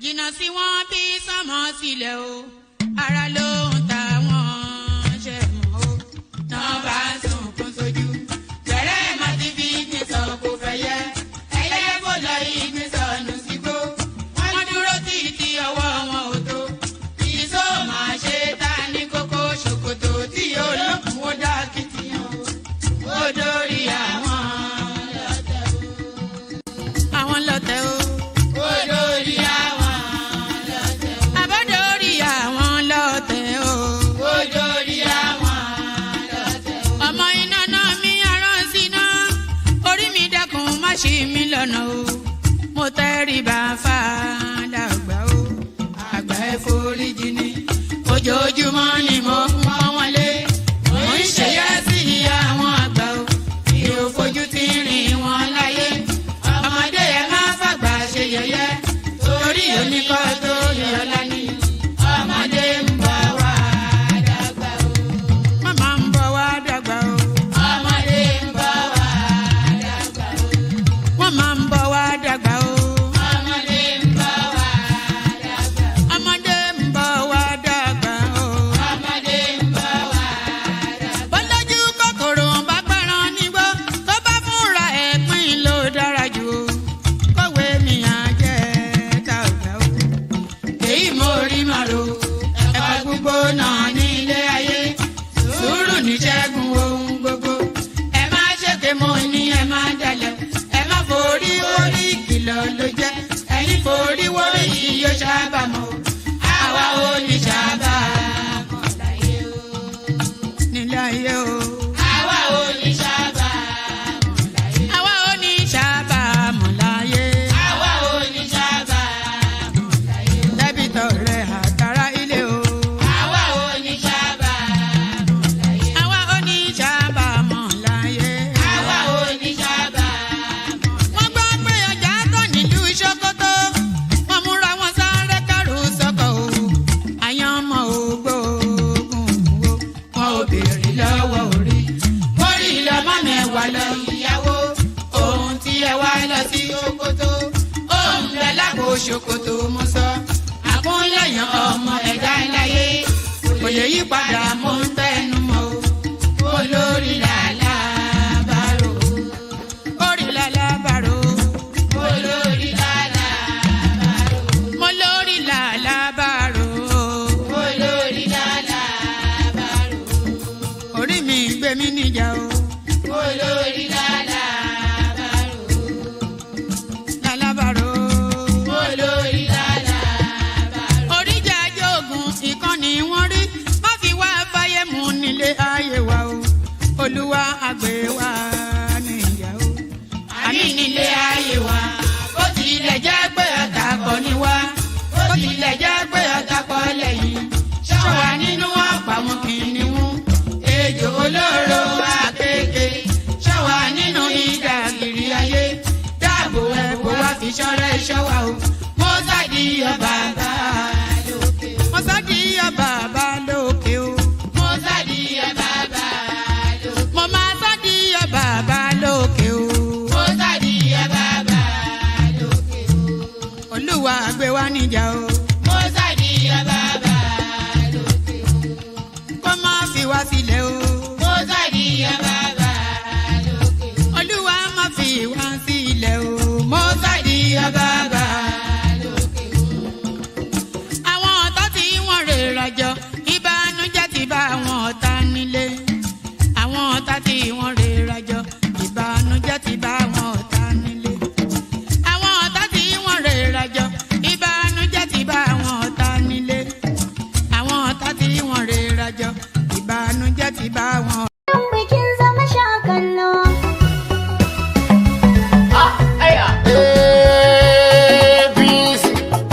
jìnnà sí wọn bí sánmọ̀ sílẹ̀ o ara ló ń ta wọn ṣe mọ́ o náà bá sunkún sójú bẹ̀rẹ̀ má ti fi ìgbín sọ kó fẹ́ yẹ ẹyẹ fò lọ ìgbín sọnù sígbó wọ́n dúró títí ọwọ́ wọn ò tó ìṣó máa ṣe ta ní kókó ṣòkòtò tí olókùn ó dá kìtìyàn ó dórí àwọn lọ́tẹ̀ o. Ṣí mi lọ́nà o mo tẹríba fàdàgbà o àgbà ẹ foríjì ni ojoojúmọ́ ni mo pọ́n wọn lé mo ń ṣèyá sí àwọn àgbà o mi ò fojú tí rìn wọn láyé ọmọdé ẹ má fàgbà ṣe yẹ̀yẹ́ torí oníkọ́ tó yọlá ni ọmọdé ń bọ̀ wá dàgbà o màmá ń bọ̀ wá dàgbà o. Máa ń bọ̀ wá dàgbà o. Ọmọdé ń bọ̀ wá dàgbà. Ọmọdé ń bọ̀ wá dàgbà o. Ọmọdé ń bọ̀ wá dàgbà. Bọ́lájú kòkòrò bá pẹran nígbó tó bá fúnra ẹ̀ pín ló dára jù o. Kọ̀wé mi á jẹ́ tàgbà o. Èyí mo rí màrò ẹ̀kọ́ gbogbo náà ní ilé ayé. Sùúrù ní ṣẹ́gun ohun gbogbo. Ẹ má ṣèké mo ní ẹ má dalẹ̀. Forí wórí ìkìlọ̀ ló jẹ́ ẹ̀yin forí wórí yìí yóò ṣàbàmọ́ àwa ò ní ṣàbàmọ́ láyé o nílé ayé o àwa ò ní ṣàbàmọ́ láyé àwa ò ní ṣàbàmọ́ láyé àwa ò ní ṣàbàmọ́ láyé dẹ́bìtọ̀ rẹ̀ àtàrà ilé o àwa ò ní ṣàbàmọ́ láyé àwa ò ní ṣàbàmọ́ láyé àwa ò ní ṣàbàmọ́. Ṣòkòtò wọn múra wọn sáré kẹrù sọkọ o àyànmọ́ ògbóògùn o wọn ò béèrè lọ́wọ́ orí orí lọmọ mẹ́wàá lọ ìyàwó ohun tí ẹ wá lọ sí Ṣòkòtò ohun rẹ lágbo Ṣòkòtò mo sọ àkúnlẹ̀yàn ọmọ ẹ̀dá láyé kò lè yí padà mo ń tẹnu mọ́ o olórí làlá bàrò orí làlá bàrò olórí làlá bàrò mo lórí làlá bàrò olórí làlá bàrò orí mi gbé mi níjà o olórí làlá bàrò làlá bàrò olórí làlá bàrò oríjà jogun ìkànnì wọn rí má fi wá fáyé mu nílé ayé wa o olúwa àgbẹ̀ wa níyà o àmì nílé ayé wa ó tilẹ̀ jẹ́ pé ọ̀tá kọ́ ni wá ó tilẹ̀ jẹ́ pé ọ̀tá kọ́ lẹ́yìn ṣọ́wa nínú ọ̀pá wọn kìnìún ejò olóró àkékè ṣọ́wa nínú ìdàgìrì ayé dáàbò ẹ̀bùn wá fi ṣọ́rẹ́ ṣọ́wa o mo sádì ọba bá lókè mo sádì ọba bá lókè o mo sádì ọba bá lókè mo máa sádì ọba bá lókè o. Olúwa gbé wa níjà o. Mo sádì ọba bá lókè o. Kó má fi wá sílẹ̀ o. Mo sádì ọba bá lókè o. Olúwa má fi wá sílẹ̀ o. Mo sádì ọba bá lókè o. Àwọn ọ̀tá tí wọ́n rè rajọ ìbànújẹ́ ti bá àwọn ọ̀tá nílé. Àwọn ọ̀tá tí wọ́n rè rajọ ìbànújẹ́ ti bá àwọn ọ̀tá nílé. Àwọn ọ̀tá tí wọ́n rè rajọ ìbànújẹ́ ti bá àwọn ọ̀tá nílé. Àwọn ọ̀tá tí wọ́n rè rajọ ìbànújẹ́ ti bá àwọn. Bikin zama shakallo. APC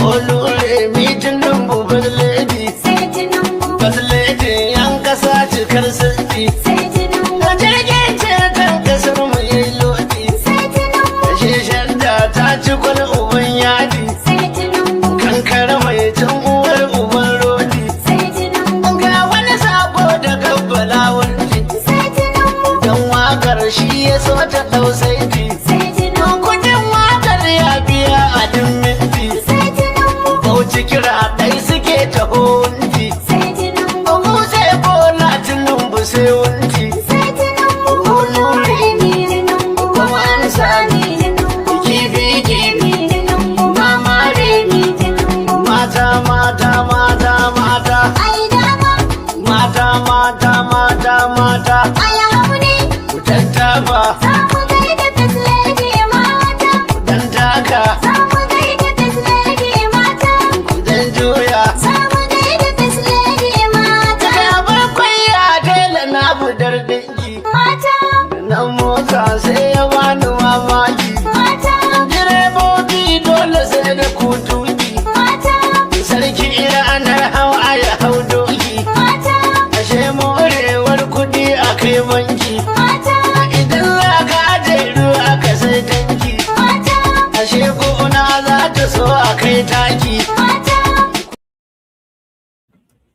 Olúrẹ̀mí Tinubu first lady. Sai Tinubu. First lady yan kasa cikar sarki. Sai Tinubu. Jirgin ceton kasar mu yayi lodi. Sai Tinubu. Shishar da ta ci kwal uban yadi. Sai Tinubu. Kankara mai cin uwar uban rodi. Sai Tinubu. Ga wani sabo da kabbala wunji. Sai Tinubu. Dan wakar shi ya so ta dau saiti. Sai Tinubu. Kudin wakar ya biya a duk minti. Sai Tinubu.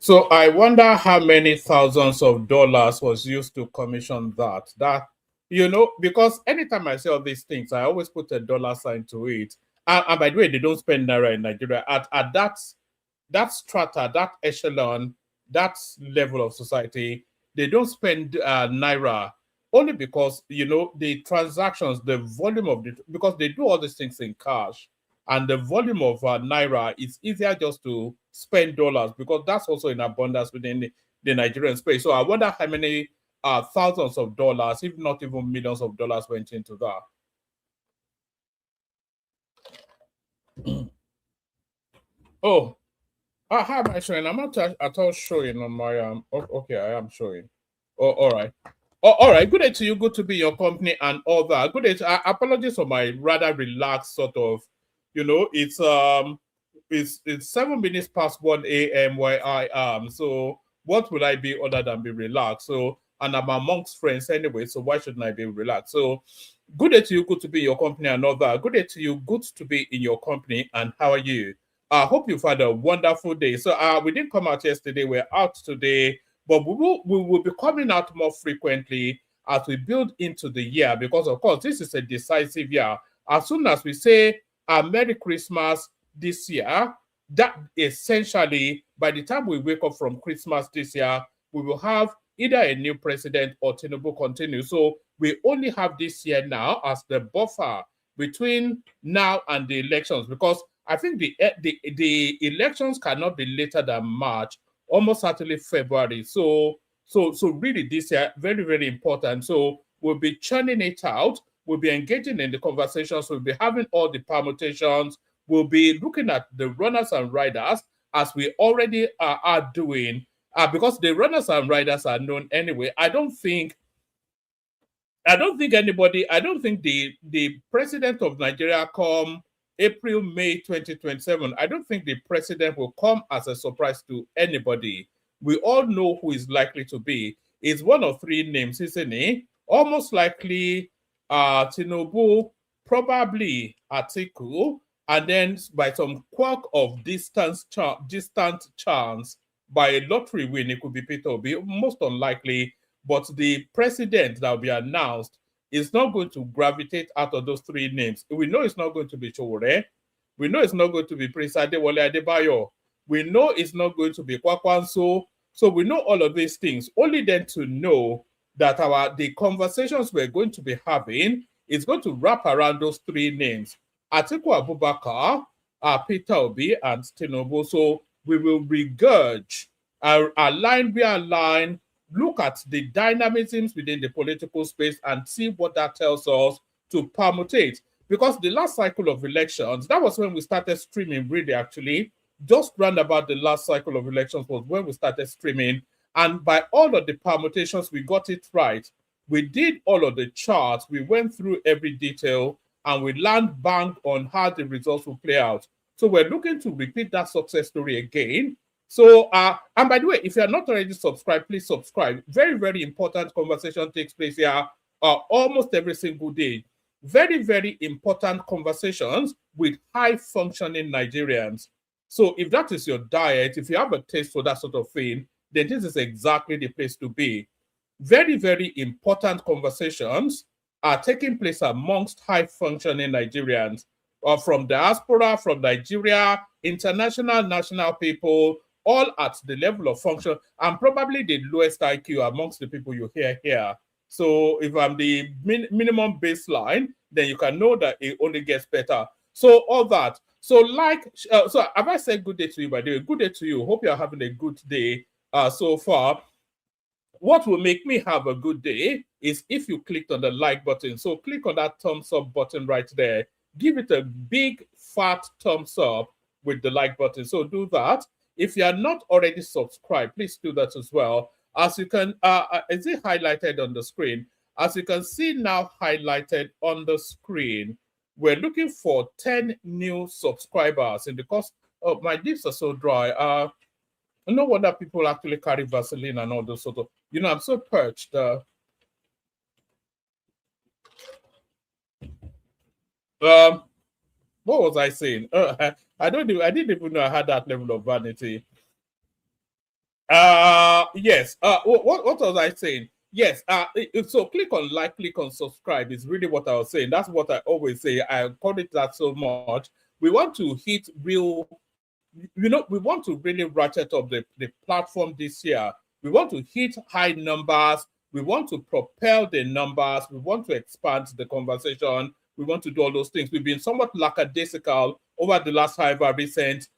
So I wonder how many thousands of dollars was used to commission that. Because anytime I say all these things, I always put a dollar sign to it. And by the way, they don't spend naira in Nigeria. At that strata, that echelon, that level of society, they don't spend naira only because the transactions, the volume of because they do all these things in cash, and the volume of naira, it's easier just to spend dollars because that's also in abundance within the Nigerian space. So I wonder how many thousands of dollars, if not even millions of dollars, went into that. Oh, how am I showing? I'm not at all showing on my okay, I am showing. Oh, all right. Oh, all right. Good day to you. Good to be in your company and all that. Good day. Apologies for my rather relaxed sort of. It's 7 minutes past 1 a.m. where I am. So what will I be other than be relaxed? So, and I'm amongst friends anyway. So why shouldn't I be relaxed? So good day to you. Good to be in your company and all that. Good day to you. Good to be in your company. And how are you? I hope you've had a wonderful day. So we didn't come out yesterday. We're out today, but we will be coming out more frequently as we build into the year, because of course this is a decisive year. As soon as we say Merry Christmas this year, that essentially by the time we wake up from Christmas this year, we will have either a new president or Tinubu continue. So we only have this year now as the buffer between now and the elections, because I think the elections cannot be later than March, almost certainly February. So really this year, very, very important. So we'll be churning it out. We'll be engaging in the conversations. We'll be having all the permutations. We'll be looking at the runners and riders as we already are doing, because the runners and riders are known anyway. I don't think the president of Nigeria come April, May 2027, I don't think the president will come as a surprise to anybody. We all know who is likely to be. It's one of three names, isn't he? Almost likely Tinubu, probably Atiku, and then by some quirk of distant chance, by a lottery win, it could be Peter Obi, most unlikely. But the president that will be announced is not going to gravitate out of those three names. We know it's not going to be Chowore. We know it's not going to be Prince Adewale Adebayo. We know it's not going to be Kwakwanso. So we know all of these things. Only then to know that the conversations we're going to be having is going to wrap around those three names: Atiku Abubakar, Peter Obi, and Tinubu. So we will regurge, align, realign, look at the dynamisms within the political space and see what that tells us to permutate. Because the last cycle of elections, that was when we started streaming, really, actually. Just round about the last cycle of elections was when we started streaming. And by all of the permutations, we got it right. We did all of the charts. We went through every detail and we land banked on how the results will play out. So we're looking to repeat that success story again. So, and by the way, if you're not already subscribed, please subscribe. Very, very important conversation takes place here almost every single day. Very, very important conversations with high-functioning Nigerians. So if that is your diet, if you have a taste for that sort of thing, then this is exactly the place to be. Very, very important conversations are taking place amongst high-functioning Nigerians, from diaspora, from Nigeria, international, national people, all at the level of function, and probably the lowest IQ amongst the people you hear here. So if I'm the minimum baseline, then you can know that it only gets better. So all that. So so have I said good day to you, by the way? Good day to you. Hope you're having a good day so far. What will make me have a good day is if you clicked on the like button. So click on that thumbs up button right there. Give it a big fat thumbs up with the like button. So do that. If you are not already subscribed, please do that as well. As you can, is it highlighted on the screen? As you can see now highlighted on the screen, we're looking for 10 new subscribers. And because my lips are so dry, no wonder people actually carry Vaseline and all those sort of, I'm so perched. What was I saying? I didn't even know I had that level of vanity. Yes. What was I saying? Yes. So click on like, click on subscribe. Is really what I was saying. That's what I always say. I call it that so much. We want to hit real. We want to really ratchet up the platform this year. We want to hit high numbers. We want to propel the numbers. We want to expand the conversation. We want to do all those things. We've been somewhat lackadaisical over the last, however, recent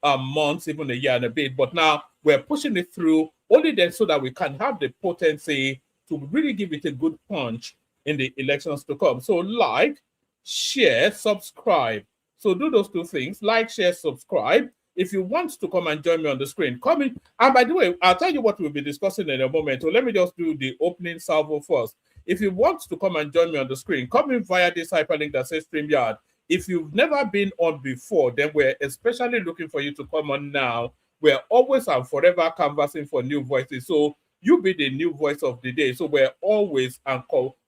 months, even a year and a bit. But now we're pushing it through only then so that we can have the potency to really give it a good punch in the elections to come. So like, share, subscribe. So do those two things, like, share, subscribe. If you want to come and join me on the screen, come in. And by the way, I'll tell you what we'll be discussing in a moment. So let me just do the opening salvo first. If you want to come and join me on the screen, come in via this hyperlink that says StreamYard. If you've never been on before, then we're especially looking for you to come on now. We're always and forever canvassing for new voices. So you be the new voice of the day. So we're always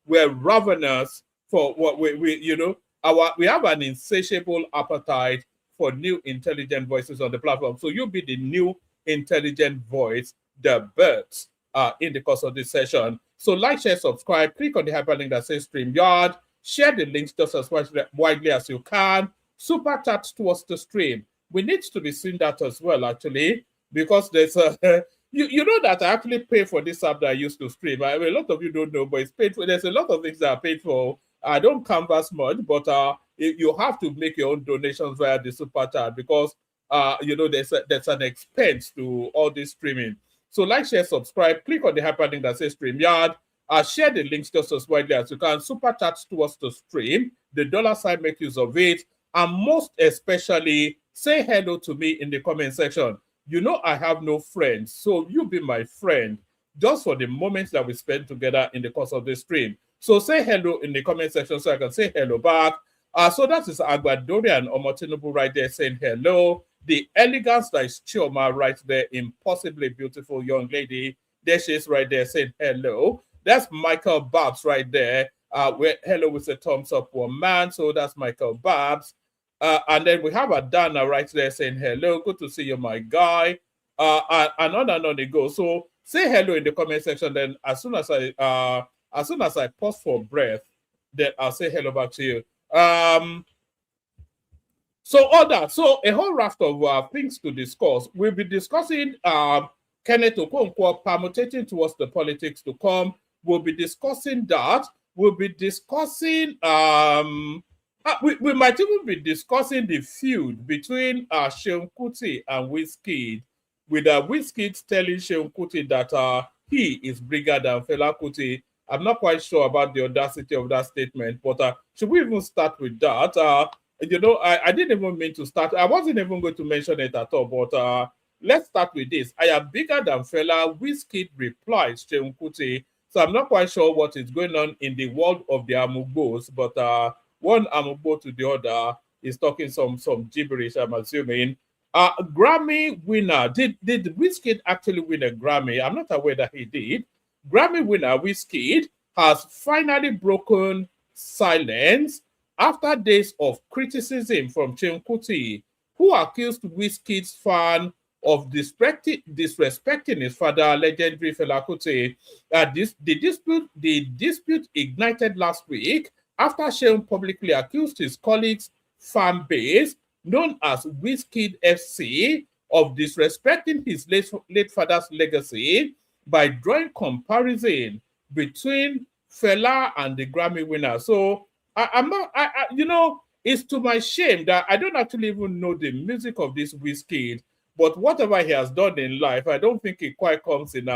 we're ravenous for what we have an insatiable appetite for new intelligent voices on the platform. So you'll be the new intelligent voice, the birds in the course of this session. So like, share, subscribe, click on the hyperlink that says StreamYard, share the links just as widely as you can, super chat towards the stream. We need to be seeing that as well, actually, because there's a, you know that I actually pay for this app that I used to stream. I mean, a lot of you don't know, but it's paid for. There's a lot of things that are paid for. I don't canvas much, but you have to make your own donations via the super chat because there's an expense to all this streaming. So like, share, subscribe, click on the hyperlink that says StreamYard, share the links just as widely as you can, super chat towards the stream, the $sign, make use of it, and most especially say hello to me in the comment section. You know I have no friends, so you be my friend just for the moments that we spend together in the course of the stream. So say hello in the comment section so I can say hello back. So that is Agbadoria and Omotinubu right there saying hello. The elegance that is Chioma right there, impossibly beautiful young lady. There she is right there saying hello. That's Michael Babs right there. Where hello with a thumbs up for man. So that's Michael Babs. And then we have Adana right there saying hello. Good to see you, my guy. And on it goes. So say hello in the comment section. Then as soon as I pause for breath, then I'll say hello back to you. So all that. So a whole raft of things to discuss. We'll be discussing Kenneth Okonkwo permutating towards the politics to come. We'll be discussing that. We'll be discussing we might even be discussing the feud between Seun Kuti and Wizkid, with Wizkid telling Seun Kuti that he is bigger than Fela Kuti. I'm not quite sure about the audacity of that statement, but should we even start with that? I didn't even mean to start. I wasn't even going to mention it at all, but let's start with this. I am bigger than Fela. Wizkid replies Seun Kuti. So I'm not quite sure what is going on in the world of the Amugbos, but one Amugbo to the other is talking some gibberish, I'm assuming. Grammy winner. Did Wizkid actually win a Grammy? I'm not aware that he did. Grammy winner Wizkid has finally broken silence after days of criticism from Seun Kuti, who accused Wizkid's fan of disrespecting his father, legendary Fela Kuti. The dispute ignited last week after Seun publicly accused his colleagues' fan base, known as Wizkid FC, of disrespecting his late father's legacy by drawing comparison between Fela and the Grammy winner. So it's to my shame that I don't actually even know the music of this Wizkid, but whatever he has done in life, I don't think it quite comes in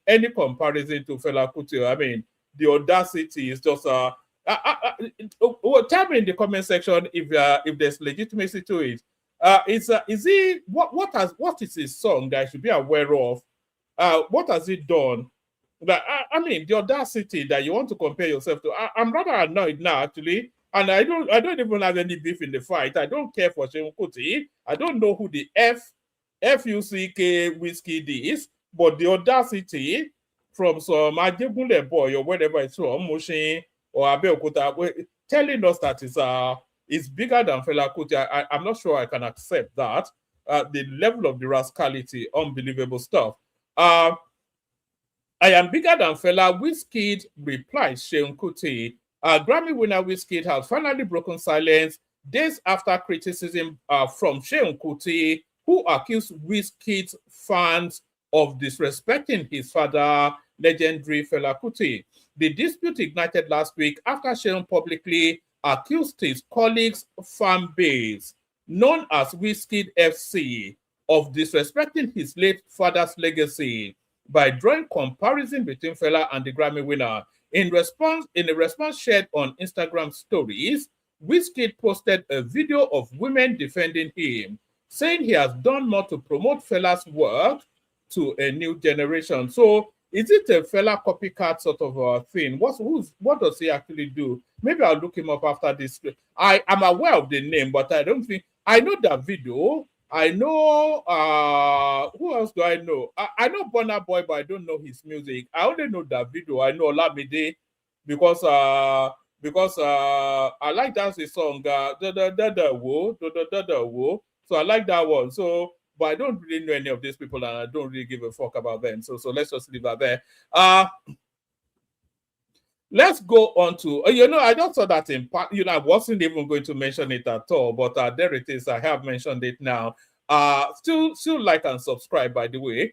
any comparison to Fela Kuti. I mean, the audacity is just tell me in the comment section if there's legitimacy to it. What is his song that I should be aware of? What has he done? I mean, the audacity that you want to compare yourself to. I'm rather annoyed now, actually, and I don't even have any beef in the fight. I don't care for Seun Kuti. I don't know who the F-U-C-K Wizkid is, but the audacity from some Ajegunle boy or whatever it's from, Mushin or Abeokuta, telling us that it's bigger than Fela Kuti. I'm not sure I can accept that. The level of the rascality, unbelievable stuff. I am bigger than Fela. Wizkid replies Seun Kuti. Grammy winner Wizkid has finally broken silence days after criticism from Seun Kuti, who accused Wizkid's fans of disrespecting his father, legendary Fela Kuti. The dispute ignited last week after Seun publicly accused his colleagues' fan base, known as Wizkid FC, of disrespecting his late father's legacy by drawing comparison between Fela and the Grammy winner. In a response shared on Instagram stories, Wizkid posted a video of women defending him, saying he has done more to promote Fela's work to a new generation. So, is it a Fela copycat sort of thing? What does he actually do? Maybe I'll look him up after this. I am aware of the name, but I don't think I know that video. I know who else do I know? I know Burna Boy, but I don't know his music. I only know that video. I know Olamide because I like that's his song da da da da wo da da da da wo. So I like that one. So, but I don't really know any of these people, and I don't really give a fuck about them. So let's just leave that there. Let's go on to, I just saw that in part, I wasn't even going to mention it at all, but there it is. I have mentioned it now. Still like and subscribe, by the way.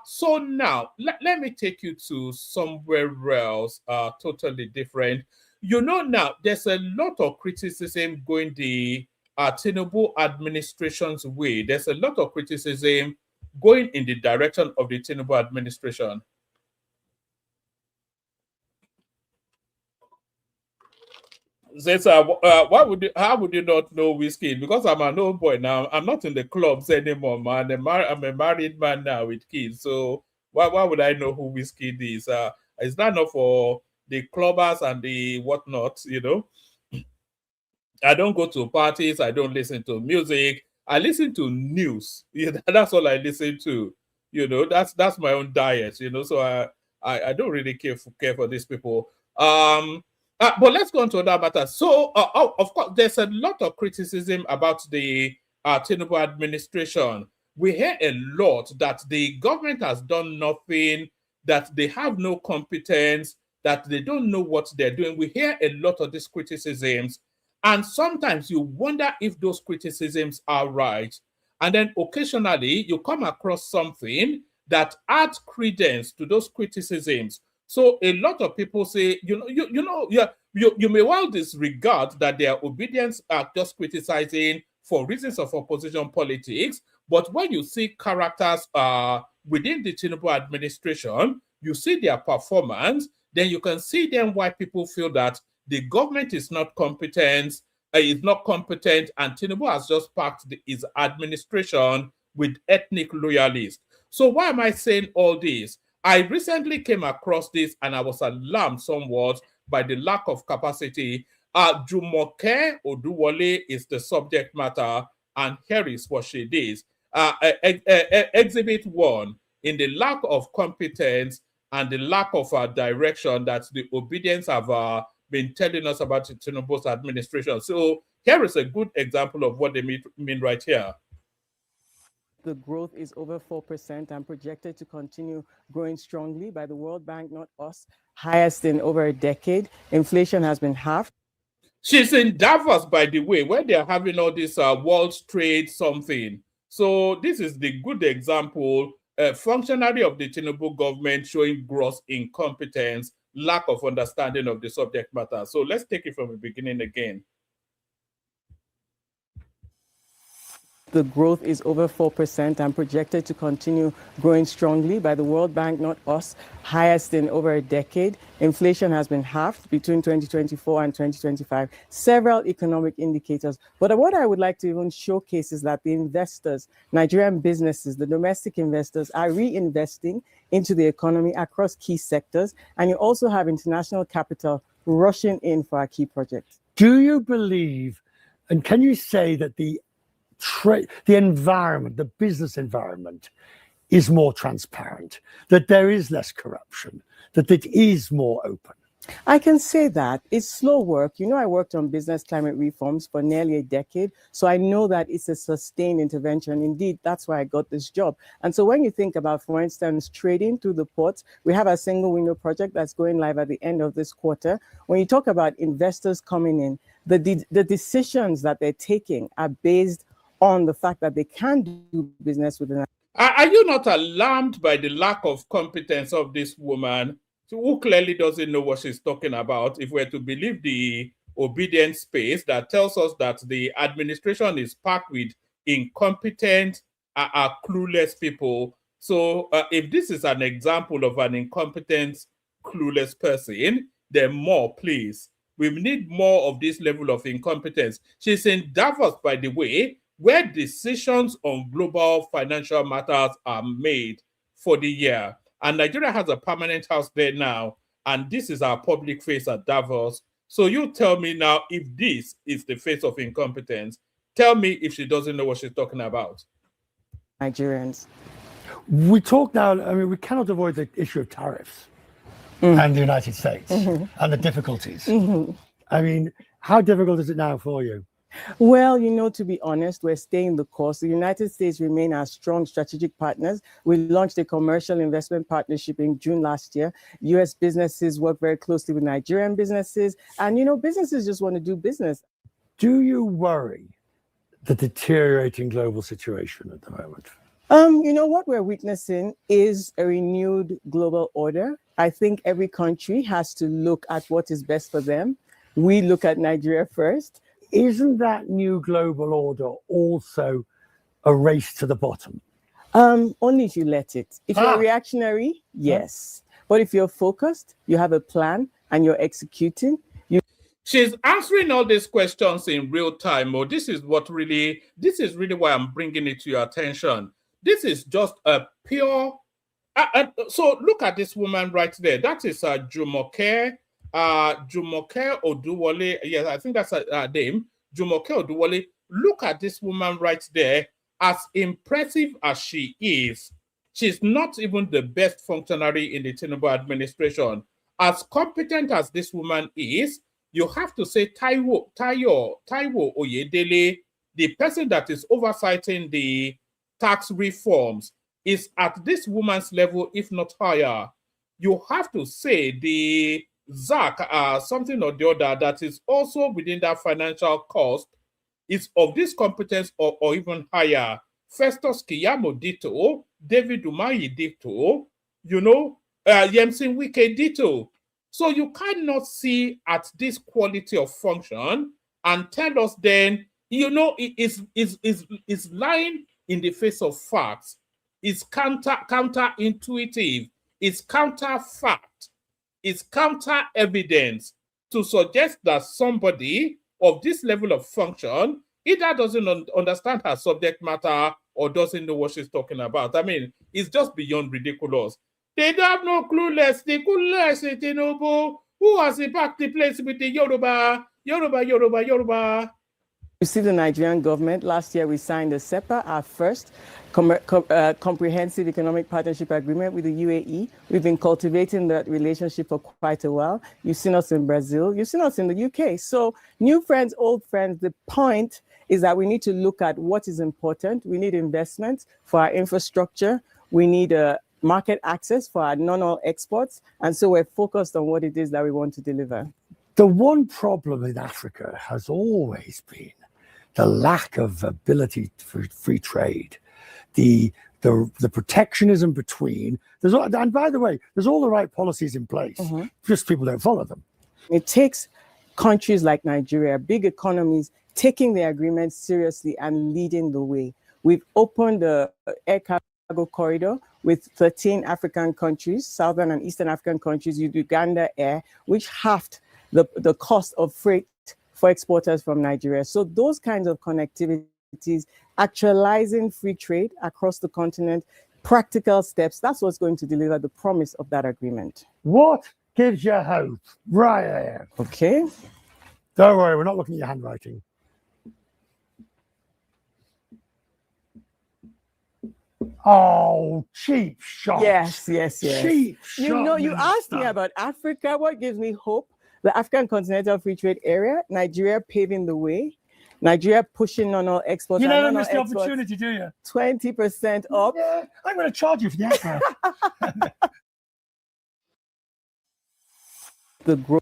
So now, let me take you to somewhere else, totally different. Now, there's a lot of criticism going the Tinubu administration's way. There's a lot of criticism going in the direction of the Tinubu administration. Says, how would you not know Wizkid? Because I'm an old boy now. I'm not in the clubs anymore, man. I'm a married man now with kids. So why would I know who Wizkid is? It's not enough for the clubbers and the whatnot, I don't go to parties. I don't listen to music. I listen to news. That's all I listen to. That's my own diet. So I don't really care for these people. But let's go on to other matters. So, of course, there's a lot of criticism about the Tinubu administration. We hear a lot that the government has done nothing, that they have no competence, that they don't know what they're doing. We hear a lot of these criticisms, and sometimes you wonder if those criticisms are right. And then occasionally you come across something that adds credence to those criticisms. So a lot of people say, you may well disregard that their obedience are just criticizing for reasons of opposition politics. But when you see characters within the Tinubu administration, you see their performance, then you can see then why people feel that the government is not competent, and Tinubu has just packed his administration with ethnic loyalists. So why am I saying all this? I recently came across this and I was alarmed somewhat by the lack of capacity. Jumoke Oduwole is the subject matter, and here is what she did. Exhibit 1, in the lack of competence and the lack of direction that the obedience have been telling us about Tinubu's administration. So here is a good example of what they mean right here. The growth is over 4% and projected to continue growing strongly by the World Bank, not us, highest in over a decade. Inflation has been halved. She's in Davos, by the way, where they're having all this World Trade something. So this is the good example, a functionary of the Tinubu government showing gross incompetence, lack of understanding of the subject matter. So let's take it from the beginning again. The growth is over 4% and projected to continue growing strongly by the World Bank, not us, highest in over a decade. Inflation has been halved between 2024 and 2025. Several economic indicators. But what I would like to even showcase is that the investors, Nigerian businesses, the domestic investors are reinvesting into the economy across key sectors. And you also have international capital rushing in for our key projects. Do you believe, and can you say that the environment, the business environment is more transparent, that there is less corruption, that it is more open? I can say that it's slow work. You know, I worked on business climate reforms for nearly a decade, so I know that it's a sustained intervention. Indeed, that's why I got this job. And so when you think about, for instance, trading through the ports, we have a single window project that's going live at the end of this quarter. When you talk about investors coming in, the decisions that they're taking are based on the fact that they can do business with an. Are you not alarmed by the lack of competence of this woman, who clearly doesn't know what she's talking about, if we're to believe the obedient space that tells us that the administration is packed with incompetent, clueless people? So if this is an example of an incompetent, clueless person, then more, please. We need more of this level of incompetence. She's in Davos, by the way, where decisions on global financial matters are made for the year. And Nigeria has a permanent house there now. And this is our public face at Davos. So you tell me now, if this is the face of incompetence, tell me if she doesn't know what she's talking about. Nigerians. We talk now, I mean, we cannot avoid the issue of tariffs and the United States and the difficulties. I mean, how difficult is it now for you? Well, you know, to be honest, we're staying the course. The United States remain our strong strategic partners. We launched a commercial investment partnership in June last year. U.S. businesses work very closely with Nigerian businesses. And, you know, businesses just want to do business. Do you worry the deteriorating global situation at the moment? You know, what we're witnessing is a renewed global order. I think every country has to look at what is best for them. We look at Nigeria first. Isn't that new global order also a race to the bottom? Only if you let it. If you're reactionary, yes. But if you're focused, you have a plan and you're executing. She's answering all these questions in real time. Oh, this is really why I'm bringing it to your attention. This is just a pure. So look at this woman right there. That is Jumoke Oduwole. Yes, I think that's her name. Jumoke Oduwole. Look at this woman right there. As impressive as she is, she's not even the best functionary in the Tinubu administration. As competent as this woman is, you have to say Taiwo Oyedele, the person that is oversighting the tax reforms, is at this woman's level, if not higher. You have to say the ZAC, something or the other, that is also within that financial cost, is of this competence or even higher. Festus Kiyamo Dito, David Umahi Dito, you know, Yemsin Wike Dito. So you cannot see at this quality of function and tell us then, you know, it is lying in the face of facts. It's counterintuitive. It's counter-fact. It's counter-evidence to suggest that somebody of this level of function either doesn't understand her subject matter or doesn't know what she's talking about. I mean, it's just beyond ridiculous. They don't have no clueless. The clueless, Tinubu, who has packed the place with the Yoruba. You see the Nigerian government. Last year, we signed the SEPA, our first comprehensive economic partnership agreement with the UAE. We've been cultivating that relationship for quite a while. You've seen us in Brazil. You've seen us in the UK. So new friends, old friends, the point is that we need to look at what is important. We need investment for our infrastructure. We need market access for our non-oil exports. And so we're focused on what it is that we want to deliver. The one problem in Africa has always been the lack of ability for free trade, the protectionism between. And by the way, there's all the right policies in place, just people don't follow them. It takes countries like Nigeria, big economies, taking the agreement seriously and leading the way. We've opened the air cargo corridor with 13 African countries, Southern and Eastern African countries, Uganda Air, which halved the cost of freight for exporters from Nigeria. So those kinds of connectivities, actualizing free trade across the continent, practical steps, that's what's going to deliver the promise of that agreement. What gives you hope? Right there. Okay. Don't worry, we're not looking at your handwriting. Oh, cheap shots. Yes, yes, yes. Cheap You shot, know, you asked me Minister. about Africa. What gives me hope? The African Continental Free Trade Area, Nigeria paving the way, Nigeria pushing on all exports. You and never on miss all the exports, opportunity, do you? 20% up. Yeah, I'm going to charge you for the advert. The growth.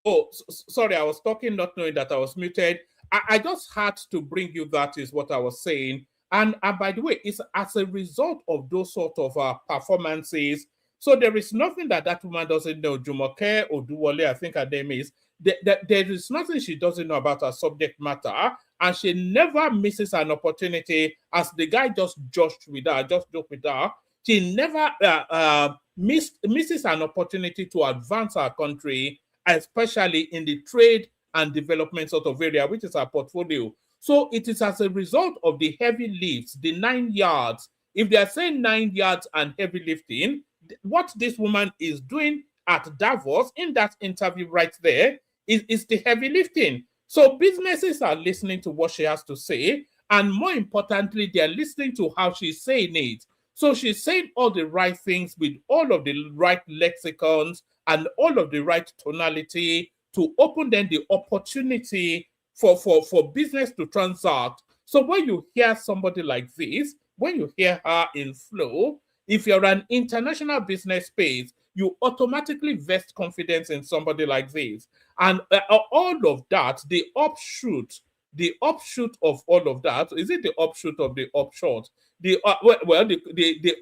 Oh, sorry, I was talking, not knowing that I was muted. I just had to bring you that is what I was saying. And by the way, it's as a result of those sort of performances. So there is nothing that woman doesn't know. Jumoke Oduwole, I think her name is. There is nothing she doesn't know about her subject matter. And she never misses an opportunity, as the guy just joked with her. She never misses an opportunity to advance our country, especially in the trade and development sort of area, which is our portfolio. So it is as a result of the heavy lifts, the 9 yards. If they are saying 9 yards and heavy lifting, what this woman is doing at Davos in that interview right there is the heavy lifting. So businesses are listening to what she has to say, and more importantly, they are listening to how she's saying it. So she's saying all the right things with all of the right lexicons and all of the right tonality to open then the opportunity for business to transact. So when you hear somebody like this, when you hear her in flow, if you're an international business space, you automatically vest confidence in somebody like this. And all of that, the offshoot of all of that, is it the offshoot of the upshot? The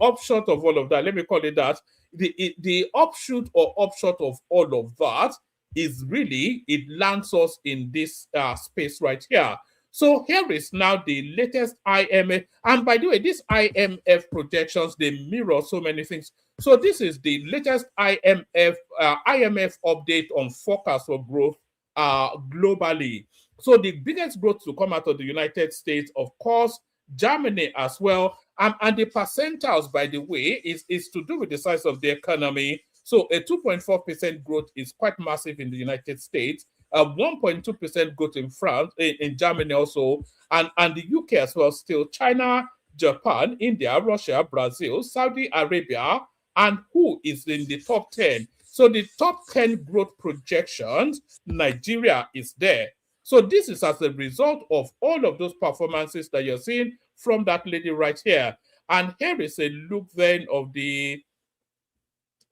upshot of all of that, let me call it that. The offshoot or upshot of all of that is really, it lands us in this space right here. So here is now the latest IMF. And by the way, these IMF projections, they mirror so many things. So this is the latest IMF update on forecast for growth globally. So the biggest growth to come out of the United States, of course, Germany as well. And the percentiles, by the way, is to do with the size of the economy. So a 2.4% growth is quite massive in the United States. 1.2% growth in France, in Germany also, and the UK as well still. China, Japan, India, Russia, Brazil, Saudi Arabia, and who is in the top 10? So the top 10 growth projections, Nigeria is there. So this is as a result of all of those performances that you're seeing from that lady right here. And here is a look then of the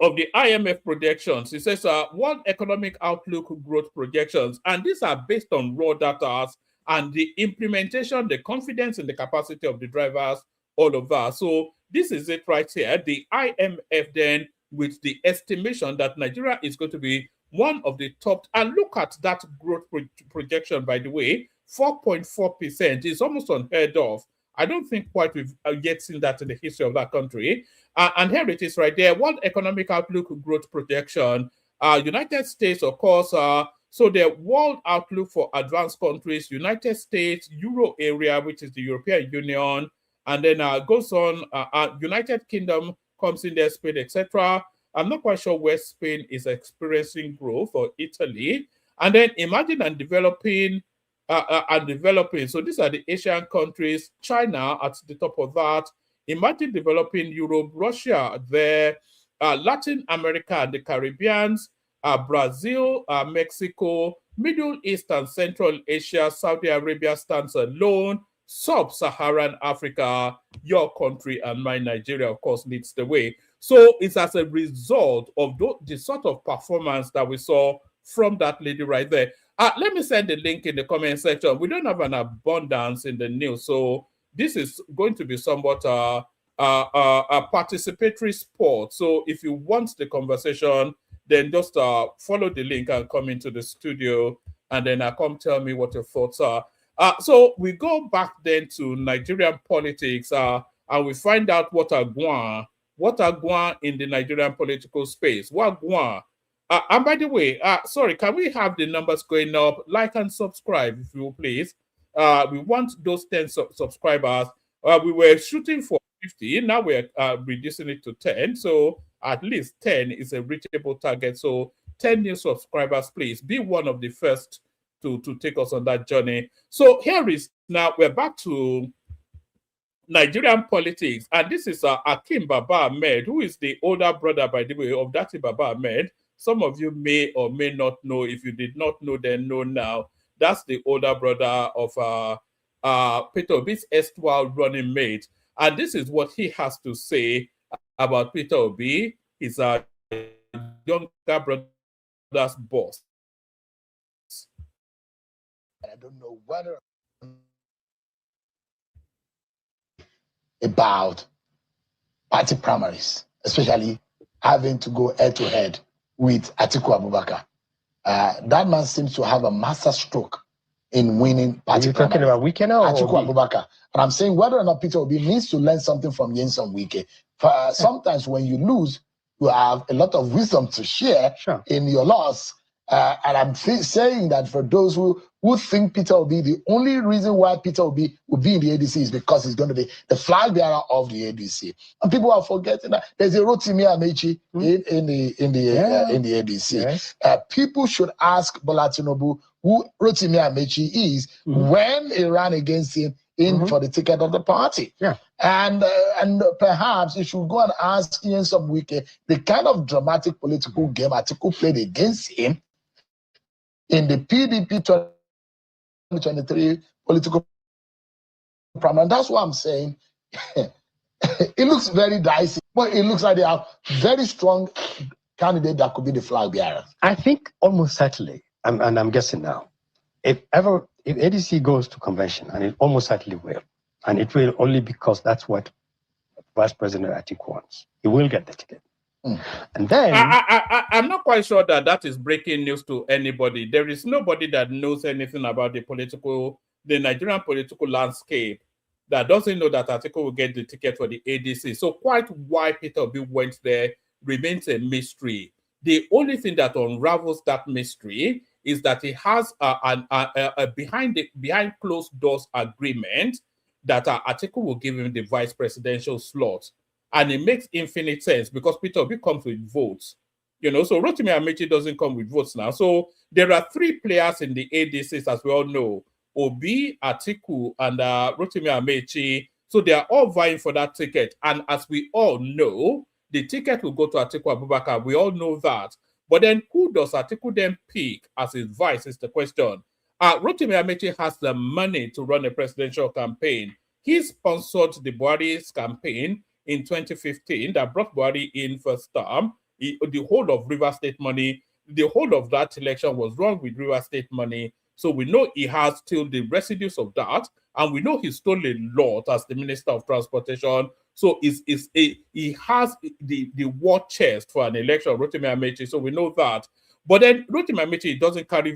IMF projections. It says World Economic Outlook growth projections, and these are based on raw data and the implementation, the confidence in the capacity of the drivers, all of that. So this is it right here. The IMF then, with the estimation that Nigeria is going to be one of the top, and look at that growth projection, by the way, 4.4% is almost unheard of. I don't think quite we've yet seen that in the history of that country. And here it is right there. World Economic Outlook growth projection. United States, of course. So the World Outlook for advanced countries, United States, Euro area, which is the European Union, and then goes on. United Kingdom comes in there, Spain, etc. I'm not quite sure where Spain is experiencing growth, or Italy. And then emerging and developing. So these are the Asian countries. China at the top of that. Emerging developing Europe, Russia there, Latin America and the Caribbeans, Brazil, Mexico, Middle East and Central Asia, Saudi Arabia stands alone, Sub-Saharan Africa, your country and my Nigeria, of course, leads the way. So it's as a result of the sort of performance that we saw from that lady right there. Let me send the link in the comment section. We don't have an abundance in the news, so this is going to be somewhat a participatory sport. So if you want the conversation, then just follow the link and come into the studio, and then come tell me what your thoughts are. So we go back then to Nigerian politics, and we find out what are going in the Nigerian political space. What going? And by the way, sorry, can we have the numbers going up? Like and subscribe, if you will, please. We want those 10 subscribers. We were shooting for 50. Now we're reducing it to 10. So at least 10 is a reachable target. So 10 new subscribers, please be one of the first to take us on that journey. So here is now, we're back to Nigerian politics, and this is Akim Baba Ahmed, who is the older brother, by the way, of Dati Baba Ahmed. Some of you may or may not know. If you did not know, then know now. That's the older brother of Peter Obi's erstwhile running mate. And this is what he has to say about Peter Obi, his younger brother's boss. I don't know whether about party primaries, especially having to go head-to-head with Atiku Abubakar. That man seems to have a master stroke in winning party primaries. Talking about Wike now? Atiku Abubakar. And I'm saying whether or not Peter Obi needs to learn something from Nyesom Wike. Sometimes when you lose, you have a lot of wisdom to share in your loss. And I'm saying that for those who think Peter Obi, the only reason why Peter Obi will be in the ADC is because he's going to be the flag bearer of the ADC. And people are forgetting that there's a Rotimi Amechi in the ADC. Yes. People should ask Bola Tinubu who Rotimi Amechi is when he ran against him for the ticket of the party. Yeah. And perhaps you should go and ask Nyesom Wike the kind of dramatic political game Atiku played against him in the PDP 2023 political primary. And that's what I'm saying. It looks very dicey, but it looks like they are very strong candidate that could be the flag bearer. I think almost certainly, and I'm guessing now, if ADC goes to convention, and it almost certainly will, and it will only because that's what Vice President Atiku wants, he will get the ticket. And then I'm not quite sure that is breaking news to anybody. There is nobody that knows anything about the Nigerian political landscape that doesn't know that Atiku will get the ticket for the ADC. So quite why Peter Obi went there remains a mystery. The only thing that unravels that mystery is that he has a behind closed doors agreement that Atiku will give him the vice presidential slot. And it makes infinite sense because Peter Obi comes with votes. So Rotimi Amechi doesn't come with votes now. So there are three players in the ADCs, as we all know: Obi, Atiku, and Rotimi Amechi. So they are all vying for that ticket. And as we all know, the ticket will go to Atiku Abubakar. We all know that. But then who does Atiku then pick as his vice is the question. Rotimi Amechi has the money to run a presidential campaign. He sponsored the Buhari's campaign in 2015 that brought Buhari in first term. The whole of River State money, the whole of that election was run with River State money. So we know he has still the residues of that. And we know he stole a lot as the Minister of Transportation. So he has the war chest for an election, Rotimi Amechi. So we know that. But then Rotimi Amechi doesn't carry,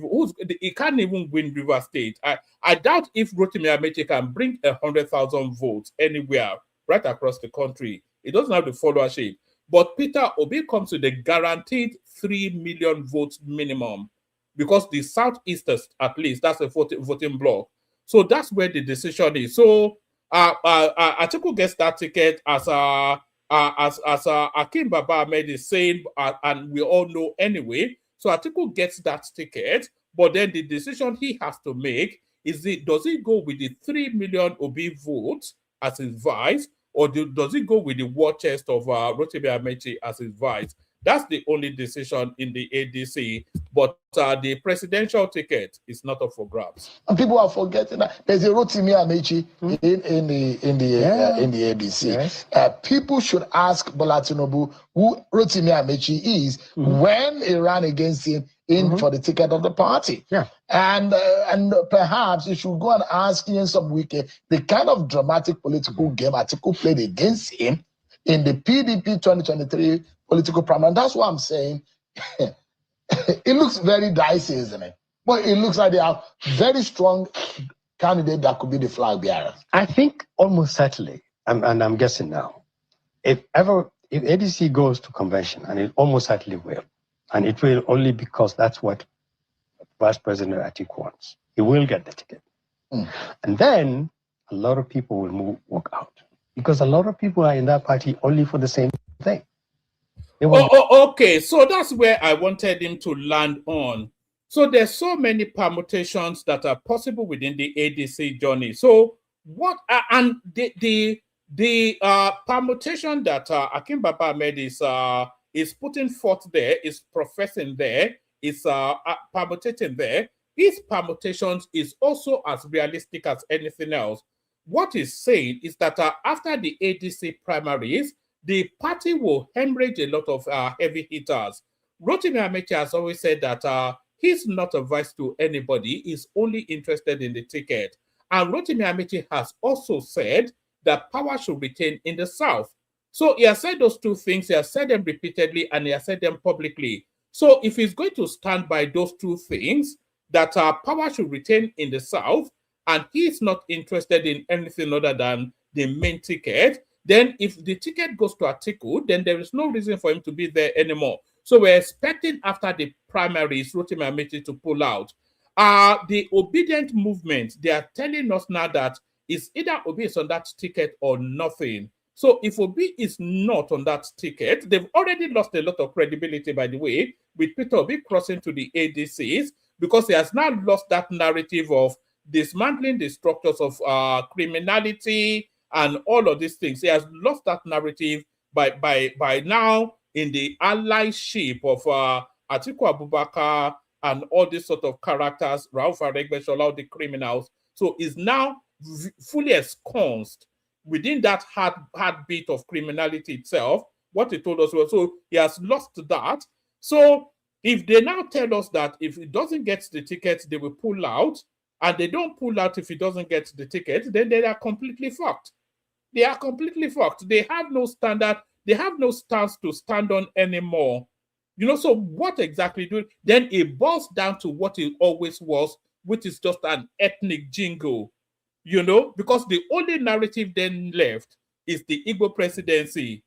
he can't even win River State. I doubt if Rotimi Amechi can bring 100,000 votes anywhere right across the country. It doesn't have the followership. But Peter Obi comes with a guaranteed 3 million votes minimum because the Southeasters, at least, that's a voting bloc. So that's where the decision is. So Atiku gets that ticket as Akim Baba Ahmed is saying, and we all know anyway. So Atiku gets that ticket, but then the decision he has to make is, does he go with the 3 million Obi votes as his vice, or does he go with the war chest of Rotimi Amechi as his vice? That's the only decision in the ADC. But the presidential ticket is not up for grabs. And people are forgetting that there's a Rotimi Amechi in the ADC. Yes. People should ask Bola Tinubu who Rotimi Amechi is when he ran against him for the ticket of the party. Yeah. And perhaps you should go and ask Nyesom Wike the kind of dramatic political game Atiku played against him in the PDP 2023 political primary. And that's what I'm saying. It looks very dicey, isn't it? But it looks like they are very strong candidate that could be the flag bearer. I think almost certainly, and I'm guessing now, if ADC goes to convention, and it almost certainly will, and it will only because that's what Vice President Atiku wants, he will get the ticket. And then a lot of people will walk out because a lot of people are in that party only for the same thing. It was Okay. So that's where I wanted him to land on. So there's so many permutations that are possible within the ADC journey. So what and the permutation that Akim Baba made is putting forth there, is professing there, is permutating there. His permutations is also as realistic as anything else. What he's saying is that after the ADC primaries, the party will hemorrhage a lot of heavy hitters. Rotimi Amechi has always said that he's not advised to anybody, he's only interested in the ticket. And Rotimi Amechi has also said that power should retain in the South. So he has said those two things, he has said them repeatedly, and he has said them publicly. So if he's going to stand by those two things, that power should retain in the South, and he's not interested in anything other than the main ticket, then if the ticket goes to Atiku, then there is no reason for him to be there anymore. So we're expecting after the primaries, Rotimi Amechi to pull out. The obedient movement, they are telling us now that it's either Obi is on that ticket or nothing. So if Obi is not on that ticket, they've already lost a lot of credibility, by the way, with Peter Obi crossing to the ADCs, because he has now lost that narrative of dismantling the structures of criminality and all of these things. He has lost that narrative by now in the allyship of Atiku Abubakar and all these sort of characters, Rauf Aregbesola, all the criminals. So is now fully ensconced within that heartbeat of criminality itself. What he told us was, so he has lost that. So if they now tell us that if he doesn't get the ticket, they will pull out, and they don't pull out if he doesn't get the ticket, then they are completely fucked. They are completely fucked. They have no standard. They have no stance to stand on anymore. You know, so what exactly do? Then it boils down to what it always was, which is just an ethnic jingle. You know, because the only narrative then left is the Igbo presidency.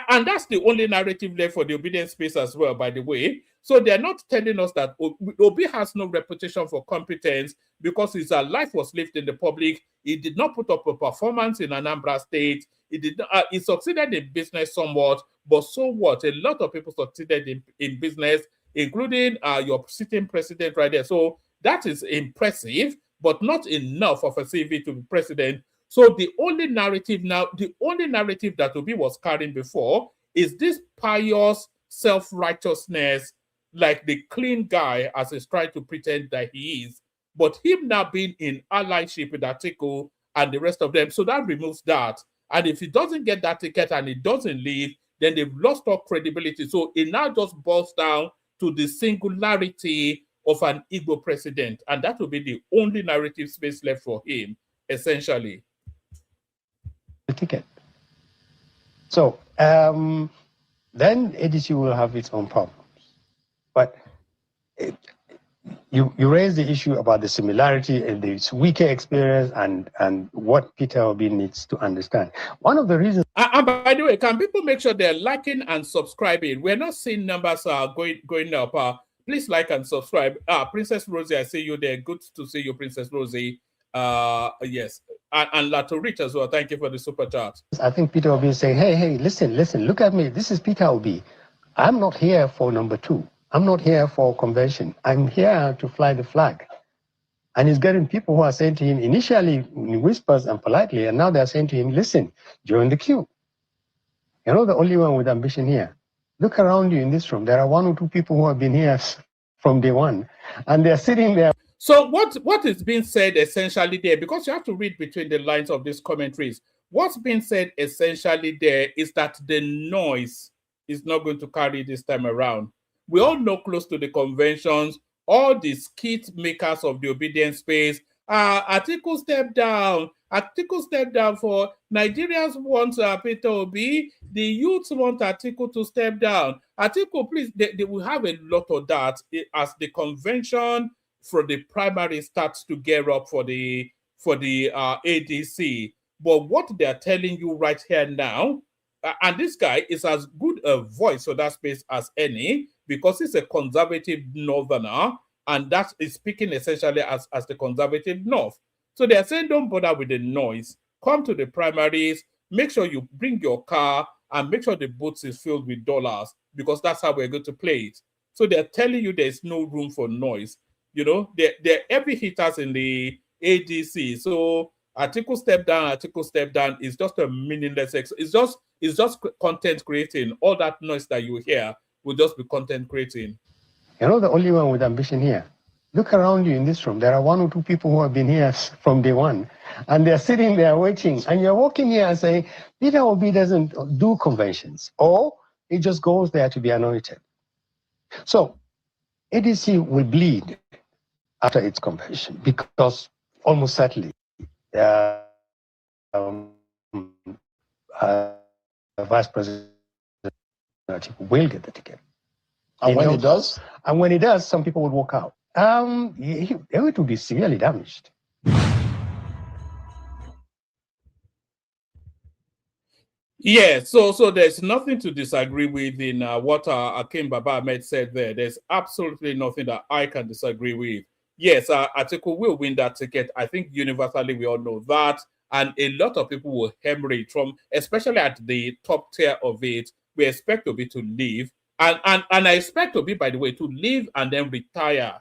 And that's the only narrative left for the obedience space as well, by the way. So they're not telling us that Obi has no reputation for competence because his life was lived in the public. He did not put up a performance in Anambra State. He succeeded in business somewhat, but so what? A lot of people succeeded in business, including your sitting president right there. So that is impressive, but not enough of a CV to be president. So the only narrative now, the only narrative that Obi was carrying before is this pious self-righteousness, like the clean guy, as he's trying to pretend that he is. But him now being in allyship with Atiku and the rest of them, so that removes that. And if he doesn't get that ticket and he doesn't leave, then they've lost all credibility. So it now just boils down to the singularity of an Igbo president. And that will be the only narrative space left for him, essentially. The ticket. So then ADC will have its own problems. But you raise the issue about the similarity and this weaker experience and what Peter Obi needs to understand. One of the reasons. And by the way, can people make sure they're liking and subscribing? We're not seeing numbers going up. Please like and subscribe. Princess Rosie, I see you there. Good to see you, Princess Rosie. Yes. And Lato Rich as well. Thank you for the super chat. I think Peter Obi is saying, hey, listen, look at me. This is Peter Obi. I'm not here for number 2. I'm not here for convention. I'm here to fly the flag. And he's getting people who are saying to him, initially in whispers and politely, and now they're saying to him, listen, join the queue. You're not the only one with ambition here. Look around you in this room. There are 1 or 2 people who have been here from day one, and they're sitting there. So what is being said essentially there, because you have to read between the lines of these commentaries, what's being said essentially there is that the noise is not going to carry this time around. We all know close to the conventions, all the skit makers of the obedience space, Atiku stepped down. Atiku stepped down for Nigerians want Peter Obi. The youths want Atiku to step down. Atiku, please, they will have a lot of that as the convention for the primary starts to gear up for the ADC. But what they're telling you right here now, and this guy is as good a voice for that space as any, because he's a conservative northerner, and that is speaking essentially as the conservative north. So they're saying, don't bother with the noise. Come to the primaries, make sure you bring your car and make sure the boots is filled with dollars, because that's how we're going to play it. So they're telling you there's no room for noise. You know, they're heavy hitters in the ADC. So article step down is just a meaningless. It's just content creating. All that noise that you hear will just be content creating. You're not the only one with ambition here. Look around you in this room. There are 1 or 2 people who have been here from day one, and they're sitting there waiting. And you're walking here and saying, Peter Obi doesn't do conventions, or he just goes there to be anointed. So ADC will bleed after its convention, because almost certainly Vice President will get the ticket. And when he does? And when he does, some people would walk out. It will be severely damaged. Yeah, so there's nothing to disagree with in what Akim Baba Ahmed said there. There's absolutely nothing that I can disagree with. Yes, Atiku will win that ticket. I think universally we all know that. And a lot of people will hemorrhage from, especially at the top tier of it. We expect Obi to leave. And I expect Obi, by the way, to leave and then retire.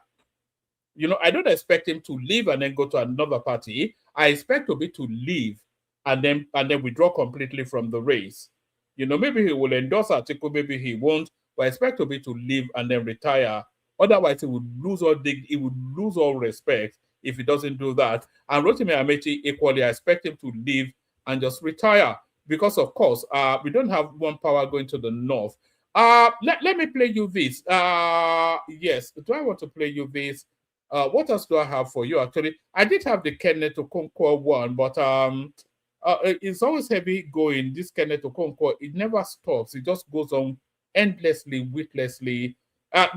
You know, I don't expect him to leave and then go to another party. I expect Obi to leave and then withdraw completely from the race. You know, maybe he will endorse Atiku, maybe he won't, but I expect Obi to leave and then retire. Otherwise, he would lose all dignity, he would lose all respect if he doesn't do that. And Rotimi Amechi, equally, I expect him to leave and just retire. Because, of course, we don't have one power going to the north. Let me play you this. Yes, do I want to play you this? What else do I have for you? Actually, I did have the Kenneth Okonkwo one, but it's always heavy going. This Kenneth Okonkwo, it never stops. It just goes on endlessly, witlessly.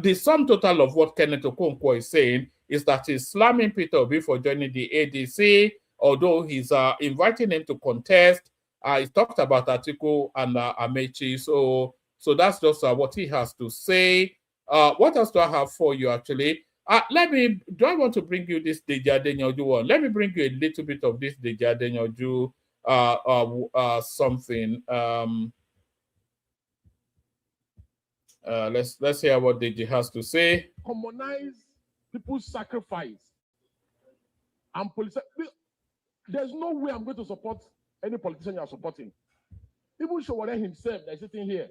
The sum total of what Kenneth Okonkwo is saying is that he's slamming Peter Obi for joining the ADC, although he's inviting him to contest. He talked about Atiku and Amechi, so that's just what he has to say. What else do I have for you, actually? Do I want to bring you this Deji Adenyoju one? Let me bring you a little bit of this Deji Adenyoju something. Let's hear what Deji has to say. Commonize people's sacrifice and there's no way I'm going to support any politician you're supporting. Even Showore himself that's sitting here.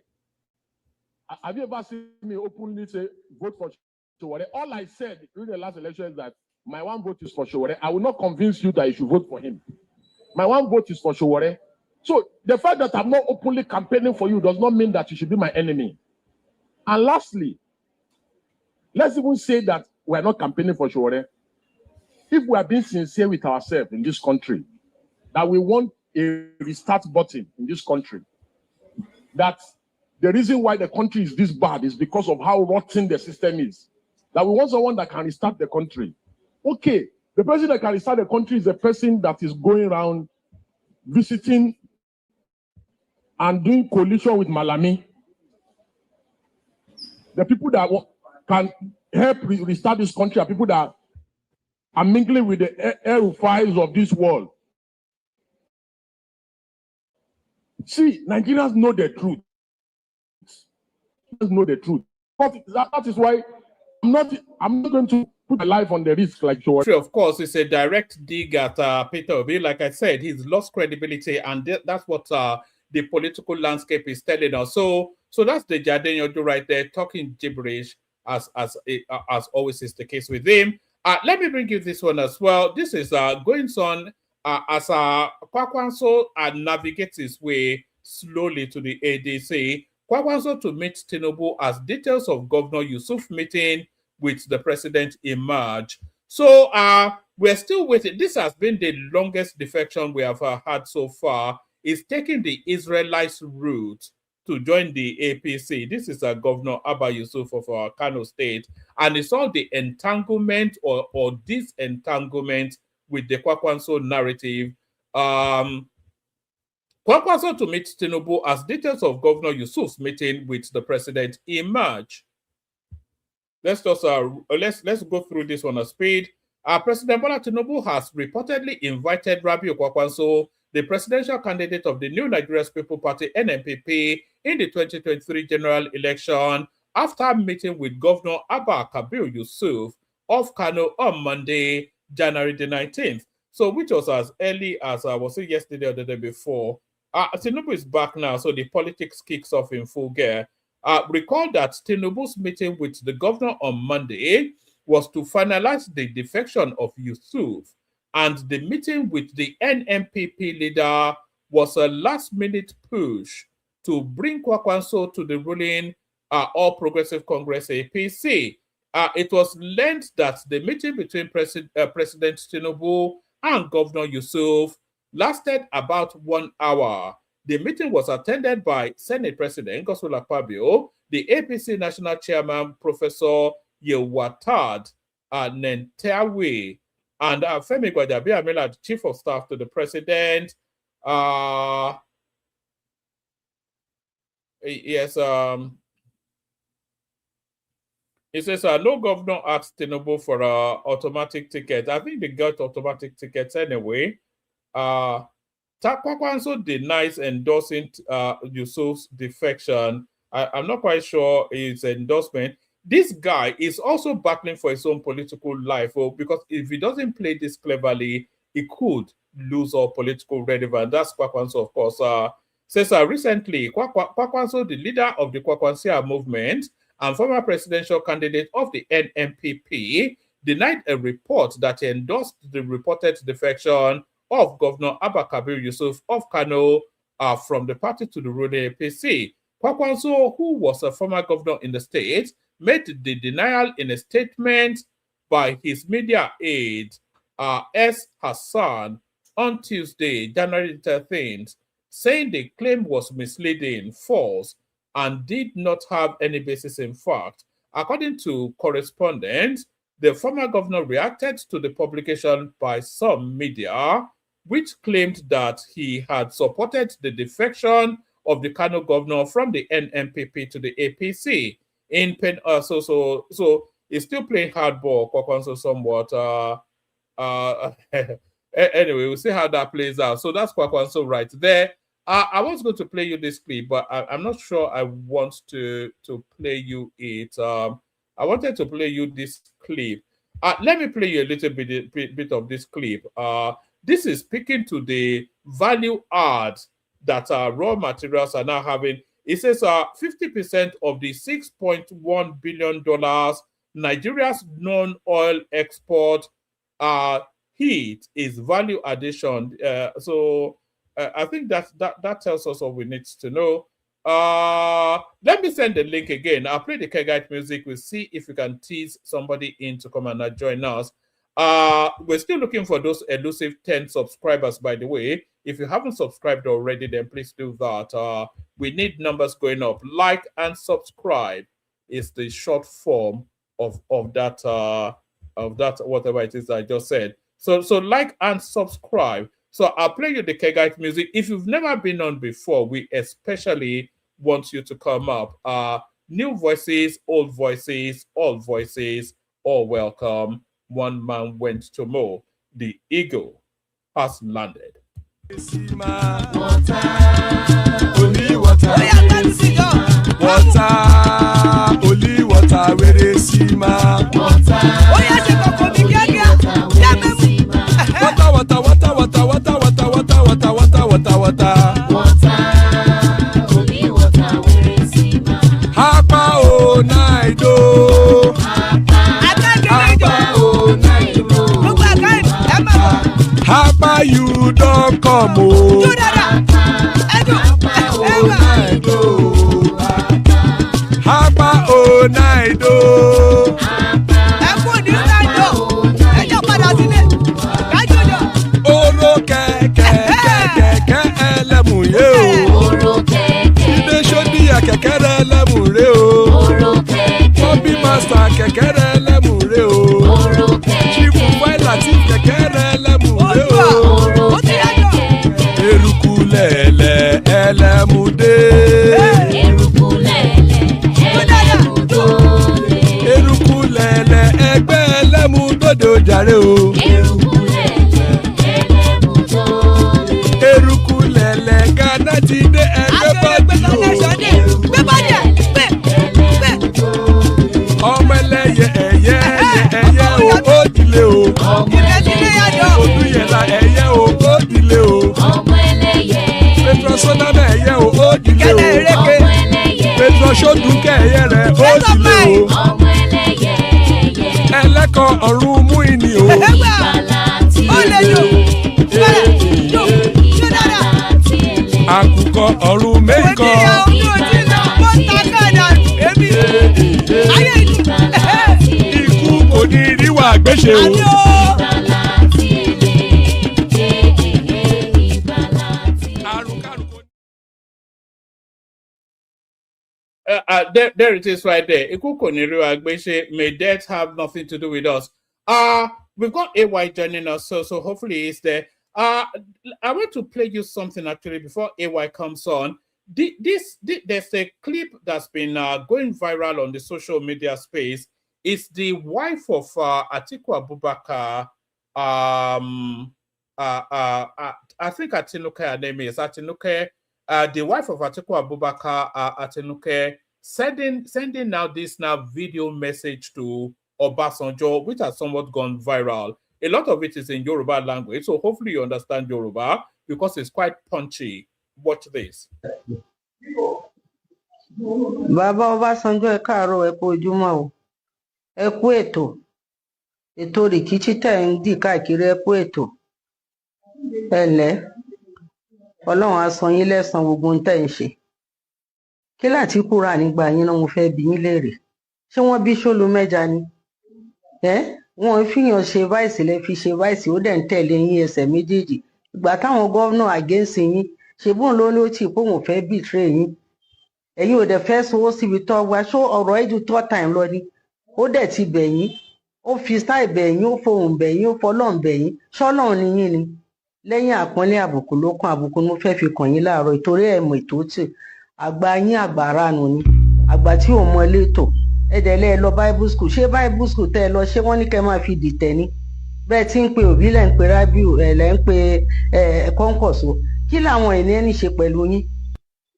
Have you ever seen me openly say vote for Showore? All I said during the last election is that my one vote is for Showore. I will not convince you that you should vote for him. My one vote is for Showore. So the fact that I'm not openly campaigning for you does not mean that you should be my enemy. And lastly, let's even say that we are not campaigning for Showore. If we are being sincere with ourselves in this country, that we want a restart button in this country, that the reason why the country is this bad is because of how rotten the system is, that we want someone that can restart the country. Okay, the person that can restart the country is the person that is going around visiting and doing coalition with Malami. The people that can help restart this country are people that are mingling with the aerofiles of this world. See, Nigerians know the truth. Know the truth. But that is why I'm not going to put my life on the risk like Showore. Of course, it's a direct dig at Peter Obi. Like I said, he's lost credibility, and that's what the political landscape is telling us. So that's the Adenyoju right there, talking gibberish, as always is the case with him. Let me bring you this one as well. This is going on as Kwakwanso navigates his way slowly to the ADC. Kwakwanso to meet Tinubu as details of Governor Yusuf meeting with the president emerge. So we're still waiting. This has been the longest defection we have had so far. Is taking the Israelites route to join the APC. This is Governor Abba Yusuf of Kano State. And it's all the entanglement or disentanglement with the Kwakwanso narrative. Kwakwanso to meet Tinubu as details of Governor Yusuf's meeting with the president emerge. Let's just let's go through this one at speed. President Bola Tinubu has reportedly invited Rabiu Kwakwanso, the presidential candidate of the New Nigerian People Party, NNPP, in the 2023 general election after meeting with Governor Abba Kabir Yusuf of Kano on Monday, January the 19th. So, which was as early as I was saying yesterday or the day before. Tinubu is back now, so the politics kicks off in full gear. Recall that Tinubu's meeting with the governor on Monday was to finalize the defection of Yusuf, and the meeting with the NNPP leader was a last-minute push to bring Kwakwanso to the ruling All Progressive Congress APC. It was learned that the meeting between President Tinubu and Governor Yusuf lasted about 1 hour. The meeting was attended by Senate President Godswill Akpabio, the APC National Chairman Professor Yewatad Nentawe, and Femi Gbajabiamila, Chief of Staff to the President. Yes, it says no governor asked Tinubu for an automatic ticket. I think they got automatic tickets anyway. Kwakwanso denies endorsing Yusuf's defection. I'm not quite sure his endorsement. This guy is also battling for his own political life, because if he doesn't play this cleverly, he could lose all political relevance. That's Kwakwanso, of course. Says recently, Kwakwanso, the leader of the Kwakwansia movement and former presidential candidate of the NNPP, denied a report that he endorsed the reported defection of Governor Abba Kabir Yusuf of Kano from the party to the ruling APC. Kwakwanso, who was a former governor in the state, made the denial in a statement by his media aide, S. Hassan, on Tuesday, January 13th, saying the claim was misleading, false, and did not have any basis in fact. According to correspondents, the former governor reacted to the publication by some media, which claimed that he had supported the defection of the Kano governor from the NNPP to the APC. So he's still playing hardball, Kwakwanso, somewhat. Anyway, we'll see how that plays out. So that's Kwakwanso right there. I was going to play you this clip, but I'm not sure I want to play you it. I wanted to play you this clip. Let me play you a little bit of this clip. This is speaking to the value add that raw materials are now having. It says 50% of the $6.1 billion Nigeria's non-oil export heat is value addition. So I think that tells us all we need to know. Let me send the link again. I'll play the Kegite music. We'll see if we can tease somebody in to come and join us. We're still looking for those elusive 10 subscribers, by the way. If you haven't subscribed already, then please do that. We need numbers going up. Like and subscribe is the short form of that whatever it is I just said. So like and subscribe. So I'll play you the Kegite music. If you've never been on before, we especially want you to come up. New voices, old voices, all voices, all welcome. One man went to mow. The eagle has landed. Only water, where they see ma. Hapa o naido. Hapa you don't come o. Hapa o naido. Oro kẹ̀kẹ́ ẹlẹ́mù yé o. Ibe sodi akẹ̀kẹ́ ẹlẹ́mù rẹ o. Bobby master kẹ̀kẹ́ ẹlẹ́mù rẹ o. Chief Waila ti kẹ̀kẹ́ ẹlẹ́mù rẹ o. Eruku lẹ̀lẹ̀ ẹlẹ́mù dé. Eruku lẹ̀lẹ̀ ẹgbẹ́ ẹlẹ́mù dòde ojàre o. dìlé o pẹ̀tọ́ ṣọ́dún kẹ̀yẹ rẹ̀ ó dìlé o ẹlẹ́kọ̀ ọ̀run mú ìní o. àkùkọ ọ̀run mẹ́kọ̀. ikú kò ní ríwà gbéṣe o. There it is right there. May death have nothing to do with us. We've got AY joining us, so hopefully he's there. I want to play you something actually before AY comes on. There's a clip that's been going viral on the social media space. It's the wife of Atiku Abubakar. I think Atinuke, her name is Atinuke. The wife of Atiku Abubakar, Atinuke, sending now this video message to Obasanjo, which has somewhat gone viral. A lot of it is in Yoruba language, so hopefully you understand Yoruba because it's quite punchy. Watch this. Bàbá Ọbásanjọ́ ẹ káàárọ̀ ẹ kú ojúmọ́ o. Ẹ kú ètò rìkíṣí tẹ̀ ń dì káàkiri ẹ kú ètò. Ẹ ǹlẹ́. Ọlọ́run á san yín lẹ́san gbogbo ohun tẹ́ ń ṣe. Kí l'Àtíkù rà nígbà yín náà mo fẹ́ bi yín léèrè. Ṣé wọ́n bí Ṣólú mẹ́ja ni? Wọ́n fìyàn ṣe vice lẹ fi ṣe vice ó dẹ̀ ń tẹ̀lé yín ẹsẹ̀ méjèèjì. Ìgbà táwọn gọ́vnà against yín ṣe bóun ló ní ó tì pé òun fẹ́ betray yín. Ẹ̀yin ò dẹ̀ fẹ́ sowó síbi tó wá ṣó ọ̀rọ̀ ẹ̀jú third time lọ ni. Ó dẹ̀ ti bẹ̀ yín. Ó fi style bẹ̀ yín, ó fohùn bẹ̀ yín, ó fọlọ́run bẹ̀ yín. Ṣọ́lọ́run ni yín ni. Lẹ́yìn àpọ́nlé àbùkù ló kún àbùkù mo fẹ́ fi kàn yín láàárọ̀ ìtorí ẹ̀mọ̀ ètò tì àgbà yín àgbà aráàánú ni àgbà tí ò mọ létò ẹ̀dẹ̀lẹ́ ẹ lọ bible school ṣé bible school tẹ́ ẹ lọ ṣé wọ́n ní kẹ́ máa fi dìtẹ̀ ni bẹ́ẹ̀ tí ń pe Òbí lẹ́ ń pe Rábíù lẹ́ ń pe Kọ́ńkọ̀só kí làwọn ènìyàn ní ṣe pẹ̀lú yín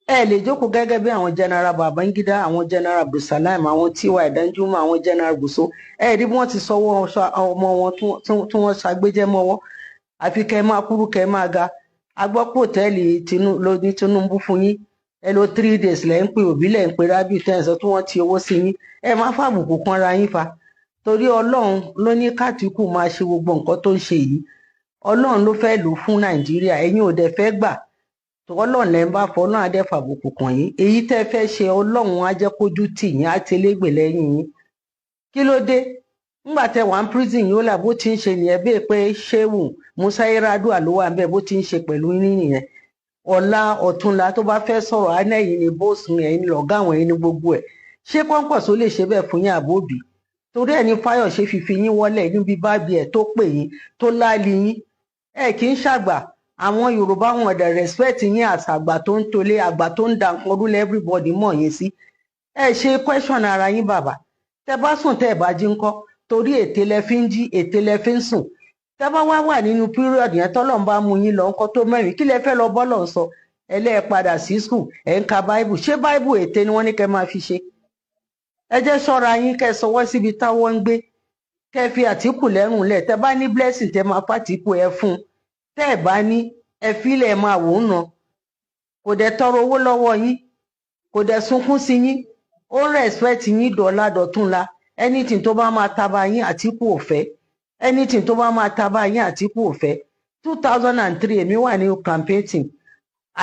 ẹ lè jókòó gẹ́gẹ́ bí àwọn general Babangida àwọn general Abdulsalam àwọn Tiwa Danjuma àwọn general Gusau ẹ rí bí wọ́n ti sọwọ́ ọmọ wọn tí wọ́n ṣàgbéjẹ́ mọ́wọ́ àfi kẹ́ máa kúrú kẹ́ máa ga agbọ́pọ̀ hòtẹ́ẹ̀lì lóní Tinubu fún yín ẹ lò 3 days lẹ́ ń pe Òbí lẹ́ ń pe Rábíù tẹ́ǹsán tí wọ́n ti owó sí yín ẹ má fàbùkù kanra yín fa torí Ọlọ́run ló ní k'Àtíkù máa ṣe gbogbo nǹkan tó ń ṣe yìí Ọlọ́run ló fẹ́ lò fún Nàìjíríà ẹ̀yin ò dẹ̀ fẹ́ gbà Ọlọ́run lẹ́ ń bá fọ Ọlọ́run á dẹ̀ fàbùkù kàn yín èyí tẹ́ fẹ́ ṣe Ọlọ́run á jẹ́ kójú tì yín á tẹlẹ́gbẹ̀ lẹ́yìn yín kí ló dé ńgbà tẹ́ wà ń prison yìí ó là bó ti ń ṣe nìyẹn bẹ́ẹ̀ pé Ṣéwù Musa Yar'Adua ló wà bẹ́ẹ̀ bó ti ń ṣe pẹ̀lú yín nìyẹn ọ̀la ọ̀túnla tó bá fẹ́ sọ̀rọ̀ àná ẹ̀yin ni bóòsì ẹ̀yin ni lọ̀gá àwọn ẹ̀yin ni gbogbo ẹ̀ ṣé Kọ́ńkọ̀só lè ṣe bẹ́ẹ̀ fún yín àbóbí torí ẹ̀ ní Fáyọ̀ṣe fífi yín wọlé níbi bábí ẹ̀ tó pè yín tó láàlì yín ẹ̀ kì í ṣàgbà àwọn Yorùbá wọn ọ̀dẹ̀ respect yín àṣàgbà tó ń tolé àgbà tó ń da nǹkan rúlẹ̀ everybody mọ̀ yín sí ẹ̀ ṣe question ara yín bàbá tẹ́ bá sùn tẹ́ ẹ̀ bá jí ńkọ́ torí ètè lẹ fi ń jí ètè lẹ fi ń sùn tẹ́ bá wà nínú period yẹn tọ́lọ́run bá mú yín lọ ńkọ́ tó mẹ́rin kí lẹ fẹ́ lọ bọ́lọ̀ ń sọ ẹlẹ́ padà sí school ẹ̀ ń ka bible ṣé bible ètè ni wọ́n ní kẹ́ máa fi ṣe ẹ jẹ́ ṣọ́ra yín kẹ́ sọwọ́ síbi táwọn ń gbé kẹ́ fi Àtíkù lẹ́rùn lẹ̀ tẹ́ bá ní blessing tẹ́ máa fàtíkù ẹ fún tẹ́ ẹ̀ bá ní ẹ fílẹ̀ ẹ máa wò ó nà kò dẹ̀ tọrọ owó lọ́wọ́ yín kò dẹ̀ sunkún sí yín ó respect yín dọ̀la dọ̀túnla anything tó bá máa taba yín Àtíkù ò fẹ́ anything tó bá máa taba yín Àtíkù ò fẹ́ 2003 èmi wà ní campaigning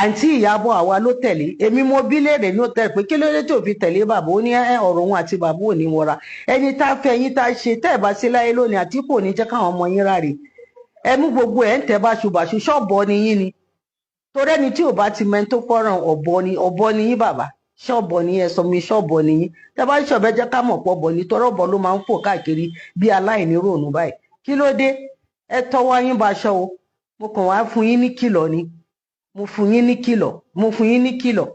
àǹtí Ìyábọ̀ àwa ló tẹ̀lé èmi mo bí léèrè ní òtẹ́ẹ̀lì pé kí ló dé tí ò fi tẹ̀lé bàbá ó ní ọ̀rọ̀ òun àti bàbá ò ní wọra ẹni tá a fẹ́ yín tá a ṣe tẹ́ ẹ̀ bá sí láyé lónìí Àtíkù ò ní jẹ́ káwọn ọmọ yín ráre ẹ mú gbogbo ẹ̀ ń tẹ́ báṣubàṣu ṣọ́ọ̀bọ ni yín ni torí ẹni tí ò bá ti mẹ́ni tó fọ́ràn ọ̀bọ ni yín bàbá ṣọ́ọ̀bọ ni ẹ sọ mi ṣọ́ọ̀bọ ni yín tẹ́ bá ṣọ̀bẹ jẹ́ ká mọ̀ pọ̀ bọ̀ ní tọrọ bọ̀ ló máa ń fò káàkiri bí aláìní ròònù báyìí kí ló dé ẹ tọwọ́ yín baṣọ o mo kàn wá fún yín ní kìlọ̀ ni mo fún yín ní kìlọ̀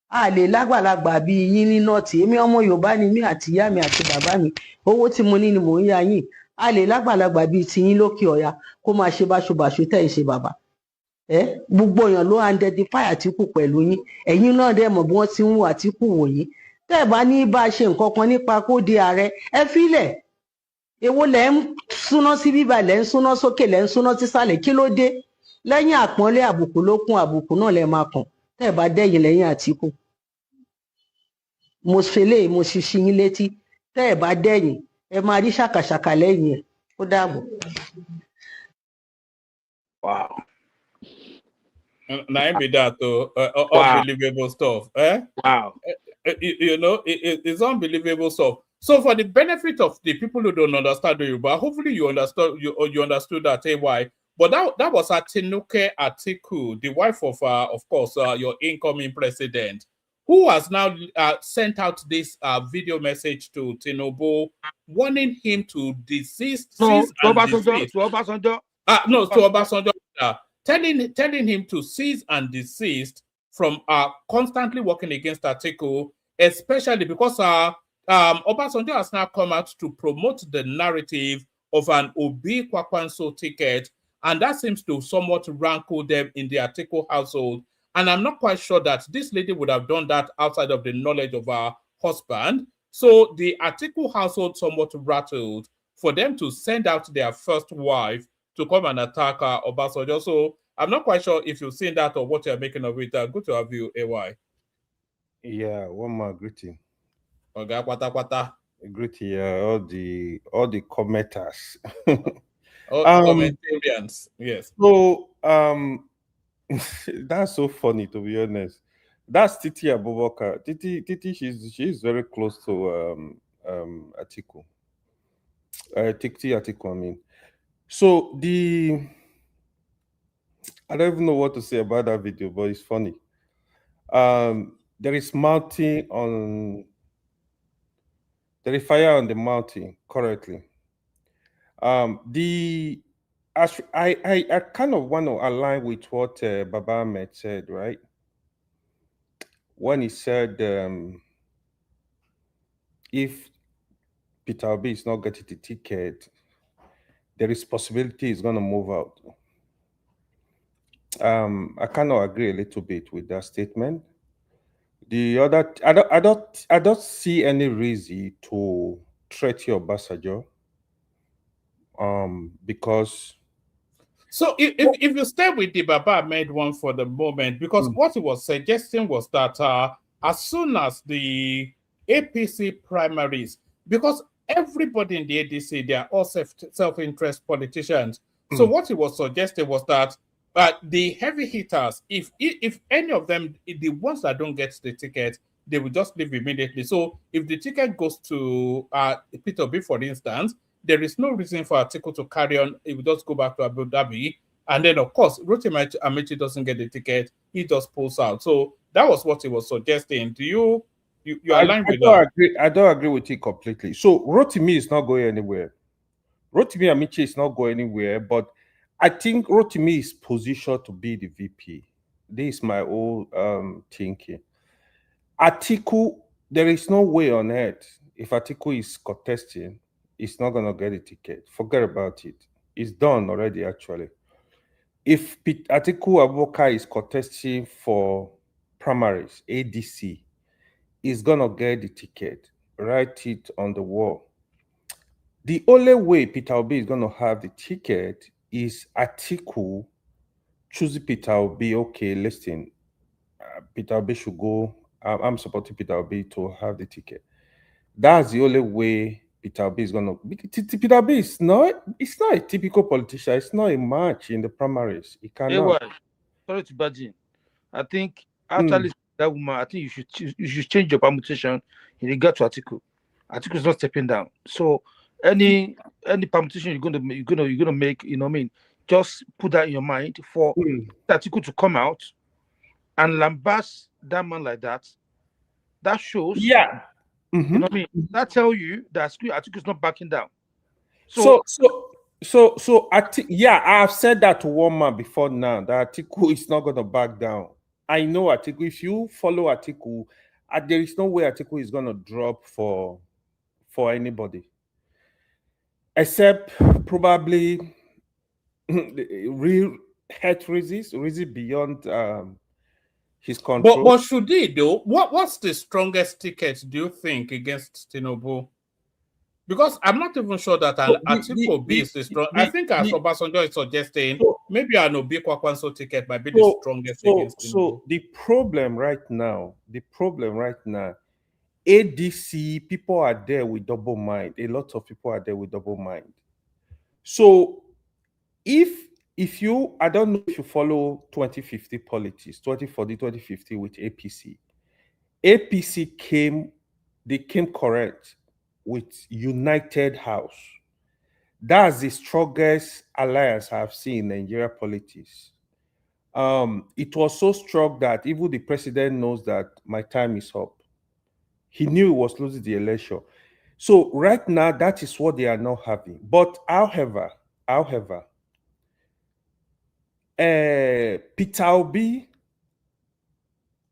a lè lágbàlagbà bí yín ní nọ́ọ̀tì èmi ọmọ Yorùbá ni mí àti ìyá mi àti bàbá mi owó tí mo ní ni mò ń yá yín a lè lágbàlagbà bíi tiyín lókè ọ̀yà kó máa ṣe báṣubàṣu tẹ́ ẹ̀ ṣe bàbá gbogbo èèyàn ló identify Àtíkù pẹ̀lú yín ẹ̀yin náà dẹ̀ mọ̀ bí wọ́n ti ń wo Àtíkù wò yín tẹ́ ẹ̀ bá ní bá a ṣe nǹkan kan nípa kó di ààrẹ ẹ fílẹ̀ èwo lẹ́ ń súná sí bíbá lẹ́ ń súná sókè lẹ́ ń súná sísàlẹ̀ kí ló dé lẹ́yìn àpọ́nlé àbùkù ló kún àbùkù náà lẹ́ máa kàn tẹ́ ẹ̀ bá dẹ̀yìn lẹ́yìn Àtíkù mo ṣe léyìí mo ṣi ṣí yín létí tẹ́ ẹ̀ bá dẹ̀yìn ẹ máa rí ṣàkàṣàkà lẹ́yìn ẹ̀ ó dàbọ̀. Wow. Now be that Wow. unbelievable stuff. Eh? Wow. You know, it's unbelievable stuff. So for the benefit of the people who don't understand the Yoruba, hopefully you understood understood that why. But that was Atinuke Atiku, the wife of course, your incoming president, who has now sent out this video message to Tinubu, warning him to desist, cease and desist. To Obasanjo. No, to Obasanjo, telling him to cease and desist from constantly working against Atiku, especially because Obasanjo has now come out to promote the narrative of an Obi Kwakwanso ticket, and that seems to somewhat rankle them in the Atiku household. And I'm not quite sure that this lady would have done that outside of the knowledge of her husband. So the Atiku household somewhat rattled for them to send out their first wife to come and attack Obasanjo. So I'm not quite sure if you've seen that or what you're making of it. Good to have you, AY. Yeah, one more greeting. Okay, kwata. Greeting, all the commenters. All the commentarians, yes. So that's so funny, to be honest. That's Titi Abubakar. Titi, she's very close to Atiku. Titi Atiku, I mean. So I don't even know what to say about that video, but it's funny. There is fire on the mountain currently. I kind of want to align with what Baba Ahmed said, right? When he said if Peter Obi is not getting the ticket, there is possibility he's going to move out. I kind of agree a little bit with that statement. The other, I don't see any reason to threaten Obasanjo, because. So if you stay with the Baba Ahmed one for the moment, because what he was suggesting was that as soon as the APC primaries, because everybody in the ADC, they are all self-interest politicians. So what he was suggesting was that the heavy hitters, if any of them, the ones that don't get the ticket, they will just leave immediately. So if the ticket goes to Peter Obi, for instance, there is no reason for Atiku to carry on. It will just go back to Abu Dhabi. And then, of course, Rotimi Amaechi doesn't get the ticket. He just pulls out. So that was what he was suggesting. Do you align with that? I don't agree with it completely. So Rotimi is not going anywhere. Rotimi Amaechi is not going anywhere, but I think Rotimi is positioned to be the VP. This is my old thinking. Atiku, there is no way on earth, if Atiku is contesting, he's not going to get a ticket. Forget about it. It's done already, actually. If Atiku Abubakar is contesting for primaries, ADC, he's going to get the ticket. Write it on the wall. The only way Peter Obi is going to have the ticket is Atiku choosing Peter Obi. Okay, listen, Peter Obi should go. I'm supporting Peter Obi to have the ticket. That's the only way Peter Obi is going to. Peter Obi is not. It's not a typical politician. It's not a match in the primaries. He cannot. Sorry to budge in. I think after listening to that woman, I think you should change your permutation in regard to Atiku. Atiku is not stepping down. So any permutation you're gonna make, you know what I mean, just put that in your mind for Atiku to come out and lambast that man like that. That shows, you know what I mean. That tells you that Atiku is not backing down. So I've said that to one man before now that Atiku is not going to back down. I know Atiku. If you follow Atiku, there is no way Atiku is going to drop for anybody, except probably real health reasons beyond his control. But should he though? What's the strongest ticket do you think against Tinubu? Because I'm not even sure that an So Atiku Obi is the strong. I think as Obasanjo is suggesting, maybe an Obi Kwakwanso ticket might be the strongest against Tinubu. So the problem right now, ADC, people are there with double mind. A lot of people are there with double mind. So if you, I don't know if you follow 2050 politics, 2040, 2050 with APC. APC came correct with United House. That's the strongest alliance I've seen in Nigeria politics. It was so strong that even the president knows that my time is up. He knew he was losing the election. So right now, that is what they are not having. But however, Peter Obi,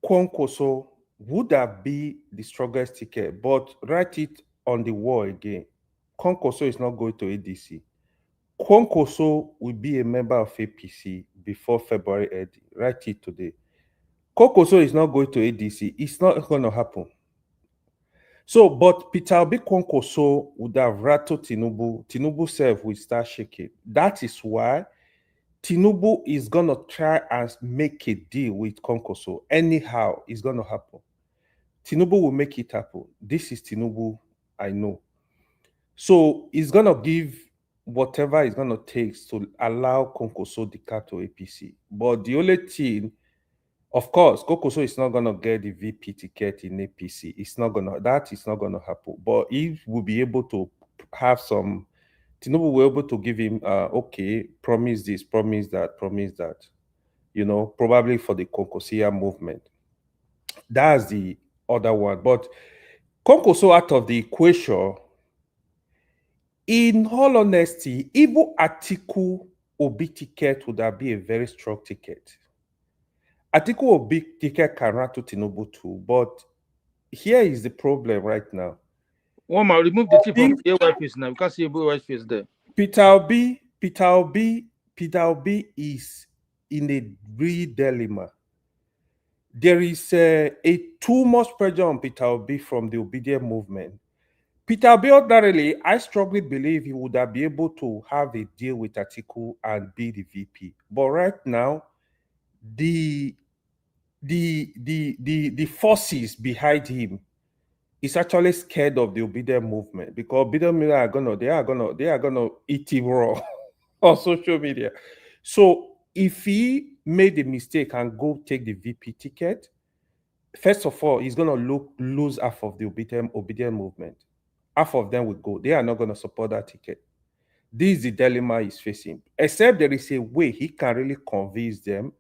Kwankwaso would have been the strongest ticket, but write it on the wall again. Kwankwaso is not going to ADC. Kwankwaso will be a member of APC before February 8th. Write it today. Kwankwaso is not going to ADC. It's not going to happen. So, but Peter Obi Kwankwaso would have rattled Tinubu. Tinubu self will start shaking. That is why Tinubu is going to try and make a deal with Kwankwaso. Anyhow, it's going to happen. Tinubu will make it happen. This is Tinubu, I know. So he's going to give whatever it's going to take to allow Kwankwaso the card to APC. But the only thing, of course, Kwankwaso is not going to get the VP ticket in APC. That is not going to happen. But he will be able to have some, Tinubu will be able to give him, okay, promise this, promise that, probably for the Kwankwasia movement. That's the other one. But Kwankwaso out of the equation, in all honesty, even Atiku Obi ticket would have been a very strong ticket. Atiku Obi ticket can rattle Tinubu too, but here is the problem right now. Woman, remove the tip from the AY face now. You can't see a AY face there. Peter Obi is in a real dilemma. There is a too much pressure on Peter Obi from the obedient movement. Peter Obi, ordinarily, I strongly believe he would have been able to have a deal with Atiku and be the VP. But right now, the forces behind him is actually scared of the obedient movement, because obedient movement they are gonna eat him raw on social media. So if he made a mistake and go take the VP ticket, first of all, he's gonna lose half of the obedient movement. Half of them will go. They are not going to support that ticket. This is the dilemma he's facing. Except there is a way he can really convince them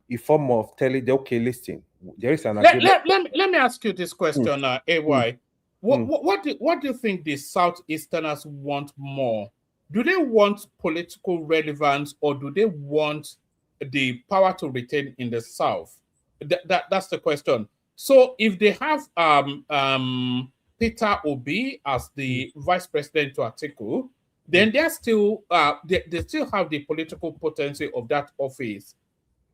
in form of telling them, okay, listen, there is an agreement. Let me ask you this question, AY. What do you think the Southeasterners want more? Do they want political relevance, or do they want the power to retain in the South? That's the question. So if they have Peter Obi as the vice president to Atiku, then they're still they still have the political potency of that office.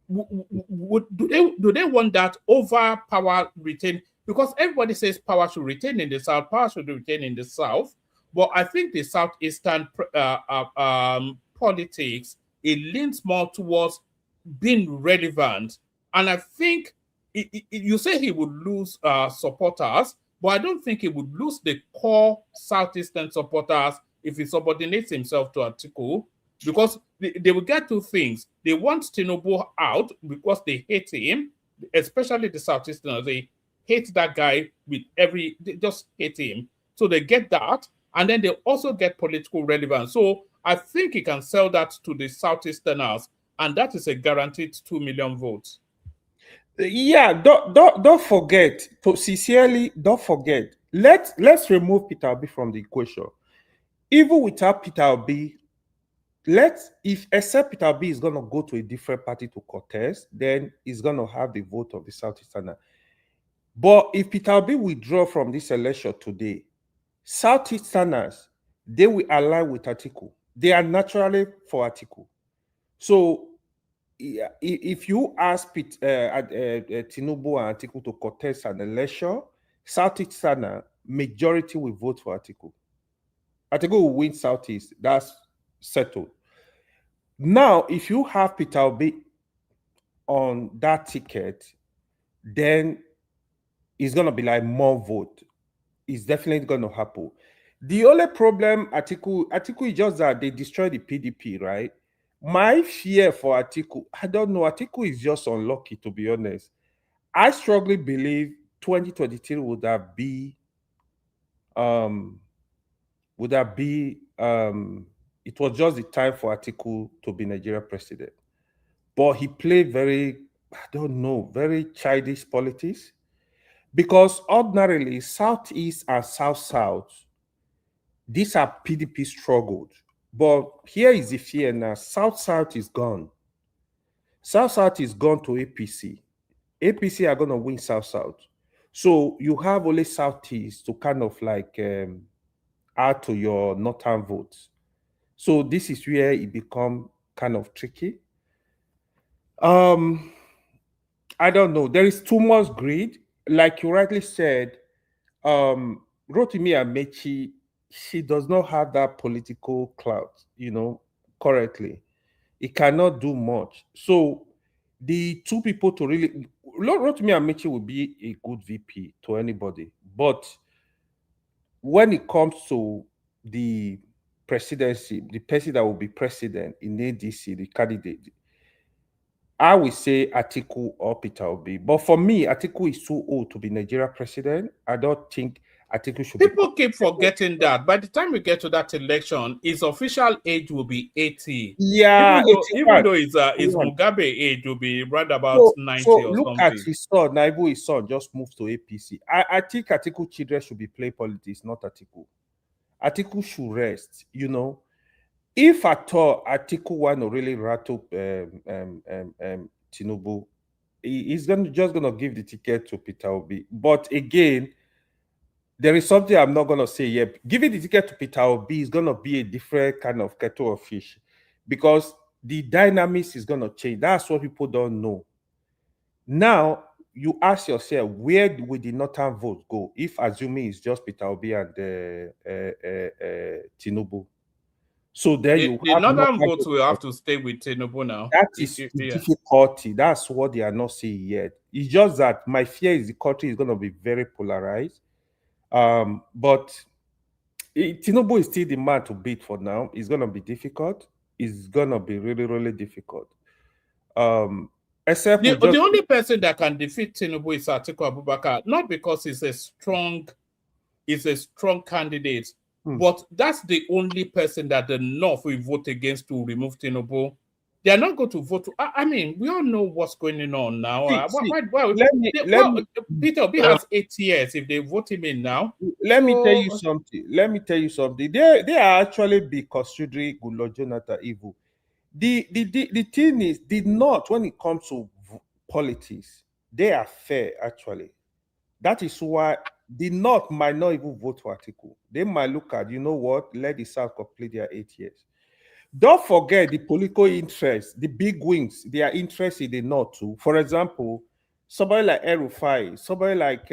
Do they want that over power retain? Because everybody says power should retain in the South, power should retain in the South. But I think the Southeastern politics, it leans more towards being relevant. And I think you say he would lose supporters, but I don't think he would lose the core Southeastern supporters if he subordinates himself to Atiku, because they will get two things. They want Tinubu out because they hate him, especially the Southeasterners. They hate that guy they just hate him. So they get that, and then they also get political relevance. So I think he can sell that to the Southeasterners, and that is a guaranteed 2 million votes. Yeah, don't forget. Sincerely, don't forget. Let's remove Peter Obi from the equation. Even without Peter Obi, except Peter Obi is gonna go to a different party to contest, then he's gonna have the vote of the Southeasterners. But if Peter Obi withdraw from this election today, Southeasterners, they will align with Atiku. They are naturally for Atiku. So if you ask Tinubu and Atiku to contest an election, Southeastern majority will vote for Atiku. Atiku will win Southeast. That's settled. Now, if you have Peter Obi on that ticket, then it's gonna be like more vote. It's definitely gonna happen. The only problem Atiku is just that they destroyed the PDP, right? My fear for Atiku, I don't know. Atiku is just unlucky, to be honest. I strongly believe 2023 would have be it was just the time for Atiku to be Nigeria president. But he played very, I don't know, very childish politics. Because ordinarily, Southeast and South-South, these are PDP struggled. But here is the fear now. South-South is gone. South-South is gone to APC. APC are going to win South-South. So you have only Southeast to kind of like add to your northern votes. So this is where it become kind of tricky. I don't know. There is too much greed. Like you rightly said, Rotimi Amechi, she does not have that political clout, correctly. It cannot do much. So the two people to really, Rotimi Amechi will be a good VP to anybody. But when it comes to the presidency, the person that will be president in ADC, the candidate, I will say Atiku or Peter Obi. But for me, Atiku is too old to be Nigeria president. I don't think Atiku should People keep forgetting that. By the time we get to that election, his official age will be 80. Yeah. Even though his Mugabe age will be right about 90 or look something. at his son, Naibu, his son, just moved to APC. I think Atiku children should be playing politics, not Atiku. Atiku should rest, If at all Atiku want to really rattle Tinubu, he's just gonna give the ticket to Peter Obi. But again, there is something I'm not gonna say yet. Giving the ticket to Peter Obi is gonna be a different kind of kettle of fish because the dynamics is gonna change. That's what people don't know. Now you ask yourself, where will the northern vote go if assuming it's just Peter Obi and Tinubu? So there the northern votes will have to stay with Tinubu now. That is the difficulty. That's what they are not seeing yet. It's just that my fear is the country is going to be very polarized. But Tinubu is still the man to beat for now. It's going to be difficult. It's going to be really, really difficult. Except the only person that can defeat Tinubu is Atiku Abubakar, not because he's a strong candidate. But that's the only person that the North will vote against to remove Tinubu. They are not going to vote. I mean, we all know what's going on now. Peter Obi has 8 years. If they vote him in now, let me tell you something. They are actually be considering Goodluck Jonathan evil. The thing is, the North, when it comes to politics, they are fair actually. That is why the North might not even vote for Atiku. They might look at, let the South complete their 8 years. Don't forget the political interest, the big wings, their interest in the North too. For example, somebody like El-Rufai, somebody like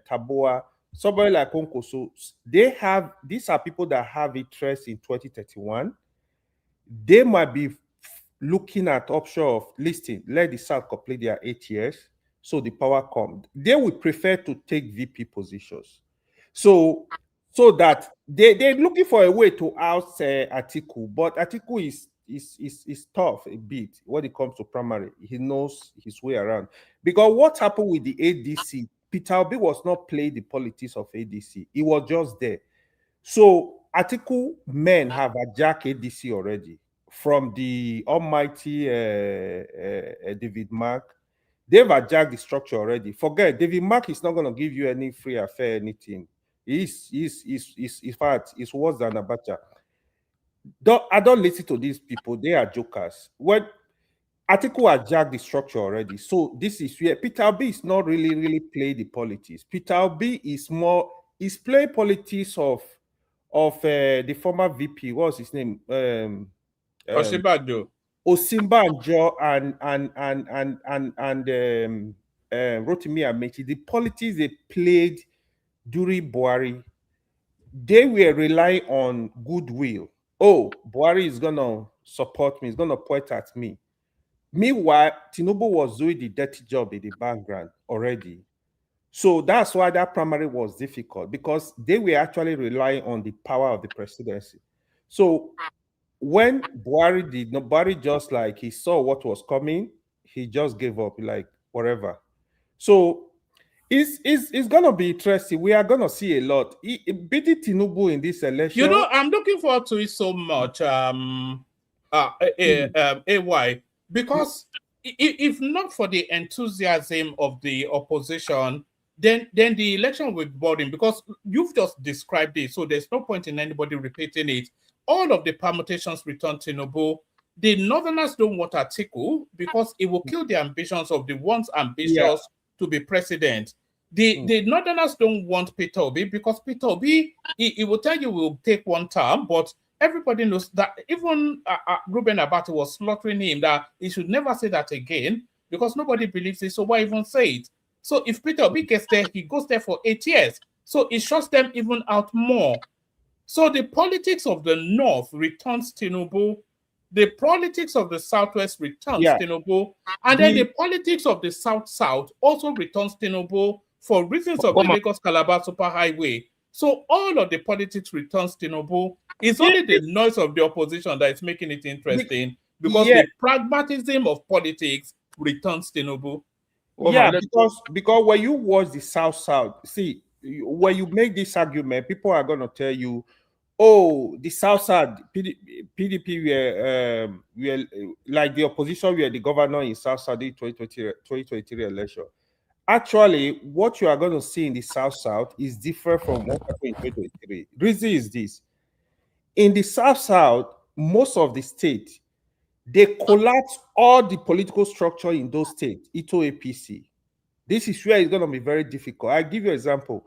Taboa, somebody like Okonkwo. These are people that have interest in 2031. They might be looking at option of listing, let the South complete their 8 years. So the power comes. They would prefer to take VP positions. So that they're looking for a way to oust Atiku, but Atiku is tough a bit when it comes to primary. He knows his way around. Because what happened with the ADC, Peter Obi was not playing the politics of ADC. He was just there. So Atiku men have hijacked ADC already from the almighty David Mark. They've hijacked the structure already. Forget, David Mark is not going to give you any free affair, anything. In fact, it's worse than Abacha. I don't listen to these people. They are jokers. When Atiku hijacked the structure already. So this is where Peter Obi is not really playing the politics. Peter Obi is playing politics of the former VP. What's his name? Osinbajo and Rotimi Amechi. The politics they played during Buhari, they were relying on goodwill. Oh, Buhari is gonna support me, he's gonna point at me. Meanwhile, Tinubu was doing the dirty job in the background already. So that's why that primary was difficult, because they were actually relying on the power of the presidency. So when Buhari did not, Buhari just like he saw what was coming, he just gave up, like whatever. So it's gonna be interesting. We are gonna see a lot. Beating Tinubu in this election. You know, I'm looking forward to it so much. AY, because if not for the enthusiasm of the opposition, then the election will be boring, because you've just described it. So there's no point in anybody repeating it. All of the permutations return Tinubu. The Northerners don't want Atiku because it will kill the ambitions of the ones ambitious to be president. The Northerners don't want Peter Obi because Peter Obi, he will tell you will take one term, but everybody knows that. Even Ruben Abati was slaughtering him that he should never say that again, because nobody believes it, so why even say it? So if Peter Obi gets there, he goes there for 8 years. So it shuts them even out more. So the politics of the North returns Tinubu. The politics of the Southwest returns Tinubu. And then the politics of the South-South also returns Tinubu for reasons of the Lagos-Calabar Superhighway. So all of the politics returns Tinubu. It's only the noise of the opposition that is making it interesting, because the pragmatism of politics returns Tinubu. Because when you watch the South-South, see, when you make this argument, people are going to tell you, oh, the South-South, PDP were like the opposition were the governor in South-South in 2023 election. Actually, what you are going to see in the South-South is different from what happened in 2023. Reason is this. In the South-South, most of the states, they collapse all the political structure in those states into APC. This is where it's going to be very difficult. I'll give you an example.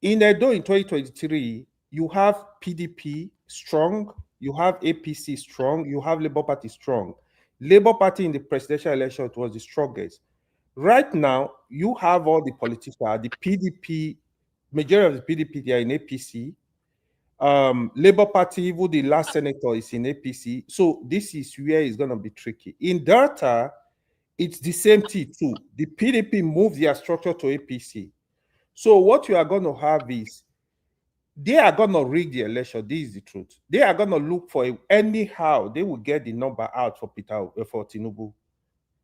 In Edo in 2023, you have PDP strong, you have APC strong, you have Labour Party strong. Labour Party in the presidential election was the strongest. Right now, you have all the politicians, the PDP, majority of the PDP, they are in APC. Labour Party, even the last senator is in APC. So this is where it's going to be tricky. In Delta, it's the same thing too. The PDP moved their structure to APC. So what you are going to have is, they are going to rig the election. This is the truth. They are going to look for anyhow, they will get the number out for Tinubu.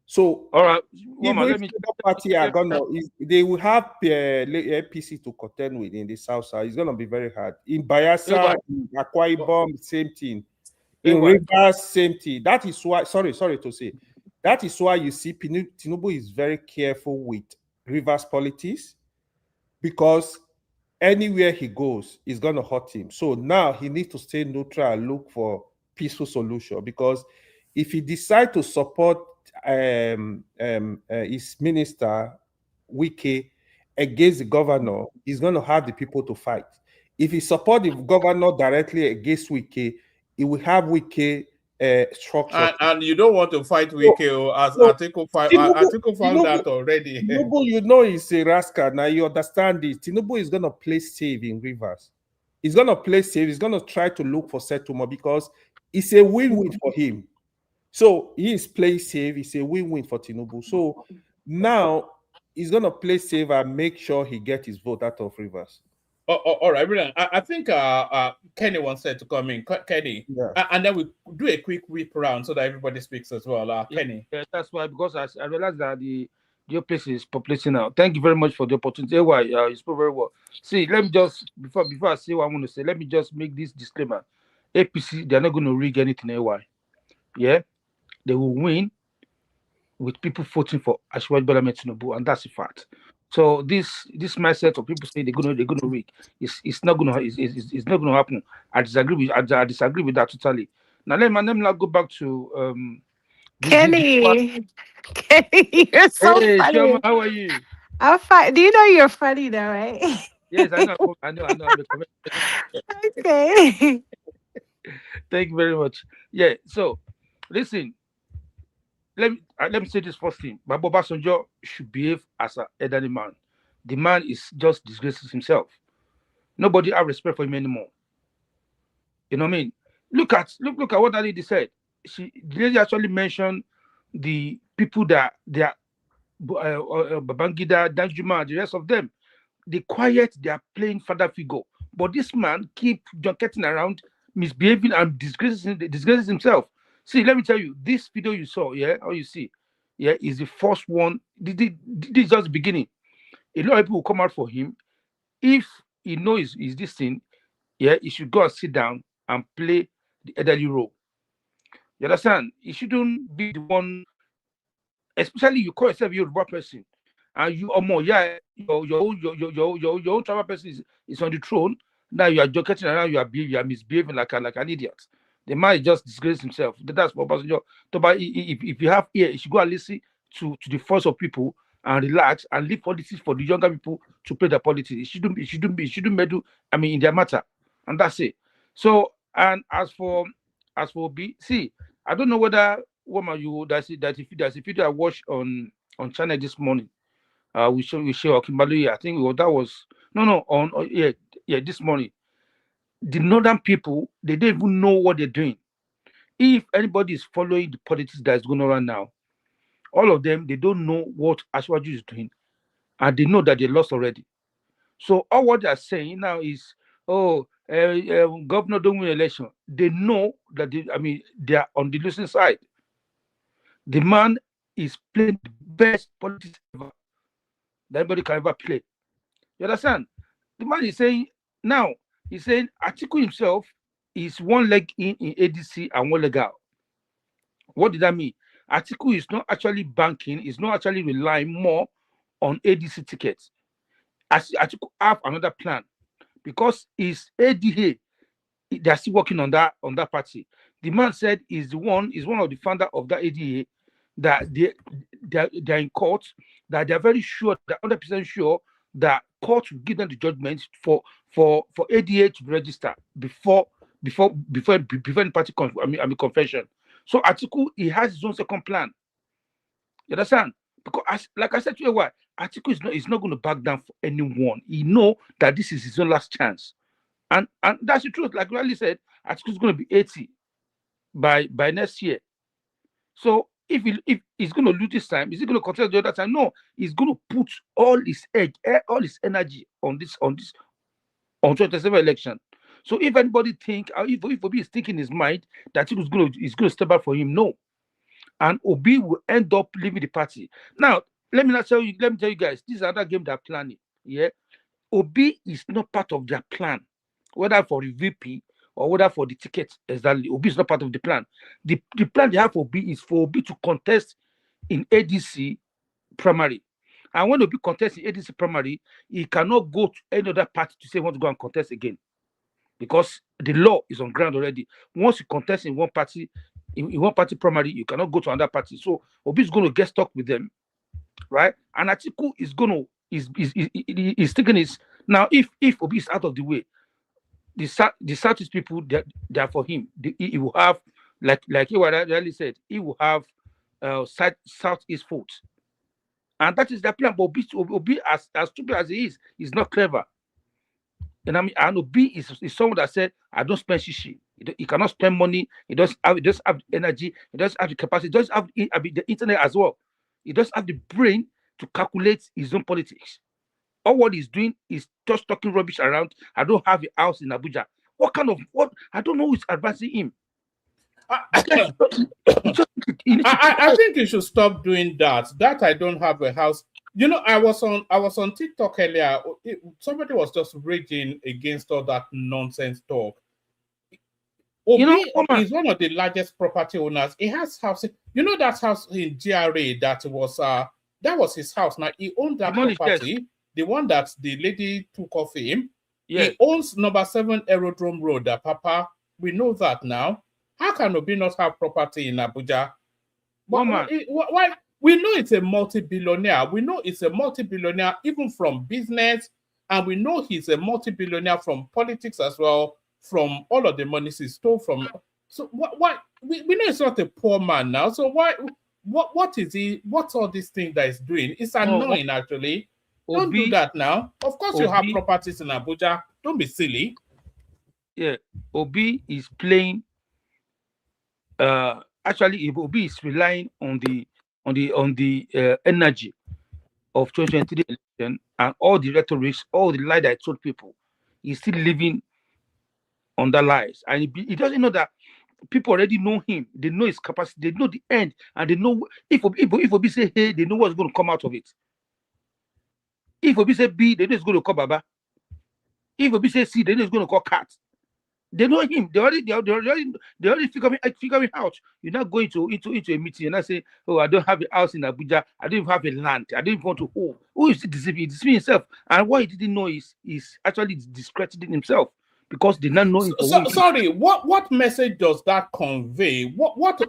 So, all right, even if the party are gonna, they will have APC to contend with in the South Side. It's gonna be very hard. In Bayelsa, in Akwa Ibom, same thing. In Rivers, same thing. That is why. Sorry to say, that is why you see Tinubu is very careful with Rivers politics, because anywhere he goes is gonna hurt him. So now he needs to stay neutral and look for peaceful solution, because if he decides to support his minister Wike against the governor, he's going to have the people to fight. If he support the governor directly against Wike, he will have Wike structure. And you don't want to fight Wike, as Atiku found that already. Tinubu, you know, he's a rascal. Now you understand this. Tinubu is going to play safe in Rivers. He's going to play safe. He's going to try to look for settlement, because it's a win-win for him. So he is playing safe. It's a win-win for Tinubu. So now he's going to play safe and make sure he gets his vote out of Rivers. All right, brilliant. I think Kenny wants to come in. Kenny, and then we do a quick whip round so that everybody speaks as well. Kenny. Yeah, that's why, because I realized that your place is populating now. Thank you very much for the opportunity. You spoke very well. See, let me just, before I say what I want to say, let me just make this disclaimer. APC, they're not going to rig anything AY. Yeah? They will win with people voting for Asiwaju Bola Ahmed Tinubu, and that's a fact. So this mindset of people say they're gonna rig, it's not gonna happen. I disagree with that totally. Now let me not go back to Kenny. Kenny, you're so funny. Chioma, how are you? I'm fine. Do you know you're funny though, right? Yes, I know. Okay. Thank you very much. Yeah. So, listen. Let me say this first thing. Baba Obasanjo should behave as an elderly man. The man is just disgraces himself. Nobody have respect for him anymore. You know what I mean? Look at what that lady said. The lady actually mentioned the people that they are Babangida, Danjuma, the rest of them. The quiet, they are playing father figure. But this man keep junketing around, misbehaving and disgraces himself. See, let me tell you, this video you saw, or you see, is the first one. This is just the beginning. A lot of people will come out for him. If he knows is this thing, he should go and sit down and play the elderly role. You understand? He shouldn't be the one, especially you call yourself a Yoruba person, and you or more, your own tribal person is on the throne. Now you are joking around, you are misbehaving like an idiot. The man just disgraced himself. That's what Obasanjo. If you have ear, you should go and listen to the force of people and relax and leave politics for the younger people to play the politics. It shouldn't meddle, in their matter, and that's it. So, and as for Obi, see, I don't know whether there's a video I watched on channel this morning. We show Kimberly. I think that was this morning. The northern people, they don't even know what they're doing. If anybody is following the politics that is going on right now, all of them, they don't know what Ashwaju is doing, and they know that they lost already. So all what they are saying now is, governor don't win election. They know that they are on the losing side. The man is playing the best politics ever that anybody can ever play. You understand? The man is saying now, he's saying Atiku himself is one leg in ADC and one leg out. What did that mean? Atiku is not actually banking, is not actually relying more on ADC tickets. Atiku have another plan because his ADA, they're still working on that party. The man said is one of the founder of that ADA, that they're in court, that they're very sure, they're 100% sure that court will give them the judgment for ADA to register before the party confession. So Atiku, he has his own second plan. You understand? Because like I said to you a while, Atiku is not going to back down for anyone. He know that this is his own last chance. And that's the truth. Like Riley said, Atiku is going to be 80 by next year. So if he's going to lose this time, is he going to contest the other time? No, he's going to put all his energy on 27 election. So if anybody think, or if Obi is thinking in his mind that he's going to step up for him, no. And Obi will end up leaving the party. Now, let me tell you guys, this is another game they're planning. Yeah. Obi is not part of their plan, whether for the VP or whether for the ticket. Exactly. Obi is not part of the plan. The plan they have for Obi is for Obi to contest in ADC primary. And when Obi contests in ADC primary, he cannot go to any other party to say he wants to go and contest again. Because the law is on ground already. Once you contest in one party primary, you cannot go to another party. So Obi is going to get stuck with them, right? And Atiku is is taking his now. If Obi is out of the way, the Southeast people they are for him. He will have like Iwara said, he will have Southeast votes, and that is the plan. But Obi as stupid as he is not clever. And Obi is someone that said, I don't spend shishi. He cannot spend money. He doesn't have energy. He doesn't have the capacity. He doesn't have the internet as well. He doesn't have the brain to calculate his own politics. All what he's doing is just talking rubbish around. I don't have a house in Abuja. What? I don't know who's advising him. I think you should stop doing that. That I don't have a house. You know, I was on TikTok earlier. Somebody was just raging against all that nonsense talk. Obi is one of the largest property owners. He has housing. You know that house in GRA that was his house. Now he owned that property, the one that the lady took off him. Yes. He owns number 7 Aerodrome Road. Papa, we know that now. How can Obi not have property in Abuja? Why? We know it's a multi-billionaire. We know it's a multi-billionaire even from business, and we know he's a multi-billionaire from politics as well, from all of the money he stole from. So why? We know it's not a poor man now. So why? What is he? What's all this thing that he's doing? It's annoying, actually. Don't do that now. Of course, you have properties in Abuja. Don't be silly. Yeah, Obi is playing. Actually, Obi is relying on the energy of 2023 election and all the rhetoric, all the lie that I told people. He's still living on the lies, and he doesn't know that people already know him. They know his capacity. They know the end, and they know if Obi say hey, they know what's going to come out of it. If Obi say B, they know it's going to call Baba. If Obi say C, they know it's going to call Cat. They know him. They already figuring out. You're not going into a meeting and I say, oh, I don't have a house in Abuja. I don't even have a land. I don't even want to hold. Who is deceiving? He's deceiving himself. And what he didn't know is actually discrediting himself because they not know him. Sorry, what message does that convey? What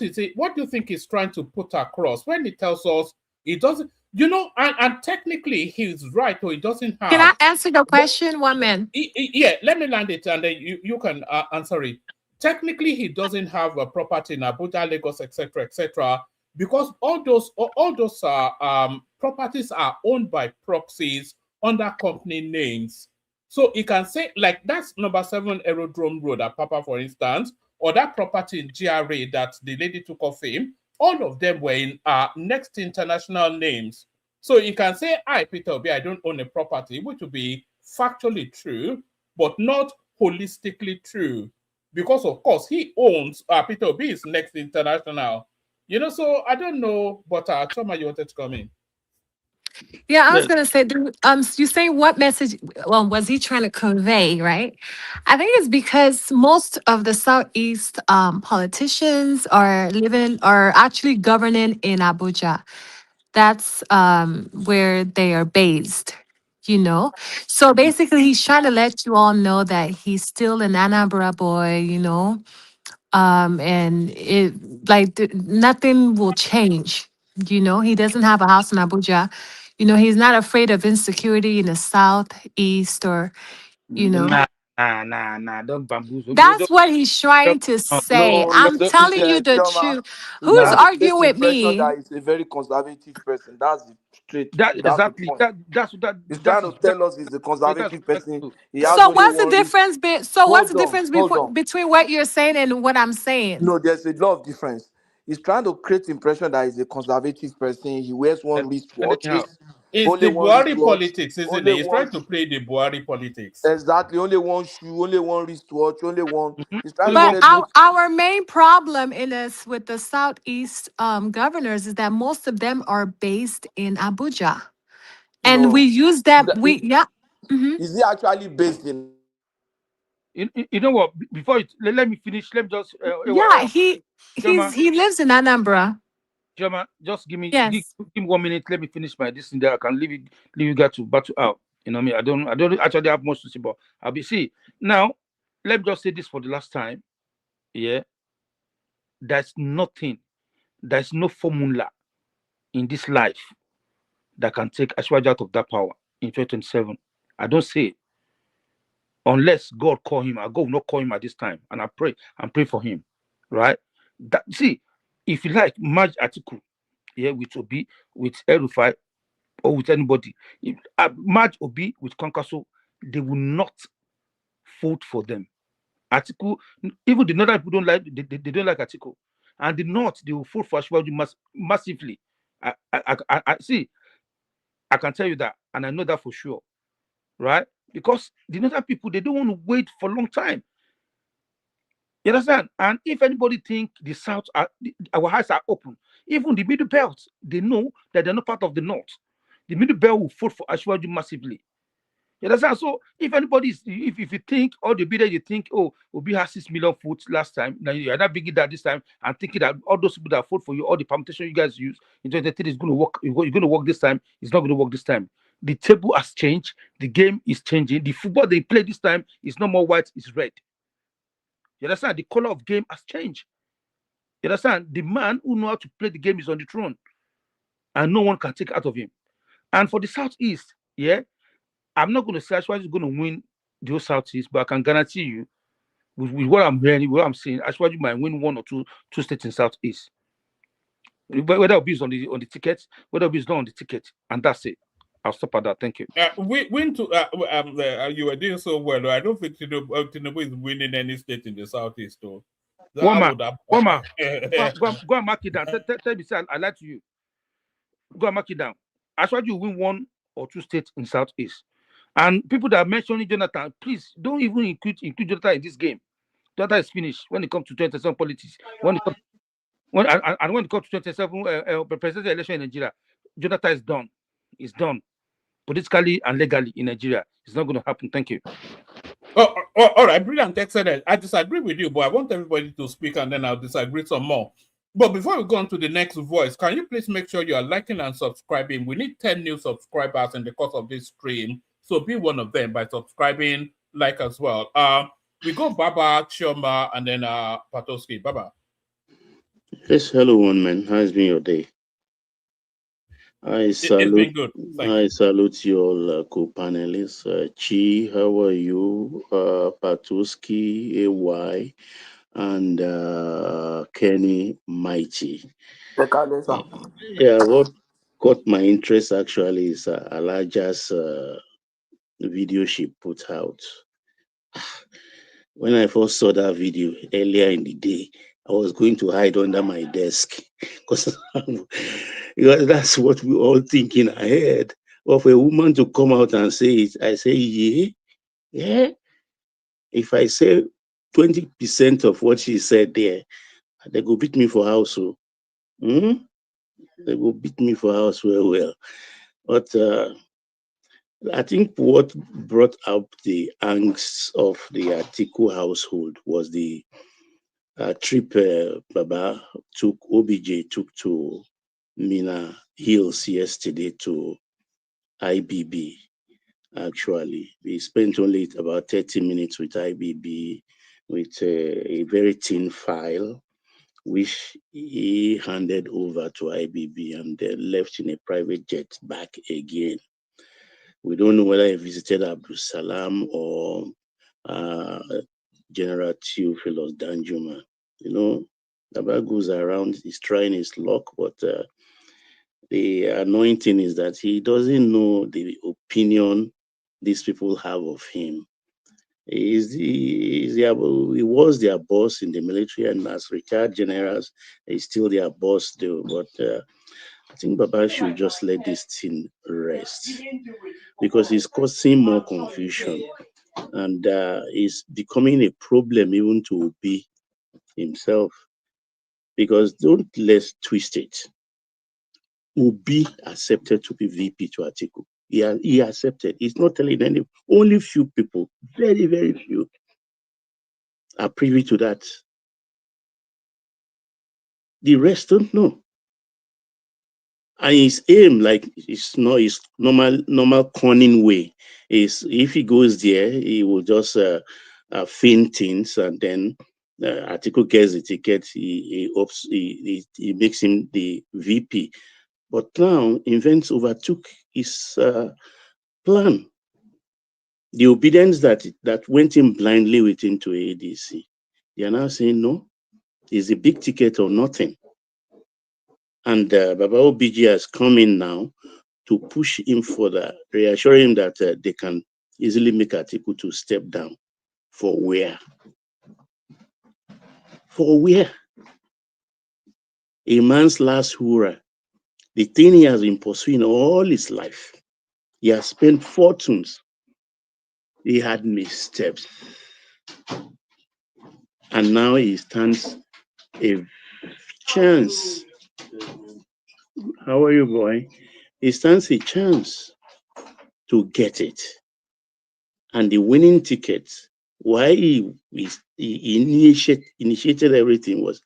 is it? What do you think he's trying to put across when he tells us he doesn't? You know, and technically he's right, or he doesn't have. Can I answer the question? One minute. Yeah, let me land it, and then you can answer it. Technically, he doesn't have a property in Abuja, Lagos, etc., because all those properties are owned by proxies under company names. So he can say, like, that's number 7 Aerodrome Road at Papa, for instance, or that property in GRA that the lady took off him. All of them were in next international names. So you can say, I, Peter Obi, I don't own a property, which would be factually true, but not holistically true. Because, of course, he owns, Peter Obi is next international. You know, so I don't know, but Choma, you wanted to come in. Yeah, I was gonna say, you say what message? Well, was he trying to convey? Right. I think it's because most of the Southeast politicians are actually governing in Abuja. That's where they are based. You know, so basically, he's trying to let you all know that he's still an Anambra boy. You know, and nothing will change. You know, he doesn't have a house in Abuja. You know, he's not afraid of insecurity in the southeast or, you know. Don't bamboozle. That's what he's trying to say. I'm telling you the truth. Who's arguing with me? That is a very conservative person. That's the straight. Exactly. That's he's trying to tell us he's a conservative person. So what's the difference? What's the difference between what you're saying and what I'm saying? No, there's a lot of difference. He's trying to create the impression that he's a conservative person. He wears one wristwatch. It's the Buhari politics, isn't it? He's trying to play the Buhari politics. Exactly. Only one shoe, only one wristwatch, only one. But our main problem with the Southeast governors is that most of them are based in Abuja. And we use them. Is he actually based in? You know what? Before let me finish. Let me just. He lives in Anambra. Joma, just give me 1 minute. Let me finish my this thing there. I can leave you guys to battle out. You know what I mean? I don't actually have much to say, but I'll be now. Let me just say this for the last time. Yeah, there's nothing. There's no formula in this life that can take Ashwaji out of that power in 2027. I don't say it. Unless God call him, God will not call him at this time. And I pray for him. Right? If you like, merge Atiku, with Obi, with El-Rufai, or with anybody. If merge Obi with Kwankwaso, they will not vote for them. Atiku, even the northern people don't like Atiku. And the north, they will vote for Ashwaji massively. I can tell you that, and I know that for sure. Right? Because the northern people, they don't want to wait for a long time. You understand? And if anybody think the south our eyes are open, even the middle belt, they know that they're not part of the north. The middle belt will vote for Ashwaji massively. You understand? So if you think all the bidder, you think, oh, Obi has 6 million votes last time, now you're not bringing that this time and thinking that all those people that vote for you, all the permutation you guys use in 2023 is going to work. You're going to work this time. It's not going to work this time. The table has changed. The game is changing. The football they play this time is no more white, it's red. You understand? The color of game has changed. You understand? The man who knows how to play the game is on the throne. And no one can take it out of him. And for the Southeast, I'm not going to say Ashwaji is going to win the whole Southeast, but I can guarantee you, with what I'm hearing, what I'm saying, Ashwaji might win 1 or 2 states in Southeast. Whether it be on the ticket, whether it be not on the ticket, and that's it. I'll stop at that. Thank you. You were doing so well. I don't think Tinubu is winning any state in the southeast, though. So Woman, go and mark it down. Tell me, say I lied to you. Go and mark it down. I saw you win 1 or 2 states in southeast. And people that are mentioning Jonathan, please don't even include Jonathan in this game. Jonathan is finished when it comes to 2027 politics. When it comes when it comes to 2027 presidential election in Nigeria, Jonathan is done. It's done politically and legally in Nigeria. It's not going to happen. Thank you. All right, brilliant, excellent. I disagree with you, but I want everybody to speak and then I'll disagree some more. But before we go on to the next voice, can you please make sure you are liking and subscribing? We need 10 new subscribers in the course of this stream. So be one of them by subscribing, like as well. We go Baba, Chioma, and then Patoski. Baba. Yes, hello, one man. How has been your day? It's been good. I salute you all co-panelists. Chi, how are you? Patoski, AY, and Kenny Mighty. Yeah, what caught my interest actually is Alaja's video she put out. When I first saw that video earlier in the day, I was going to hide under my desk because that's what we all think in our head. Of a woman to come out and say it, I say, yeah. If I say 20% of what she said there, they go beat me for house. So, they go beat me for house well. But I think what brought up the angst of the Atiku household was the trip Baba OBJ took to Mina Hills yesterday to IBB. Actually, we spent only about 30 minutes with IBB with a very thin file, which he handed over to IBB and then left in a private jet back again. We don't know whether he visited Abdul Salam or General Theophilus Danjuma. You know, Baba goes around, he's trying his luck, but the anointing is that he doesn't know the opinion these people have of him. He was their boss in the military, and as retired generals, he's still their boss though. But I think Baba should just let this thing rest because it's causing more confusion and it's becoming a problem even to Obi himself. Because let's twist it. Obi accepted to be VP to Atiku. He accepted. He's not telling any. Only few people, very, very few, are privy to that. The rest don't know. And his aim, like it's not his normal cunning way, is if he goes there, he will just feign things, and then Atiku gets the ticket. He makes him the VP. But now events overtook his plan. The obedience that went in blindly with him to ADC. They are now saying no, it's a big ticket or nothing. And Baba OBG has come in now to push him further, reassuring him that they can easily make Atiku to step down. For where? For where? A man's last hurrah. The thing he has been pursuing all his life. He has spent fortunes. He had missteps. And now he stands a chance. How are you, boy? He stands a chance to get it. And the winning ticket, why he initiated everything was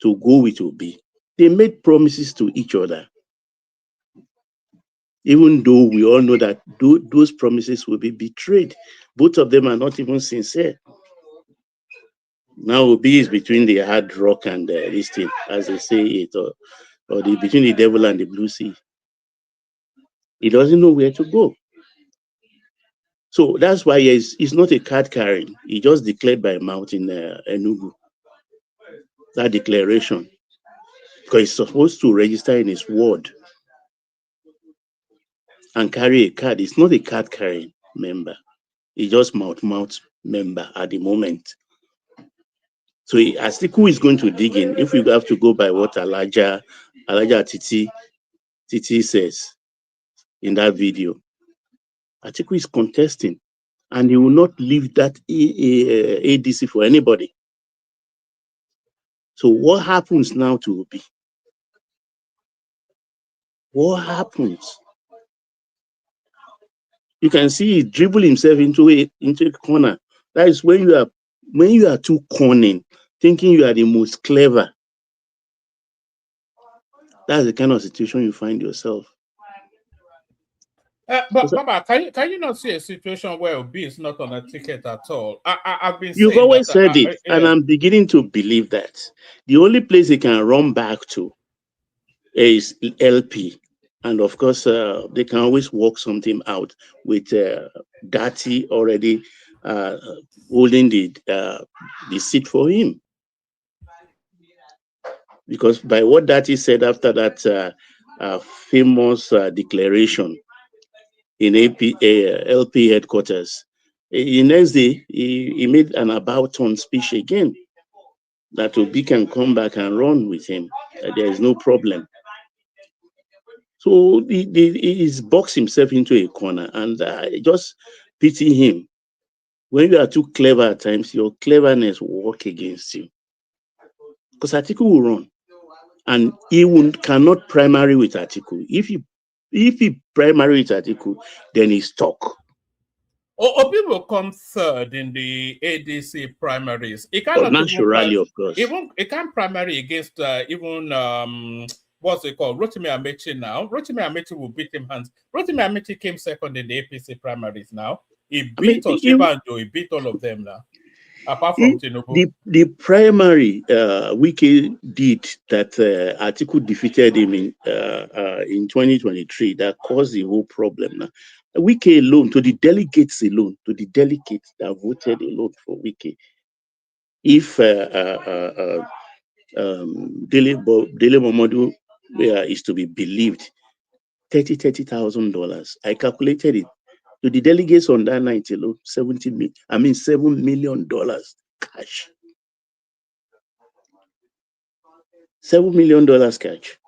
to go with Obi. They made promises to each other. Even though we all know that those promises will be betrayed. Both of them are not even sincere. Now Obi is between the hard rock and this thing, as they say it, or between the devil and the blue sea. He doesn't know where to go. So that's why he's not a card carrying. He just declared by mouth in Enugu. That declaration. Because he's supposed to register in his ward. and carry a card. It's not a card carrying member. He's just mouth member at the moment. So Atiku is going to dig in. If we have to go by what Elijah Titi says in that video, Atiku is contesting, and he will not leave that ADC for anybody. So what happens now to Obi? What happens? You can see he dribble himself into a corner. That is when you are too cunning, thinking you are the most clever. That's the kind of situation you find yourself. But Baba, can you not see a situation where Obi is not on a ticket at all? I've been You've saying always that, said it, and I'm beginning to believe that. The only place he can run back to is LP. And of course, they can always work something out with Dati already holding the seat for him. Because by what Dati said after that famous declaration in LP headquarters, the next day he made an about-turn speech again that Obi can come back and run with him. There is no problem. So he's boxed himself into a corner, and I just pity him. When you are too clever at times, your cleverness will work against you. Because Atiku will run, and he cannot primary with Atiku. If he primary with Atiku, then he's stuck. Obi will come third in the ADC primaries. He cannot naturally, of course. He can't primary against what's it called? Rotimi Amechi now. Rotimi Amechi will beat him hands. Rotimi Amechi came second in the APC primaries now. He beat Oshiba and Joe. He beat all of them now. Apart from Tinubu. The primary Wike did that Atiku defeated him in 2023 that caused the whole problem now. Wike alone, to the delegates alone, to the delegates that voted alone for Wike. If Dele Momodu is to be believed, $30,000. I calculated it. To the delegates on that night alone, $7 million cash. $7 million cash.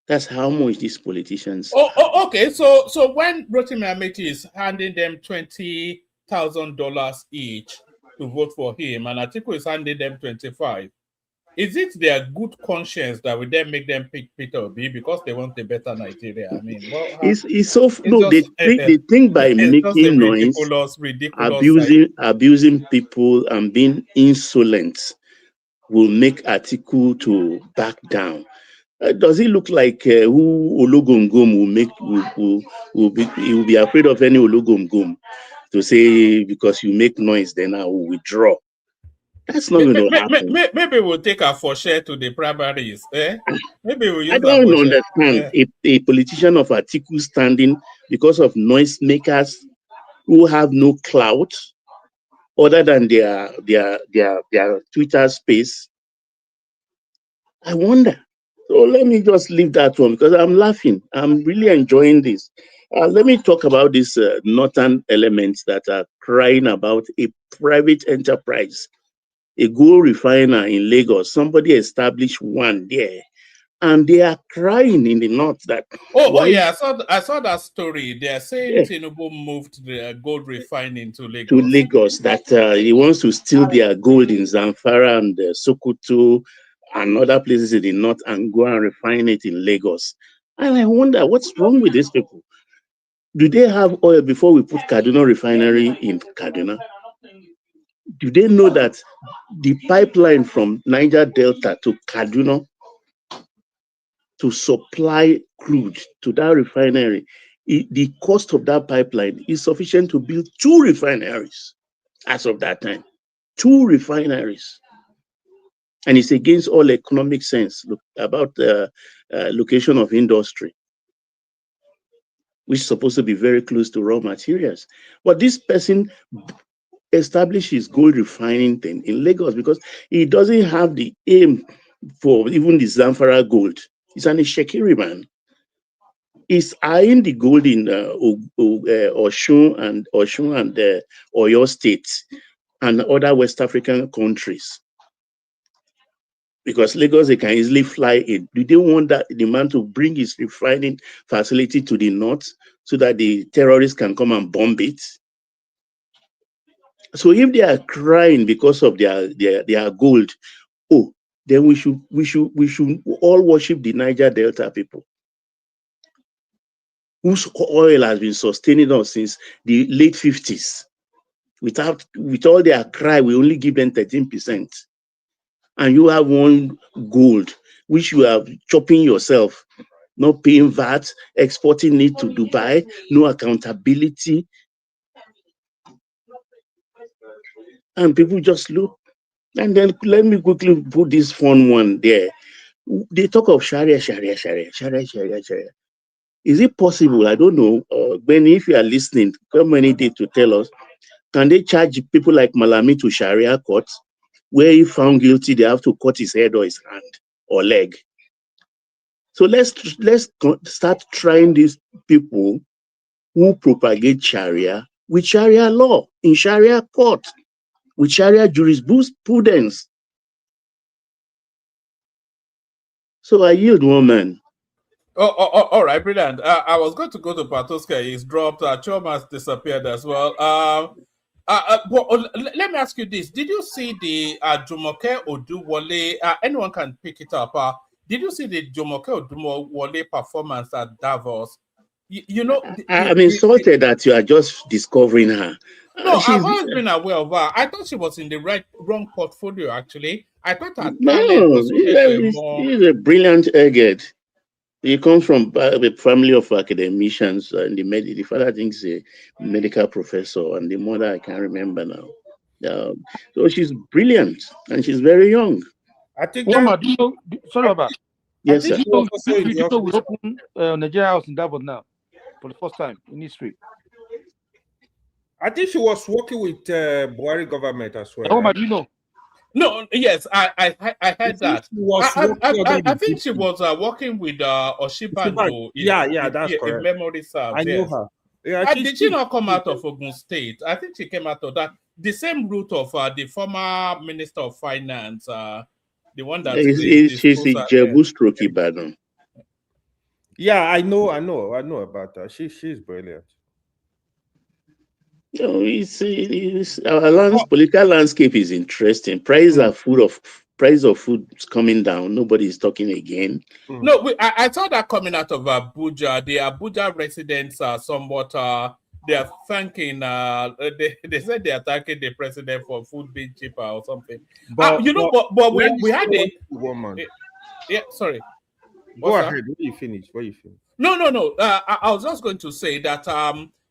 That's how much these politicians. Okay. So when Rotimi Amechi is handing them $20,000 each to vote for him, and Atiku is handing them 25, is it their good conscience that will then make them pick Peter Obi because they want a better Nigeria? I mean, they think by making noise, abusing people, and being insolent will make Atiku to back down. Does it look like who Ologomgom will be afraid of any Ologomgom to say because you make noise, then I will withdraw? That's not going to happen. Maybe we'll take our for share to the primaries. Maybe we'll use I don't understand a politician of Atiku standing because of noisemakers who have no clout other than their Twitter space. I wonder. So let me just leave that one because I'm laughing. I'm really enjoying this. Let me talk about these northern elements that are crying about a private enterprise. A gold refiner in Lagos, somebody established one there, and they are crying in the north that. I saw that story. They are saying Tinubu moved the gold refining to Lagos. That he wants to steal their gold in Zamfara and Sokoto and other places in the north and go and refine it in Lagos. And I wonder what's wrong with these people. Do they have oil before we put Kaduna refinery in Kaduna? Do they know that the pipeline from Niger Delta to Kaduna to supply crude to that refinery, the cost of that pipeline is sufficient to build 2 refineries as of that time. 2 refineries. And it's against all economic sense about the location of industry, which is supposed to be very close to raw materials. But this person establish his gold refining thing in Lagos because he doesn't have the aim for even the Zamfara gold. He's an Ishekiri man. is eyeing the gold in Oshun and Oyo states and other West African countries. Because Lagos, they can easily fly in. Do they want that the man to bring his refining facility to the north so that the terrorists can come and bomb it? So if they are crying because of their gold, oh, then we should all worship the Niger Delta people, whose oil has been sustaining us since the late 50s. With all their cry, we only give them 13%. And you have one gold, which you are chopping yourself, not paying VAT, exporting it to Dubai, no accountability. And people just look. And then let me quickly put this fun one there. They talk of Sharia. Is it possible? I don't know. Benny, if you are listening, come any day to tell us. Can they charge people like Malami to Sharia court, where if found guilty, they have to cut his head or his hand or leg? So let's start trying these people who propagate Sharia with Sharia law, in Sharia court, with Sharia jurisprudence. So I yield, woman. All right, brilliant. I was going to go to Patoska. He's dropped. Choma's disappeared as well. But let me ask you this: did you see the Jumoke Oduwole? Anyone can pick it up. Did you see the Jumoke Oduwole performance at Davos? You know, I'm insulted that you are just discovering her. No, I've always been aware of her. I thought she was in the wrong portfolio. Actually, I thought her talent was suited more. He's a brilliant egghead. He comes from a family of academicians, and the father, I think, is a medical professor, and the mother, I can't remember now. So she's brilliant, and she's very young. I think sorry about. Yes, sir. We open Nigeria House in Davos now for the first time in history. I think she was working with Buhari government as well. Oh, do you know? No, yes, I heard that. I think she was working with Oshibanjo. That's correct. If memory serves. I know her. Yeah, did she not come out of Ogun State? I think she came out of that. The same route of the former Minister of Finance, the one that she's a Jebu stroke Ibadan. Yeah, I know about her. She's brilliant. You know, our political landscape is interesting. Price of food is coming down. Nobody is talking again. No, I saw that coming out of Abuja. The Abuja residents are somewhat. They are thanking. They said they are thanking the president for food being cheaper or something. But we had a woman. Yeah, sorry. Go ahead. Where you finish? No. I was just going to say that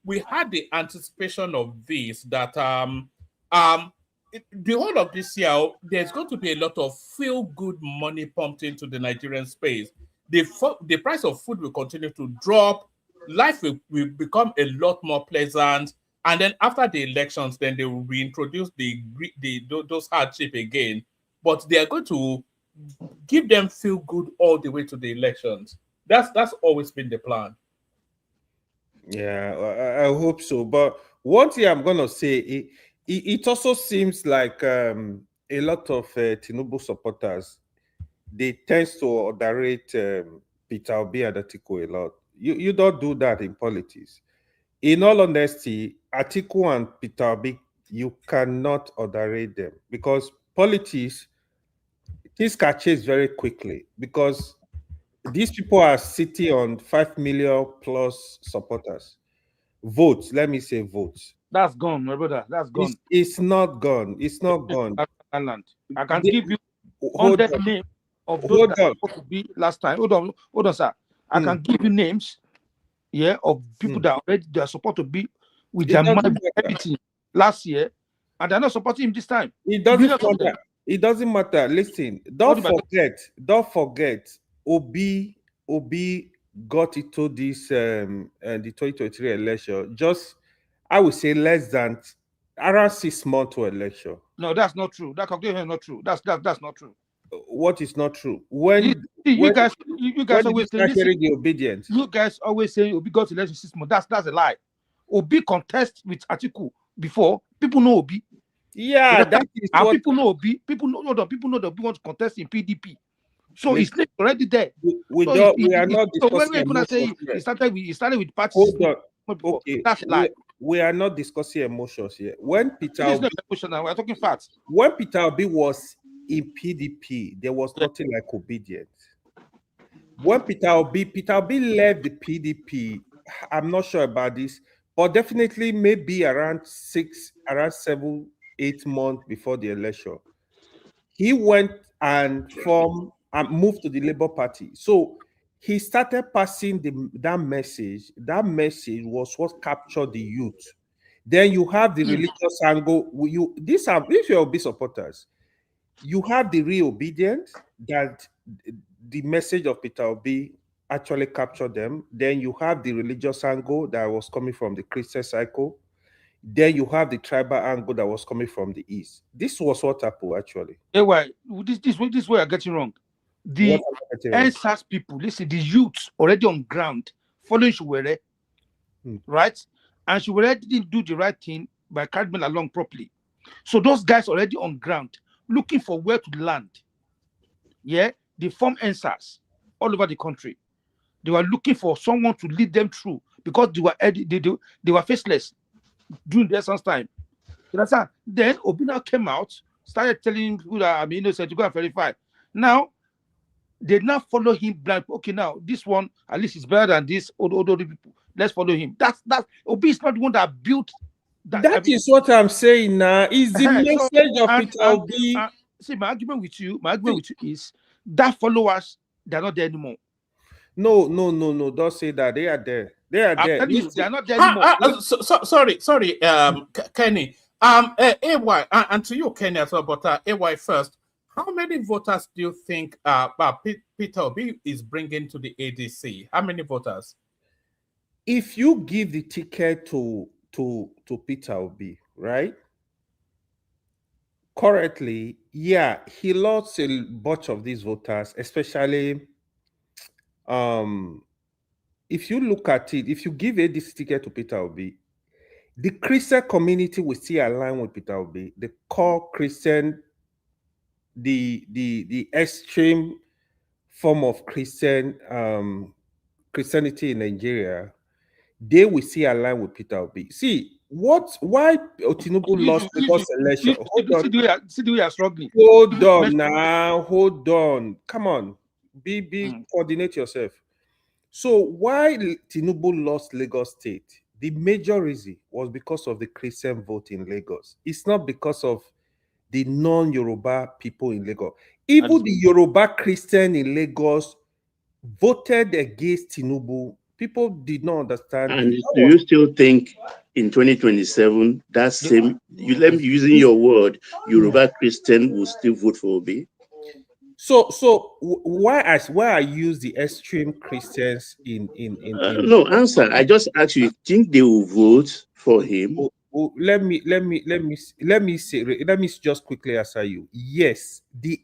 we had the anticipation of this, that the whole of this year, there's going to be a lot of feel-good money pumped into the Nigerian space. The price of food will continue to drop. Life will become a lot more pleasant. And then after the elections, then they will reintroduce those hardship again. But they are going to give them feel-good all the way to the elections. That's always been the plan. Yeah, I hope so. But one thing I'm gonna say, it also seems like a lot of Tinubu supporters, they tend to underrate Peter Obi and Atiku a lot. You don't do that in politics. In all honesty, Atiku and Peter Obi, you cannot underrate them, because politics, things can change very quickly, because these people are sitting on 5 million plus supporters. Votes, let me say votes. That's gone, my brother. That's gone. It's not gone. It's not gone. I can give you 100 names of those that are supposed to be last time. Hold on, sir. I can give you names, of people that they are supposed to be with their money, everything last year, and they're not supporting him this time. It doesn't matter. It doesn't matter. Listen, don't forget. Obi got into this the 2023 election. Just, I would say, less than around 6 months to election. No, that's not true. That calculation is not true. That's not true. What is not true? You When guys when did you always say, start listen, hearing the obedience? you guys always say Obi got election 6 months. That's a lie. Obi contest with Atiku before. People know Obi. Yeah, that is and what people know Obi. People know that Obi wants to contest in PDP. So his name already there. we are not So when discussing people say emotions. he started with parties. Hold on. Before, Okay, that's a lie. we are not discussing emotions here. When Peter This is Obi, not emotional. We're talking facts. when Peter Obi was in PDP, there was nothing like obedience. When Peter Obi left the PDP, I'm not sure about this, but definitely maybe around 7, 8 months before the election, he went and formed and moved to the Labour Party. So he started passing that message. That message was what captured the youth. Then you have the religious angle. These are Obi supporters. You have the real obedience that the message of Peter Obi actually captured them. Then you have the religious angle that was coming from the Christian cycle. Then you have the tribal angle that was coming from the east. This was what happened actually. Hey, why this way I get you wrong. The NSAS people, listen, the youths already on ground following Shuwere, right? And Shuwere didn't do the right thing by carrying them along properly. So those guys already on ground looking for where to land. Yeah, they form NSAS all over the country. They were looking for someone to lead them through because they were faceless during their son's time. You understand? Then Obina came out, started telling people that I'm innocent to go and verify. Now they now follow him blind. Okay, now this one at least is better than this other people. Let's follow him. That's Obi is not the one that built that. That is what I'm saying now. Is the message of Peter Obi. See, my argument with you is that followers, they're not there anymore. No. Don't say that. They are there. They are there. They're not there anymore. Sorry, Kenny. AY, and to you, Kenny, as well, but AY first. How many voters do you think Peter Obi is bringing to the ADC? How many voters? If you give the ticket to Peter Obi, right? Currently, yeah, he lost a bunch of these voters, especially if you look at it, if you give this ticket to Peter Obi, the Christian community will still align with Peter Obi. The core Christian, the extreme form of Christianity in Nigeria, they will see align with Peter Obi. See why Tinubu lost Lagos election. See the way you're struggling. Hold on now, hold on. Come on, be coordinate yourself. So why Tinubu lost Lagos State? The major reason was because of the Christian vote in Lagos. It's not because of the non-Yoruba people in Lagos. Even the Yoruba Christian in Lagos voted against Tinubu. People did not understand. And do you still think in 2027 that same, let me using your word, Yoruba Christian will still vote for Obi? So why I use the extreme Christians in no answer. I just asked you, think they will vote for him? Let me just quickly answer you. Yes, the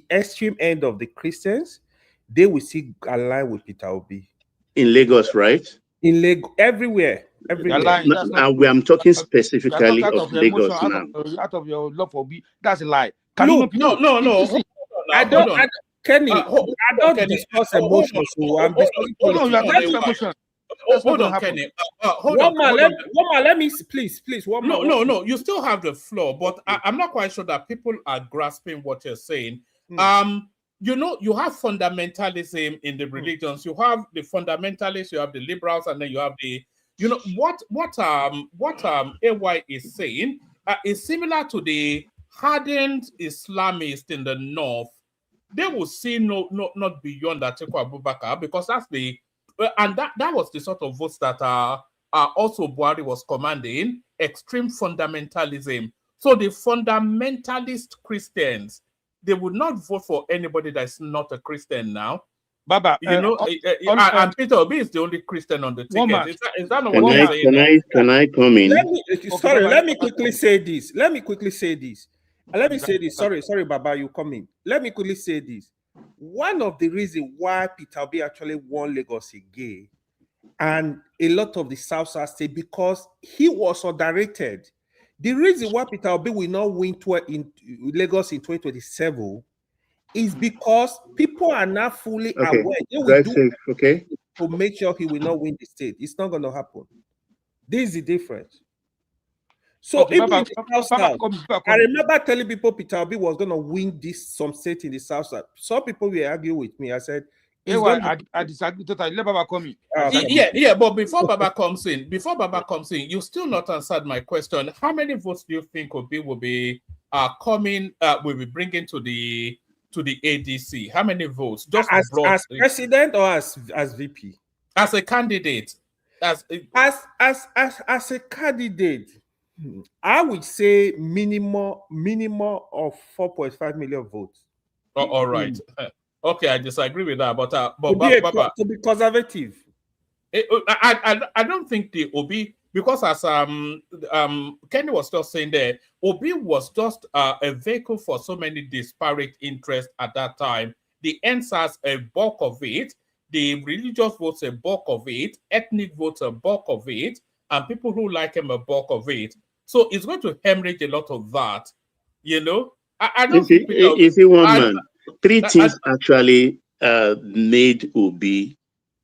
extreme end of the Christians, they will see align with Peter Obi. In Lagos, right? In Lagos, everywhere. I'm talking specifically of Lagos now. Out of your love for Obi, that's a lie. No. I don't discuss emotions. So I'm discussing emotions. Hold on, Kenny. Let me please. No. You still have the floor, but I'm not quite sure that people are grasping what you're saying. You have fundamentalism in the religions. You have the fundamentalists, you have the liberals, and then you have the. What AY is saying is similar to the hardened Islamists in the north. They will see not beyond Atiku Abubakar, because that's the and that was the sort of votes that also Buhari was commanding, extreme fundamentalism. So the fundamentalist Christians, they would not vote for anybody that's not a Christian now. Baba, and Peter Obi is the only Christian on the ticket. Is that not what you're saying? Can I come in? Let me quickly say this. Let me say this. Sorry, Baba, you come in. Let me quickly say this. One of the reasons why Peter Obi actually won Lagos again, and a lot of the South State, because he was underrated. The reason why Peter Obi will not win in Lagos in 2027 is because people are not fully Okay, aware. They will drive do safe, okay? to make sure he will not win the state. It's not going to happen. This is the difference. So Okay, even Baba, in the South, I remember telling people Peter Obi was going to win some state in the South. Some people will argue with me. I said, Hey, well, I disagree totally. Let Baba come in. But before Baba comes in, you still not answered my question. How many votes do you think Obi will be will be bringing to the ADC? How many votes? Just as president or as VP? As a candidate. As a candidate, I would say minimum of 4.5 million votes. Oh, all right. Okay, I disagree with that, but to be conservative, I don't think the Obi, because as Kenny was just saying there, Obi was just a vehicle for so many disparate interests at that time. The NSAS, a bulk of it, the religious votes, a bulk of it, ethnic votes, a bulk of it, and people who like him, a bulk of it. So it's going to hemorrhage a lot of that, you know. I don't think is it one man? Three things actually made Obi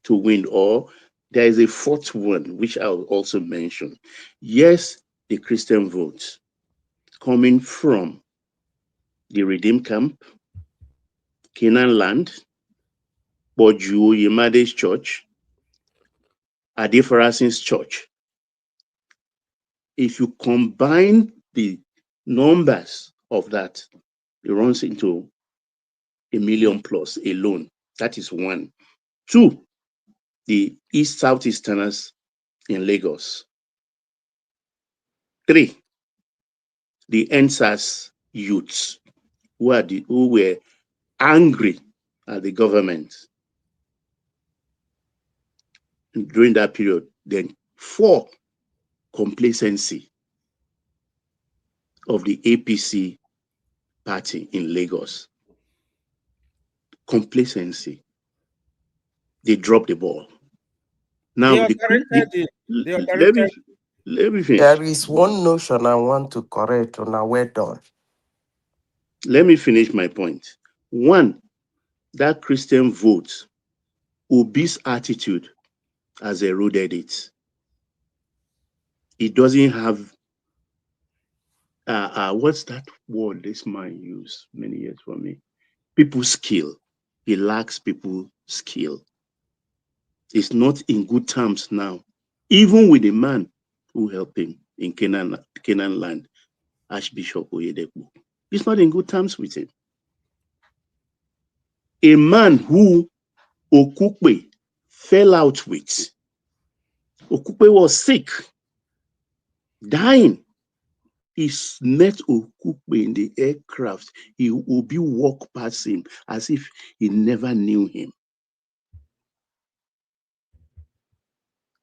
to win, or there is a fourth one which I'll also mention. Yes, the Christian votes coming from the Redeem Camp, Canaan Land, Boju Yemade's church, Adefarasin's church. If you combine the numbers of that, it runs into 1 million plus alone. That is one. Two, the East Southeasterners in Lagos. Three, the NSAS youths who were angry at the government during that period. Then four, complacency of the APC party in Lagos. Complacency. They dropped the ball. Now, let me finish. There is one notion I want to correct on our way done. Let me finish my point. One, that Christian vote, Obi's attitude has eroded it. It doesn't have, what's that word this man used many years for me? People skill. He lacks people skill. It's not in good terms now. Even with the man who helped him in Canaan land, Archbishop Oyedepo. It's not in good terms with him. A man who Okukwe fell out with. Okukwe was sick, dying. He met Okukwe in the aircraft. He will be walk past him as if he never knew him.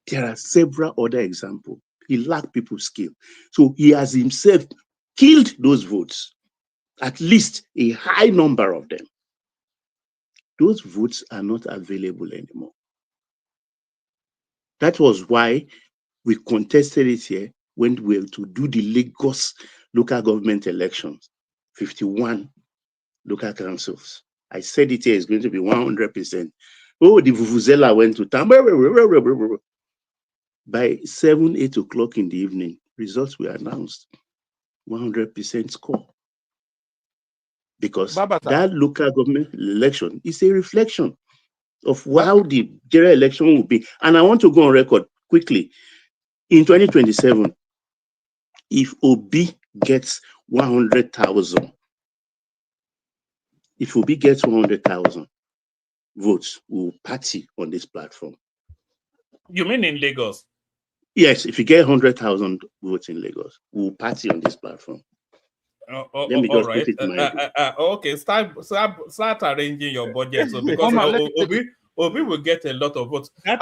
There are several other examples. He lacked people's skill. So he has himself killed those votes, at least a high number of them. Those votes are not available anymore. That was why we contested it here when we were to do the Lagos local government elections, 51 local councils. I said it here is going to be 100%. Oh, the Vuvuzela went to town. By 7, 8 o'clock in the evening, results were announced. 100% score. Because that local government election is a reflection of how the general election will be. And I want to go on record quickly. In 2027, if Obi gets 100,000, votes, we'll party on this platform. You mean in Lagos? Yes, if you get 100,000 votes in Lagos, we'll party on this platform. Let me just put it in my okay, start arranging your budget. So because Obi will get a lot of votes. Kenny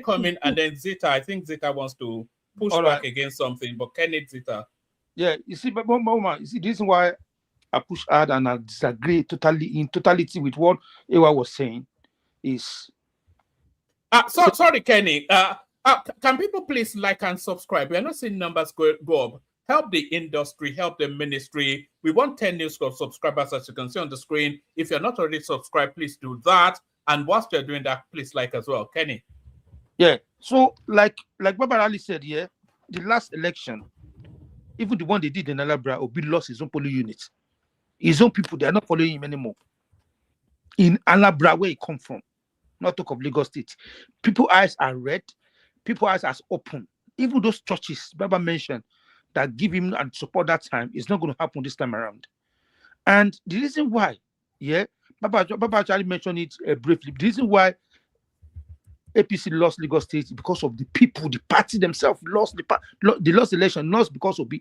come in, and then Zita. I think Zita wants to push All back right. against something, but Kenneth Zita. Yeah, you see, but Mama, you see, this is why I push hard and I disagree in totality with what Ewa was saying. Is Sorry, Kenny. Can people please like and subscribe? We are not seeing numbers go up. Help the industry, help the ministry. We want 10 News Club subscribers, as you can see on the screen. If you're not already subscribed, please do that. And whilst you're doing that, please like as well. Kenny. Yeah. So, like Baba Ali said, yeah, the last election, even the one they did in Alabra, Obi lost his own polling unit. His own people, they are not following him anymore. In Alabra, where he come from, not talk of Lagos State, people's eyes are red, people's eyes are open. Even those churches Baba mentioned that give him and support that time, is not going to happen this time around. And the reason why, yeah, Baba actually mentioned it briefly. The reason why APC lost Lagos State is because of the people, the party themselves lost they lost the election, not because of it.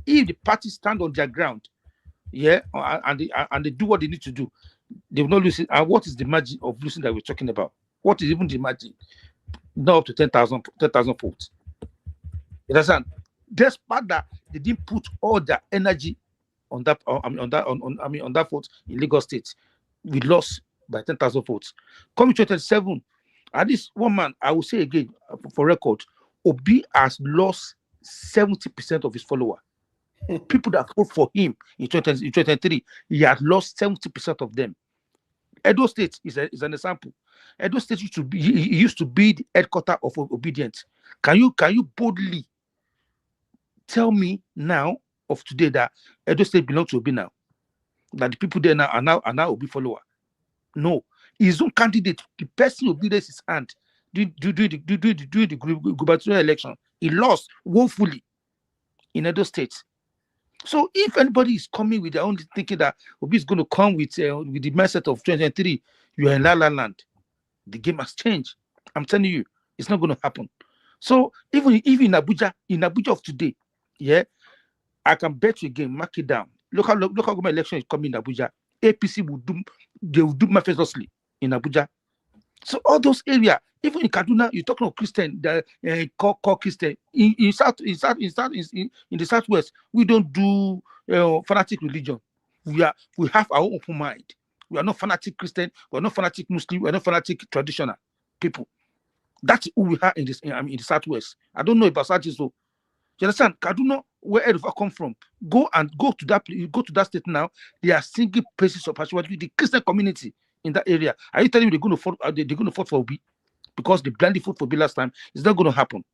If the party stand on their ground, yeah, and they do what they need to do, they will not lose it. And what is the margin of losing that we're talking about? What is even the margin? Not up to 10,000 votes. You understand? Despite that, they didn't put all their energy on that. On that vote in Lagos State, we lost by 10,000 votes. Coming 2027, at least one man, I will say again for record, Obi has lost 70% of his followers. People that vote for him in 2023, he had lost 70% of them. Edo State is an example. Edo State used to be the headquarters of obedience. Can you boldly tell me now of today that Edo State belongs to Obi now? That the people there now are now Obi follower? No. His own candidate, the person who raised his hand during the gubernatorial election, he lost woefully in Edo State. So if anybody is coming with their own thinking that Obi is going to come with the mindset of 2023, you are in La La Land. The game has changed. I'm telling you, it's not going to happen. So even in Abuja of today, yeah, I can bet you again, mark it down. Local government election is coming in Abuja. APC will do marvelously in Abuja. So all those areas, even in Kaduna, you're talking of Christian, the call Christian. In the Southwest, we don't do fanatic religion. We have our open mind. We are not fanatic Christian. We are not fanatic Muslim. We are not fanatic traditional people. That's who we are in the Southwest. I don't know about Southeast. So you understand? Kaduna, where Edova come from, go to that state now. They are singing praises of the Christian community in that area. Are you telling me they're going to vote for Obi because they blindly voted for Obi last time? It's not going to happen.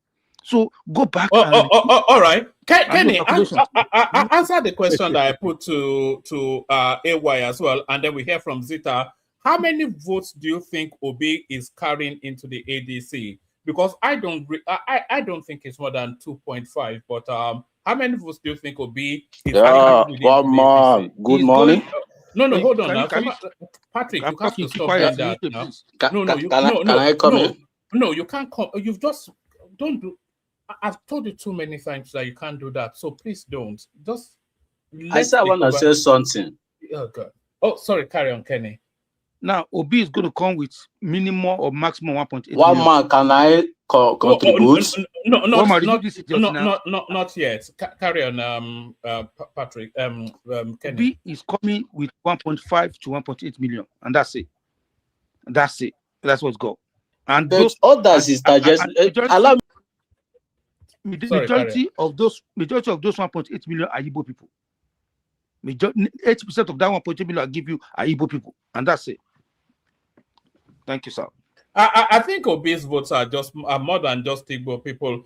So go back. All right. Kenny, answer the question that I put to AY as well, and then we hear from Zita. How many votes do you think Obi is carrying into the ADC? Because I don't think it's more than 2.5. But how many votes do you think Obi is carrying into the ADC? Good morning. No, hold on now. Patrick, you have to stop doing that now. Can I come in? No, you can't come. You've just don't do. I've told you too many times that you can't do that. So please don't. Just. I said I want to say something. Oh God. Oh, sorry. Carry on, Kenny. Now Obi is going to come with minimum or maximum 1.8. One man, can I contribute? Not yet. Carry on, Patrick. Kenny. Obi is coming with 1.5 to 1.8 million, and that's it. That's what's go. And those others is digest. Allow me. Majority of those 1.8 million are Igbo people. 80% of that 1.8 million I give you are Igbo people, and that's it. Thank you, sir. I think Obi's votes are more than just Igbo people.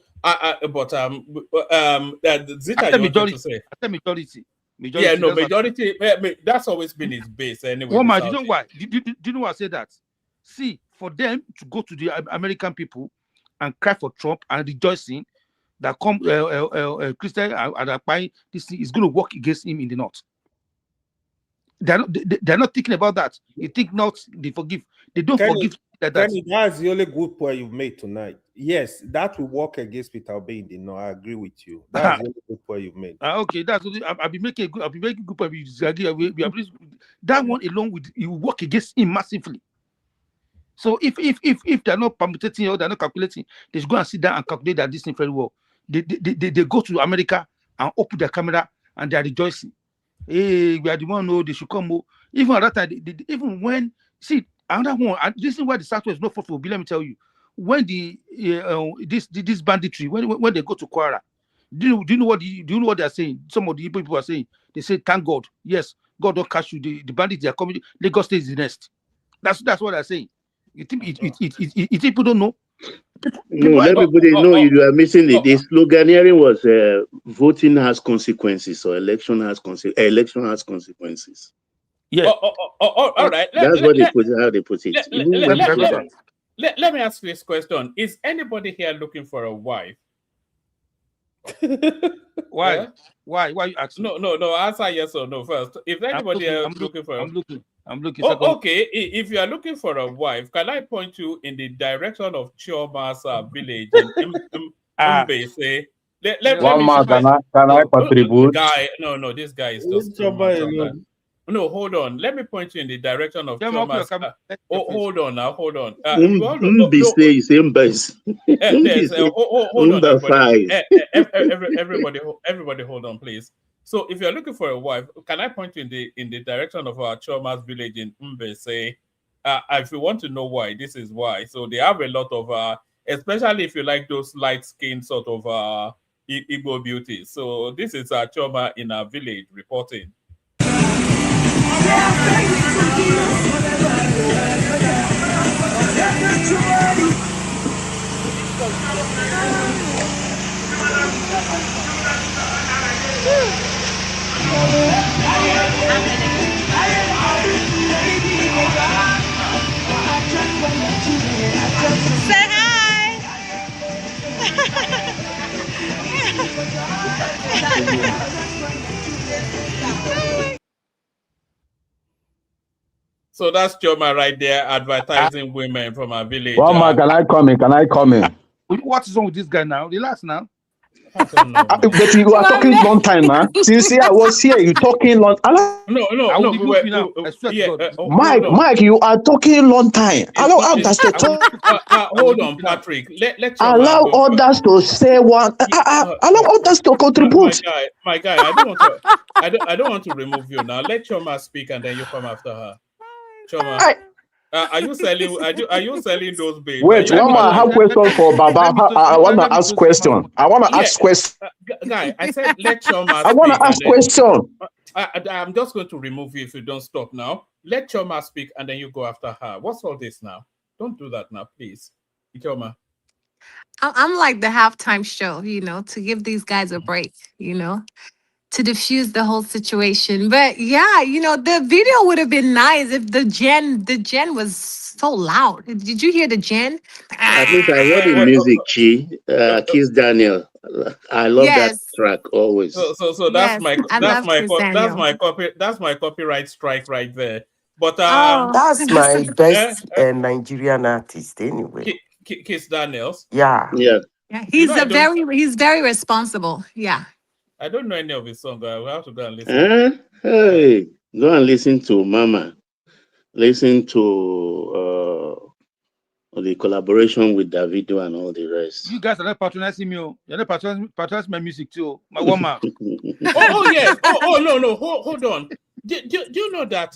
Zita, you wanted to say? I said majority. Yeah, no, majority. That's always been his base anyway. Well, do you know why? Do you know why I say that? See, for them to go to the American people and cry for Trump and rejoicing that Christian are buying this thing is going to work against him in the north. They're not thinking about that. You think not? They forgive. They don't forgive like that. That's the only good point you've made tonight. Yes, that will work against Peter Obi in the north. I agree with you. That's the only good point you've made. Okay, that's I'll be making good point. That one alone it will work against him massively. So if they're not permutating or they're not calculating, they should go and sit down and calculate that this thing very well. they go to America and open their camera and they are rejoicing. Hey, we are the one who they should come. Even at that time, even when see another one, this is why the Southwest is not for Obi. Let me tell you, when this banditry, when they go to Kwara, do you know what they are saying? Some of the people are saying, they say, "Thank God, yes, God don't catch you. The bandits they are coming. Lagos State is the next." That's what they're saying. You think people don't know? No, let everybody know you are missing it. The sloganeering was voting has consequences or election has consequences. Yeah. All right. That's what they put it, how they put it. Let me ask you this question. Is anybody here looking for a wife? Why? Yeah? Why you asking? No. Answer yes or no first. If anybody else looking for, I'm looking. Okay. If you are looking for a wife, can I point you in the direction of Chioma's village in Mbese? One man, can I contribute? Guy, no, this guy is just too much on that. No, hold on. Let me point you in the direction of Chioma's. Hold on. Mbese is Mbese. Hold on, everybody, hold on, please. So, if you're looking for a wife, can I point you in the direction of our Chioma's village in Mbese? If you want to know why, this is why. So, they have a lot of, especially if you like those light-skinned sort of Igbo beauties. So, this is Chioma in our village reporting. Say hi. So that's Chioma right there advertising women from our village. One man, can I come in? What is wrong with this guy now? Relax now. I don't know, but you are talking long time, man. Since I was here, you talking long. No. Mike, you are talking long time. Allow others to talk. Hold on, Patrick. Let allow others to say one. Allow others to contribute. My guy, I don't want to remove you now. Let Chioma speak, and then you come after her. Chioma. Are you selling those babes? Wait, one more. I have question for Baba. I want to ask question. Guy, I said let Chioma. I want to ask question. I'm just going to remove you if you don't stop now. Let Chioma speak, and then you go after her. What's all this now? Don't do that now, please, Chioma. I'm like the halftime show, to give these guys a break, to diffuse the whole situation. But yeah, the video would have been nice if the gen was so loud. Did you hear the gen? At least I heard the music, Kiss Daniel. I love that track always. So that's my copyright strike right there. But that's my best Nigerian artist anyway. Kiss Daniels. Yeah. He's he's very responsible. Yeah. I don't know any of his songs, but I will have to go and listen. Hey, go and listen to Mama. Listen to the collaboration with Davido and all the rest. You guys are not patronizing me. You're not patronizing my music too. My woman. Yes. No. Hold on. Do you know that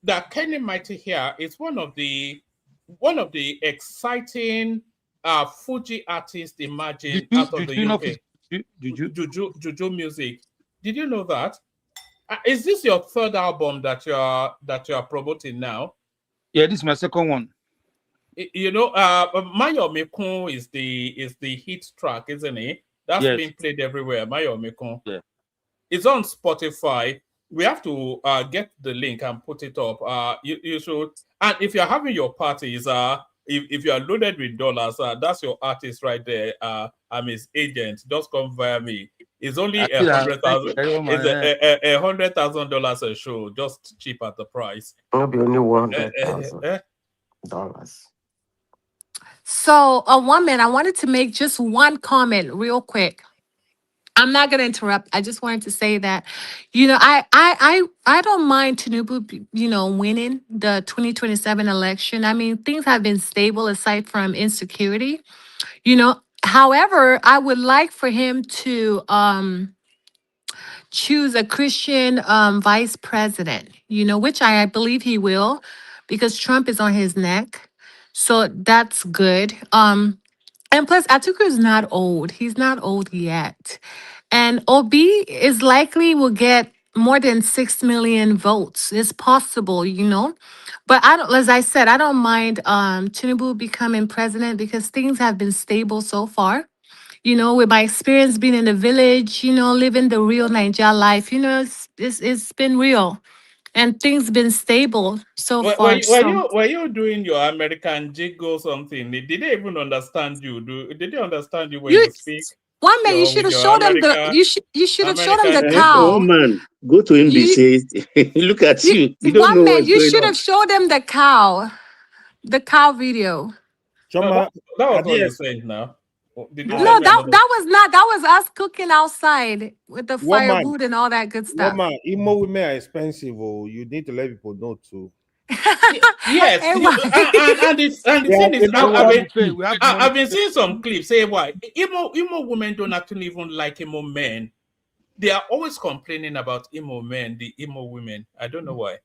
that Kenny Mighty here is one of the exciting Fuji artists emerging out of the UK. Juju music. Did you know that? Is this your third album that you are promoting now? Yeah, this is my second one. Mayo Mekun is the hit track, isn't it? That's being played everywhere. Mayo Mekun. Yeah. It's on Spotify. We have to get the link and put it up. You should. And if you're having your parties, if you are loaded with dollars, that's your artist right there. I'm his agent. Just come via me. It's only $100,000. It's $100,000 a show, just cheap at the price. It'll be only $100,000. So, one minute, I wanted to make just one comment real quick. I'm not going to interrupt. I just wanted to say that, I don't mind Tinubu, winning the 2027 election. I mean, things have been stable aside from insecurity. However, I would like for him to choose a Christian vice president, which I believe he will, because Trump is on his neck. So that's good. And plus, Atiku is not old. He's not old yet. And Obi is likely will get more than 6 million votes. It's possible. But I don't, as I said, I don't mind Tinubu becoming president because things have been stable so far. With my experience being in the village, living the real Nigeria life, it's been real and things been stable so far. So Were you doing your American jig or something? Did they even understand you? Did they understand you when you you speak? one man, you should With have your showed them American you should have showed them the jig? cow. One man, go to him, You, say, look at you you. You don't one know man, what's you going should on. have showed them the cow video. No, Choma, that was are what they you said now. Did you No, send me that another? that was not. That was us cooking outside with the woman? firewood and all that good stuff. Woman, emo women are expensive. Oh, you need to let people know too. Yes, Hey, why? and the They are thing is, Don't phenomenal. worry, pay. We have the money I've to been pay. seeing some clips. Say why emo women don't actually even like emo men. They are always complaining about emo men, the emo women. I don't know why.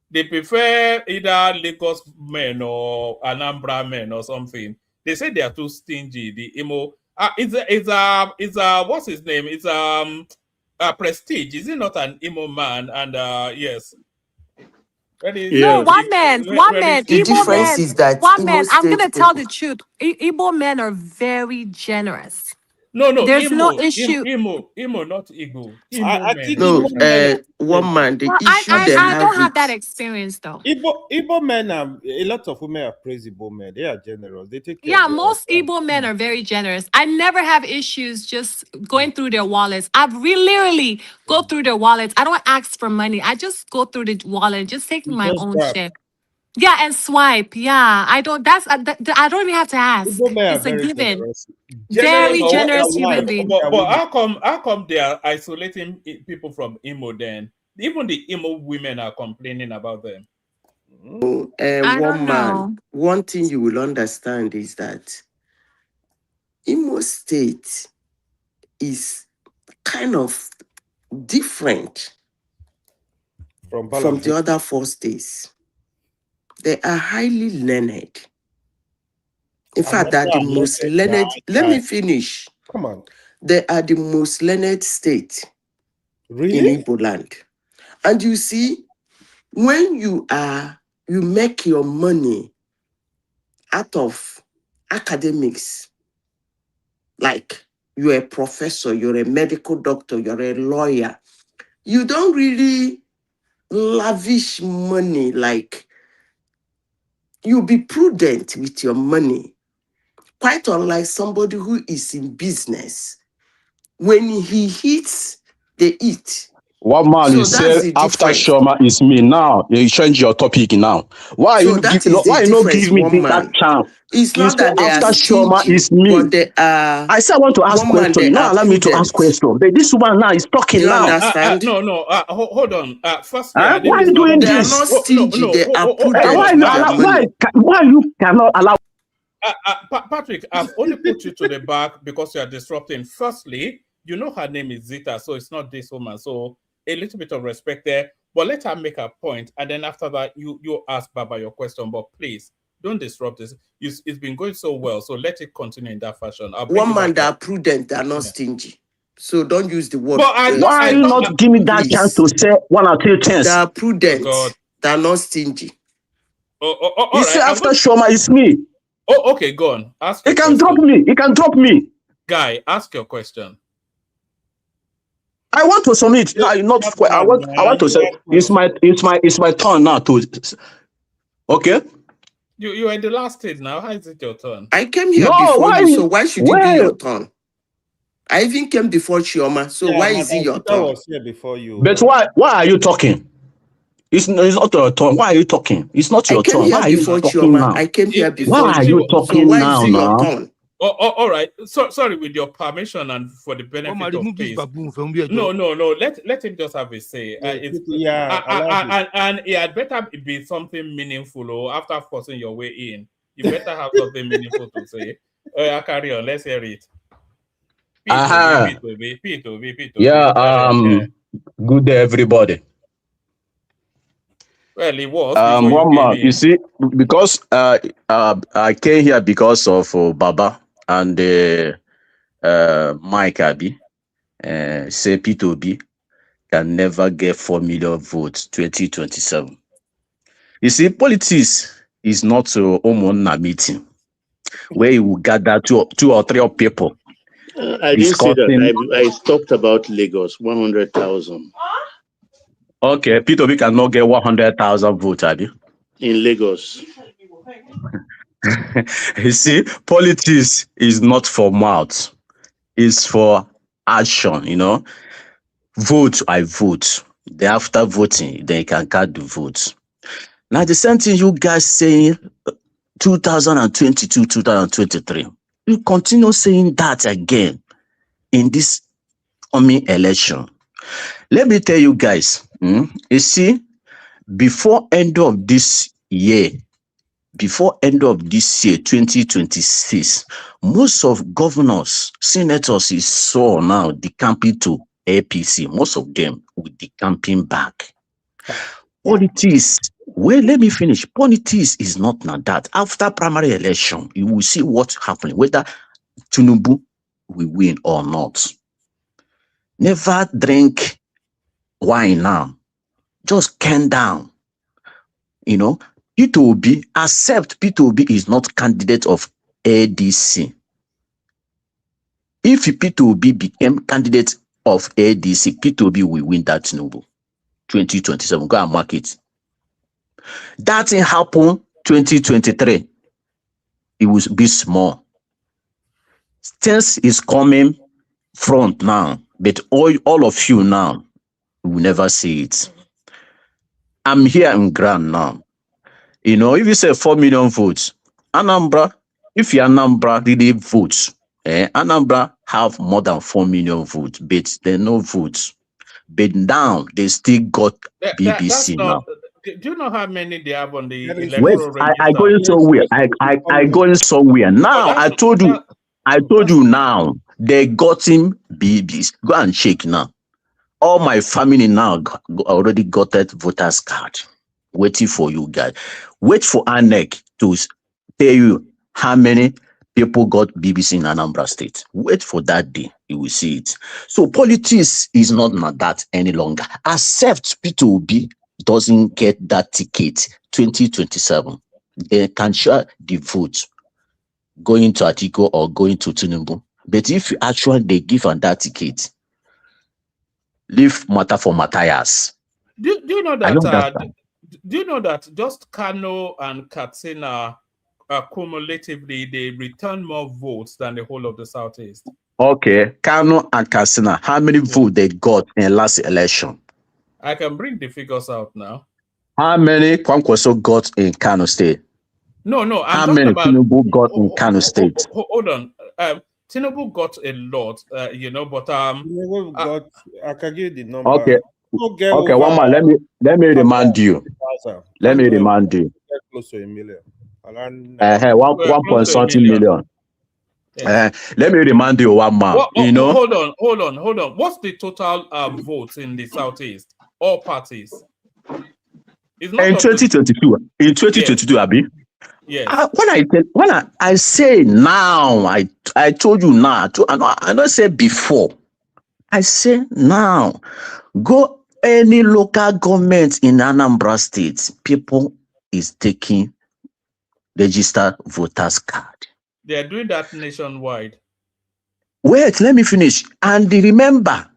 They prefer either Lagos men or Anambra men or something. They say they are too stingy. The emo, it's what's his name? It's Prestige. Is he not an emo man? And yes, where is No, Yes. one man, one where man, is The Igbo Igbo? difference man, is that one Imo man. I'm State gonna tell people. the truth. Igbo men are very generous. No, There's no issue. emo, not Igbo. Emo I men, think No, Igbo different. men are one man. The Well, I, issue I, they I have don't have with that experience though. Igbo men are a lot of women are praisable men. They are generous. They take care of Yeah, their most husband. Igbo men are very generous. I never have issues just going through their wallets. I've really literally go through their wallets. I don't ask for money. I just go through the wallet, just taking You my just own grab. share. Yeah, and swipe. Yeah, I don't. I don't even have to Igbo ask. men are It's a very given. generous. Yeah, Generous Very but with their generous human wife, being. their but women. how come they are isolating people from emo then? Even the emo women are complaining about them. I one don't man. know. One thing you will understand is that Imo State is kind of different From from Balam. the other 4 states. They are highly learned. In I'm fact, they are the not most learned now. learned. Let me finish. Come on. They are the most learned state in Really? Igbo land. And you see, when you make your money out of academics, like you're a professor, you're a medical doctor, you're a lawyer, you don't really lavish money. Like, you be prudent with your money, quite unlike somebody who is in business. When he hits, they eat. One man So is that's say the after difference. Shoma is me now. You change your topic now. So that is the Why you not difference, give me one that man. chance? It's You not say that they are after Shoma stingy, is me. but they are, I say I want to ask one man, question. they You are not allow me to ask prudent. question. But this woman now is Do talking you now. understand? No. Hold on. Firstly, Huh? her Why name are is you not. doing They are this? not stingy, they are Hold Why prudent on. you with their allow? money. Why you cannot allow? Patrick, I've only put you to the back because you are disrupting. Firstly, you know her name is Zita, so it's not this woman. So a little bit of respect there. But let her make her point, and then after that, you ask Baba your question. But please don't disrupt this. It's been going so well, so let it continue in that fashion. I'll bring One you back man, they up. are prudent, they are not Yeah. stingy. So don't use the word But Why you stingy. not give me that chance Please. to say one or two They things? are Oh God. prudent, they are not stingy. All You say right. after Shoma is me. Oh, okay. Go on. Ask He your can drop question, me. He can drop me. guy. Ask your question. I want to submit now. Not I want to say it's my turn now to. Okay. You are in the last stage now. How is it your turn? I came here No, before why? you, so why should it be your Well, turn? I even came before Chioma, so Yeah, why is it Madam your Peter turn? was here before you. but why are you talking? It's not your turn. Why are you talking? It's not I your came turn. Why here are you before talking Chioma. now? I came here Why before are you. you So talking why is now? it your Now, turn? All right. So sorry, with your permission and for the One man benefit of remove this peace. baboon from here, No. Joe. Let him just have a say. Yeah, allow him. And it had better be something meaningful. Or after forcing your way in, You better have something meaningful to say. I carry on. Let's hear it. P2B. Yeah, good day, everybody. Well, it was before you One came man, you in. see, because I came here because of Baba and Mike Abi, say Peter Obi can never get 4 million votes 2027. You see, politics is not a Omona meeting where you will gather two or three people I didn't say that. discussing. I talked about Lagos, 100,000 Okay, Peter Obi cannot get 100,000 votes, Abi. in Lagos. You see, politics is not for mouth, it's for action, you know. Vote, I vote. Then after voting, then you can count the votes. Now, the same thing you guys saying 2022, 2023. You continue saying that again in this coming election. Let me tell you guys, you see, before end of this year, 2026, most of governors, senators is saw now decamping to APC. Most of them will decamping back. Politics, well, let me finish. Politics is not now that. After primary election, you will see what's happening, whether Tinubu will win or not. Never drink wine now. Just calm down. You know, Peter Obi, accept Peter Obi is not candidate of ADC. If Peter Obi became candidate of ADC, Peter Obi will win that Tinubu 2027. Go and mark it. That thing happened 2023. It will be small. Things is coming front now, but all of you now will never see it. I'm here in ground now. You know, if you say 4 million votes, Anambra, if you Anambra really votes, Anambra have more than 4 million votes, but they no votes. But now they still got BBC That's now. not. Do you know how many they have on the Wait, electoral register? I going somewhere. I going somewhere. Now I told you now they got him BBs. Go and check now. All my family now already got that voters card. Waiting for you guys. Wait for ANEC to tell you how many people got BBC in Anambra State. Wait for that day. You will see it. So politics is not that any longer. Accept Peter Obi doesn't get that ticket 2027. They can share the vote going to Atiku or going to Tinubu. But if actually they give on that ticket, leave matter for Matthias. Do you know I don't that? understand. Do you know that just Kano and Katsina cumulatively they return more votes than the whole of the Southeast? Okay, Kano and Katsina, how many votes they got in last election? I can bring the figures out now. How many Kwankwaso got in Kano State? No, I'm how talking many about Tinubu got in Kano State? Hold on. Tinubu got a lot, you know, but Tinubu got. I can give the number. Okay. Okay, one more. Let me remind you. Let me remind you. Close to a million. Around 1.something million. Yes. Let me remind you one more. You know. Hold on. What's the total votes in the Southeast? All parties. It's not in 2022. In 2022, yes. Abi. Yes. When I say now, I told you now. I don't say before. I say now. Go any local government in Anambra State, people is taking registered voters card. They are doing that nationwide. Wait, let me finish. And remember,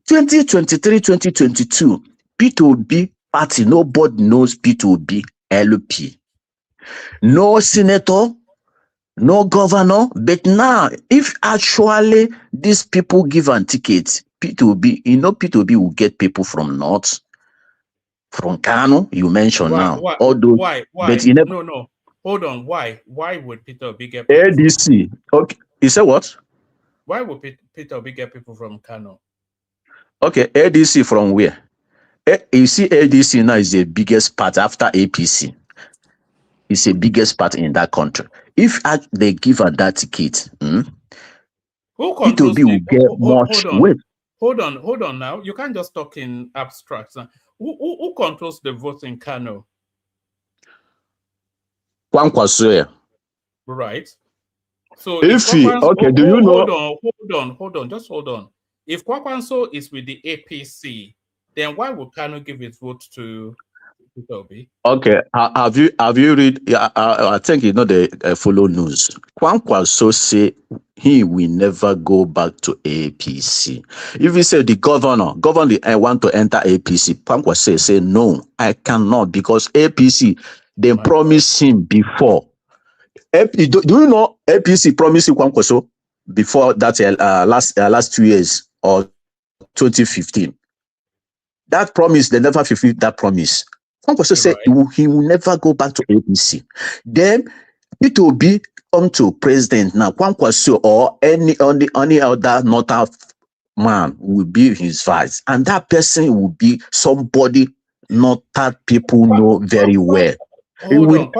2023, 2022, Peter Obi party, nobody knows Peter Obi LP. No senator, no governor. But now, if actually these people give a ticket, Peter Obi, you know, Peter Obi will get people from North, from Kano, you mentioned now. Why? But you never, no. Hold on. Why would Peter Obi get people ADC. Okay. You said what? Why would Peter Obi get people from Kano? Okay, ADC from where? You see, ADC now is the biggest part after APC. is the biggest party in that country. If they give her that ticket, Who Peter controls Obi will get much weight. Hold on now. You can't just talk in abstracts. Who controls the vote in Kano? Kwankwaso. Right. So If he, okay, do you know? Hold on, just hold on. If Kwakwanso is with the APC, then why would Kano give his vote to Peter Obi? Okay, have you read? Yeah, I think you know the follow news. Kwankwaso say he will never go back to APC. If he say the governor, I want to enter APC, Kwankwaso say no, I cannot because APC they promised him before. Do you know APC promised Kwankwaso before that last 2 years or 2015? That promise, they never fulfilled that promise. Kwankwaso said he will never go back to APC. Then it will be come to president now. Kwankwaso or any other northern man will be his vice, and that person will be somebody not that people know very well. Hold on,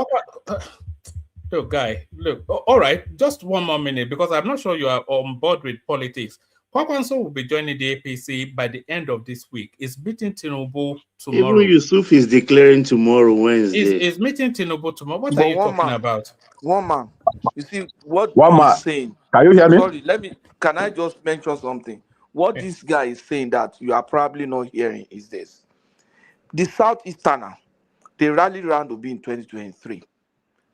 look, guy, look. All right, just one more minute because I'm not sure you are on board with politics. Kwakwanso will be joining the APC by the end of this week. Is meeting Tinubu tomorrow. Even Yusuf is declaring tomorrow, Wednesday. Is meeting Tinubu tomorrow. What are you talking about? One man. You see what he's saying. Can you hear me? Sorry, can I just mention something? What this guy is saying that you are probably not hearing is this. The Southeasterner, they rallied around Obi in 2023.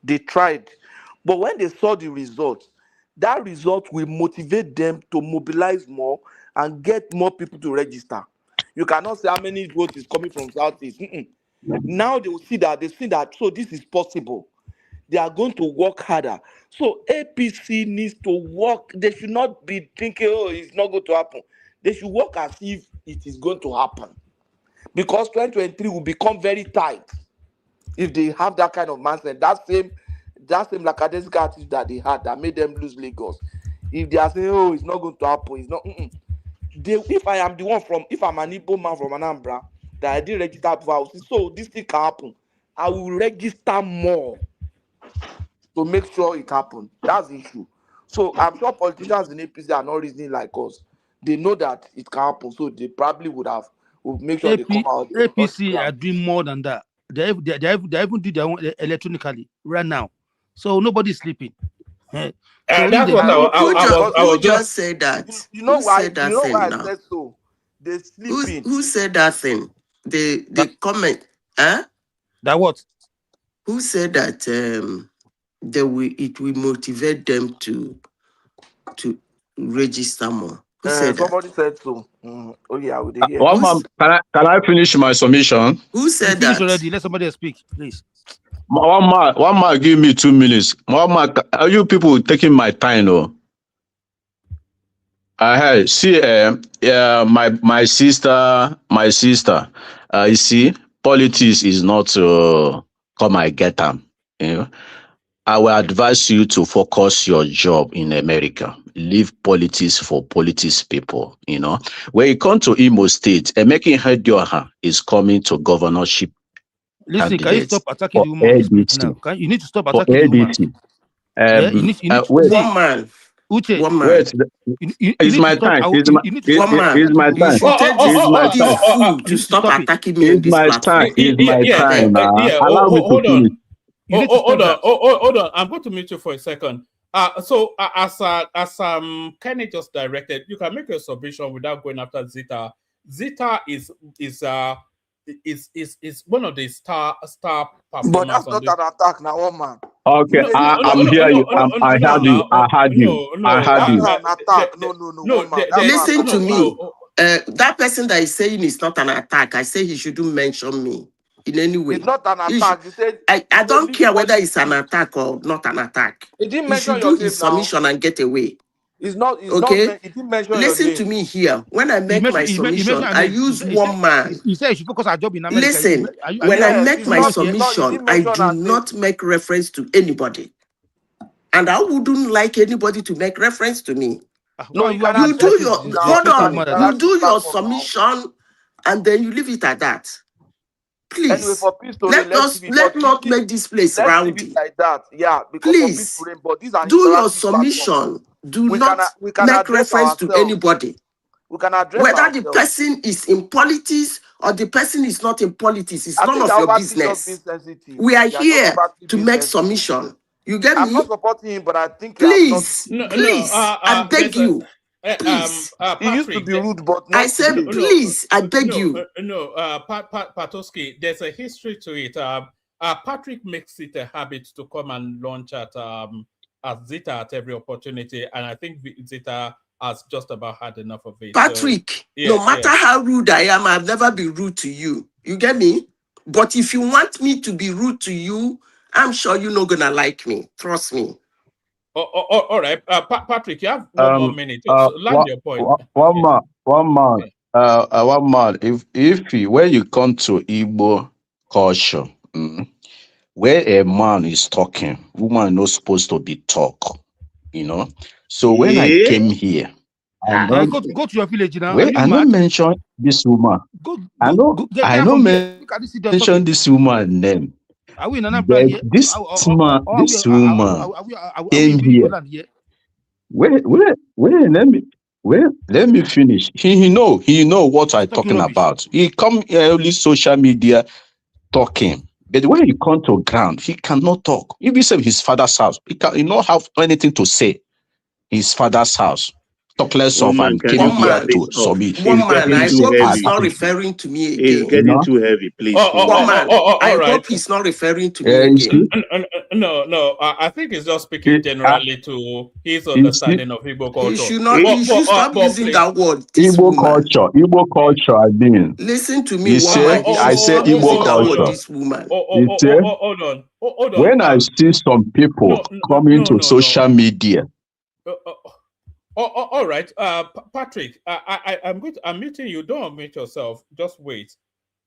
They tried. But when they saw the result, that result will motivate them to mobilize more and get more people to register. You cannot say how many votes is coming from Southeast. Now they will see that, so this is possible. They are going to work harder. So APC needs to work. They should not be thinking, oh, it's not going to happen. They should work as if it is going to happen. Because 2023 will become very tight if they have that kind of mindset. That same lackadaisical attitude that they had that made them lose Lagos. If they are saying, oh, it's not going to happen, it's not. If I am if I'm an Igbo man from Anambra, that I didn't register before, I will say, so this thing can happen. I will register more to make sure it happens. That's the issue. So I'm sure politicians in APC are not reasoning like us. They know that it can happen, so they probably would make sure they come out. APC are doing more than that. They even do their own electronically right now, so nobody's sleeping. That's what I was just say that. You know why? Said that you know thing why now? I said so? They sleeping. Who said that thing? They comment. Huh? That what? Who said that? It will motivate them to register more. Who said somebody that? said so. Oh yeah, I would hear. Can I finish my submission? Who said that? Already. Let somebody else speak, please. One man, give me 2 minutes. One man, are you people taking my time, though? See, my sister. You see, politics is not to come and get them. You know, I will advise you to focus your job in America. Leave politics for politics people. You know, when you come to Imo State, Emeka Ihedioha is coming to governorship. Listen, can you stop attacking the woman now? You need to stop attacking the woman. You need to one man. Uche, one man. Wait, it's my time. It's my time. You should take this fool to stop attacking me on this platform. It's my time. Allow me to finish. Hold on. I'm going to mute you for a second. So as Kenny just directed, you can make a submission without going after Zita. Zita is one of the star performers. But that's not an attack now, one man. Okay, I'm hearing you. I heard you. I heard you. That's an attack. No. Listen to me. That person that is saying it's not an attack, I say he shouldn't mention me in any way. It's not an attack. He said, I don't care whether it's an attack or not an attack. He didn't He mention should your do his name now. submission and get away. It's not. Okay. He didn't mention Listen your name. to me here. When I make my submission, I use one man. You say you should focus our job in America. Listen, when I make my submission, I do not make reference to anybody. And I wouldn't like anybody to make reference to me. No, you do your submission and then you leave it at that. Please. Anyway, for peace to reign, Let not make this place let's leave rowdy. it like that. Yeah, because for peace to Please reign, but these are do your interactive platform. submission. Do We not can make address reference to ourselves. anybody. We can address Whether ourselves. the person is in politics or the person is not in politics, it's I none think of the your overseas just being business. sensitive. We are They are just here overtly to being make sensitive. submission. You get I'm me? not supporting him, but I think he Please, has not. please, I beg you. Please. He used to be rude, but I not said, today. please, I beg you. Patoski, there's a history to it. Patrick makes it a habit to come and launch at Zeta at every opportunity, and I think Zeta has just about had enough of it. Patrick, So, no matter how rude I am, I've never been rude to you. You get me? But if you want me to be rude to you, I'm sure you're not gonna like me. Trust me. All right, Patrick, you have one more minute. So land your point. One man. One man. When you come to Igbo culture, where a man is talking, woman is not supposed to be talk. So when I came here, Go to your village now. well, I don't mention this woman. I don't mention this woman name. Are we in Anambra But here? this man, this woman came here. Wait, let me finish. He know what I'm talking about. He come here only social media talking. But when he come to ground, he cannot talk. If he say his father's house, he not have anything to say. His father's house. Talk less of I'm came here to submit. One man, I hope he's not referring to me again. It's getting too heavy, please. One man, I hope he's not referring to me again. No. I think he's just speaking generally to his understanding of Igbo culture. He should stop using that word. Igbo culture. I mean, listen to me, woman. I say Igbo culture. This woman. Hold on. When I see some people coming to social media. All right, Patrick. I'm muting you. Don't unmute yourself. Just wait.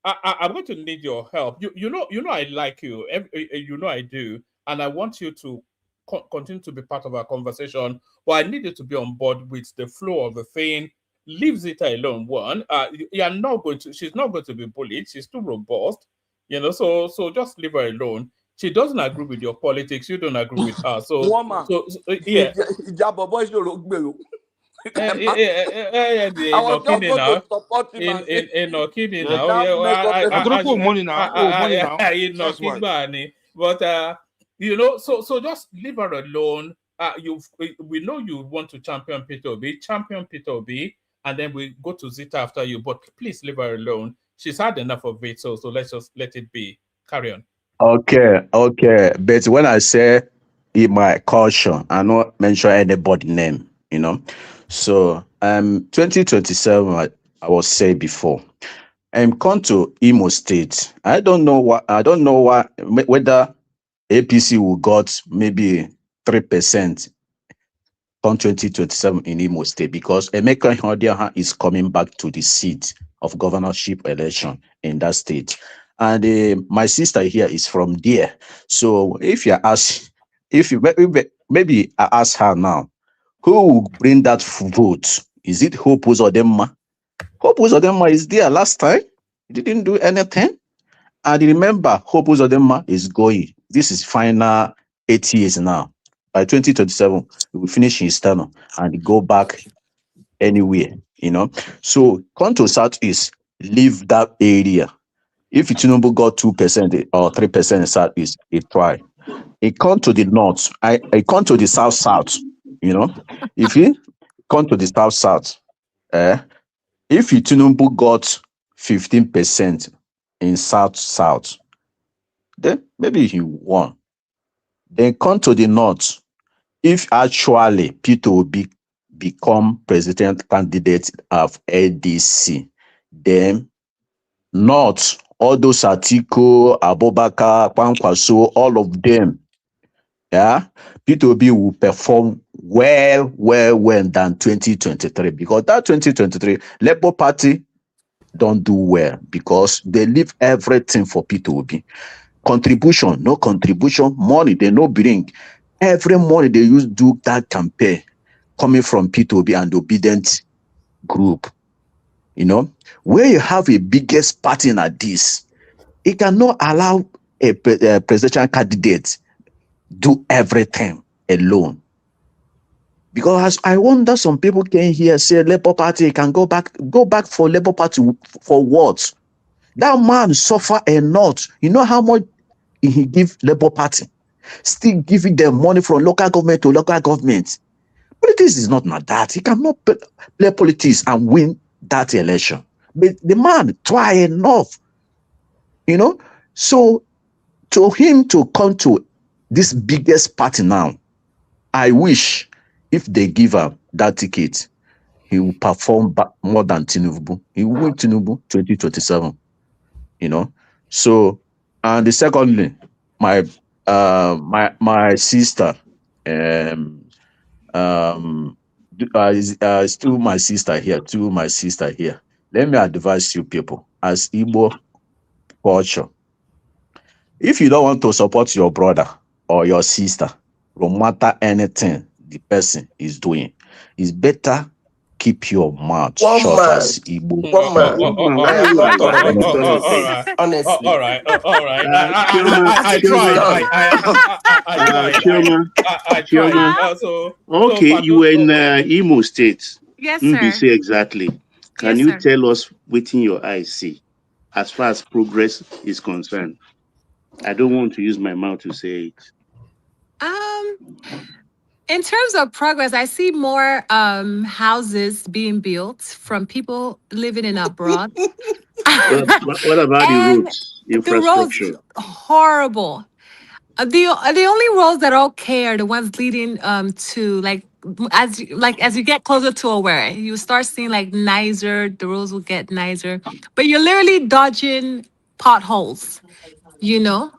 I'm going to need your help. You know I like you. You know I do, and I want you to continue to be part of our conversation. But I need you to be on board with the flow of the thing. Leave Zita alone. One, you're not going to. She's not going to be bullied. She's too robust. So just leave her alone. She doesn't agree with your politics. You don't agree with her. So yeah. I was just going to support him. But so just leave her alone. We know you want to champion Peter Obi, and then we go to Zita after you. But please leave her alone. She's had enough of it. So let's just let it be. Carry on. Okay. But when I say in my culture, I not mention anybody's name, So 2027, I was say before. I'm come to Imo State. I don't know whether APC will got maybe 3% on 2027 in Imo State, because Emeka Ihondiaha is coming back to the seat of governorship election in that state. And my sister here is from there. So maybe I ask her now, who will bring that vote? Is it Hope Uzodinma? Hope Uzodinma is there last time. He didn't do anything. And remember, Hope Uzodinma is going. This is final 8 years now. By 2027, we will finish his term and go back anywhere, So come to Southeast, leave that area. If Tinubu got 2% or 3% in Southeast, it try. It come to the north. I come to the south. If you come to the south, if Tinubu got 15% in south, then maybe he won. Then come to the north. If actually Peter Obi become president candidate of ADC, then north, all those Atiku, Abubakar, Kwankwaso, all of them, Peter Obi will perform well than 2023, because that 2023 Labour Party don't do well because they leave everything for Peter Obi. No contribution, money they no bring. Every money they use do that campaign coming from Peter Obi and the obedient group. Where you have a biggest party like this, He cannot allow a presidential candidate do everything alone. Because I wonder, some people came here say Labour Party can go back for Labour Party for what? That man suffer enough. You know how much he give Labour Party? Still giving them money from local government to local government. Politics is not like that. He cannot play politics and win that election. But the man try enough, you know. So to him to come to this biggest party now, I wish if they give him that ticket, he will perform more than Tinubu. He will win Tinubu 2027, you know. So, and the secondly, my sister, still my sister here. Let me advise you people as Igbo culture. If you don't want to support your brother or your sister, no matter anything the person is doing, it's better keep your mouth shut as Igbo. Honestly. All right. I tried. I tried. Okay, you were in Imo State. Yes, NBC sir. exactly. Can Yes, you sir. tell us what in your eyes see as far as progress is concerned? I don't want to use my mouth to say it. In terms of progress, I see more houses being built from people living in abroad. What about the And roads, the roads infrastructure? horrible. The only roads that are okay are the ones leading to as you get closer to Owerri, you start seeing like nicer. The roads will get nicer, but you're literally dodging potholes, you know.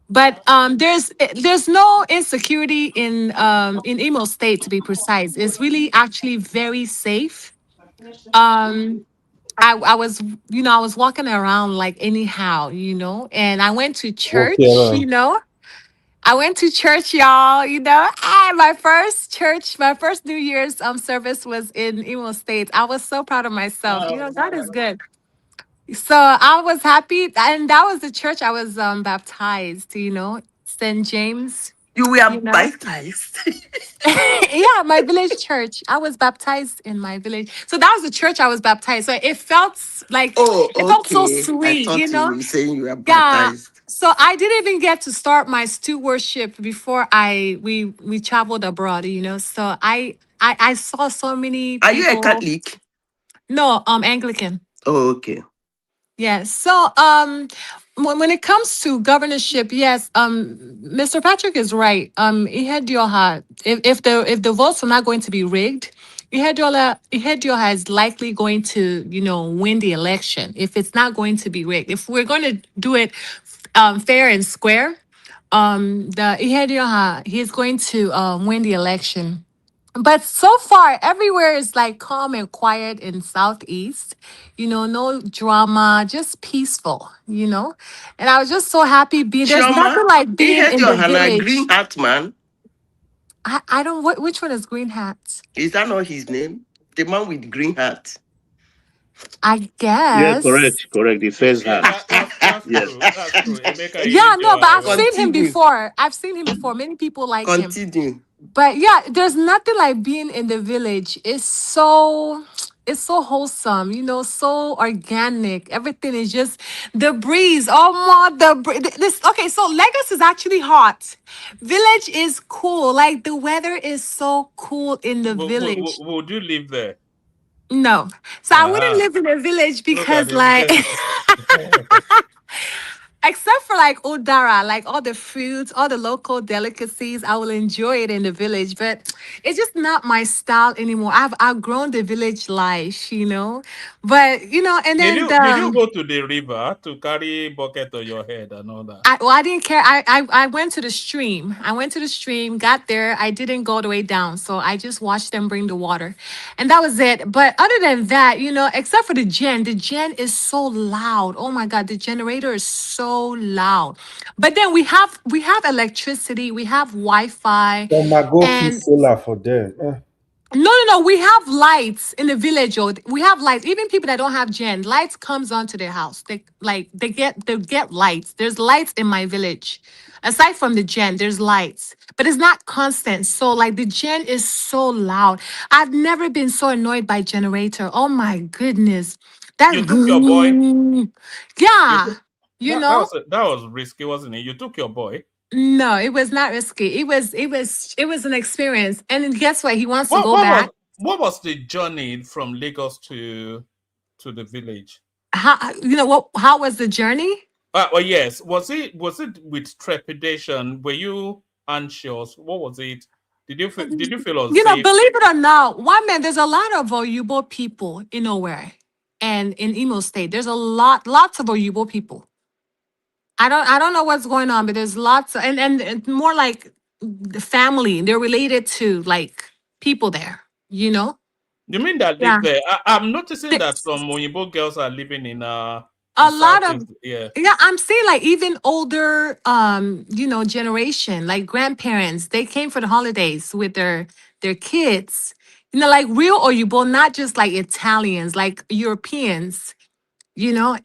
But there's no insecurity in Imo State, to be precise. It's really actually very safe. Um, I was, I was walking around like anyhow, and I went to Okay, church, I went to church, y'all, and my first New Year's service was in Imo State. I was so proud of myself. God is good. So I was happy, and that was the church I was baptized, St. James, You were baptized. yeah, my village church. I was baptized in my village. So that was the church I was baptized. So it felt like Oh, it felt so okay. I sweet, thought you were saying you were Yeah. baptized. So I didn't even get to start my stew worship before we traveled abroad, So I saw so many Are you a people. Catholic? No, Anglican. Oh, okay. Yes. So, when it comes to governorship, yes, Mr. Patrick is right. Ihedioha, if the votes are not going to be rigged, Ihedioha is likely going to, win the election. If it's not going to be rigged, if we're going to do it, fair and square, the Ihedioha, he's going to win the election. But so far, everywhere is like calm and quiet in Southeast. No drama, just peaceful. And I was just so happy being there's Chioma, nothing like he being had in your the Hannah village. Green Hat man. I don't which one is Green Hat? Is that not his name? The man with green hat. I Yeah, guess. correct. The first half. That's Yes. true. That's true. Emeka Yeah, no, but I've Ihedioha, seen him Continue. before. Many people like him. Continue. But yeah, there's nothing like being in the village. It's so wholesome, so organic. Everything is just the breeze. Oh my, this. Okay, so Lagos is actually hot. Village is cool. Like the weather is so cool in the village. Would you live there? No, so I wouldn't Ah, live in a village look at because him. except for like Udara, like all the fruits, all the local delicacies, I will enjoy it in the village, but it's just not my style anymore. I've outgrown the village life. But and Did then you go to the river to carry bucket on your head and all that? I didn't care. I went to the stream. I went to the stream, got there. I didn't go all the way down. So I just watched them bring the water. And that was it. But other than that, except for the gen is so loud. Oh my God, the generator is so loud. But then we have electricity, we have Wi-Fi. Then I go fit And solar for them. No. We have lights in the village. Or we have lights. Even people that don't have gen, lights comes onto their house. They get lights. There's lights in my village. Aside from the gen, there's lights, but it's not constant. So like the gen is so loud. I've never been so annoyed by generator. Oh my goodness, that You took your boy. You yeah, took, you know. that was risky, wasn't it? You took your boy. No, it was not risky. It was an experience. And guess what? He wants to What go what was back. what was the journey from Lagos to the village? How was the journey? Well, yes. Was it with trepidation? Were you anxious? What was it? Did you feel unsafe? Believe it or not, one man, there's a lot of Oyubo people in nowhere and in Imo State. There's lots of Oyubo people. I don't know what's going on, but there's lots and more like the family. They're related to like people there, you know? You mean that Yeah. live there? I'm noticing The- that some Oyinbo girls are living in the a lot of southeast. Yeah. yeah, I'm saying like even older generation, like grandparents, they came for the holidays with their kids. Like real Oyubo, not just like Italians, like Europeans,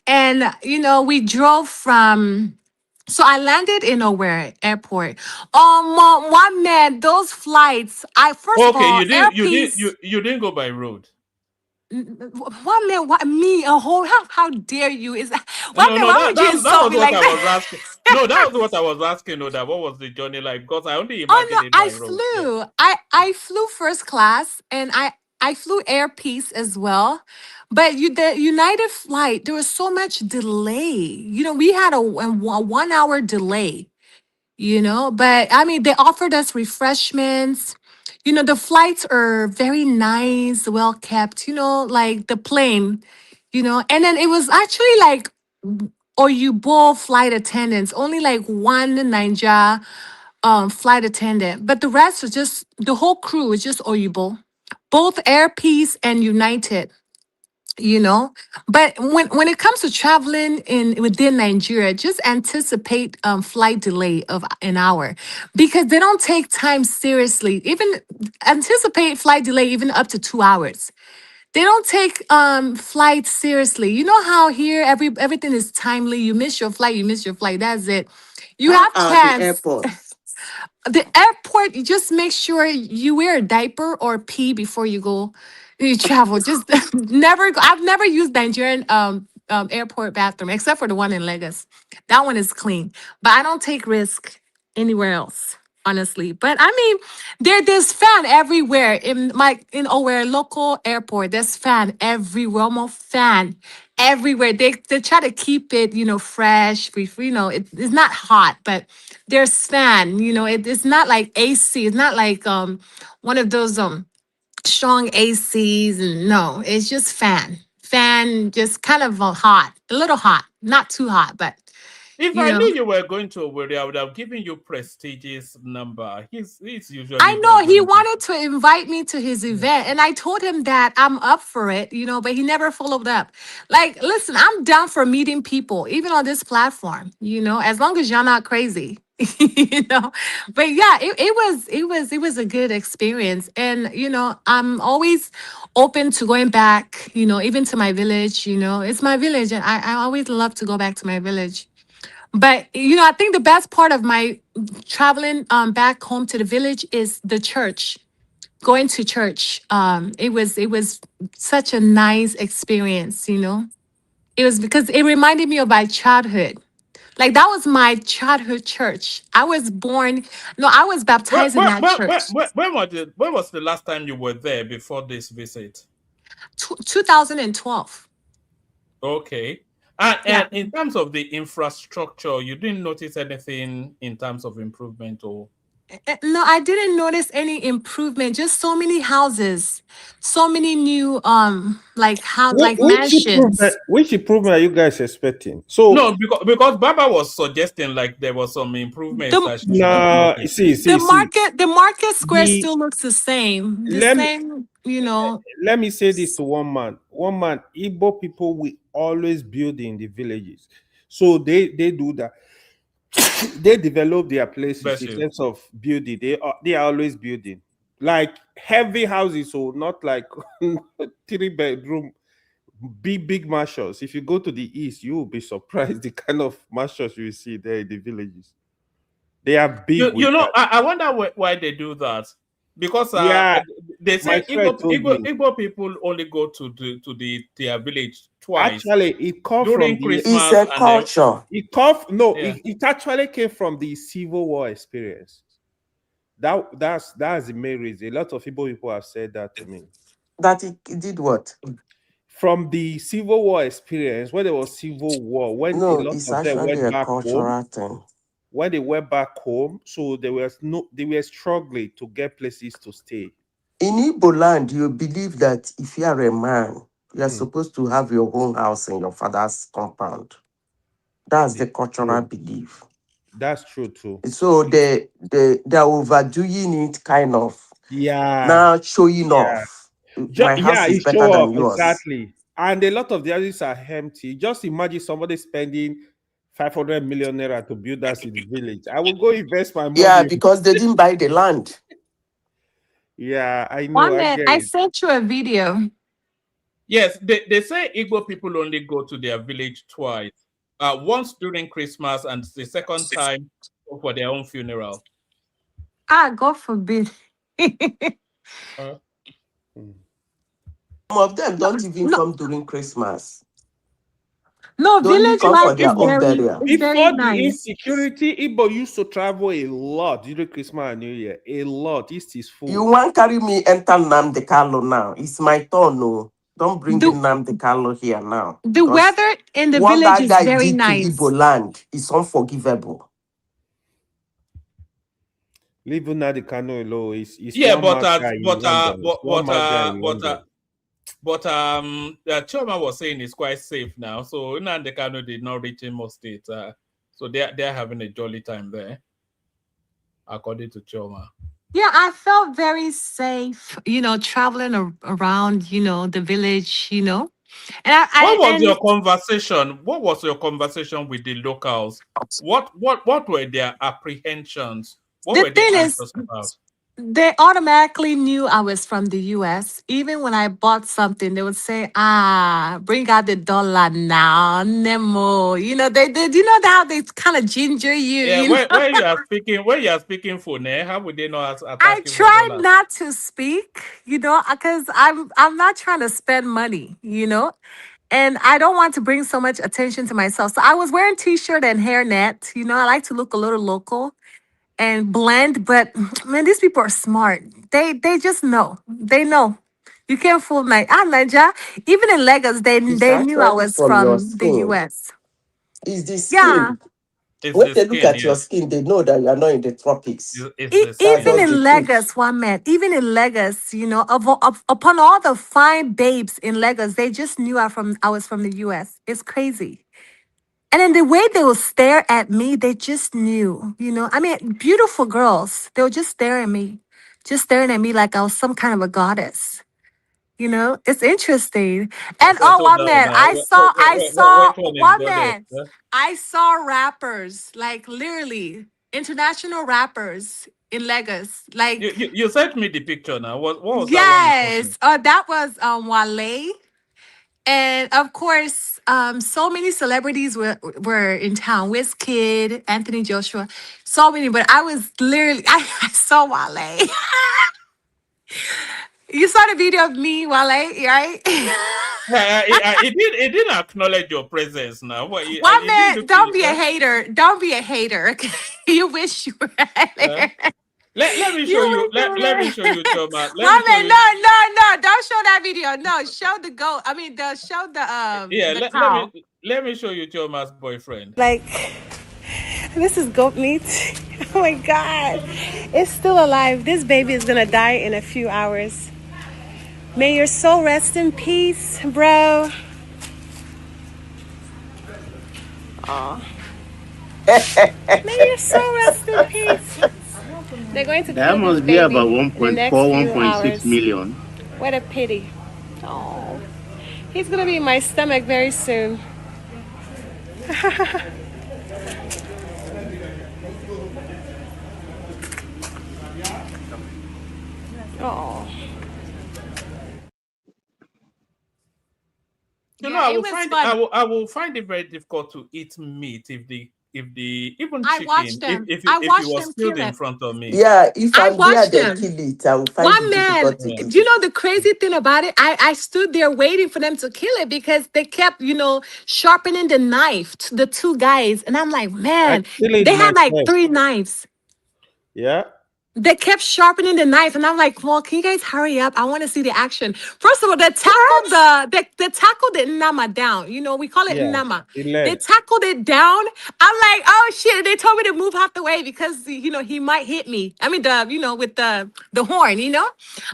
and we drove from so I landed in Nowhere Airport. One man, those flights. I first of Okay, all, you didn't you didn't airpiece. you didn't go by road. One man, what me a whole? How dare you? Is that one No, man? no, Why that would you that that insult was me what like I that? was asking. No, that was what I was asking. No, that what was the journey like? Because I only Oh imagine no, it I by road. Yeah. flew. I flew first class, and I flew airpiece as well. But the United flight, there was so much delay. We had a 1 hour delay. But I mean, they offered us refreshments. The flights are very nice, well kept. Like the plane. And then it was actually like Oyubo flight attendants, only like one Ninja flight attendant, but the rest was just the whole crew was just Oyubo, both Air Peace and United. You know, but when it comes to traveling in within Nigeria, just anticipate flight delay of an hour because they don't take time seriously. Even anticipate flight delay even up to 2 hours. They don't take flights seriously. You know how here everything is timely. You miss your flight, you miss your flight. That's it. You How have are the chance. airports? The airport, you just make sure you wear a diaper or pee before you travel. Just never go. I've never used Nigerian airport bathroom except for the one in Lagos. That one is clean, but I don't take risk anywhere else, honestly. But I mean, there's fan everywhere in our local airport. There's fan everywhere, almost fan everywhere. They try to keep it, fresh. It's not hot, but there's fan. It's not like AC. It's not like one of those strong ACs. And no, it's just fan. Fan, just kind of hot, a little hot, not too hot, but If you I know. knew you were going to Owerri, I would have given you prestigious number. He's I usually know he doesn't. wanted to invite me to his event, and I told him that I'm up for it, but he never followed up. Like, listen, I'm down for meeting people, even on this platform, as long as y'all not crazy, you know. But yeah, it was a good experience, and I'm always open to going back, even to my village. It's my village, and I always love to go back to my village. But I think the best part of my traveling back home to the village is the church. Going to church. It was such a nice experience. It was because it reminded me of my childhood. Like that was my childhood church. I was born, no, I was When, baptized in when, that when, church. when was the last time you were there before this visit? 2012. Okay. And, Yeah. and in terms of the infrastructure, you didn't notice anything in terms of improvement or No, I didn't notice any improvement. Just so many houses, so many new like how Which, like which improvement? mansions. Which improvement are you guys expecting? So no, because Baba was suggesting like there was some improvements The that she should have nah, noticed. the market square the still looks the same. The let me same. let me say this to one man. One man, Igbo people will always build in the villages. So they do that. They develop their places Bless in you. terms of building. They are always building. like heavy houses, so not like 3 bedroom, big mansions. If you go to the east, you will be surprised the kind of mansions you see there in the villages. They are big with You know, that. I wonder why they do that. Because Yeah, they my say friend told me. Igbo people only go to their village twice Actually, it come from during the. It's Christmas a and then culture yeah. It actually came from the Civil War experience. That's the main reason. A lot of people have said that to me. that it did what? From the Civil War experience, when there was Civil War, when a No, lot it's of them actually went a back home, cultural thing. when they went back home, so they were struggling to get places to stay. In Igbo land, you believe that if you are a man, you are Mm. supposed to have your own house in your father's compound. That's the cultural belief. That's true too. So they're overdoing it, kind of Yeah, now showing yeah. off. My house Yeah, is it better show than up yours. exactly. And a lot of the houses are empty. Just imagine somebody spending 500 million naira to build us in the village. I will go invest my Yeah, money. because they didn't buy the land. Yeah, I know. One I minute, get I it. sent you a video. Yes, they say Igbo people only go to their village twice. Once during Christmas and the second time for their own funeral. Ah, God forbid. Uh, Some of them No, don't even no, come during Christmas. no, They only village come for life their own burial. is very Before the nice. insecurity, Igbo used to travel a lot during Christmas and New Year. A lot. East is You full. want carry me enter Nnamdi Kanu now? It's my turn, no. Don't bring The Nnamdi Kanu here now. the Because weather in the what village that is guy very did to nice. Igbo land is unforgivable. Leaving now the Kano alone is yeah, one mad guy in London. It's one mad guy in London. Choma was saying it's quite safe now. So Nnamdi Kanu did not reach Imo State. So they're having a jolly time there, according to Choma. Yeah, I felt very safe, traveling around, the village, And What was your and conversation? What was your conversation with the locals? What were their apprehensions? What the were they thing is, anxious about? they automatically knew I was from the US. Even when I bought something, they would say, bring out the dollar now, Nemo. They how they kind of ginger you, Yeah, when you are speaking for how would they not I attack you for try dollars? not to speak, because I'm not trying to spend money. And I don't want to bring so much attention to myself. So I was wearing t-shirt and hairnet. I like to look a little local and blend, but man, these people are smart. They just know. They know. You can't fool Naija. Even in Lagos, It's they knew I actually was from your from the skin. US. It's the Yeah. skin. It's When the they look skin, at your yes. skin, they know that you are not in the tropics. It's the That's skin. Even just the in truth. Lagos, one man, even in Lagos, upon all the fine babes in Lagos, they just knew I was from the US. It's crazy. And then the way they will stare at me, they just knew. I mean, beautiful girls, they were just staring at me like I was some kind of a goddess. It's interesting. And So oh, one now, man, now, which one is one goddess? man, I saw rappers, like literally international rappers in Lagos. Like, You sent me the picture now. What was that one you sent me? yes, that was Wale. And of course, so many celebrities were in town. Wizkid, Anthony Joshua, so many. But I was literally, I saw Wale. You saw the video of me, Wale, right? It didn't acknowledge your presence now. One It didn't man, look. don't be a hater. Don't be a hater. Okay? You wish you were Uh, there. let me show You you. wish you were Let there. me show you, Choma. Let me One show man, you. no. Don't show that video. No, show the goat. I mean, show Yeah, the cow. let me show you Choma's boyfriend. Like, this is goat meat. Oh my God. It's still alive. This baby is going to die in a few hours. May your soul rest in peace, bro. Aw. May your soul rest in peace. They're going to That kill this must be baby about in the next 1.4, few 1.6 hours. million. What a pity. Oh. He's going to be in my stomach very soon. Oh. You know, Yeah, it was fun. I will find it very difficult to eat meat if the even I chicken watched them. I if it watched was them killed kill in it. front of me. Yeah, if I I'm there, watched they them. kill it. I will find One it man, difficult to Yeah. eat do you it. know the crazy thing about it? I stood there waiting for them to kill it because they kept, sharpening the knife, the two guys. And I'm like, I man, kill it they had like myself. 3 knives. Yeah. They kept sharpening the knife, and I'm like, "Well, can you guys hurry up? I want to see the action." First of all, they tackled the nama down. We call it Yeah. nama. The They leg. tackled it down. I'm like, "Oh shit!" They told me to move out the way because he might hit me. I mean, with the horn.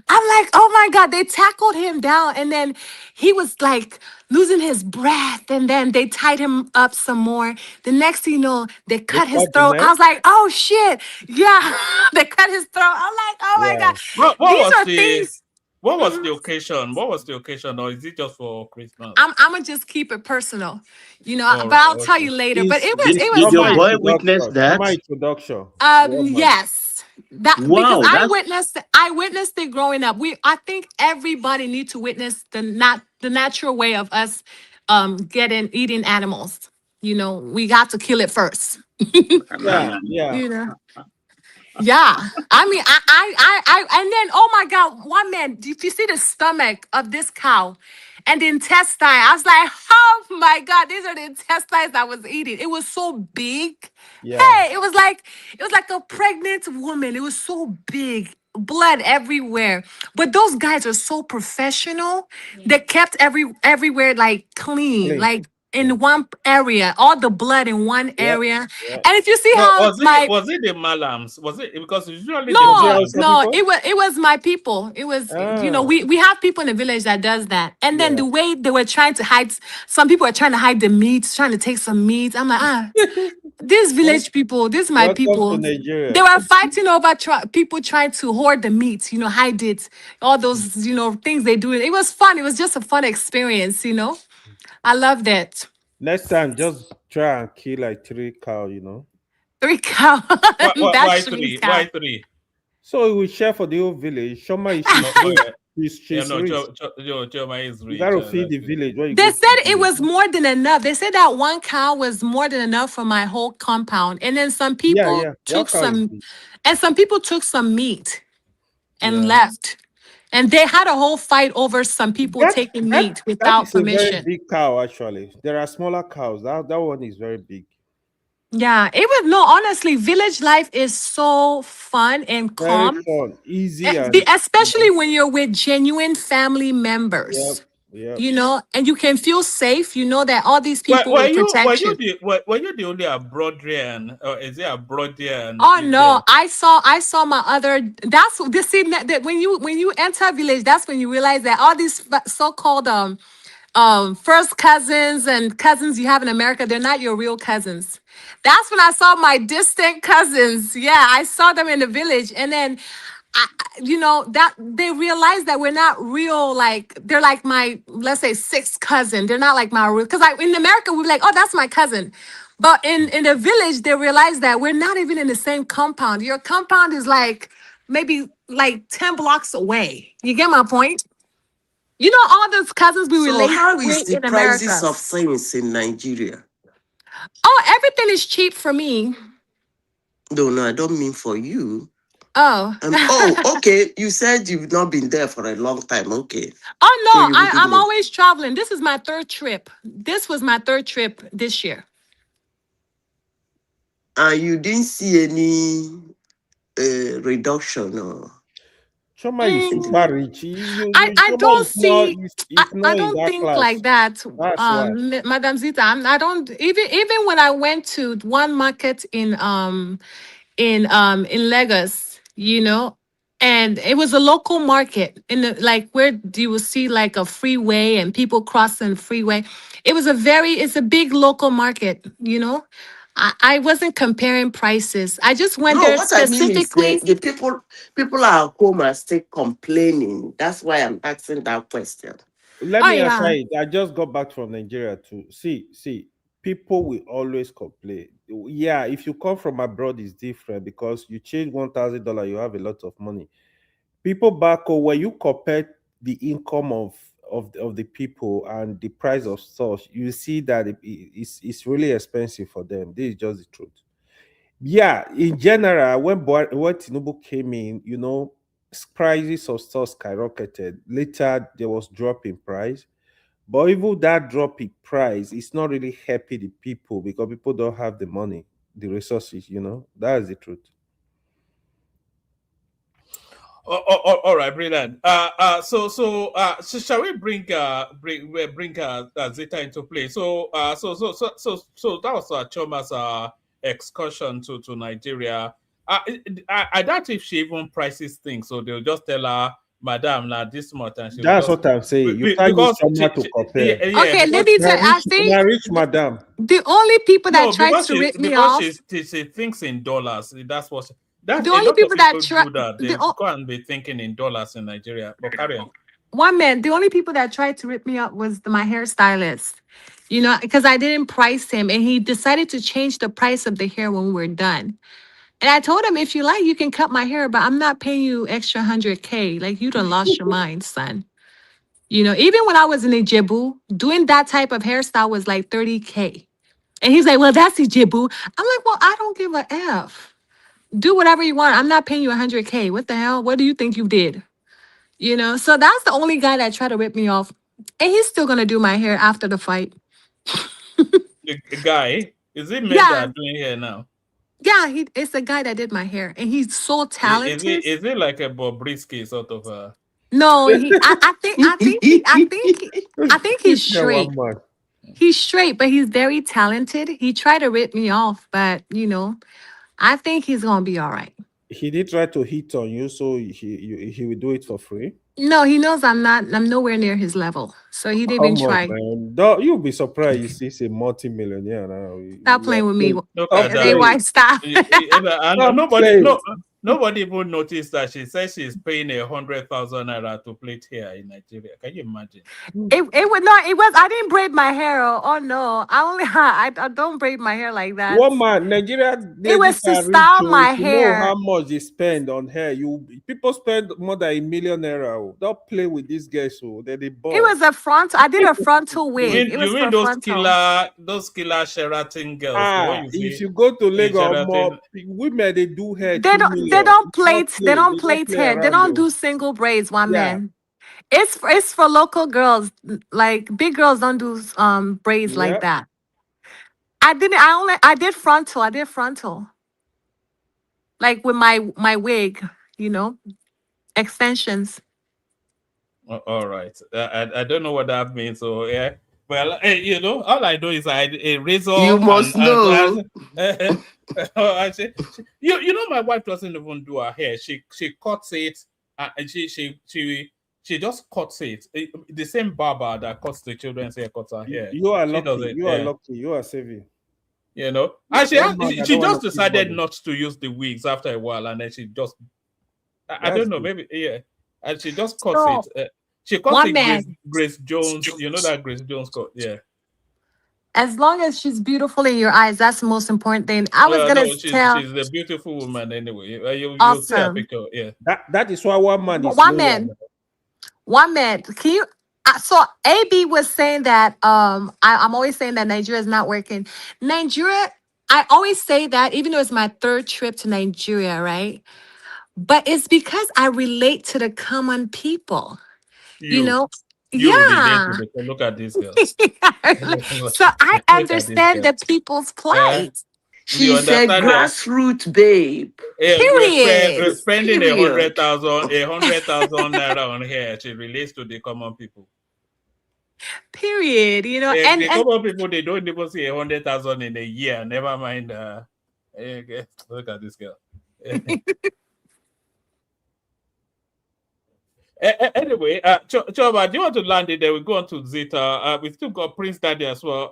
I'm like, "Oh my god!" They tackled him down, and then he was like losing his breath, and then they tied him up some more. The next thing you know, they They cut his cut the throat. I neck. was like, "Oh shit!" Yeah, they cut his throat. I'm like, "Oh my Yeah. god!" These are things. What was Mhm. the occasion? What was the occasion, or is it just for Christmas? I'm gonna just keep it personal, All but right, I'll tell okay. you later. But Is it was did your Normal fun. boy witness introduction. that? Normal introduction. Yes. That because Wow, I that's witnessed it growing up. I think everybody needs to witness the natural way of us eating animals. We got to kill it first. Yeah. Yeah. you know. Yeah, I mean, and then, oh my God, one man, if you see the stomach of this cow and the intestine, I was like, oh my God, these are the intestines I was eating. It was so big. Yeah. Hey, it was like a pregnant woman. It was so big, blood everywhere. But those guys are so professional. They kept everywhere like clean, Clean. like in one area, all the blood in one Yep. area. Yep. And if you see So how my was it the malams? Was it because usually the Was it no, Hausa malams? no, people? it was my people. It was, Ah. we have people in the village that does that. And then Yeah. the way they were trying to hide, some people are trying to hide the meat, trying to take some meat. I'm like, these Wel- village people, these my Welcome to people. They Nigeria. were fighting over people trying to hoard the meat, hide it, all those, things they do. It was fun. It was just a fun experience. I loved it. Next time, just try and kill like 3 cow. 3 cow. That Why means three? cow. Why three? So we share for the whole village. Shoma is she's No, rich. She's no, rich. Choma is You rich. gotta feed That's the it. village when you They go to said the it village. was more than enough. They said that one cow was more than enough for my whole compound. And then some Yeah, people yeah. One took cow is some, big. and some people took some meat and Yeah. left. And they had a whole fight over some people That taking that meat that without is a very permission. big cow actually. There are smaller cows. That one is very big. Yeah, it was no, honestly, village life is so fun and Very calm, fun, easy and especially when you're with genuine family yep, members, yep. and you can feel safe. You know that all these Were, people were will you protect you. were you the only Abroadian, or is it Abroadian Oh in no, there? I saw my other. That's this see that when you enter a village, that's when you realize that all these so-called first cousins and cousins you have in America, they're not your real cousins. That's when I saw my distant cousins. Yeah, I saw them in the village, and then that they realized that we're not real. Like they're like my, let's say, sixth cousin. They're not like my real, because in America we're like, oh, that's my cousin. But in the village, they realize that we're not even in the same compound. Your compound is like maybe like 10 blocks away. You get my point? All those cousins we So relate how is with the in prices America. of things in Nigeria? Oh, everything is cheap for me. No, no, I don't mean for you. Oh. Okay. You said you've not been there for a long time. Okay. Oh So no, you wouldn't I'm know. always traveling. This is my third trip. This was my third trip this year. And you didn't see any reduction or Choma is Mm, super rich. You I Choma don't is not see. is I not in don't that think like class. that, That's why. Madam Zita. I don't even when I went to one market in Lagos, and it was a local market in like where you will see like a freeway and people crossing the freeway. It's a big local market. I wasn't comparing prices. I just went no, there what I mean is specifically. the people are at home are still complaining. That's why I'm asking that question. Let Oh me answer yeah. it. I just got back from Nigeria too. See, people will always complain. Yeah, if you come from abroad, it's different because you change $1,000, you have a lot of money. people back home, when you compare the income of the people and the price of stuff, you see that it's really expensive for them. This is just the truth. Yeah, in general, when Tinubu came in, prices of stuff skyrocketed. Later, there was drop in price. But even that drop in price, it's not really helping the people because people don't have the money, the resources, That is the truth. All right, brilliant. So shall we bring Zeta into play? So that was Choma's excursion to Nigeria. I doubt if she even prices things, so they'll just tell her, "Madam, now this much," and she'll That's just what I'm saying. You can't use because Choma to compare. Okay, let me tell. I think Rich madam. the only people that no, tried because to rip me because off, she thinks in dollars. That's what. That the a only lot of people that people try, do that. They go and be thinking in dollars in Nigeria. But carry on. one man, the only people that tried to rip me up was my hairstylist. Because I didn't price him, and he decided to change the price of the hair when we were done. And I told him, if you like, you can cut my hair, but I'm not paying you extra 100K. Like, you done lost your mind, son. Even when I was in Ijebu, doing that type of hairstyle was like 30K. And he's like, well, that's Ijebu. I'm like, well, I don't give a F. Do whatever you want. I'm not paying you 100K. What the hell? What do you think you did? So that's the only guy that tried to rip me off. And he's still going to do my hair after the fight. The guy, is it men Yeah. that are doing here now? Yeah, it's the guy that did my hair. And he's so talented. Is it like a Bobrisky sort of No, I think he's straight. He's straight, but he's very talented. He tried to rip me off, but I think he's gonna be all right. He did try to hit on you, so he will do it for free. No, he knows I'm nowhere near his level. So he didn't even Come on, try. man. You'll be surprised you see a multi-millionaire now. Stop playing with me. Look at They that. why stop. And nobody even noticed that she says she's paying 100,000 naira to plait hair in Nigeria. Can you imagine? I didn't braid my hair. Oh no. I don't braid my hair like that. One man, Nigeria, it was to style my you hair. know how much they spend on hair. People spend more than $1 million. Don't play with these guys, so they ball. It was a frontal. I did a frontal wig. You mean those killer Sheraton girls? If you go to Lagos, more women they do hair. They don't plait hair. They don't do single braids. Man. It's for local girls. Like big girls don't do braids like that. I did frontal. Like with my wig, extensions. All right. I don't know what that means. So yeah. Well, all I know is a razor. You must know. My wife doesn't even do her hair. She cuts it, and she just cuts it. The same barber that cuts the children's hair cuts her hair. You are lucky. You are lucky. You are saving. And she just decided not to use the wigs after a while, and then she just I don't know, maybe and she just cuts it. She cuts it Grace Jones. You know that Grace Jones cut, yeah. As long as she's beautiful in your eyes, that's the most important thing. I was gonna tell. She's a beautiful woman anyway. You'll see her picture, yeah. That is why one man is one man. Can you? So AB was saying that I'm always saying that Nigeria is not working. Nigeria, I always say that, even though it's my third trip to Nigeria, right? But it's because I relate to the common people. Look at this girl. So I understand the people's plight. She's a grassroots babe. Period. Spending 100,000 naira on hair, she relates to the common people. Period. And the common people, they don't even see 100,000 in a year. Never mind. Look at this girl. Anyway, Choba, do you want to land it? Then we go on to Zeta. We still got Prince Daddy as well.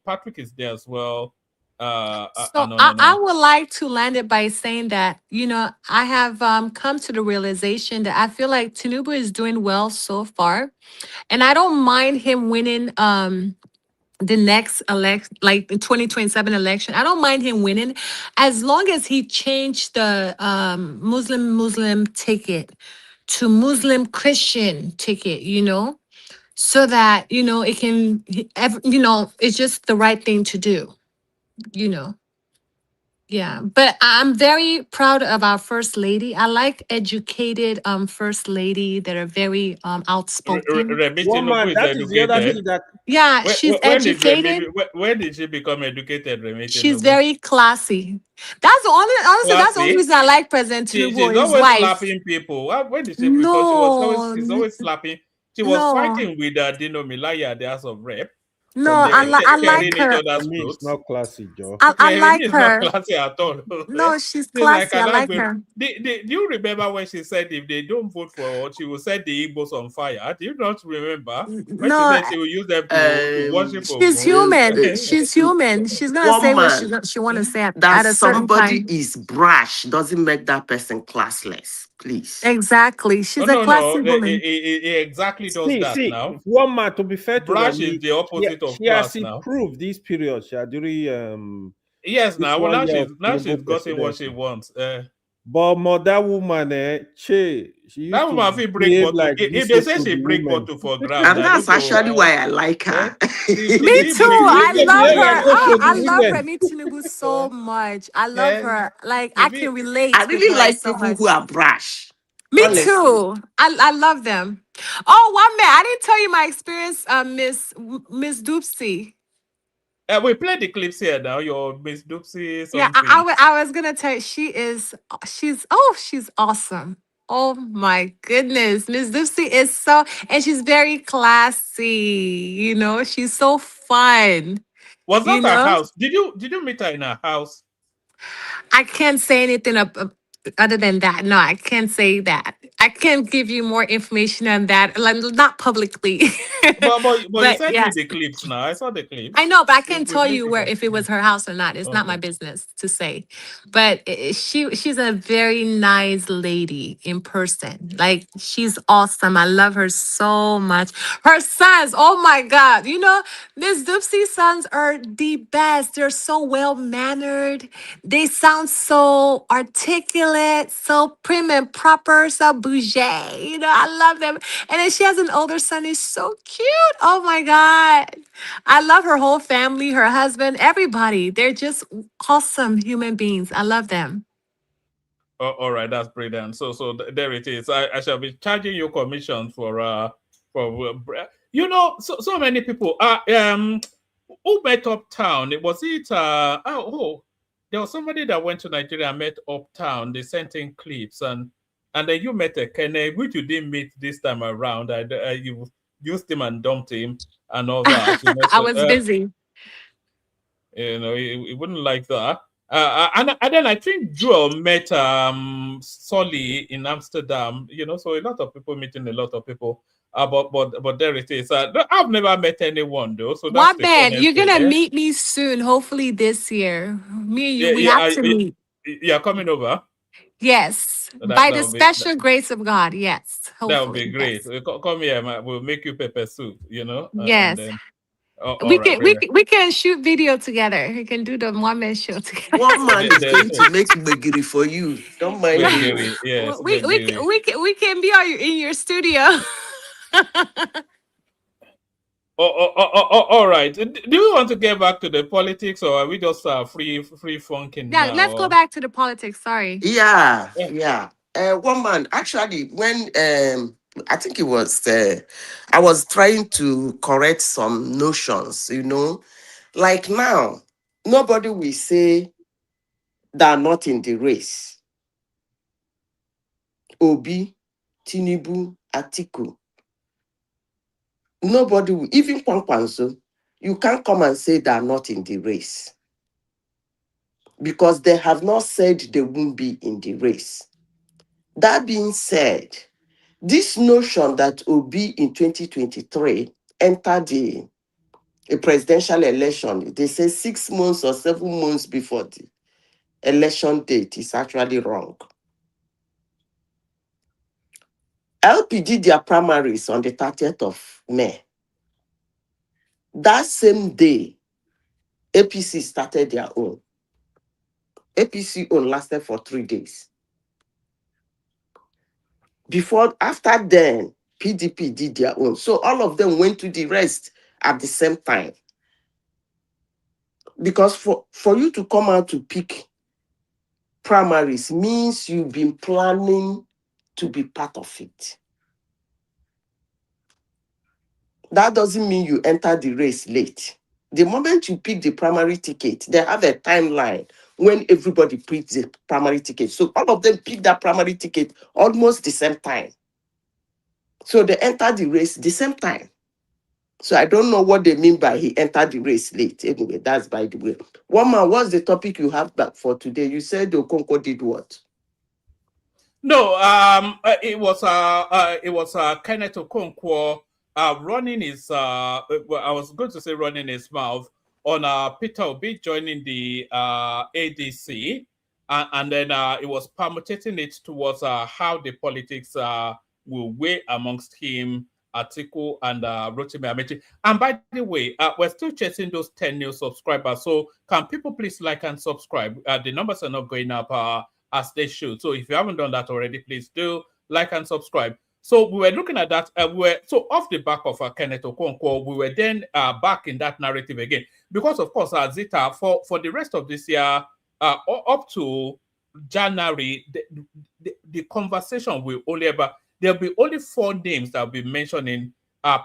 Patrick is there as well. I would like to land it by saying that, I have come to the realization that I feel like Tinubu is doing well so far. And I don't mind him winning the next election, like the 2027 election. I don't mind him winning as long as he changed the Muslim ticket to Muslim Christian ticket, so that, it can, it's just the right thing to do, you know. Yeah, but I'm very proud of our first lady. I like educated first lady that are very outspoken. Remi Woman, Tinubu is that is the other educated. thing that Yeah, she's educated. When did she become educated, Remi She's Tinubu? very classy. That's the only, honestly, that's the only Classy. reason I like President Tinubu or She's his always wife. slapping people. When did she? Because No, she's always slapping. She was no, fighting with Dino Milaya at the House of Rep. no. I Tearing like each her. other's for me, it's clothes. not classy, Joe. I Remi like is not her. classy at all. No, she's She's like classy. I an like Igbo. her. Do you remember when she said if they don't vote for her, she will set the Igbos on fire? Do you not remember? When she No, said she will use them to worship she's Ogun? human. She's human. She's gonna say what Woman, she want to say that at a certain somebody time. is brash doesn't make that person classless. Please. Exactly. Oh, She's a no. classy woman. He exactly does that See, now. one man, to be fair to Brash is Remy, the opposite of she has class now. improved this period, during Yes, this now well, 1 year of now she's Tinubu gotten what she presidency. wants. But that woman, she That used to woman feel break behave bottle. like If this they say to she the break women. bottle for ground, And I don't that's know. actually why I like her. Me She too. break She I used to love behave like her. that Oh, to I the love women. Remi Tinubu so much. I love Yeah, her. Like she I be, can relate I with really her like so people much. who are brash. Me Honestly. too. I love them. Oh, one minute. I didn't tell you my experience, Miss Doopsy. we play the clips here now. Your Miss Doopsy Yeah, something. I was gonna tell you she's awesome. Oh my goodness. Miss Doopsy is and she's very classy, she's so fun, Was you that her know. house? Did you meet her in her house? I can't say anything other than that. No, I can't say that. I can't give you more information on that, like not publicly. But you But sent me yeah. the clips now. I saw the I clips. know, but I We, can't we tell played you it. where if it was her house or not. It's not my Okay. business to say. But she's a very nice lady in person. Like she's awesome. I love her so much. Her sons, oh my God. Miss Doopsy's sons are the best. They're so well mannered. They sound so articulate, so prim and proper, so bougie. I love them. And then she has an older son. He's so cute. Oh my God. I love her whole family, her husband, everybody. They're just awesome human beings. I love them. Oh, all right, that's brilliant. So there it is. I shall be charging you commission so many people. Who met Uptown? Was it there was somebody that went to Nigeria and met Uptown. They sent in clips and then you met a Kenneth, which you didn't meet this time around. You used him and dumped him and all that. I was busy. He wouldn't like that. And then I think Joel met Solly in Amsterdam. So a lot of people meeting a lot of people. But there it is. I've never met anyone though. So that's What the man? funniest You're thing. gonna Yeah, meet me soon, hopefully this year. Me and you, yeah, we yeah. have to meet. Yeah, coming over. Yes. That By that the will be special grace of God. Yes. that would be Hopefully. great. Yes. Come here, man. We'll make you pepper soup. And Yes. then all We right, can we brilliant. can, we can shoot video together. We can do the one man show together. One man is going to make Megiri for you. Don't mind him. Yes, we can be in your studio. All right. Do you want to get back to the politics, or are we just free funking Yeah, let's go now? back to the politics. Sorry. Yeah. One man, actually, when I think it was I was trying to correct some notions, like now, nobody will say they are not in the race. Obi, Tinubu, Atiku. Nobody will, even Kwankwanso, you can't come and say they are not in the race because they have not said they won't be in the race. That being said, this notion that Obi in 2023 entered the a presidential election, they say 6 months or 7 months before the election date is actually wrong. LP did their primaries on the 30th of May. That same day, APC started their own. APC own lasted for 3 days. After then, PDP did their own. So all of them went to the rest at the same time. Because for you to come out to pick primaries means you've been planning to be part of it. That doesn't mean you enter the race late. The moment you pick the primary ticket, they have a timeline when everybody picks the primary ticket. So all of them pick that primary ticket almost the same time. So they enter the race the same time. So I don't know what they mean by he entered the race late. Anyway, that's by the way. One man, what's the topic you have back for today? You said Okonkwo did what? No, it was Kenneth Okonkwo running his well, I was going to say running his mouth on Peter Obi joining the ADC, and then it was permutating it towards how the politics will weigh amongst him, Atiku, and Rotimi Amechi. And by the way, we're still chasing those 10 new subscribers. So can people please like and subscribe? The numbers are not going up as they should. So if you haven't done that already, please do like and subscribe. So we were looking at that. So off the back of Kenneth Okonkwo, we were then back in that narrative again. Because of course, Zita, for the rest of this year, up to January, the conversation will only ever, there'll be only 4 names that will be mentioning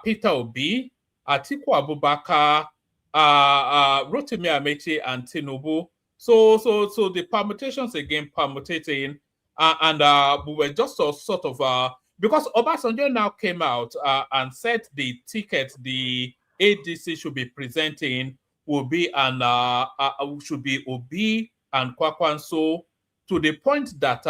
Peter Obi, Atiku Abubakar, Rotimi Amechi, and Tinubu. So the permutations again permutating, and we were just sort of because Obasanjo now came out and said the ticket the ADC should be presenting will be should be Obi and Kwakwanso, to the point that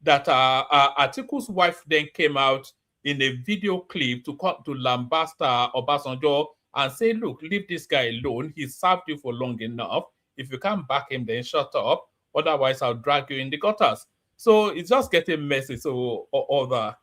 Atiku's wife then came out in a video clip to lambast Obasanjo and say, look, leave this guy alone. He served you for long enough. If you can't back him, then shut up. Otherwise, I'll drag you in the gutters. So it's just getting messy. So all that.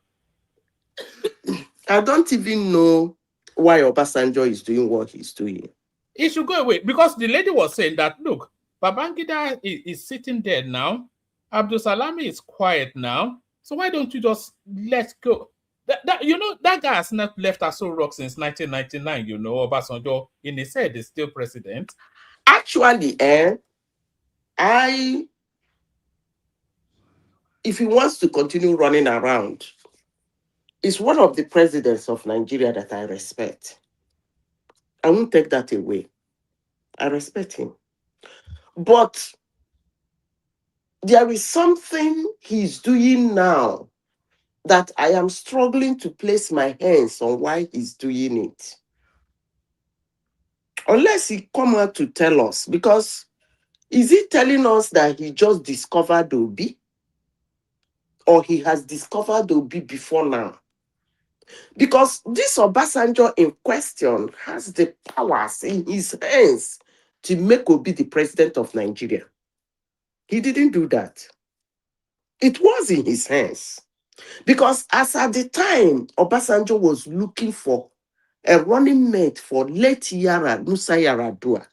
I don't even know why Obasanjo is doing what he's doing. He should go away, because the lady was saying that, look, Babangida is sitting there now. Abdul Salami is quiet now. So why don't you just let go? That guy has not left Aso Rock since 1999, Obasanjo in his head is still president. Actually, if he wants to continue running around, he's one of the presidents of Nigeria that I respect. I won't take that away. I respect him. But there is something he's doing now that I am struggling to place my hands on why he's doing it. Unless he come out to tell us, because is he telling us that he just discovered Obi? Or he has discovered Obi before now? Because this Obasanjo in question has the powers in his hands to make Obi the president of Nigeria. He didn't do that. It was in his hands. Because as at the time, Obasanjo was looking for a running mate for late Musa Yar'Adua,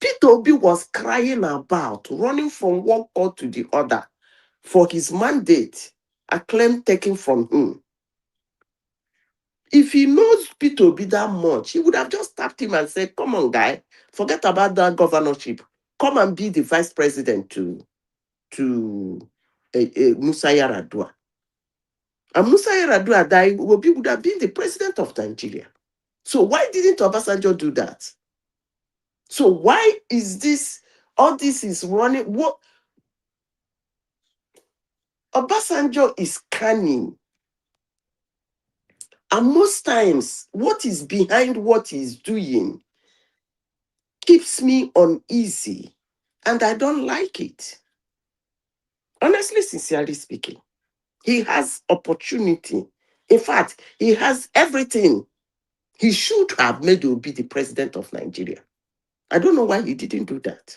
Peter Obi was crying about running from one court to the other for his mandate, a claim taken from him. If he knows Peter Obi that much, he would have just tapped him and said, come on, guy, forget about that governorship. Come and be the vice president to Musa Yar'Adua. And Musa Yar'Adua died, Obi would have been the president of Nigeria. So why didn't Obasanjo do that? So why is this, all this is running, what? Obasanjo is cunning. And most times, what is behind what he's doing keeps me uneasy. And I don't like it. Honestly, sincerely speaking, he has opportunity. In fact, he has everything. He should have made Obi the president of Nigeria. I don't know why he didn't do that.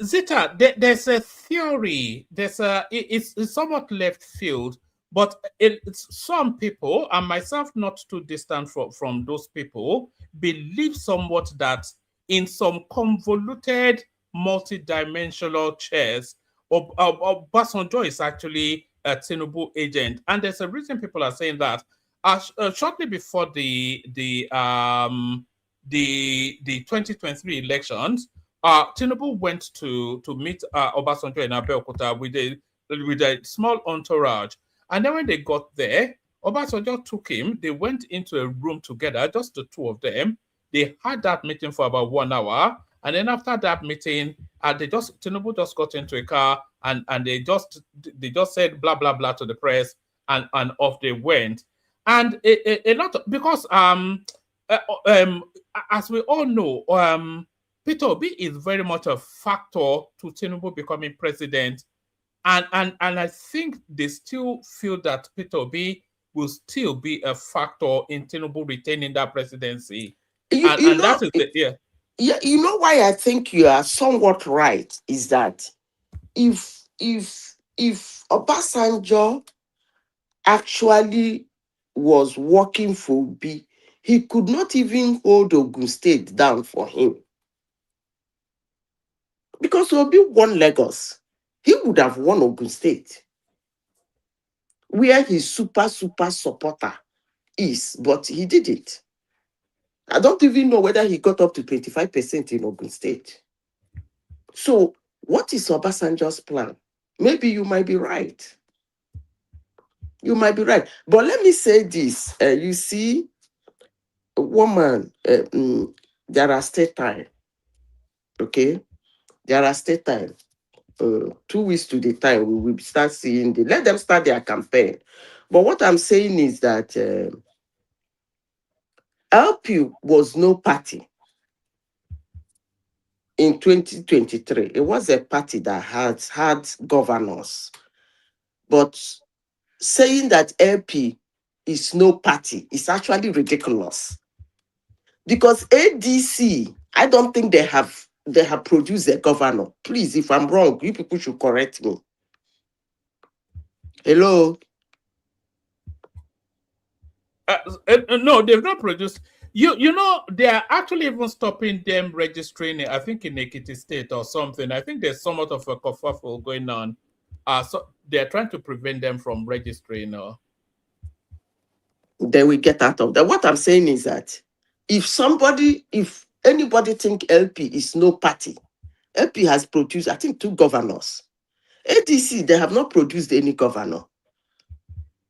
Zita, there's a theory. It's somewhat left field, But some people, and myself not too distant from those people, believe somewhat that in some convoluted, multi-dimensional chess, Obasanjo is actually a Tinubu agent. And there's a reason people are saying that. Shortly before the 2023 elections, Tinubu went to meet Obasanjo in Abeokuta with a small entourage. And then when they got there, Obasanjo took him. They went into a room together, just the two of them. They had that meeting for about 1 hour. And then after that meeting, Tinubu just got into a car and they just said blah, blah, blah to the press and off they went. And a lot of, because as we all know, Peter Obi is very much a factor to Tinubu becoming president. And I think they still feel that Peter Obi will still be a factor in Tinubu retaining that presidency. Yeah, you know why I think you are somewhat right is that if Obasanjo actually was working for Obi, he could not even hold Ogun State down for him. Because Obi won Lagos, he would have won Ogun State, where his super supporter is, but he did it. I don't even know whether he got up to 25% in Ogun State. So what is Obasanjo's plan? Maybe you might be right. You might be right. But let me say this. You see, woman, there are state time. Okay? There are state time. 2 weeks to the time we will start seeing let them start their campaign. But what I'm saying is that LP was no party in 2023. It was a party that had governors. But saying that LP is no party is actually ridiculous. Because ADC, I don't think they have produced a governor. Please, if I'm wrong, you people should correct me. Hello? No, they've not produced. You know, they are actually even stopping them registering it, I think in Ekiti State or something. I think there's somewhat of a kerfuffle going on. So they're trying to prevent them from registering. Then we get out of that. What I'm saying is that if anybody think LP is no party, LP has produced, I think, 2 governors. ADC, they have not produced any governor.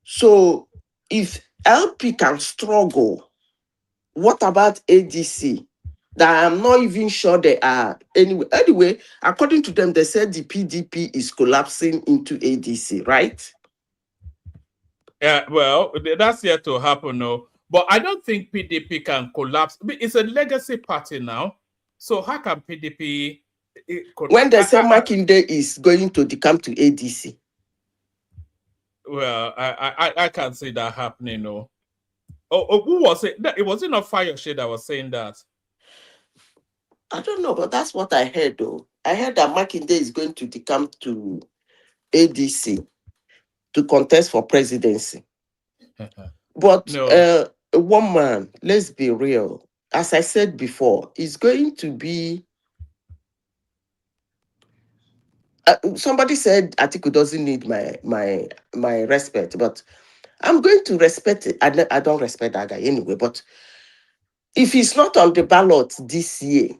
So if LP can struggle, what about ADC? That I'm not even sure they are. Anyway, according to them, they said the PDP is collapsing into ADC, right? Yeah, well, that's yet to happen, no. But I don't think PDP can collapse. It's a legacy party now. So how can PDP... When they say Makinde is going to come to ADC? Well, I can't see that happening, no. Who was it? It wasn't a Fayoshe that was saying that. I don't know, but that's what I heard, though. I heard that Makinde is going to come to ADC to contest for presidency. But No. one man, let's be real. As I said before, is going to be... somebody said Atiku doesn't need my respect, but I'm going to respect it. I don't respect that guy anyway, but if he's not on the ballot this year,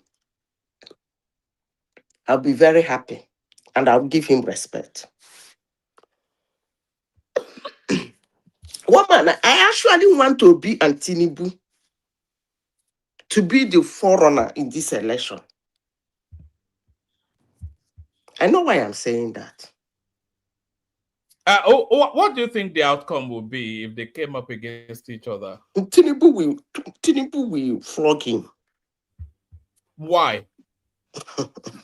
I'll be very happy and I'll give him respect. Woman, I actually want to be Tinubu to be the forerunner in this election. I know why I'm saying that. What do you think the outcome will be if they came up against each other? Tinubu will flog him. Why?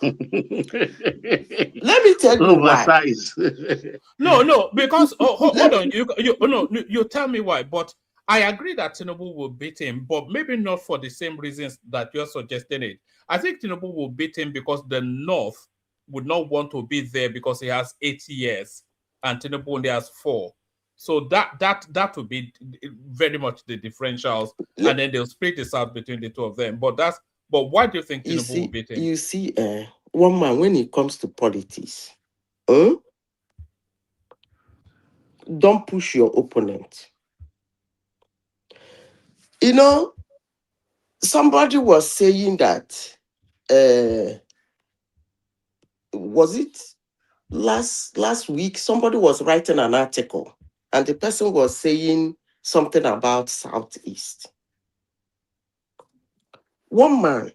Let me tell you why. No, because hold on, you tell me why. But I agree that Tinubu will beat him, but maybe not for the same reasons that you're suggesting it. I think Tinubu will beat him because the North would not want to be there because he has 8 years and Tinubu only has 4. So that would be very much the differentials, and then they'll split this out between the two of them. But why do you think Tinubu will beat him? You see, one man, when it comes to politics, don't push your opponent. You know, somebody was saying that, was it last week? Somebody was writing an article, and the person was saying something about Southeast. One man,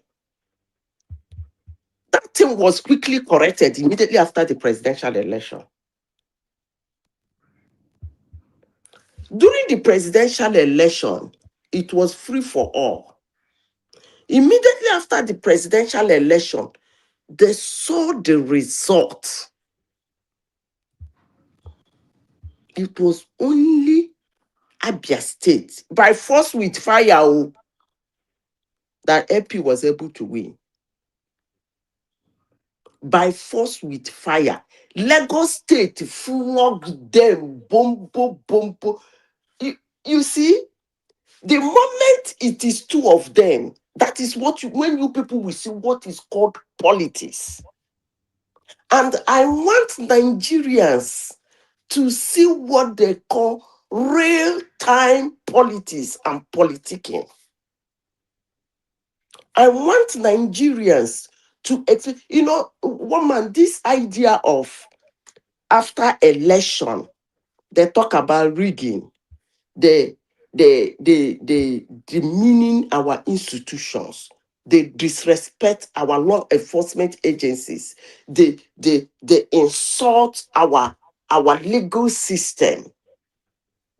that thing was quickly corrected immediately after the presidential election. During the presidential election, it was free for all. Immediately after the presidential election, they saw the result. It was only Abia State, by force with fire, that AP was able to win. By force with fire. Lagos State flogged them. Boom, boom, boom, boom. You see, the moment it is two of them, that is what when you people will see what is called politics. And I want Nigerians to see what they call real-time politics and politicking. I want Nigerians to, woman, this idea of after election, they talk about rigging, they demeaning our institutions, they disrespect our law enforcement agencies, they insult our legal system.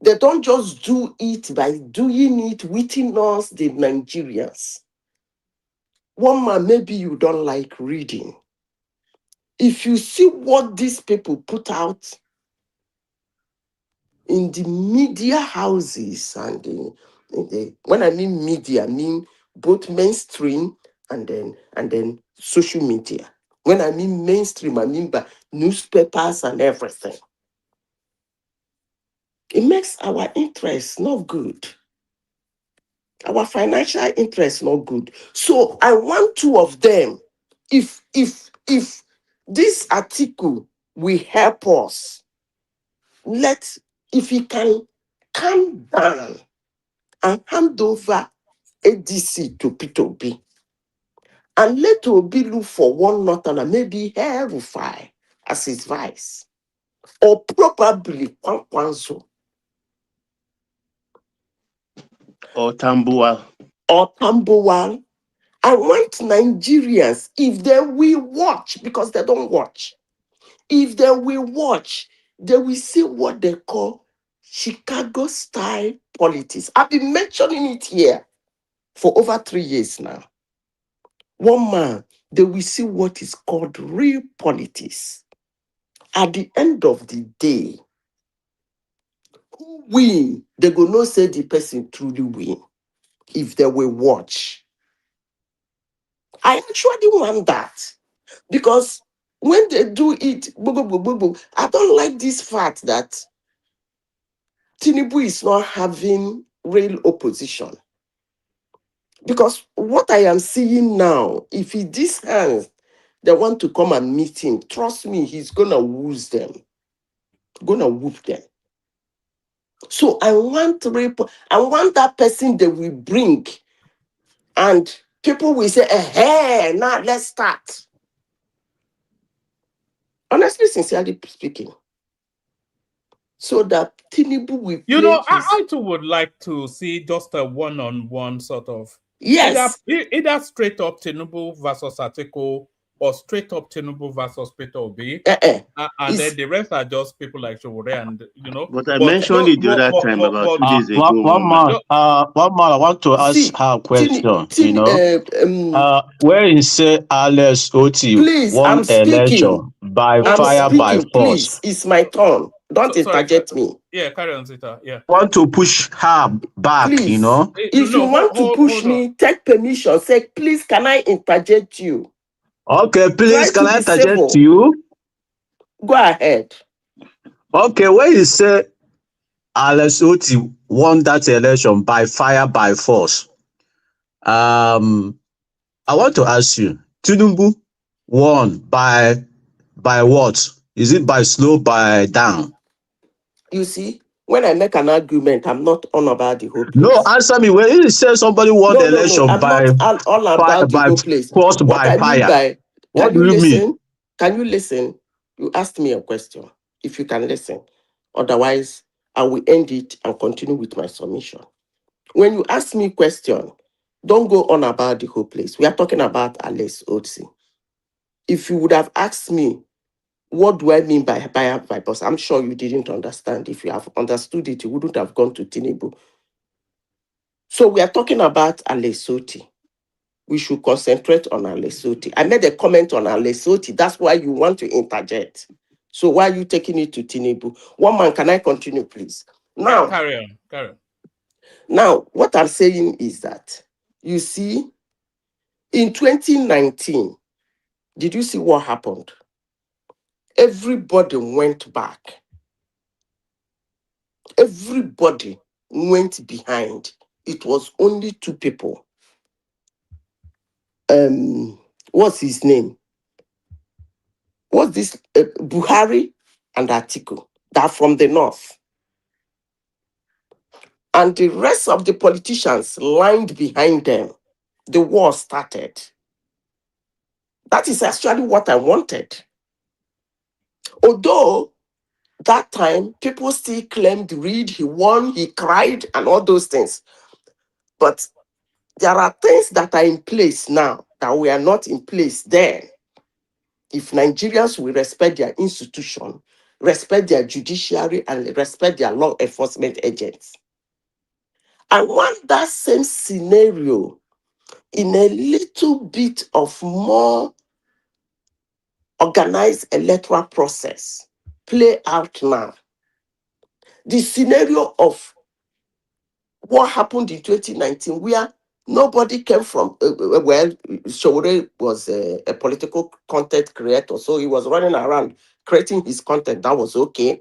They don't just do it by doing it within us, the Nigerians. One man, maybe you don't like reading. If you see what these people put out in the media houses, and when I mean media, I mean both mainstream and then social media. When I mean mainstream, I mean by newspapers and everything. It makes our interest not good. Our financial interest not good. So I want two of them. If this article will help us, if he can calm down and hand over ADC to Peter Obi, and let Obi look for one northerner, maybe Herufai as his vice, or probably Kwankwanzo Or Tambuwal. I want Nigerians, if they will watch, because they don't watch, if they will watch, they will see what they call Chicago style politics. I've been mentioning it here for over 3 years now. One man, they will see what is called real politics. At the end of the day, who win, they will not say the person truly win if they will watch. I actually want that, because when they do it, I don't like this fact that Tinubu is not having real opposition. Because what I am seeing now, if he this hands, they want to come and meet him, trust me, he's gonna lose them. Gonna whoop them. So I want that person they will bring, and people will say, hey, now let's start. Honestly, sincerely speaking. So that Tinubu will play I too would like to see just a one-on-one sort of. Yes. Either straight up Tinubu versus Atiku, or straight up Tinubu versus Peter Obi. And then the rest are just people like Showore and, But I mentioned it the other time about 2 days ago. One man, I want to ask her a question. Where is Alex Oti please, won I'm speaking. election by fire, by force? Please, it's my turn. Don't interject me. Yeah, carry on, Zita. Yeah. Want to push her back, please, if you want to push me, take permission. Say, please, can I interject you? Okay, please, can I interject you? Go ahead. Okay, where you say Alex Oti won that election by fire by force. I want to ask you, Tinubu won by what? Is it by slow, by down? You see, when I make an argument, I'm not on about the whole No, place. answer me. When you say somebody won the No. election I'm by not all fire, about the by whole place. force, What by I mean fire, by, what can do you you mean? listen? Can you listen? You asked me a question. If you can listen. Otherwise, I will end it and continue with my submission. When you ask me a question, don't go on about the whole place. We are talking about Alex Otsi. If you would have asked me, what do I mean by bypass? I'm sure you didn't understand. If you have understood it, you wouldn't have gone to Tinubu. So we are talking about Alesoti. We should concentrate on Alesoti. I made a comment on Alesoti. That's why you want to interject. So why are you taking it to Tinubu? One man, can I continue, please? Now, Carry on. Carry on. Now, what I'm saying is that, you see, in 2019, did you see what happened? Everybody went back. Everybody went behind. It was only two people. What's his name? What's this? Buhari and Atiku. They're from the north. And the rest of the politicians lined behind them. The war started. That is actually what I wanted. Although that time, people still claimed Reid, he won, he cried, and all those things. But there are things that are in place now that were not in place then. If Nigerians will respect their institution, respect their judiciary, and respect their law enforcement agents. I want that same scenario in a little bit of more organized electoral process play out now. The scenario of what happened in 2019, where nobody came from, Showore was a political content creator, so he was running around creating his content. That was okay.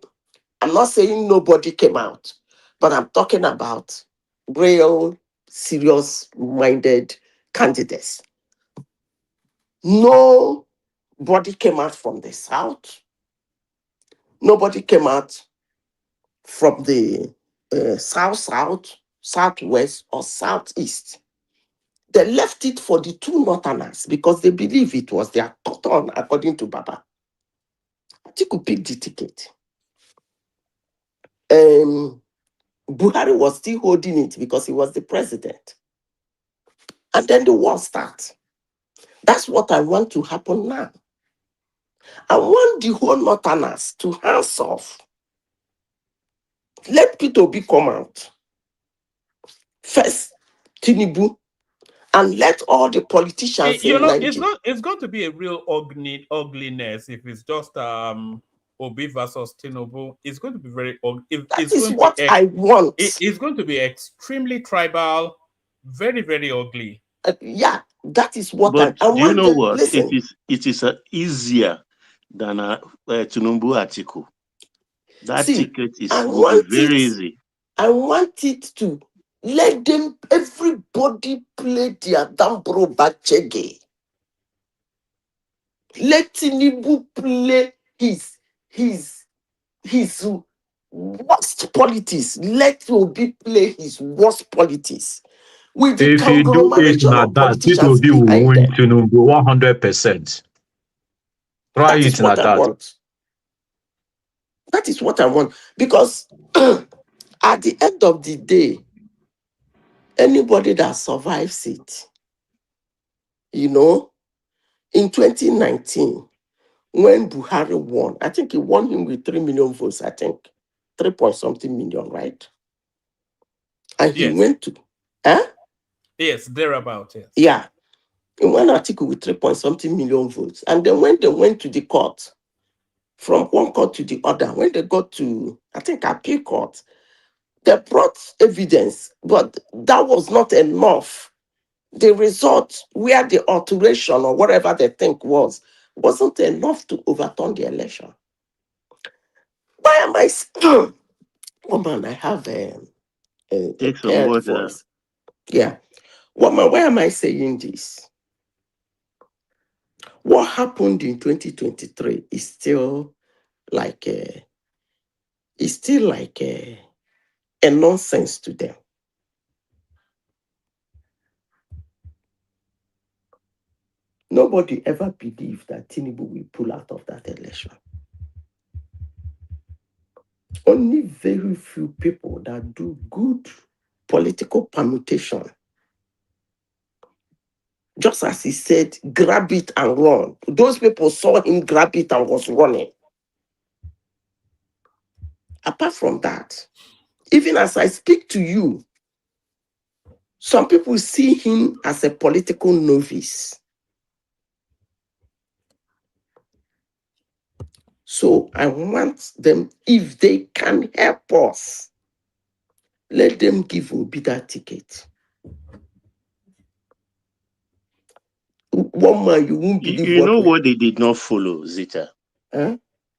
I'm not saying nobody came out, but I'm talking about real, serious-minded candidates. Nobody came out from the South. Nobody came out from the South, Southwest, or Southeast. They left it for the two Northerners because they believe it was their turn, according to Baba. Atiku picked the ticket. Buhari was still holding it because he was the president. And then the war starts. That's what I want to happen now. I want the whole Northerners to hands off. Let Peter Obi come out. First, Tinubu, and let all the politicians in Nigeria. It's going to be a real ugliness if it's just Obi versus Tinubu. It's going to be very ugly. That is what I want. It's going to be extremely tribal, very, very ugly. Yeah, that is what but I do you want. know what? Listen, It is easier than Tinubu Atiku. That ticket will be very easy. I want it to let them, everybody play their Dambro Bachege. Let Tinubu play his worst politics. Let Obi play his worst politics. With the If you do it conglomeration like of that, politicians Peter Obi will behind win them. Tinubu 100%. Try That is it like what I that. want. That is what I want. Because at the end of the day, anybody that survives it, in 2019, when Buhari won, I think he won him with 3 million votes, I think. 3 point something million, right? And he went to, Yes, thereabout, yes. Yeah. In one article with 3 point something million votes. And then when they went to the court, from one court to the other, when they got to, I think, appeal court, they brought evidence, but that was not enough. The result, where the alteration or whatever they think wasn't enough to overturn the election. Why Woman, I have a Take some paired water. voice. Yeah. Woman, why am I saying this? What happened in 2023 is still like a nonsense to them. Nobody ever believed that Tinubu will pull out of that election. Only very few people that do good political permutation, just as he said, grab it and run. Those people saw him grab it and was running. Apart from that, even as I speak to you, some people see him as a political novice. So I want them, if they can help us, let them give Obi that ticket. One man, you won't believe You know what what they did not follow, Zita? Huh?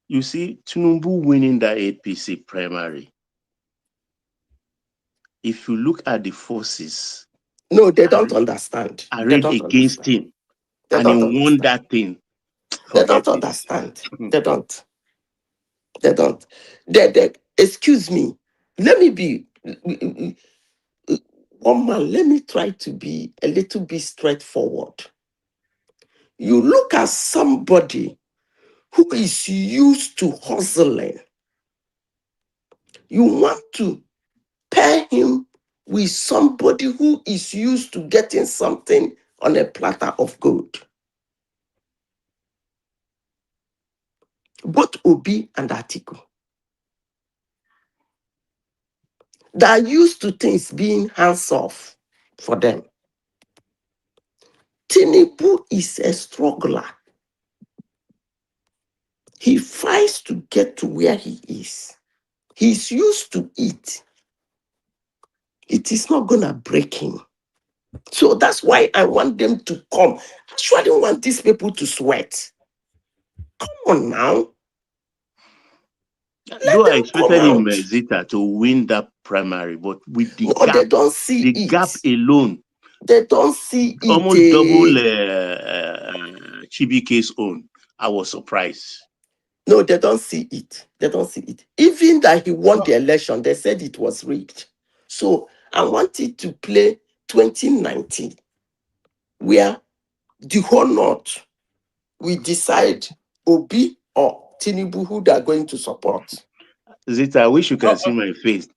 You see, Tinubu winning that APC primary. If you look at the forces, No, they don't understand. They arrayed don't against understand. him, They and he don't won understand. that thing. They don't Forget it. understand. They don't. They don't. They, excuse me. Let me be one man. Let me try to be a little bit straightforward. You look at somebody who is used to hustling. You want to pair him with somebody who is used to getting something on a platter of gold. Both Obi and Atiku. They are used to things being hands off for them. Tinubu is a struggler. He fights to get to where he is. He's used to it. It is not going to break him. So that's why I want them to come. I actually want these people to sweat. Come on now. Though I Let them come expected him, out. Zita, to win that primary, but with the No, gap, they don't see the it. gap alone, They don't see it. almost double Chibike's own. I was surprised. No, they don't see it. They don't see it. Even that he won the election, they said it was rigged. So I wanted to play 2019, where the whole North we decide Obi or Tinubu who they are going to support. Zita, I wish you can see my face.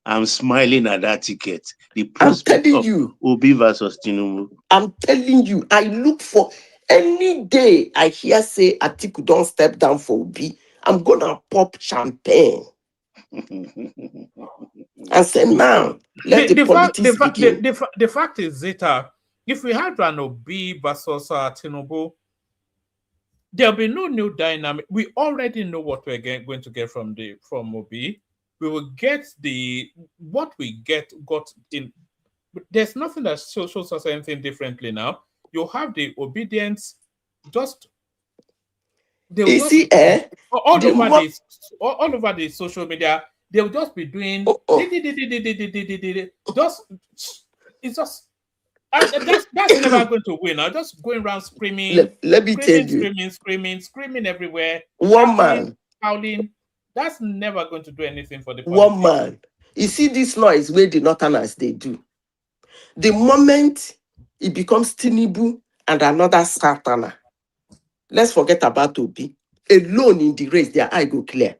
I'm smiling at that ticket. The I'm prospect telling of you. Obi versus Tinubu. I'm telling you, I look for any day I hear say Atiku don't step down for Obi, I'm gonna pop champagne and say now let the politics begin. The fact is, Zeta, if we had an Obi versus Tinubu, there'll be no new dynamic. We already know what we're going to get from Obi. We will get what we got in. There's nothing that shows us anything differently now. You have the obedience, just they'll You just see, all over the social media. They'll just be doing just it's just that's never going to win. I'm just going around screaming, let me tell you, screaming everywhere, one shouting, man, howling. That's never going to do anything for the one politics. man. You see this noise where the Northerners they do. The moment it becomes Tinubu and another Southerner, let's forget about Obi. Alone in the race, their eye go clear.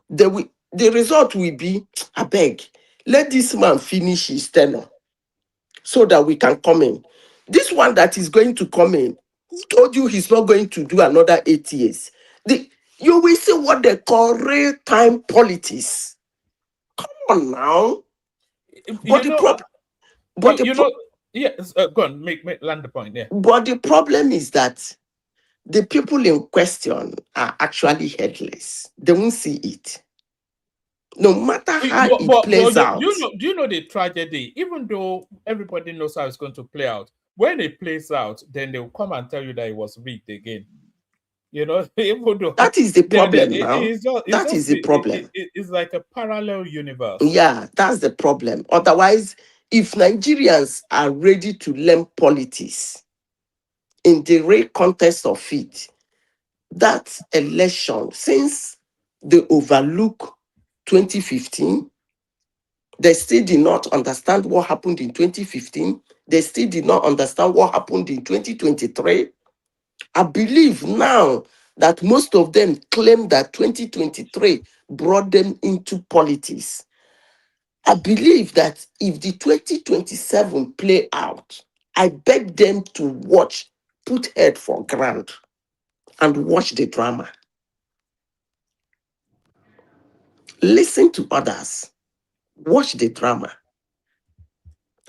The result will be, I beg, let this man finish his tenure so that we can come in. This one that is going to come in, who told you he's not going to do another 8 years? You will see what they call real-time politics. Come on now. But the problem, go on, make land the point. Yeah. But the problem is that the people in question are actually headless. They won't see it. No matter how it plays out. Do you know the tragedy? Even though everybody knows how it's going to play out, when it plays out, then they'll come and tell you that it was rigged again. You know, even though That is the problem now. That is the problem. It's like a parallel universe. Yeah, that's the problem. Otherwise, if Nigerians are ready to learn politics in the real context of it, that election, since they overlook 2015, they still did not understand what happened in 2015. They still did not understand what happened in 2023. I believe now that most of them claim that 2023 brought them into politics. I believe that if the 2027 play out, I beg them to watch, put head for ground and watch the drama. Listen to others, watch the drama.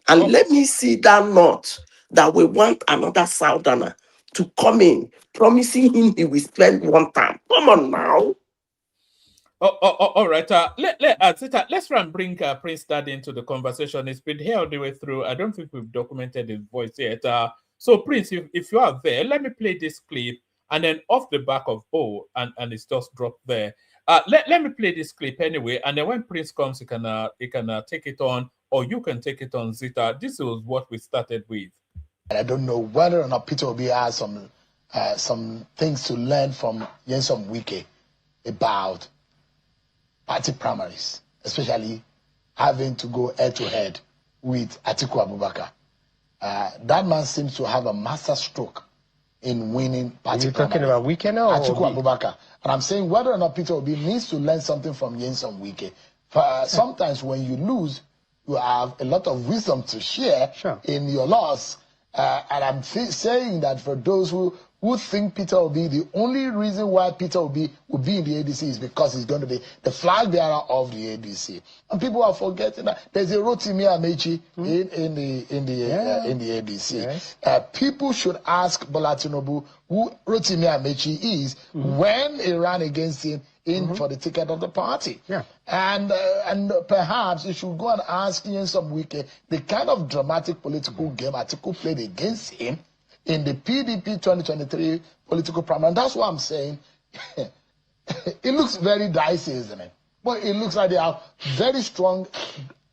And let me see that north that we want another southerner to come in, promising him he will spend one time. Come on now. All right. Let's try and bring Prince Dad into the conversation. It's been here all the way through. I don't think we've documented his voice yet. So Prince, if you are there, let me play this clip, and then off the back of and it's just dropped there. Let me play this clip anyway, and then when Prince comes, he can take it on, or you can take it on, Zita. This was what we started with. And I don't know whether or not Peter Obi has some things to learn from Nyesom Wike about party primaries, especially having to go head-to-head with Atiku Abubakar. That man seems to have a master stroke in winning party You're talking primaries. about Wike now? Atiku Abubakar. And I'm saying whether or not Peter Obi needs to learn something from Nyesom Wike. Sometimes when you lose, you have a lot of wisdom to share in your loss. And I'm saying that for those who think Peter Obi, the only reason why Peter Obi will be in the ADC is because he's going to be the flag bearer of the ADC. And people are forgetting that there's a Rotimi Amechi in the ADC. Yes. People should ask Bola Tinubu who Rotimi Amechi is when he ran against him for the ticket of the party. Yeah. And perhaps you should go and ask Nyesom Wike the kind of dramatic political game Atiku played against him in the PDP 2023 political primary. And that's what I'm saying. It looks very dicey, isn't it? But it looks like they are very strong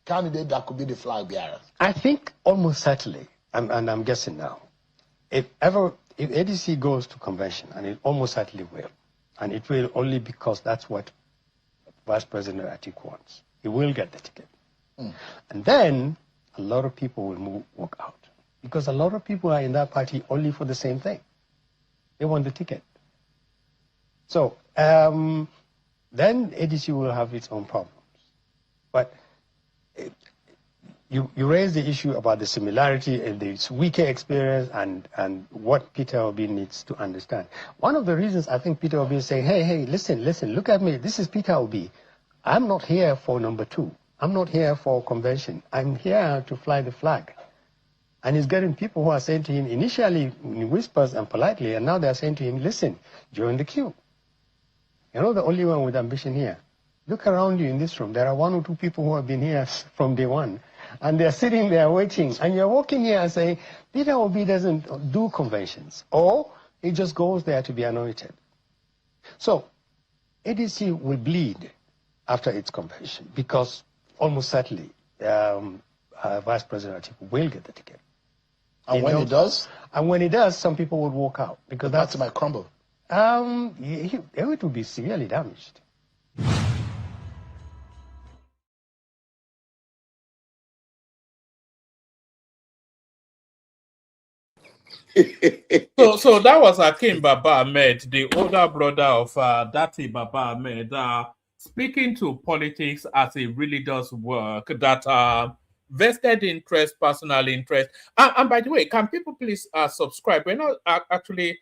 candidate that could be the flag bearer. I think almost certainly, and I'm guessing now, if ADC goes to convention, and it almost certainly will, and it will only because that's what Vice President Atiku wants. He will get the ticket. And then a lot of people will walk out. Because a lot of people are in that party only for the same thing. They want the ticket. So then ADC will have its own problems. But you raise the issue about the similarity and the weaker experience and what Peter Obi needs to understand. One of the reasons I think Peter Obi is saying, hey, listen, look at me. This is Peter Obi. I'm not here for number 2. I'm not here for convention. I'm here to fly the flag. And he's getting people who are saying to him initially in whispers and politely, and now they're saying to him, listen, join the queue. You're not the only one with ambition here. Look around you in this room. There are 1 or 2 people who have been here from day one. And they're sitting there waiting. And you're walking here and saying, Peter Obi doesn't do conventions. Or he just goes there to be anointed. So ADC will bleed after its convention because almost certainly Vice President Atiku will get the ticket. And when he does? And when he does, some people would walk out. Because the party might crumble. It will be severely damaged. So that was Akim Baba Ahmed, the older brother of Dati Baba Ahmed, speaking to politics as he really does work, that vested interest, personal interest. And by the way, can people please subscribe? We're not actually,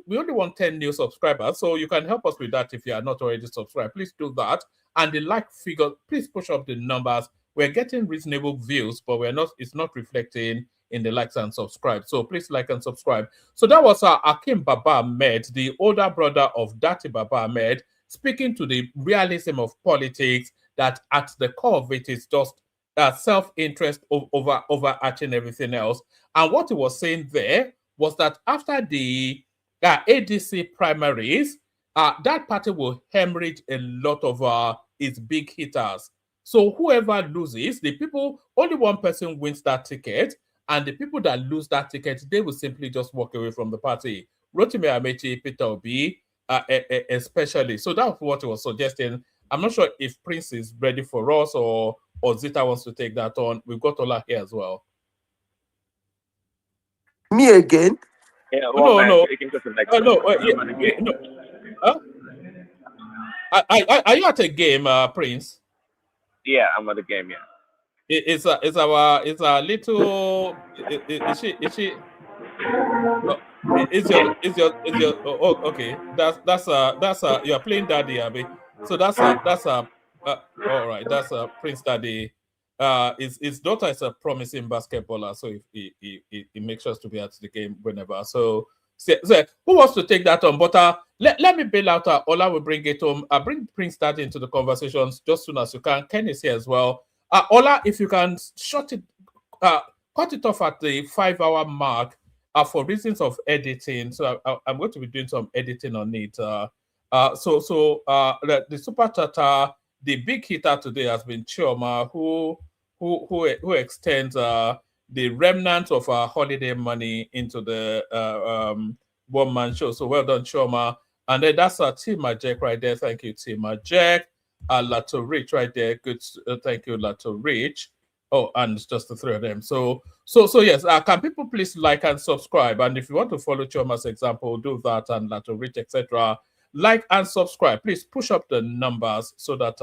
we only want 10 new subscribers, so you can help us with that if you are not already subscribed. Please do that. And the like figure, please push up the numbers. We're getting reasonable views, but it's not reflecting in the likes and subscribe. So please like and subscribe. So that was Akim Baba Ahmed, the older brother of Dati Baba Ahmed, speaking to the realism of politics, that at the core of it is just self-interest overarching everything else. And what he was saying there was that after the ADC primaries, that party will hemorrhage a lot of its big hitters. So whoever loses, only one person wins that ticket, and the people that lose that ticket, they will simply just walk away from the party. Rotimi Amechi, Peter Obi, especially. So that's what he was suggesting. I'm not sure if Prince is ready for us or Zita wants to take that on. We've got Ola here as well. Me again? Yeah, No. no. Huh? Are you at a game, Prince? Yeah, I'm at the game. Yeah. It's a little. Is she? No, okay. That's you are playing Daddy, Abby. So that's all right. That's Prince Daddy. His daughter is a promising basketballer, so he makes sure to be at the game whenever. So who wants to take that on? But let me bail out. Ola will bring it home. Bring Prince Daddy into the conversations just soon as you can. Ken is here as well. Ola, if you can cut it off at the 5-hour mark. For reasons of editing, so I'm going to be doing some editing on it. The super chatter, the big hitter today has been Chioma, who extends the remnants of our holiday money into the one-man show. So well done, Chioma. And then that's Tima Jack right there. Thank you, Tima Jack. Lato Rich right there. Good. Thank you, Lato Rich. Oh, and it's just the three of them. So yes, can people please like and subscribe? And if you want to follow Choma's example, do that, and Lato Rich, etc. Like and subscribe. Please push up the numbers so that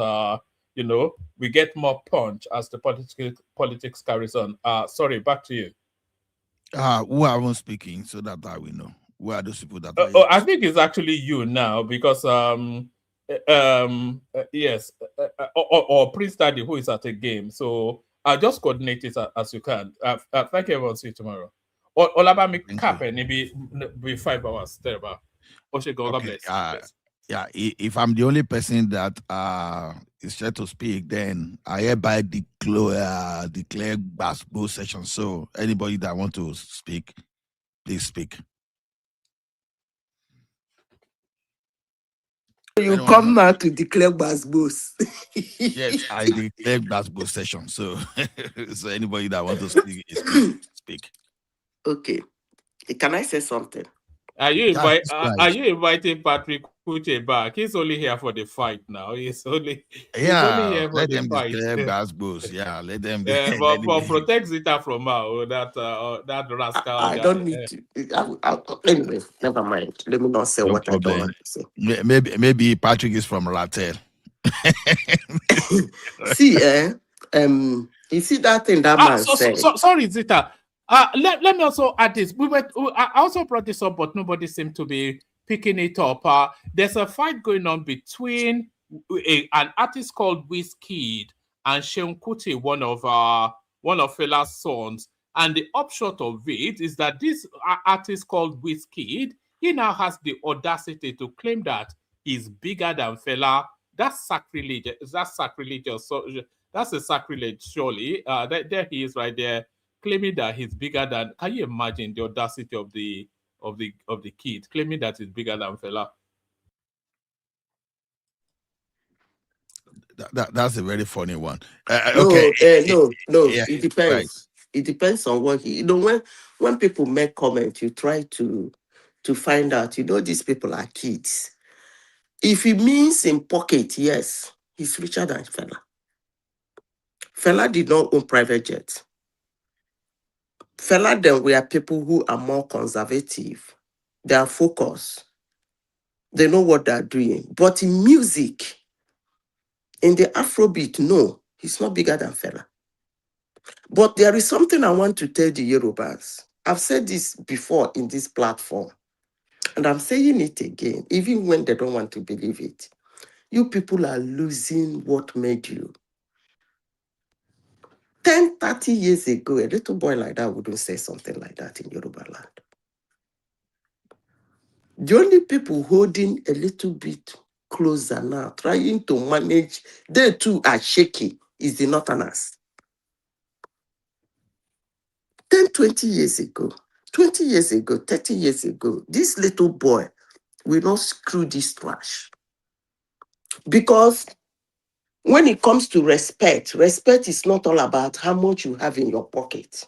we get more punch as the politics carries on. Sorry, back to you. Who are we speaking so that I will know? Who are those people that I think it's actually you now because yes, or Prince Daddy who is at a game. So just coordinate it as you can. Thank you, everyone. See you tomorrow. Olabami cap and maybe 5 hours. Terrible. God bless. Yeah, if I'm the only person that is trying to speak, then I hereby declare both sessions. So anybody that want to speak, please speak. You come now to declare Basbos. Yes, I declare Basbos session. So, so anybody that wants to speak, speak. Okay. Can I say something? Are you inviting Patrick Kuche back? He's only here for the fight now. He's only here for let the them fight. declare Basbos. Yeah, let them. But protect Zita from that rascal. I don't need to. Anyway, never mind. Let me not say No what problem. I don't want to say. Maybe Patrick is from Latel. See, you see that thing that man said. Sorry, Zita. Let me also add this. I also brought this up, but nobody seemed to be picking it up. There's a fight going on between an artist called Wizkid and Seun Kuti, one of Fela's sons. And the upshot of it is that this artist called Wizkid, he now has the audacity to claim that he's bigger than Fela. That's sacrilege. That's sacrilegious. So that's a sacrilege, surely. There he is, right there, claiming that he's bigger than. Can you imagine the audacity of the kid claiming that he's bigger than Fela? That's a very funny one. No, okay. It depends. Right. It depends on what when people make comments, you try to find out. These people are kids. If he means in pocket, yes, he's richer than Fela. Fela did not own private jets. Fela, then we are people who are more conservative. They are focused. They know what they're doing. But in music, in the Afrobeat, no, he's not bigger than Fela. But there is something I want to tell the Yorubas. I've said this before in this platform, and I'm saying it again, even when they don't want to believe it. You people are losing what made you. 10, 30 years ago, a little boy like that wouldn't say something like that in Yoruba land. The only people holding a little bit closer now, trying to manage, they too are shaky, is the Northerners. 10, 20 years ago, 20 years ago, 30 years ago, this little boy will not screw this trash. Because when it comes to respect, respect is not all about how much you have in your pocket.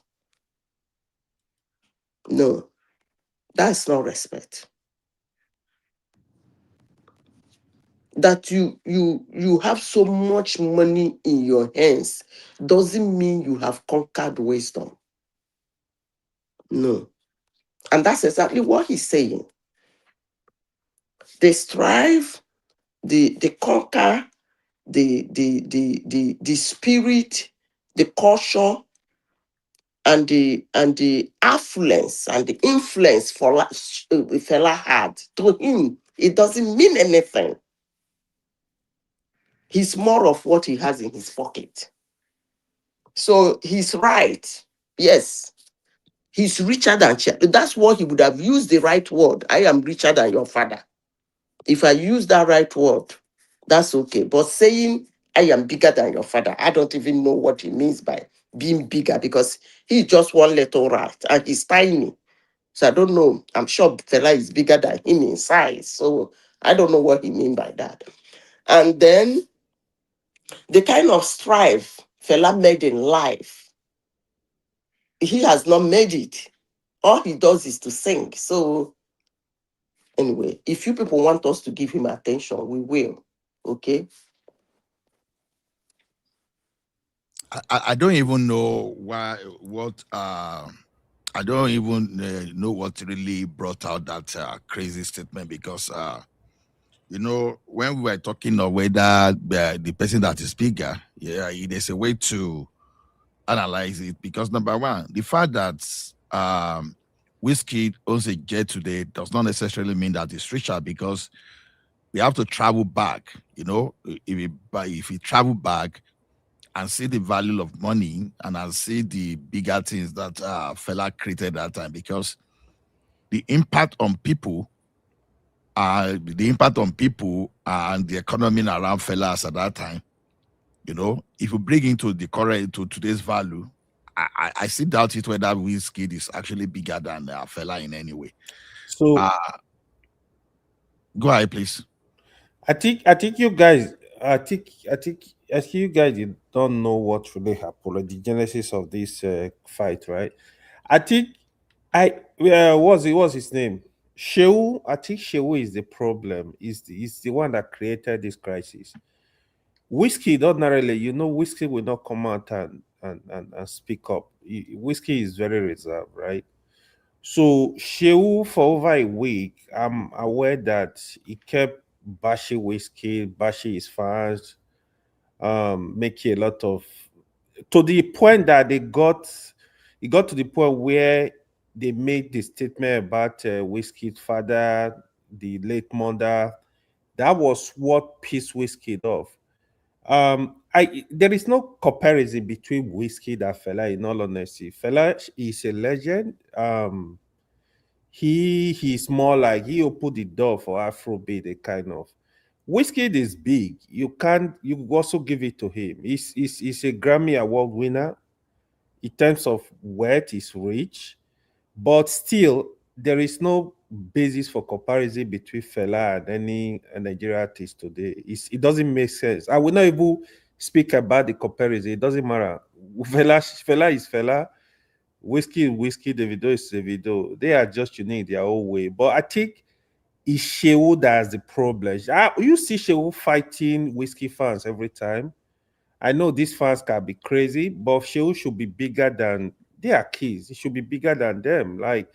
No, that's not respect. That you have so much money in your hands doesn't mean you have conquered wisdom. No. And that's exactly what he's saying. They strive, they conquer the spirit, the culture, and the affluence and the influence fella had. To him, it doesn't mean anything. He's more of what he has in his pocket. So he's right. Yes. He's richer than that's what he would have used the right word. I am richer than your father. If I use that right word, that's okay. But saying I am bigger than your father, I don't even know what he means by being bigger, because he's just one little rat and he's tiny. So I don't know. I'm sure fella is bigger than him in size. So I don't know what he means by that. And then the kind of strife fella made in life, he has not made it. All he does is to sing. So anyway, if you people want us to give him attention, we will. Okay? I don't even know I don't even know what really brought out that crazy statement, because when we were talking of whether the person that is bigger, there's a way to analyze it, because number one, the fact that Whiskey owns a jet today does not necessarily mean that it's richer, because we have to travel back. If we travel back and see the value of money and I see the bigger things that fella created that time, because the impact on people and the economy around fellas at that time, if you bring into the current to today's value, I still doubt it whether Whiskey is actually bigger than fella in any way. So go ahead, please. I think you guys you guys don't know what really happened, like the genesis of this fight, right? I think what's his name? Shehu. I think Shehu is the problem. Is the one that created this crisis. Whiskey, ordinarily, Whiskey will not come out and speak up. Whiskey is very reserved, right? So Shehu, for over a week, I'm aware that he kept bashing Whiskey, bashing his fans, making a lot of, to the point that it got to the point where they made the statement about Whiskey's father, the late mother. That was what pissed Whiskey off. There is no comparison between Whiskey and fella, in all honesty. Fella is a legend. He's more like he opened the door for Afrobeat, a kind of. Whiskey is big. You also give it to him. He's a Grammy Award winner. In terms of wealth, he's rich, but still there is no basis for comparison between fella and any Nigerian artist today. It doesn't make sense. I will not even speak about the comparison. It doesn't matter. Fella is fella. Whiskey is Whiskey. Davido is Davido. They are just unique their own way. But I think it's Shehu that's the problem. You see Shehu fighting Whiskey fans every time. I know these fans can be crazy, but Shehu should be bigger than their kids. He should be bigger than them. Like,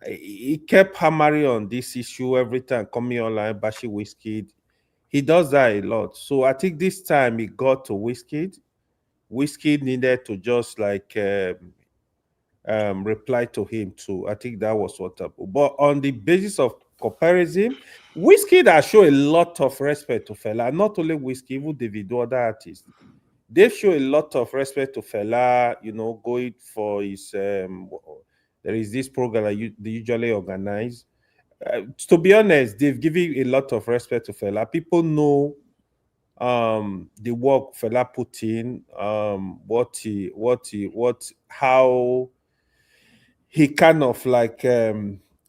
he kept hammering on this issue every time, coming online, bashing Whiskey. He does that a lot. So I think this time he got to Whiskey. Whiskey needed to just like reply to him too. I think that was what happened. But on the basis of comparison, Whiskey that show a lot of respect to fella. Not only Whiskey, even Davido, other artists. They show a lot of respect to fella. Going for his there is this program that they usually organize. To be honest, they've given a lot of respect to fella. People know the work fella put in, how he kind of like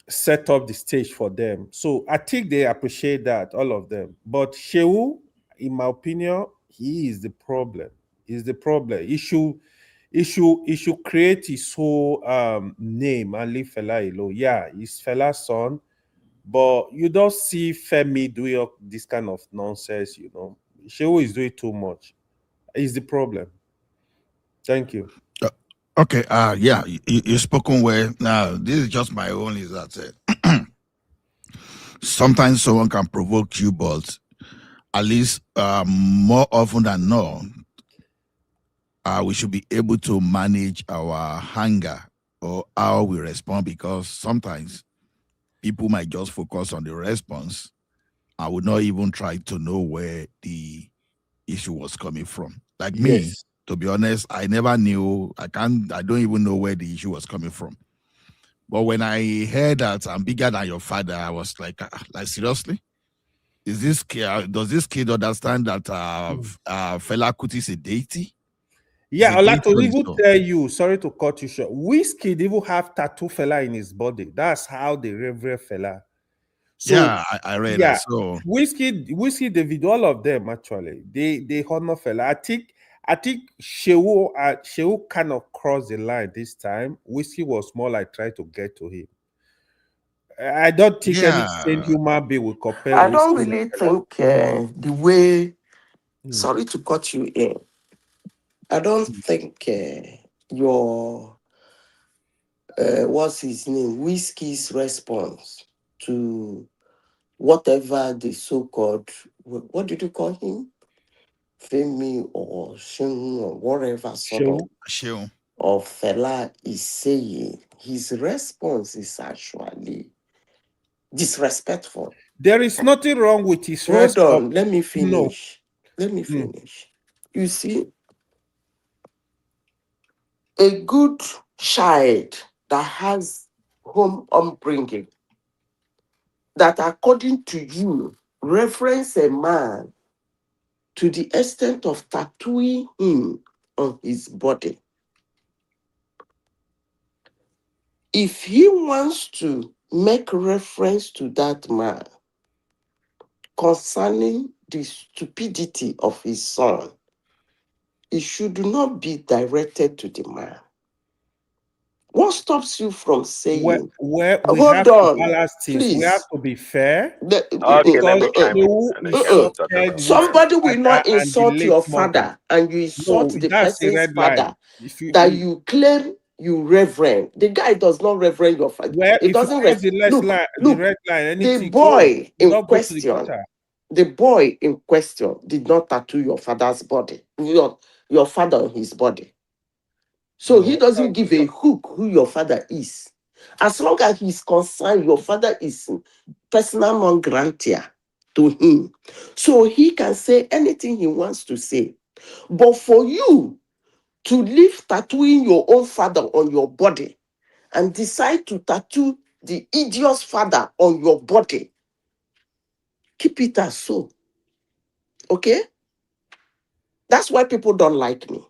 set up the stage for them. So I think they appreciate that, all of them. But Shehu, in my opinion, he is the problem. He's the problem. He should create his whole name and leave Fela alone. Yeah, he's Fela's son, but you don't see Femi doing this kind of nonsense, Shehu is doing too much. Is the problem. Thank you. Okay. Yeah, you spoken well. Now, this is just my own. Is that sometimes someone can provoke you, but at least more often than not, we should be able to manage our hunger or how we respond, because sometimes people might just focus on the response. I would not even try to know where the issue was coming from. Like me, Yes. to be honest, I never knew. I don't even know where the issue was coming from. But when I heard that I'm bigger than your father, I was like seriously? Is this kid, does this kid understand that Fela Kuti is a deity? Yeah, He's a I'd like deity to on his even own. tell you, sorry to cut you short. Whiskey even have tattoo Fela in his body. That's how they revere Fela. So Yeah, I read yeah, that. So Whiskey, David, all of them actually, they honor Fela. I think Shehu kind of crossed the line this time. Whiskey was more like trying to get to him. I don't think any sane yeah, human being will compare I don't Whiskey with really Fela. think the way. Mm. Sorry to cut you in. I don't think your what's his name, Whiskey's response to whatever the so-called, what did you call him, Femi or Shun or whatever sort of Shehu. Fela is saying, his response is actually disrespectful. There is nothing wrong with his Hold response. on, let me No. finish. Let me Mm. finish. You see, a good child that has home upbringing, that according to you, reference a man to the extent of tattooing him on his body. If he wants to make reference to that man concerning the stupidity of his son, it should not be directed to the man. What stops you from saying, Where we hold have to on, balance things, we have please? to be fair Okay, let because me chime in, Shehu and then Kenneth will talk as insulted well. Whiskey Somebody will father not and the insult late your mother. father and you insult No, the that's a person's red line. father that you claim you reverend. The guy does not reverend your father. Where It if you doesn't cross the less look, line, the look, red line, the anything go. boy Do in not go to the question, gutter. the boy in question did not tattoo your father's body, your father on his body. So he No. doesn't give a hook who your father is. As long as he's concerned, your father is personal non gratiae to him. So he can say anything he wants to say. But for you to leave tattooing your own father on your body and decide to tattoo the idiot's father on your body, keep it as so. Okay? That's why people don't like me.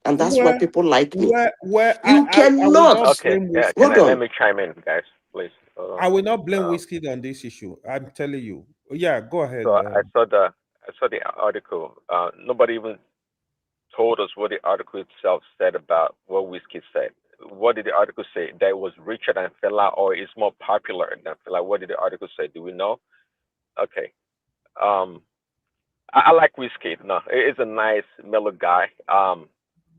And that's why people like me. Where You I will cannot. not Okay, blame yeah, Whiskey. can Hold I let on. me chime in, guys, please? Hold on. I will not blame Um, Whiskey on this issue. I'm telling you. Yeah, go ahead. so I saw the article. Nobody even told us what the article itself said about what Whiskey said. What did the article say? That it was richer than Fela, or is more popular than Fela? What did the article say? Do we know? Okay. Um, I like Whiskey. No, it's a nice, mellow guy.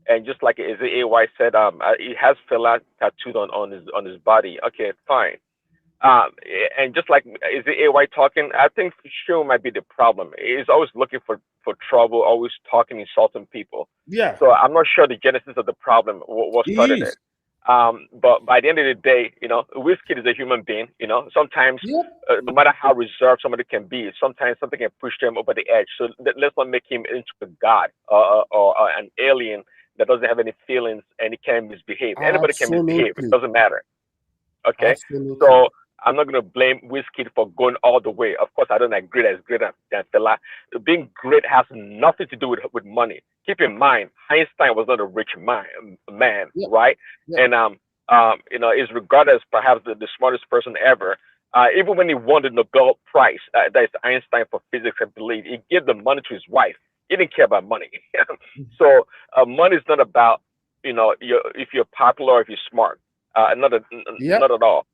And just like as AY said, he has Fela tattooed on his body. Okay, fine. And just like is the AY talking, I think Shu might be the problem. He's always looking for trouble, always talking, insulting people. Yeah. So I'm not sure the genesis of the problem what He started is. it. But by the end of the day, Wizkid is a human being. Sometimes Yep. no matter how reserved somebody can be, sometimes something can push them over the edge. So let's not make him into a god or an alien that doesn't have any feelings and he can misbehave. Anybody can misbehave. It Absolutely. doesn't matter. Okay, Absolutely. so I'm not gonna blame Wizkid for going all the way. Of course, I don't agree that it's greater than Fela. Being great has nothing to do with money. Keep in mind, Einstein was not a rich man, Yeah. right? Yeah. And is regarded as perhaps the smartest person ever. Even when he won the Nobel Prize, that is Einstein for physics, I believe, he gave the money to his wife. He didn't care about money. So money is not about if you're popular or if you're smart. Not at all.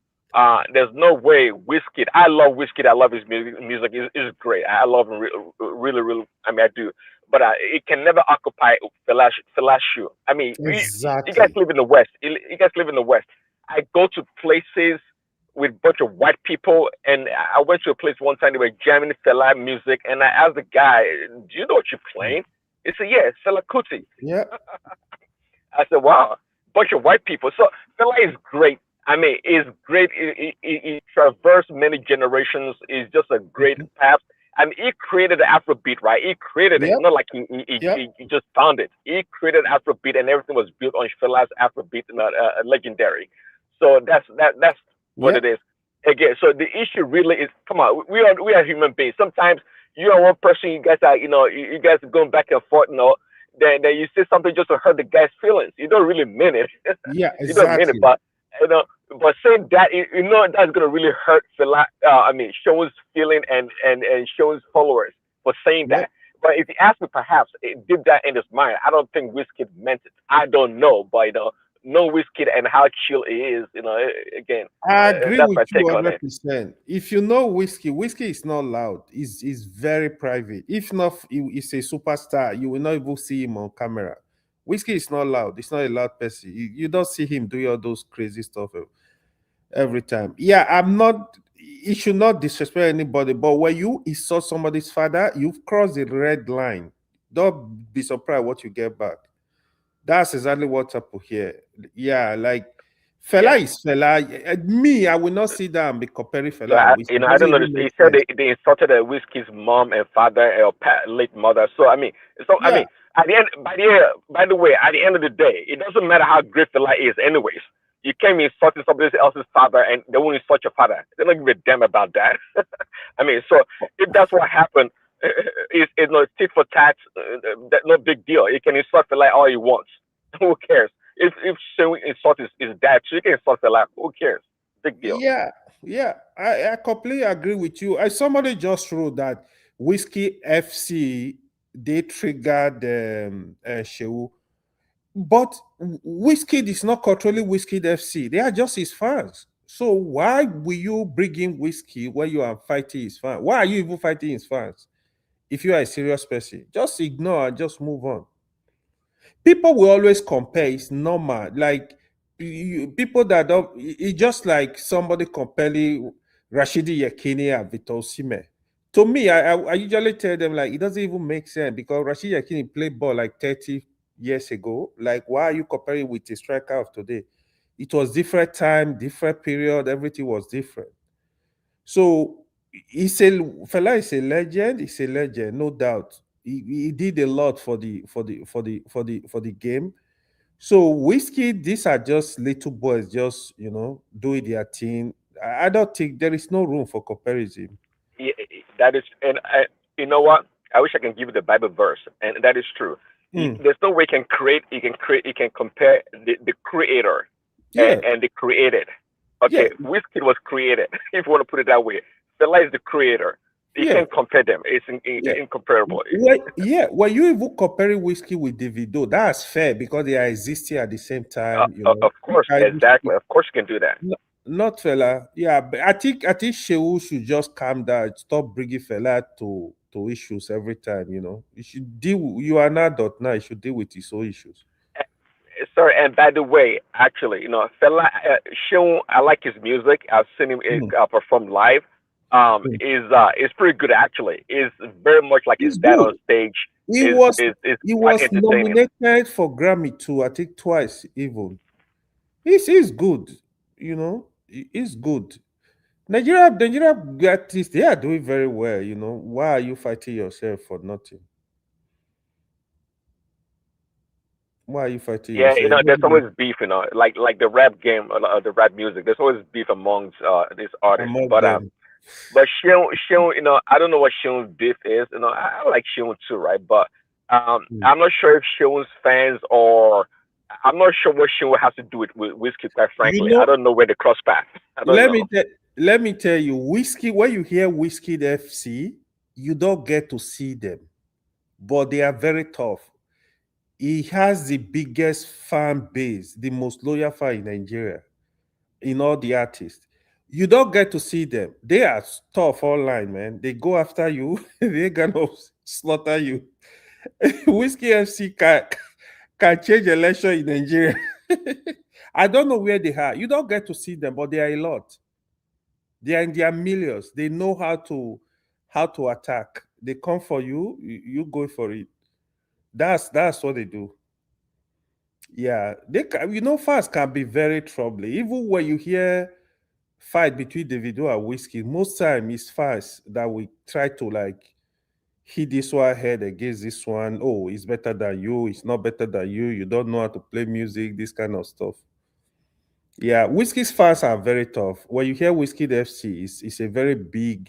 There's no way Wizkid. I love Wizkid. I love his music. Music is great. I love him really, really. I mean, I do. But it can never occupy Fela's shoe. I mean, you guys live in the West. You guys live in the West. I go to places with a bunch of white people, and I went to a place one time they were jamming Fela music, and I asked the guy, "Do you know what you're playing?" He said, "Yeah, it's Fela Kuti." Yeah. I said, "Wow, bunch of white people." So Fela is great. I mean, he's great. He traversed many generations. He's just a great path. I mean, he created the Afrobeat, right? He created it. Not like he just found it. He created Afrobeat, and everything was built on Fela's Afrobeat, legendary. So that's what it is. Again, so the issue really is, come on, we are human beings. Sometimes you are one person, you guys are, you guys are going back and forth, then you say something just to hurt the guy's feelings. You don't really mean it. Yeah, You don't mean exactly. it, but saying that, that's gonna really hurt Fela. Sean's feeling and Sean's followers for saying that. But if you ask me, perhaps it did that in his mind. I don't think Wizkid meant it. I don't know, but know Wizkid and how chill he is. Again, I agree that's with my you take on it. 100%. If you know Whiskey is not loud. He's very private. If not, he's a superstar. You will not even see him on camera. Whiskey is not loud. He's not a loud person. You don't see him doing all those crazy stuff every time. Yeah, I'm not. You should not disrespect anybody. But when you insult somebody's father, you've crossed the red line. Don't be surprised what you get back. That's exactly what's up here. Yeah, like Fela is Fela. Me, I will not sit down and be comparing So Fela and Whiskey. I Doesn't don't know. even He make said sense. they insulted Whiskey's mom and father or late mother. So I mean, Yeah. at the end, by the way, at the end of the day, it doesn't matter how great Fela is, anyways. You can't be insulting somebody else's father and they won't insult your father. They don't give a damn about that. I mean, so if that's what happened, it's no tit for tat. That no big deal. You can insult Fela all you want. Who cares? If showing insult is dad, so you can insult Fela. Who cares? Big deal. Yeah, I completely agree with you. Somebody just wrote that Whiskey FC they triggered Shehu, but Whiskey is not controlling Whiskey FC. They are just his fans. So why will you bring in Whiskey when you are fighting his fans? Why are you even fighting his fans? If you are a serious person, just ignore and just move on. People will always compare. It's normal. Like people that don't. It's just like somebody comparing Rashidi Yekini and Victor Osimhen. To me, I usually tell them like it doesn't even make sense because Rashidi Yekini played ball like 30 years ago. Like why are you comparing with a striker of today? It was different time, different period. Everything was different. So Fela is a legend. He's a legend, no doubt. He did a lot for the game. So Whiskey, these are just little boys, just doing their thing. I don't think there is no room for comparison. Yeah, that is, and you know what? I wish I can give you the Bible verse, and that is true. There's no way you can compare the creator and the created. Okay, Whiskey was created, if you want to put it that way. Fela is the creator. You can't compare them. It's incomparable. When you even comparing Whiskey with Davido, that's fair because they are existing at the same time. Of course, exactly. Of course, you can do that. Not Fela. Yeah, but I think Shehu should just calm down. Stop bringing Fela to issues every time. You should deal. You are an adult now. You should deal with his own issues. Sorry, and by the way, actually, Fela, Sean, I like his music. I've seen him perform live. Is pretty good actually. Is very much like his dad on stage. He was nominated for Grammy too. I think twice even. He's good. He's good. Nigeria artists, they are doing very well. Why are you fighting yourself for nothing? Why are you fighting Yeah, yourself? there's always beef, like the rap game, the rap music. There's always beef amongst these artists. But Sean, I don't know what Sean's beef is. I like Sean too, right? But I'm not sure if Sean's fans are I'm not sure what Shinwo has to do with whiskey. Quite frankly, You know, I don't know where they cross paths. I don't know. let me tell you, whiskey. When you hear Whiskey FC, you don't get to see them, but they are very tough. He has the biggest fan base, the most loyal fan in Nigeria, in all the artists. You don't get to see them. They are tough online, man. They go after you. They're gonna slaughter you. Whiskey FC can change election in Nigeria. I don't know where they are. You don't get to see them, but they are a lot. They are in their millions. They know how to attack. They come for you. You go for it. That's what they do. Yeah, they can, fast can be very troubling. Even when you hear fight between Davido and Whiskey, most time it's fast that we try to like hit this one head against this one. Oh, it's better than you. It's not better than you. You don't know how to play music. This kind of stuff. Yeah, Whiskey's fans are very tough. When you hear Whiskey FC, it's a very big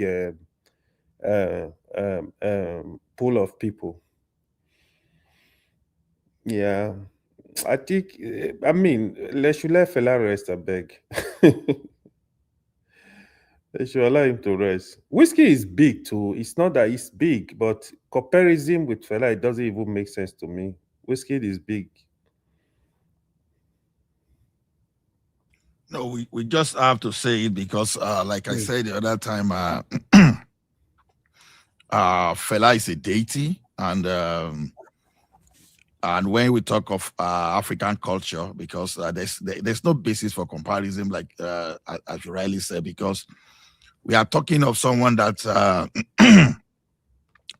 pool of people. Yeah, I think. I mean, let should let fella rest. I beg. They should allow him to rest. Whiskey is big too. It's not that it's big, but comparison with fella, it doesn't even make sense to me. Whiskey is big. No, we just have to say it because, like I said the other time, fella is a deity, and when we talk of African culture, because there's no basis for comparison, like as you rightly said, because we are talking of someone that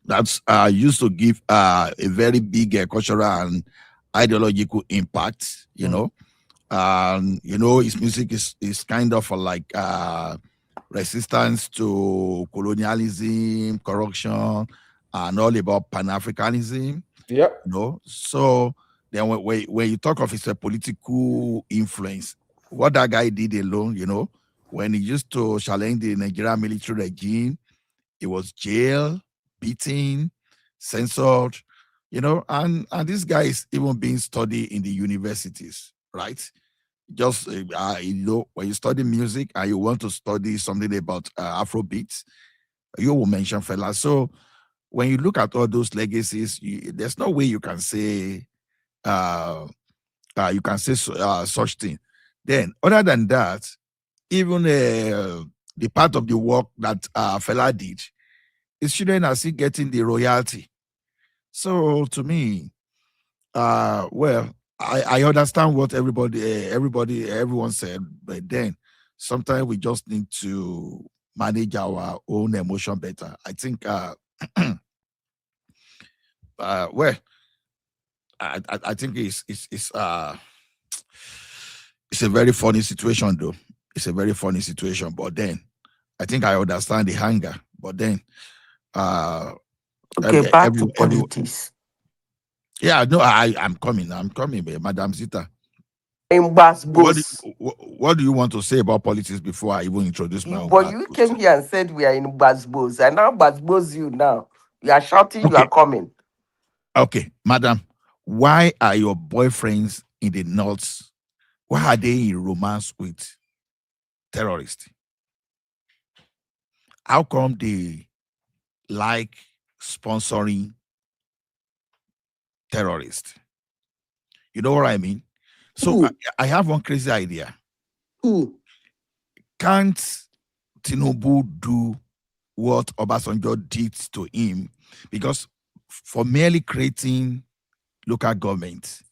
that's used to give a very big cultural and ideological impact, you know. His music is kind of like resistance to colonialism, corruption, and all about Pan-Africanism. Yeah. So then when you talk of his political influence, what that guy did alone, when he used to challenge the Nigerian military regime, he was jailed, beaten, censored, and this guy is even being studied in the universities, right? Just when you study music and you want to study something about Afrobeats, you will mention fella. So when you look at all those legacies, there's no way you can say such thing. Then, other than that, even the part of the work that fella did, his children are still getting the royalty. So to me, I understand what everyone said, but then sometimes we just need to manage our own emotion better. I think I think it's a very funny situation though. It's a very funny situation, but then I think I understand the hunger. But then okay, back to politics. Yeah, no, I'm coming, Madam Zita. What do you want to say about politics before I even introduce my own? But you came here and said we are in Basbos. I now Basbos you now. You are shouting, okay. You are coming. Okay, madam, why are your boyfriends in the north? Why are they in romance with terrorists? How come they like sponsoring terrorists? You know what I mean? So I have one crazy idea. Can't Tinubu do what Obasanjo did to him? Because for merely creating local government,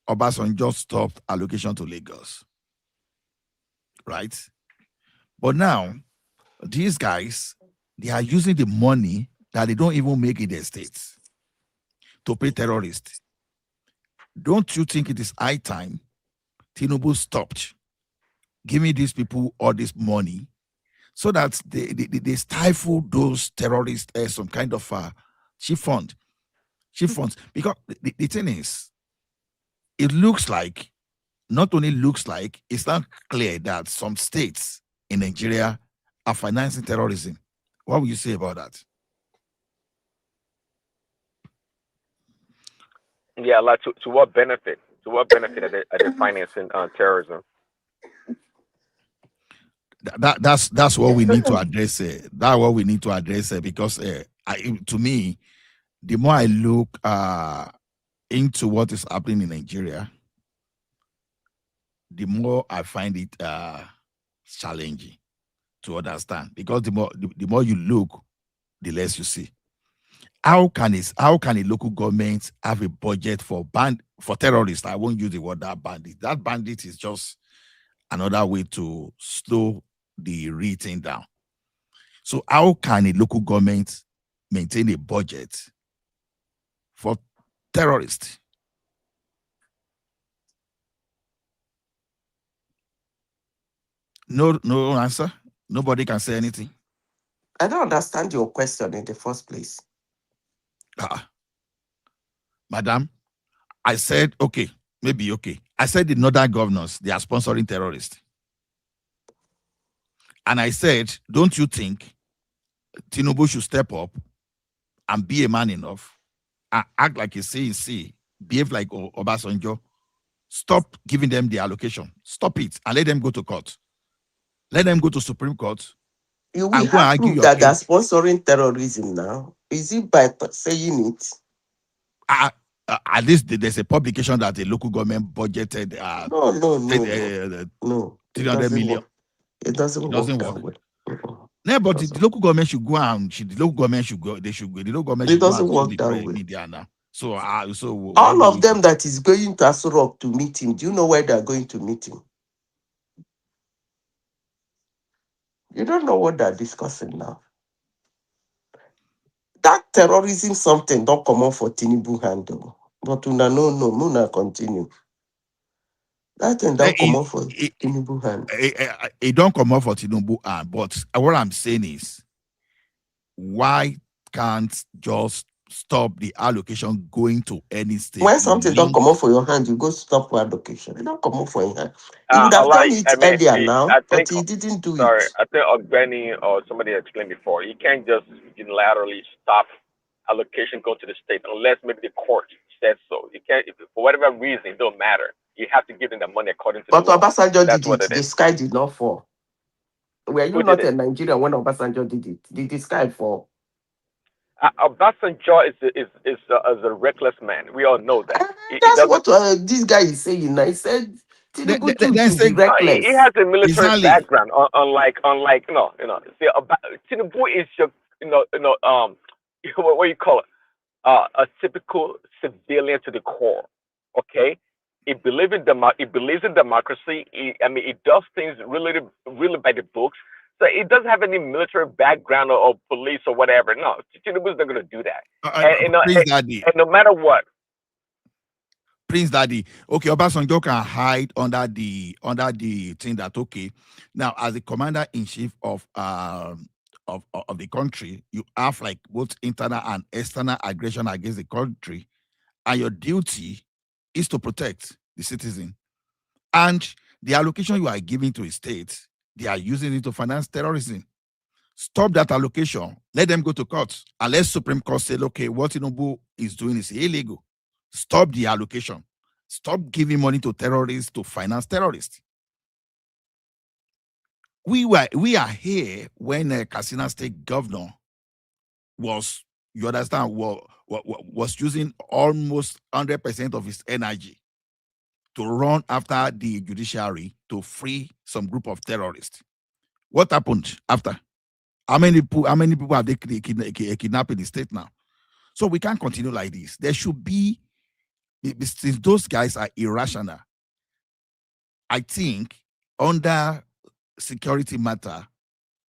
Obasanjo stopped allocation to Lagos. Right? But now, these guys, they are using the money that they don't even make in their states to pay terrorists. Don't you think it is high time Tinubu stopped giving these people all this money so that they stifle those terrorists as some kind of chief funds? Because the thing is, it looks like, not only looks like, it's not clear that some states in Nigeria are financing terrorism. What would you say about that? Yeah, like to what benefit? To what benefit are they financing terrorism? That's what we need to address. That's what we need to address because to me, the more I look into what is happening in Nigeria, the more I find it challenging to understand. Because the more you look, the less you see. How can a local government have a budget for terrorists? I won't use the word that bandit. That bandit is just another way to slow the rating down. So how can a local government maintain a budget for terrorists? No answer. Nobody can say anything. I don't understand your question in the first place. Madam, I said, okay, maybe okay. I said the northern governors, they are sponsoring terrorists. And I said, don't you think Tinubu should step up and be a man enough and act like a CEC, behave like Obasanjo, stop giving them the allocation, stop it, and let them go to court. Let them go to Supreme Court. You will have proof that they're sponsoring terrorism now. Is it by saying it? At least there's a publication that the local government budgeted No. 300 million. It doesn't work that way. No, but the local government should go and the local government should go. They should go. The local government It doesn't work that way. Media now. So all of them that is going to Aso Rock to meet him. Do you know where they are going to meet him? You don't know what they're discussing now. That terrorism something don't come on for Tinubu handle. But no, continue. That thing don't come on for Tinubu hand. It don't come off for Tinubu hand. But what I'm saying is, why can't just stop the allocation going to any state? When something don't come off for your hand, you go stop for allocation. It don't come off for your hand. He would have done it earlier now, but he didn't do it. I think Ogbeni or somebody explained before, you can't just unilaterally stop allocation go to the state unless maybe the court said so. You can't, for whatever reason, it don't matter. You have to give them the money according to but the law. Obasanjo That's did what it. it The is. sky did not fall. Were you not in Nigeria when Obasanjo did it? Did the sky fall? Obasanjo is a reckless man. We all know that. That's what this guy is saying. I said Tinubu too should be reckless. He has a military background. Unlike See, Tinubu is your what you call it? A typical civilian to the core. Okay, he believes in democracy. He does things really by the books. So it doesn't have any military background or police or whatever. No, Tinubu's not going to do that. And no matter what. Prince Daddy, okay, Obasanjo can hide under the thing that okay. Now, as the commander-in-chief of the country, you have like both internal and external aggression against the country, and your duty is to protect the citizen. And the allocation you are giving to a state, they are using it to finance terrorism. Stop that allocation. Let them go to court. And let Supreme Court say, okay, what Tinubu is doing is illegal. Stop the allocation. Stop giving money to terrorists to finance terrorists. We are here when Katsina State governor was, you understand, was using almost 100% of his energy to run after the judiciary to free some group of terrorists. What happened after? How many people have they kidnapped in the state now? So we can't continue like this. There should be, since those guys are irrational, I think under security matter,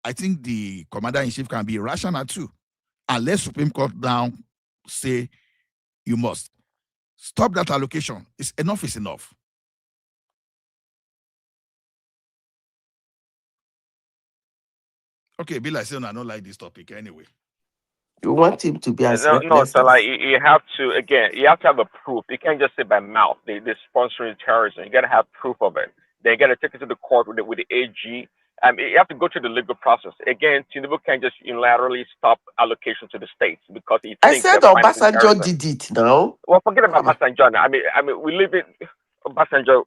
I think the commander-in-chief can be irrational too. Unless Supreme Court down say you must. Stop that allocation. Enough is enough. Okay, Bill, I say I don't like this topic anyway. You want him to be as no, so like you have to have a proof. You can't just say by mouth they're sponsoring terrorism. You gotta have proof of it. They gotta take it to the court with the AG You have to go through the legal process. Again, Tinubu can't just unilaterally stop allocation to the states because he I thinks said they're financing Obasanjo terrorism. did it now. Well, forget about Obasanjo now. I mean, we live in Obasanjo.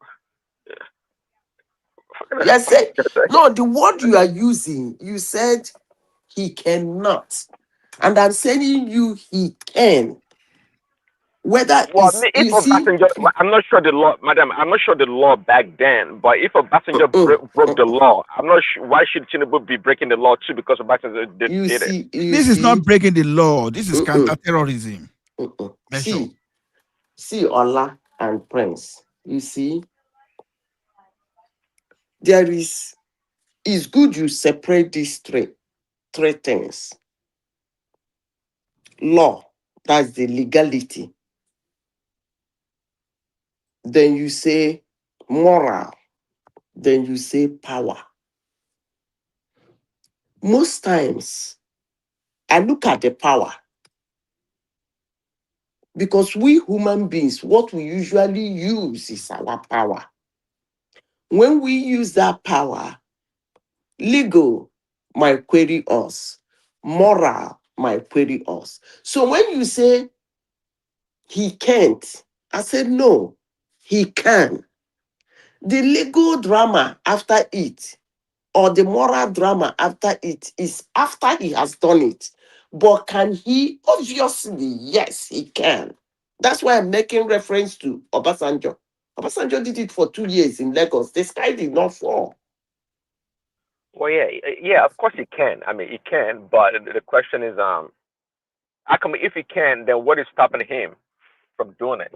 You said no, the word you are using, you said he cannot. And I'm saying you he can. Whether Well, it's if you see, Obasanjo, I'm not sure the law, madam. I'm not sure the law back then. But if Obasanjo broke the law, I'm not sure why should Tinubu be breaking the law too because Obasanjo did it. This is not breaking the law. This is counter-terrorism. Measure. See Ola and Prince. You see, there is it's good you separate these three things. Law, that's the legality. Then you say moral. Then you say power. Most times, I look at the power because we human beings, what we usually use is our power. When we use that power, legal might query us, moral might query us. So when you say he can't, I said no, he can. The legal drama after it or the moral drama after it is after he has done it. But can he? Obviously, yes, he can. That's why I'm making reference to Obasanjo. Obasanjo did it for 2 years in Lagos. The sky did not fall. Well, yeah, of course he can. I mean, he can, but the question is, how come if he can, then what is stopping him from doing it?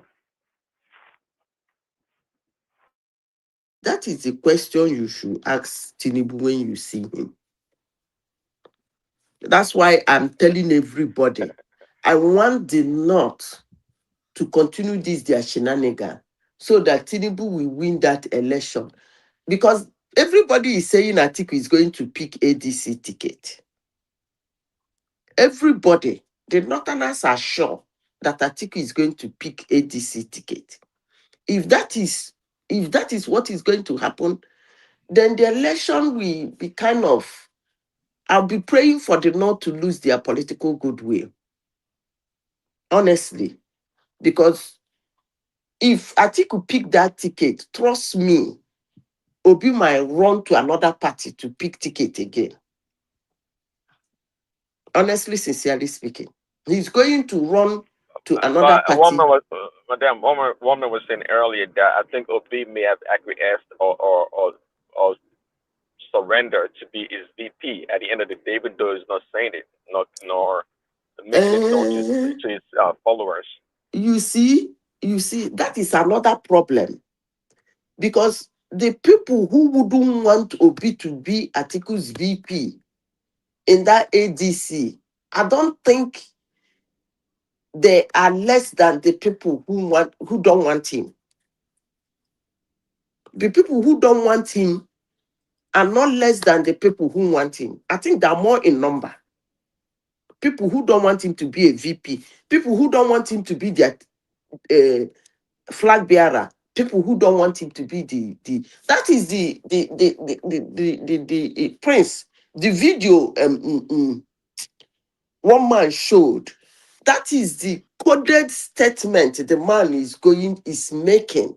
That is the question you should ask Tinubu when you see him. That's why I'm telling everybody, I want the North to continue this their shenanigan so that Tinubu will win that election. Because everybody is saying Atiku is going to pick ADC ticket. Everybody, the Northerners are sure that Atiku is going to pick ADC ticket. If that is what is going to happen, then the election will be kind of, I'll be praying for the North to lose their political goodwill. Honestly. Because if Atiku pick that ticket, trust me, Obi might run to another party to pick ticket again. Honestly, sincerely speaking. He's going to run to another But party. Madam, woman was saying earlier that I think Obi may have acquiesced or surrendered to be his VP at the end of the day, even though he's not saying it, nor making it known to his followers. You see, that is another problem. Because the people who wouldn't want Obi to be Atiku's VP in that ADC, I don't think they are less than the people who don't want him. The people who don't want him are not less than the people who want him. I think they're more in number. People who don't want him to be a VP, people who don't want him to be their flag bearer, people who don't want him to be that is the prince. The video one man showed. That is the coded statement the man is making.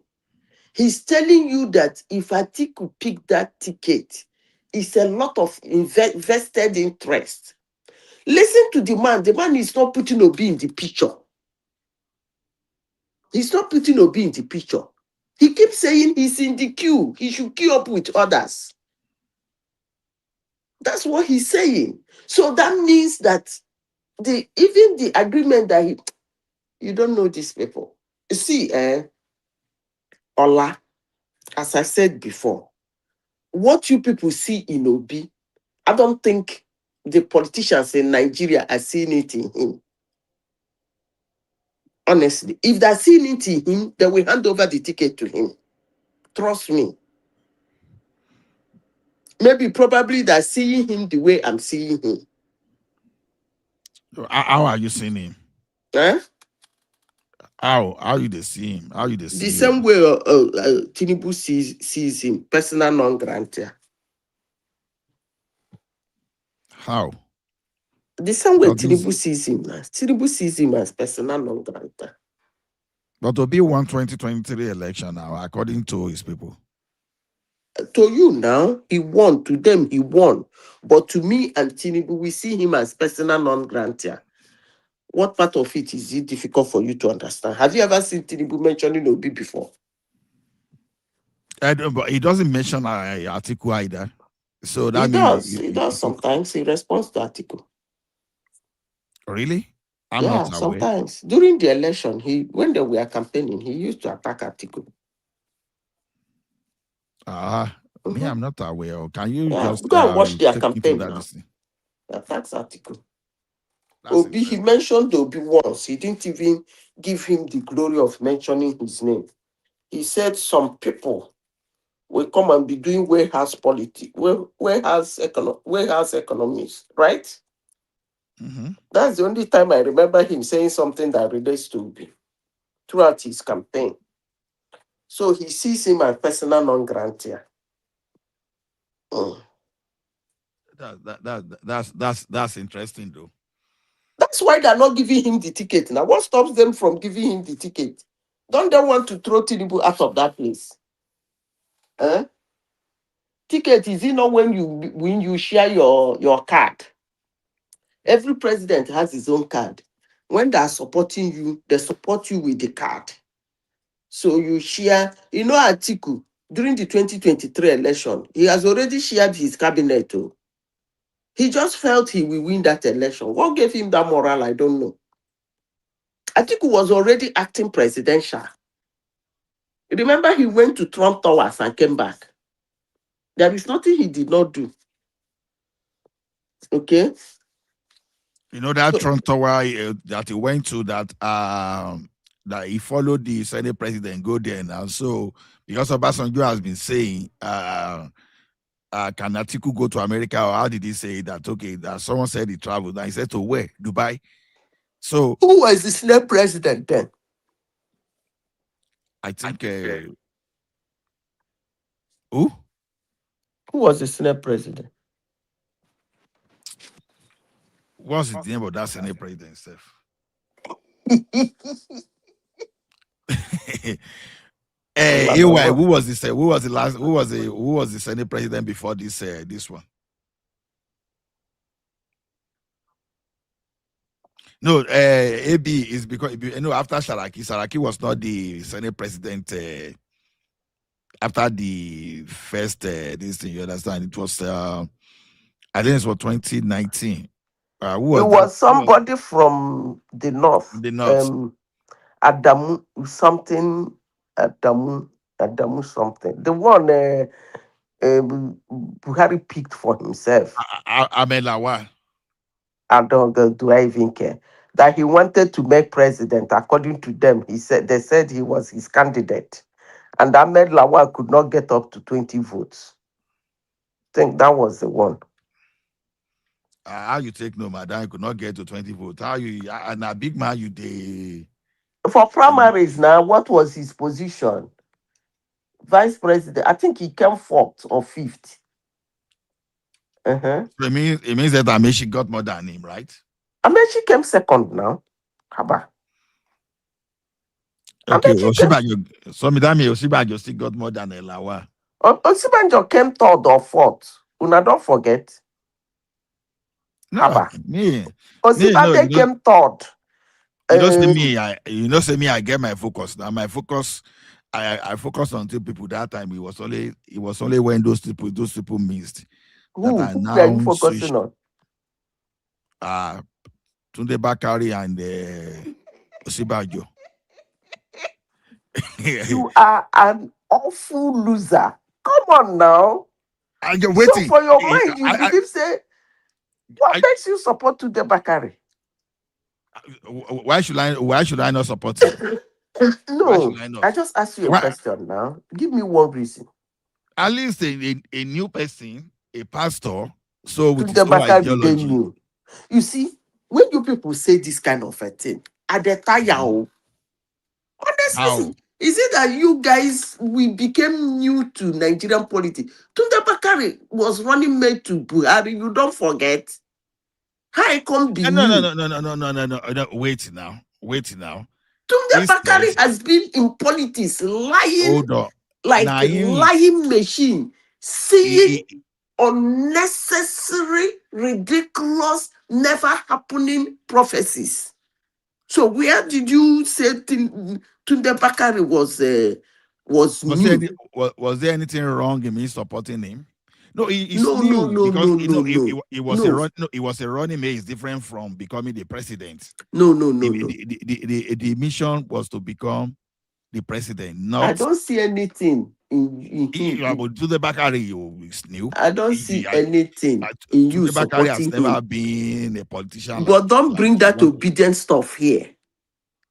He's telling you that if Atiku pick that ticket, it's a lot of vested interest. Listen to the man. The man is not putting Obi in the picture. He's not putting Obi in the picture. He keeps saying he's in the queue. He should queue up with others. That's what he's saying. So that means that even the agreement that you don't know these people. You see, Ola, as I said before, what you people see in Obi, I don't think the politicians in Nigeria are seeing it in him. Honestly, if they're seeing it in him, they will hand over the ticket to him. Trust me. Maybe probably they're seeing him the way I'm seeing him. How are you seeing him? How you they see him? How you they see The him? same way Tinubu sees him, personal non-grantor. How? The same way Because this, Tinubu sees him now. Tinubu sees him as persona non grata. but Obi won 2023 election now, according to his people. To you now, he won. To them, he won. But to me and Tinubu, we see him as persona non grata. What part of it is it difficult for you to understand? Have you ever seen Tinubu mentioning Obi before? But he doesn't mention article either. So that He means does. He does sometimes. He responds to article. really? I'm Yeah, not aware. sometimes. During the election, when they were campaigning, he used to attack article. Me, I'm not aware. Can you Yeah, just go and watch their take me to campaign that? now. This thing? Attacks article. That's Obi, he mentioned Obi once. He didn't even give him the glory of mentioning his name. He said some people will come and be doing warehouse politics, warehouse economies, right? Mm-hmm. That's the only time I remember him saying something that relates to Obi throughout his campaign. So he sees him as persona non grata. That's interesting though. That's why they're not giving him the ticket. Now, what stops them from giving him the ticket? Don't they want to throw Tinubu out of that place? Ticket is not when you share your card. Every president has his own card. When they are supporting you, they support you with the card. So you share, Atiku, during the 2023 election, he has already shared his cabinet. Oh. He just felt he will win that election. What gave him that morale? I don't know. Atiku was already acting presidential. Remember, he went to Trump Towers and came back. There is nothing he did not do. Okay? You know that Trump Tower that he went to that he followed the Senate president go there now. So because Obasanjo has been saying can Atiku go to America, or how did he say that? Okay, that someone said he traveled. And he said to where? Dubai. So who was the Senate president then? I think who? Who was the Senate president? What's the name of that Senate president himself? Anyway, who was the Senate president before this one? No, AB is because after Saraki was not the Senate president after the first this thing. You understand? It was I think it was 2019. Who was It was somebody from the north. The north. Adamu something. Adamu something. The one Buhari picked for himself. Amelawa. I don't go. Do I even care? That he wanted to make president, according to them, they said he was his candidate, and Ahmed Lawal could not get up to 20 votes. I think that was the one. How you take no, madam? You could not get to 20 votes. How you and a big man you dey for primaries now? What was his position? Vice president. I think he came fourth or fifth. So it means that Amechi got more than him, right? Amechi came second now. Haba. Okay, Osibajo. So Madam Osibajo still got more than Elawa. Osibajo came third or fourth. Una don't forget. No, Haba. Osibajo came third. You know, say me, I get my focus. Now my focus, I focus on two people that time. It was only when those people missed. Who are you focusing on? Tunde Bakari and Osibajo. You are an awful loser. Come on now. I'm waiting. So for your mind, you believe say what makes you support Tunde Bakari? Why should I not support him? No, I just asked you a question now. Give me one reason. At least a new person, a pastor, so with his Tunde own Bakari ideology. new. You see, when you people say this kind of a thing, at the time, honestly, is it that you guys became new to Nigerian politics? Tunde Bakari was running mate to Buhari. You don't forget. How it can be No, new? no. Wait now. Tunde He said, Bakari has been in politics, lying hold on. like Now a him, lying machine, seeing he, unnecessary, ridiculous, never happening prophecies. So where did you say Tunde Bakari was new? was there anything wrong in me supporting him? No, it's No, new because it was a no, run. No, it was a running mate. It's different from becoming the president. no. The mission was to become the president, I not don't see anything in him. to the Bakari. Is new. I don't see anything in you Tunde Bakari has supporting never him. been a politician But don't like bring you that want. obedient stuff here.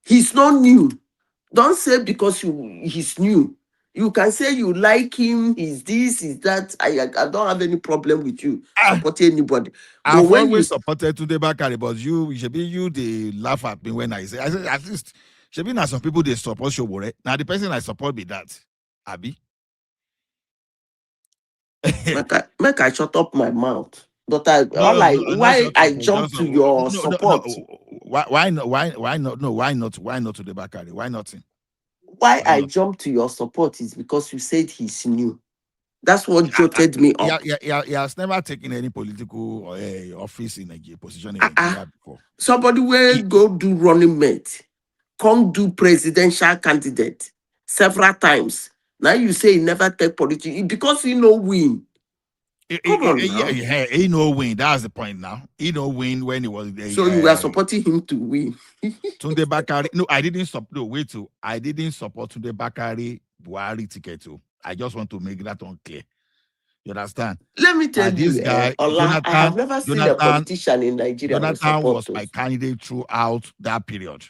He's not new. Don't say because he's new. You can say you like him, he's this, he's that. I don't have any problem with you supporting anybody. But I've when you always supported Tunde Bakari, but you should be they laugh at me when I say at least should be now some people they support Shobore. Now the person I support be that Abi. make I shut up my mouth. But Not why shut I up. jump to your support? Why not? Why not? No, why not? Why not Tunde Bakari? Why not him? Why Why I not? jump to your support is because you said he's new. That's what jotted me up. He has never taken any political office in Nigeria, position in Nigeria before. Somebody will go do running mate, come do presidential candidate several times. Now you say he never take politics because he no win. Come on now. He no win. That's the point now. He no win when he was there. So you were supporting him to win. Tunde Bakari. No, I didn't support. No, wait. I didn't support Tunde Bakari Buhari ticket. I just want to make that unclear. You understand? Let me tell this you, guy, Ola, I have never seen a politician in Nigeria with Jonathan was support. my candidate throughout that period.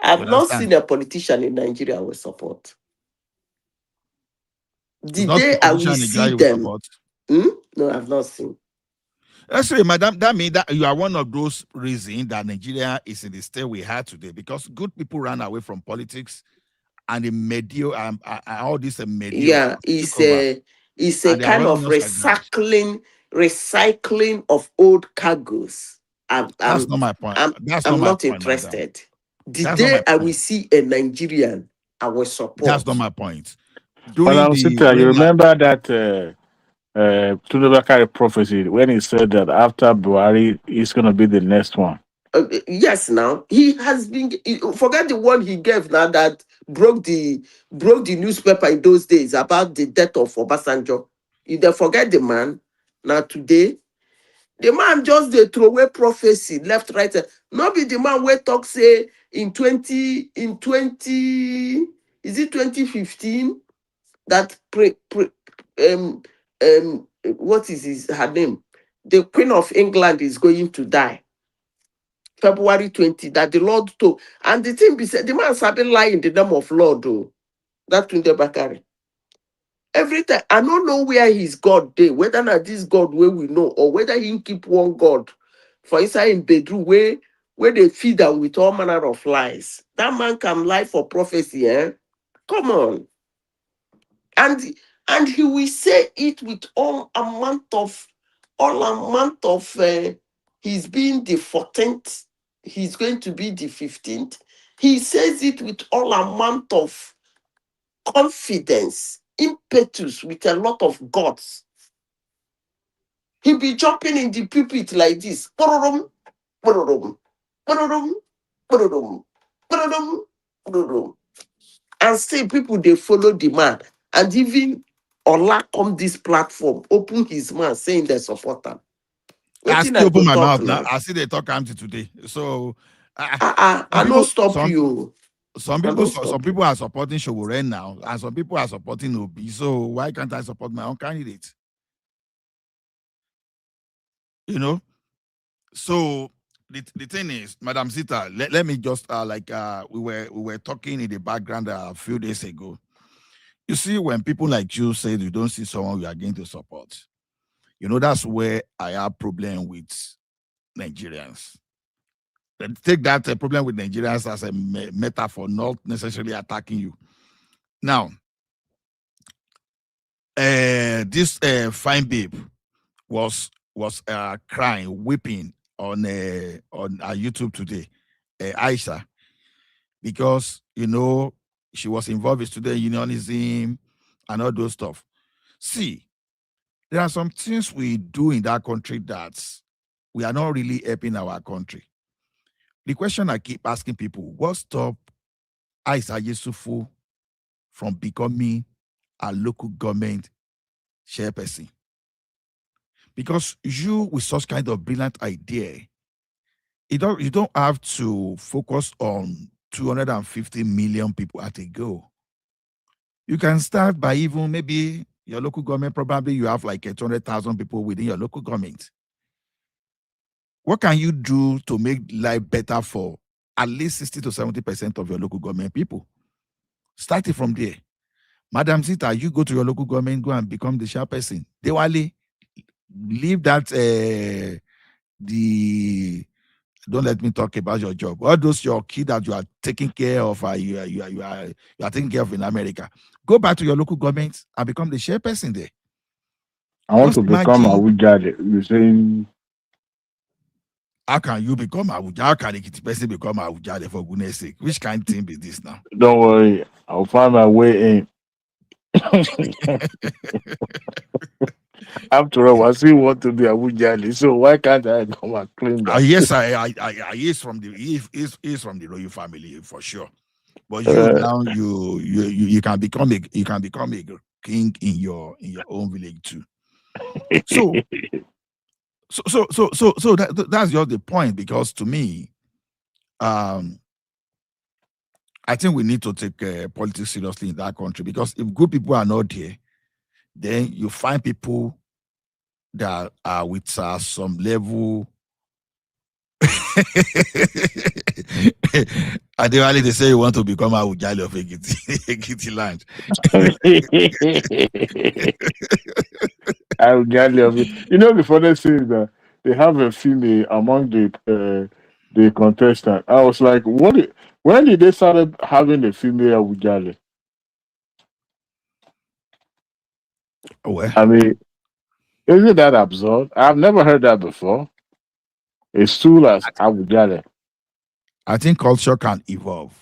I have not seen a politician in Nigeria with support. The day I will see them. No, I've not seen. Actually, madam, that means that you are one of those reasons that Nigeria is in the state we had today because good people ran away from politics and the medio and all this medio. Yeah, it's a kind of recycling of old cargoes. That's not my point. I'm not interested. The day I will see a Nigerian, I will support. That's not my point. Madam Sita, you remember that Tunde Bakari prophecy when he said that after Buhari, he's going to be the next one? Yes, now he has been. Forget the one he gave now that broke the newspaper in those days about the death of Obasanjo. You don't forget the man. Now today, the man just they throw away prophecy left, right. Not be the man where talk say in 2015 that what is her name? The Queen of England is going to die. February 20, that the Lord told. And the thing be said, the man started lying in the name of Lord, though. That Tunde Bakari. Every time, I don't know where his God day, whether not this God where we know, or whether he keep one God for inside in bedroom where they feed them with all manner of lies. That man can lie for prophecy, eh? Come on. And he will say it with all amount of he's being the 14th, he's going to be the 15th. He says it with all amount of confidence, impetus, with a lot of guts. He'll be jumping in the pulpit like this. Ba-da-dum, ba-da-dum, ba-da-dum, ba-da-dum, ba-da-dum, ba-da-dum. And still people, they follow the man. And even Ola come this platform, open his mouth saying they support him. I still open my mouth now. I see they talk empty today. So I don't stop you. Some people are supporting Shobore now, and some people are supporting Obi. So why can't I support my own candidate? You know? So the thing is, Madam Sita, let me just we were talking in the background a few days ago. You see, when people like you say you don't see someone you are going to support, you know, that's where I have problem with Nigerians. Take that problem with Nigerians as a metaphor, not necessarily attacking you. Now, this fine babe was crying, weeping on YouTube today, Aisha, because she was involved in student unionism and all those stuff. See, there are some things we do in that country that we are not really helping our country. The question I keep asking people: what stop Aisha Yesufu from becoming a local government chairperson? Because you, with such kind of brilliant idea, you don't have to focus on 250 million people at a go. You can start by even maybe your local government, probably you have like 200,000 people within your local government. What can you do to make life better for at least 60 to 70% of your local government people? Start it from there. Madam Sita, you go to your local government, go and become the chairperson. Dewale, leave that don't let me talk about your job. All those your kid that you are taking care of, you are taking care of in America. Go back to your local government and become the chairperson there. I want to become a Wujade. You're saying, how can you become a Wujade? How can a person become a Wujade, for goodness sake? Which kind of thing is this now? Don't worry, I'll find my way in. After all, I still want to be a Wujade, so why can't I come and claim that? Yes, I is from the royal family for sure. But you now you can become a king in your own village too. So that's just the point, because to me, I think we need to take politics seriously in that country, because if good people are not there, then you find people that are with some level. And they say you want to become a Ujali of Ekiti land. Ujali of it. The funniest thing is that they have a female among the contestants. I was like, when did they start having a female Ujali? Well, I mean, isn't that absurd? I've never heard that before. A stool as Abujale. I think culture can evolve.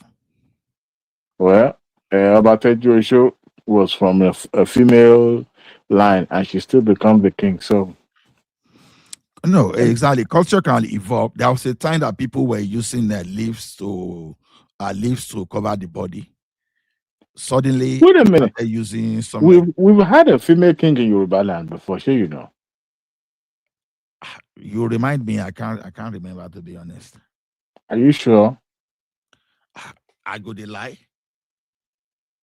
Well, Abatejo Show was from a female line, and she still become the king. So, no, exactly. Culture can evolve. There was a time that people were using their leaves to cover the body. Suddenly, wait a minute. they're using some. We've had a female king in Yoruba land before. Sure, you know. You remind me. I can't remember, to be honest. Are you sure? I go the lie.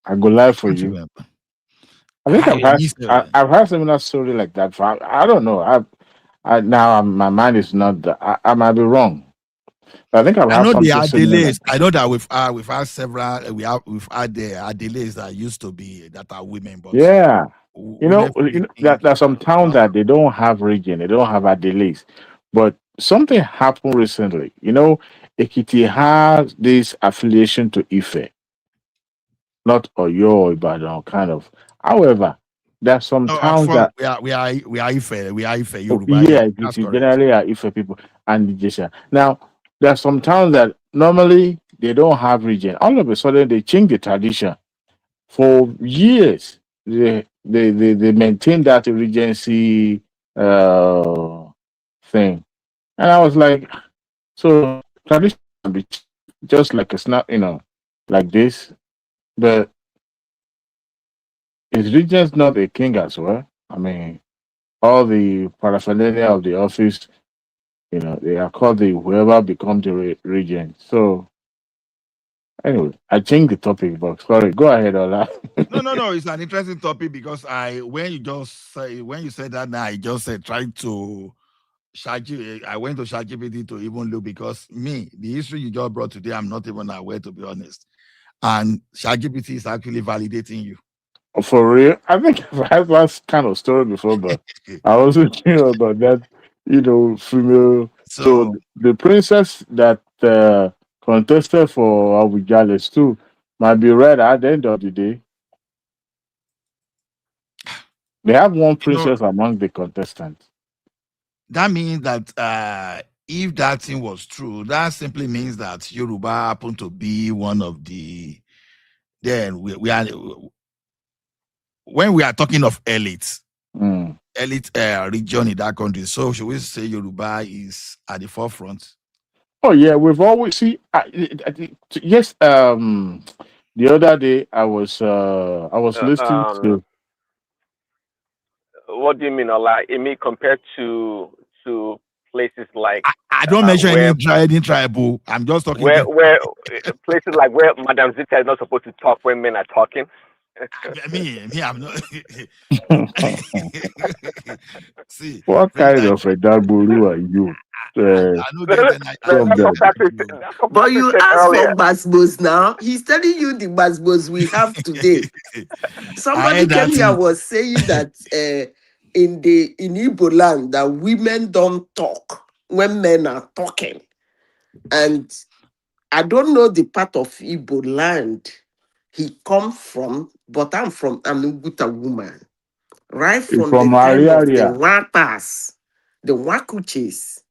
I go lie for you. Remember. I think I've heard similar story like that. I don't know. My mind is not. I might be wrong. But I think I've had something similar. I know that we've had several. We've had delays that used to be that are women, but yeah. There's some towns that they don't have region, they don't have delays. But something happened recently. Ekiti has this affiliation to Ife, not Oyo or Ibadan, kind of. However, there's some towns that we are Ife, Yoruba. Yeah, Ekiti generally are Ife people and Jesha. Now, there's some towns that normally they don't have region. All of a sudden, they change the tradition. For years, they maintain that regency thing, and I was like, so tradition can be just like a snap, like this, but is regents not a king as well? I mean, all the paraphernalia of the office, they are called the whoever becomes the regent. So anyway, I changed the topic, but sorry, go ahead, Ola. No. It's an interesting topic because when you said that, now I just said trying to I went to ChatGPT to even look, because the history you just brought today, I'm not even aware, to be honest. And ChatGPT is actually validating you. For real? I think I've had that kind of story before, but I wasn't sure about that, female. So the princess that contested for Abujales too might be right at the end of the day. They have one princess among the contestants. That means that if that thing was true, that simply means that Yoruba happened to be one of the. Then we are when we are talking of elites, elite region in that country. So should we say Yoruba is at the forefront? Oh yeah, we've always see. Yes. The other day I was listening to. What do you mean, Ola? I mean, compared to places like I don't mention where any tribal. I'm just talking. where places like where Madam Zita is not supposed to talk when men are talking. I'm not. See, What kind of a Dagburu are you? But you asked for Basbos now. He's telling you the Basbos we have today. Somebody came here was saying that in Igbo land that women don't talk when men are talking. And I don't know the part of Igbo land he comes from, but I'm from Anuguta woman. Right from the time of the Watas, the Wakuches.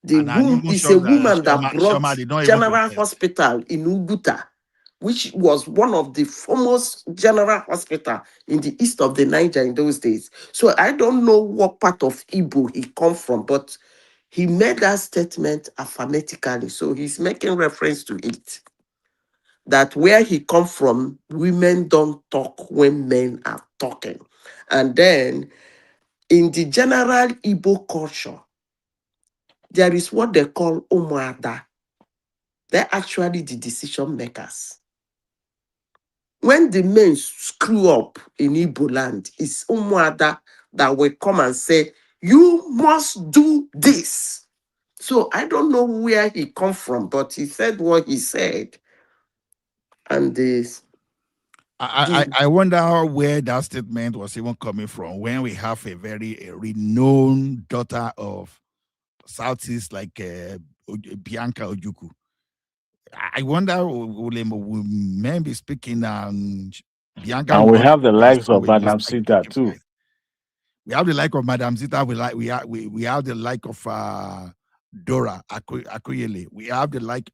The woman is a woman that brought General Hospital in Uguta, which was one of the foremost general hospital in the east of the Niger in those days. So I don't know what part of Igbo he come from, but he made that statement affirmatively. So he's making reference to it. That where he come from, women don't talk when men are talking. And then in the general Igbo culture, there is what they call Umuada. They're actually the decision makers. When the men screw up in Igbo land, it's Umuada that will come and say, you must do this. So I don't know where he come from, but he said what he said. And this. I wonder where that statement was even coming from when we have a very renowned daughter of Southeast like Bianca Ojukwu. I wonder will men be speaking Bianca. And we have the likes of Madam Sita too. We have the like of Madam Zita. We have the like of Dora Akuyele. We have the like.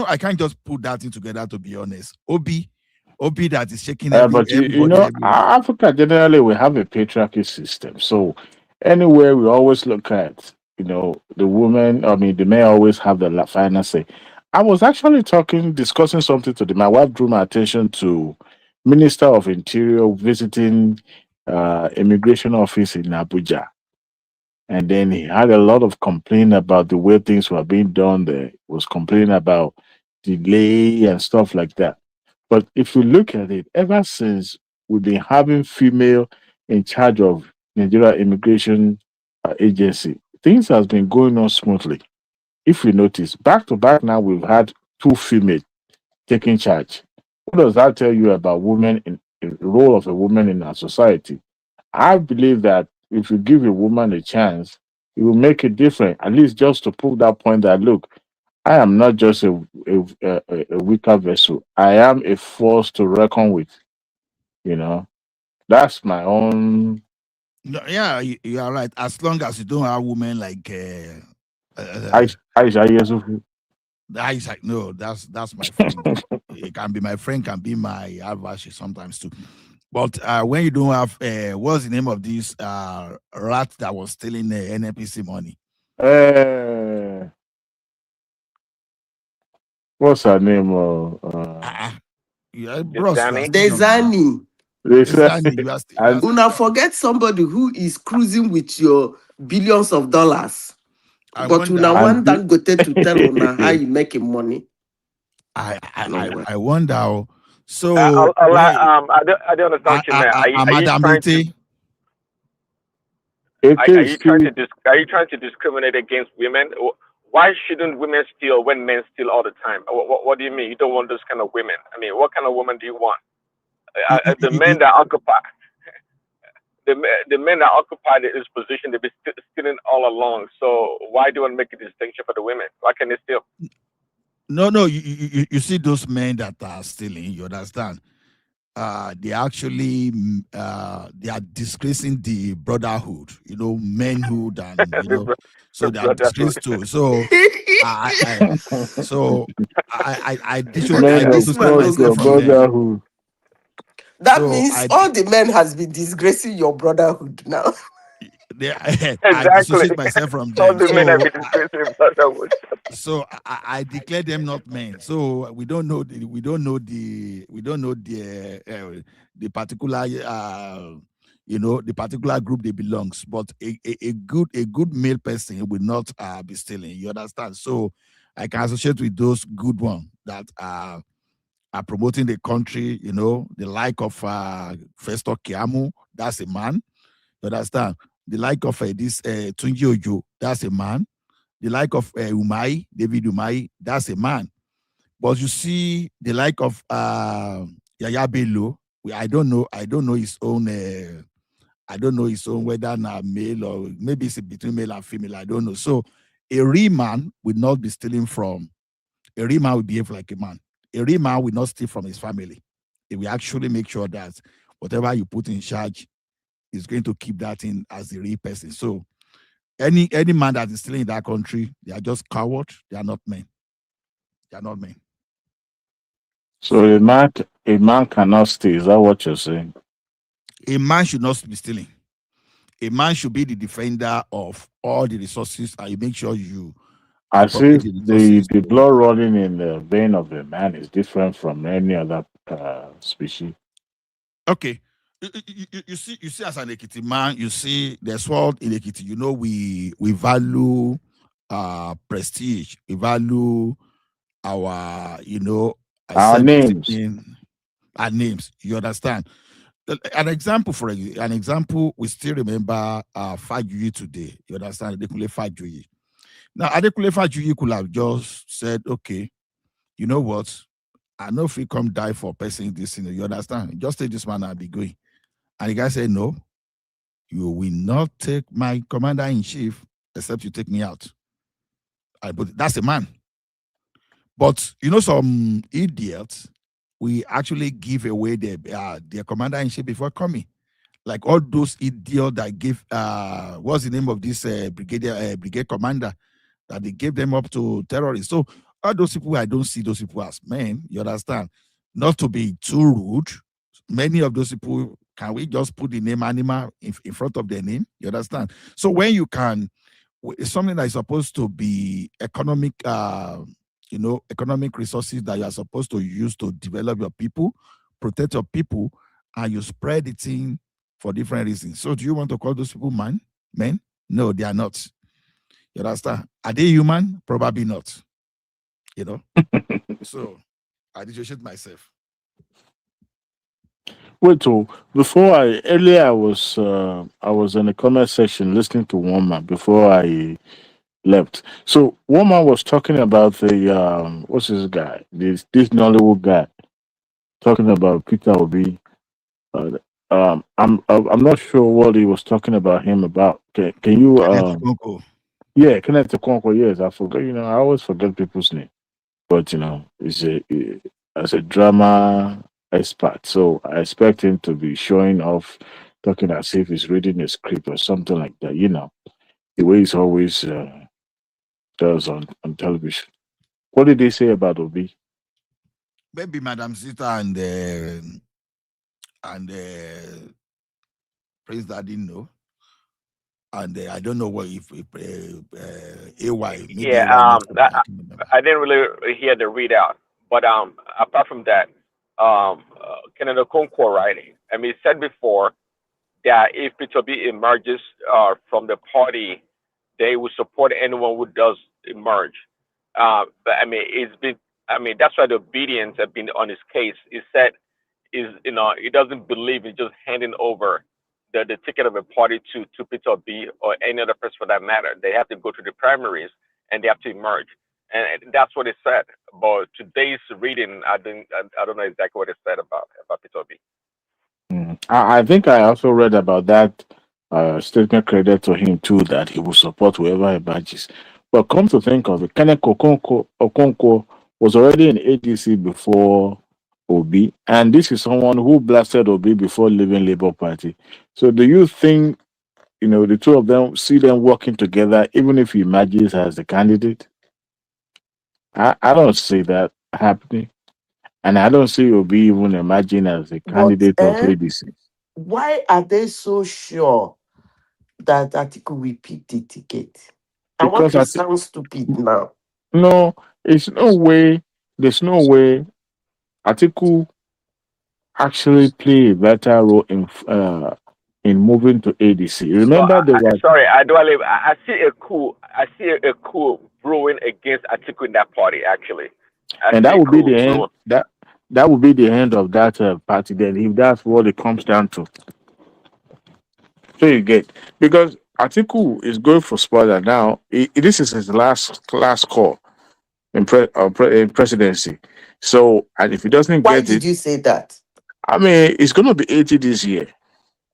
I can't just put that in together, to be honest. Obi that is shaking But everybody. Africa generally we have a patriarchy system. So anywhere we always look at, the women. I mean, the men always have the final say. I was actually discussing something today. My wife drew my attention to Minister of Interior visiting immigration office in Abuja. And then he had a lot of complaint about the way things were being done there. He was complaining about delay and stuff like that. But if you look at it, ever since we've been having female in charge of Nigeria Immigration Agency, things has been going on smoothly. If you notice, back to back now, we've had 2 female taking charge. What does that tell you about women in the role of a woman in our society? I believe that if you give a woman a chance, it will make it different. At least just to prove that point that look, I am not just a weaker vessel. I am a force to reckon with. That's my own. No, yeah, you are right. As long as you don't have women like Aisha Yesufu. Isaac, no, that's my friend. It can be my friend, can be my adversary sometimes too. But when you don't have, what's the name of this rat that was stealing the NNPC money? What's her name? Desani. Una forget somebody who is cruising with your billions of dollars. But una want that go to tell una how you making money. I wonder. So I don't understand what you meant. Are you trying to discriminate against women? Why shouldn't women steal when men steal all the time? What do you mean? You don't want those kind of women? I mean, what kind of woman do you want? The men that occupy the men that occupy this position, they've been stealing all along. So why do you want to make a distinction for the women? Why can't they steal? No, you see those men that are stealing. You understand? they actually they are disgracing the brotherhood, manhood, and so they are disgraced too. So Men I of This dissociate man no God, go myself your from fit. them. brotherhood. That So means all the men has been disgracing your brotherhood now. I Exactly. dissociate myself from All them. the men have been disgracing brotherhood. I declare them not men. So we don't know the particular the particular group they belongs. But a good male person will not be stealing. You understand? So I can associate with those good ones that are promoting the country. The like of Festo Kiamu, that's a man. You understand? The like of this Tunji Ojo, that's a man. The like of David Umai, that's a man. But you see the like of Yaya Bello, I don't know his own. I don't know his own whether now male or maybe it's between male and female. I don't know. So a real man will not be stealing from. A real man will behave like a man. A real man will not steal from his family. He will actually make sure that whatever you put in charge is going to keep that in as the real person. So any man that is stealing in that country, they are just cowards. They are not men. They are not men. So a man cannot steal. Is that what you're saying? A man should not be stealing. A man should be the defender of all the resources, and you make sure you As appropriate if the resources. the blood running in the vein of a man is different from any other species. Okay. You see, as an Ekiti man, you see there's what in Ekiti, we value prestige, we value our, Our names. self-discipline, our names. You understand? An example, we still remember Fajuyi today. You understand? Adekunle Fajuyi. Now, Adekunle Fajuyi could have just said, okay, you know what? I know if we come die for person this thing, you understand? Just take this man and be going. And the guy said, no, you will not take my commander in chief except you take me out. But that's a man. But some idiots, we actually give away their commander in chief before coming. Like all those idiots that give what's the name of this brigade commander that they gave them up to terrorists. So all those people, I don't see those people as men. You understand? Not to be too rude. Many of those people, can we just put the name animal in front of their name? You understand? So when you can, it's something that is supposed to be economic, economic resources that you are supposed to use to develop your people, protect your people, and you spread it in for different reasons. So do you want to call those people men? No, they are not. You understand? Are they human? Probably not. So I dissociate myself. Wait, earlier I was in the comment section listening to one man before I left. So one man was talking about the what's this guy? This Nollywood guy talking about Peter Obi. I'm not sure what he was talking about him about. Can you Kenneth Okonkwo. Yeah, Kenneth Okonkwo. Yes, I forgot. I always forget people's name. But as a drama expert, so I expect him to be showing off, talking as if he's reading a script or something like that. The way he's always does on television. What did they say about Obi? Maybe Madam Sita and Prince Daddy know. And I don't know what if AY. Maybe Yeah, AY I didn't really hear the readout, but apart from that, Kenneth Okonkwo, right? I mean, he said before that if Peter Obi emerges from the party, they will support anyone who does emerge. But I mean, that's why the obedience have been on his case. He said he doesn't believe in just handing over the ticket of a party to Peter Obi or any other person for that matter. They have to go to the primaries and they have to emerge. And that's what it said. But today's reading, I don't know exactly what it said about Peter Obi. I think I also read about that statement credited to him too, that he will support whoever emerges. But come to think of it, Kenneth Okonkwo was already in ADC before Obi, and this is someone who blasted Obi before leaving Labour Party. So do you think, the two of them, see them working together, even if he emerges as the candidate? I don't see that happening. And I don't see Obi even emerging as a But candidate of ADC. why are they so sure that Atiku will pick the ticket? I want Because to sound stupid now. no, there's no way Atiku actually play a better role in moving to ADC. So Remember there was sorry, I see a coup. I see a coup brewing against Atiku in that party. Actually, I and see that a would be coup the end brewing. that would be the end of that party then, if that's what it comes down to. So you get, because Atiku is going for spoiler now. This is his last call in presidency. So, and if he doesn't Why get did it, you say that? I mean, it's going to be 80 this year.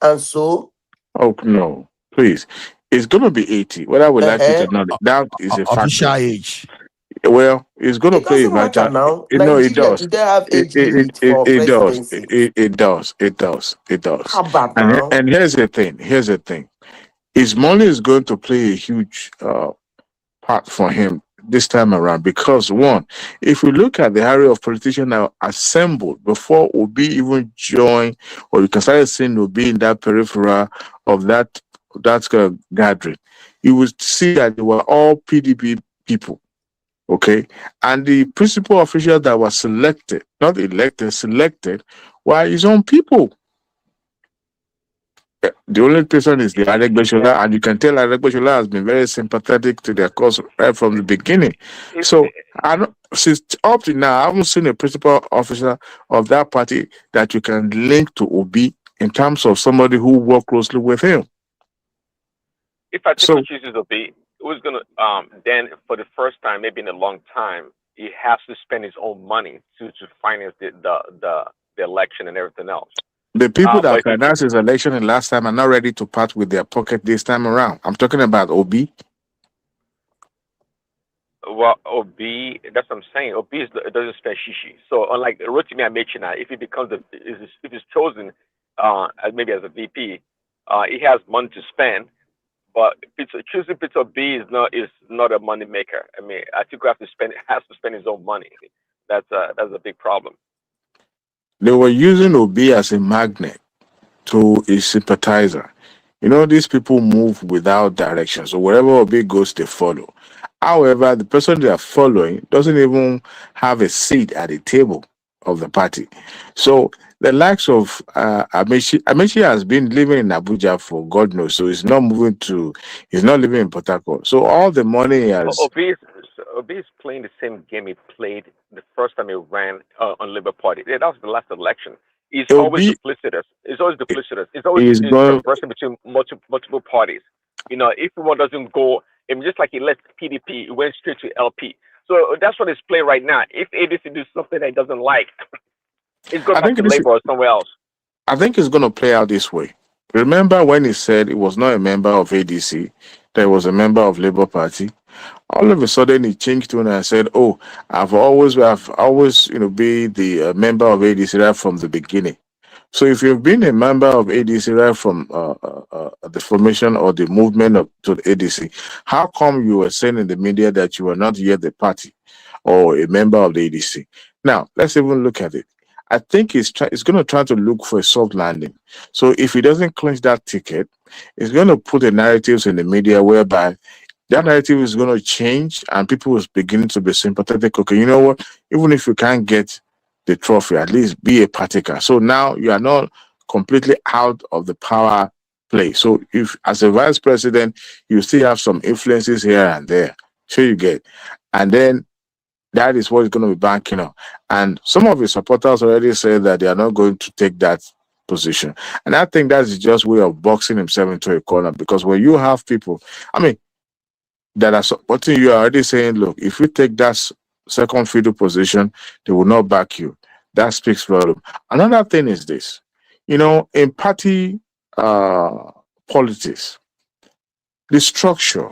And so? Oh no, please, it's going to be 80. Whether we like it or not, that is a Official factor. age. Well, it's going to It play a doesn't matter vital. now. It Nigeria, does. do they have age limit for It does. presidency? It does. It does. It does. How about And now? and here's the thing. His money is going to play a huge part for him this time around, because one, if we look at the area of politicians that are assembled before Obi even joined, or you can start seeing Obi in that peripheral of that gathering, you would see that they were all PDP people. Okay, and the principal officials that were selected, not elected, selected, were his own people. The only person is the Adegbeshola, and you can tell Adegbeshola has been very sympathetic to their cause right from the beginning. So, since up to now, I haven't seen a principal officer of that party that you can link to Obi in terms of somebody who worked closely with him. If Atiku chooses Obi, who's gonna then for the first time, maybe in a long time, he has to spend his own money to finance the election and everything else. The people that But financed his election in last time are not ready to part with their pocket this time around. I'm talking about Obi. well, Obi, that's what I'm saying. Obi doesn't spend shishi. So unlike Rotimi Amechina, if he becomes if he's chosen maybe as a VP, he has money to spend. But choosing Peter Obi is not a money maker. I mean, Atiku has to spend his own money. That's a big problem. They were using Obi as a magnet to a sympathizer. These people move without direction. So wherever Obi goes, they follow. However, the person they are following doesn't even have a seat at the table of the party. So the likes of Amechi has been living in Abuja for God knows. So he's not living in Port Harcourt. So all the money he has. Obi is playing the same game he played the first time he ran on Labour Party. Yeah, that was the last election. He's always duplicitous. It's always conversing between multiple parties. If one doesn't go, just like he left PDP, he went straight to LP. So that's what he's playing right now. If ADC do something that he doesn't like, he's going back to Labour or somewhere else. I think it's going to play out this way. Remember when he said he was not a member of ADC, that he was a member of Labour Party? All of a sudden he changed tone and said, "Oh, I've always be the member of ADC right from the beginning." So if you've been a member of ADC right from the formation or the movement to the ADC, how come you were saying in the media that you were not yet the party or a member of the ADC? Now let's even look at it. I think he's going to try to look for a soft landing. So if he doesn't clinch that ticket, he's going to put the narratives in the media whereby that narrative is going to change and people will begin to be sympathetic. Okay, you know what? Even if you can't get the trophy, at least be a partaker. So now you are not completely out of the power play. So if as a vice president, you still have some influences here and there. So you get. And then that is what is going to be banking on. And some of his supporters already said that they are not going to take that position. And I think that's just way of boxing himself into a corner, because when you have people, that are supporting you, are already saying, look, if you take that second fiddle position, they will not back you. That speaks volume. Another thing is this, in party politics, the structure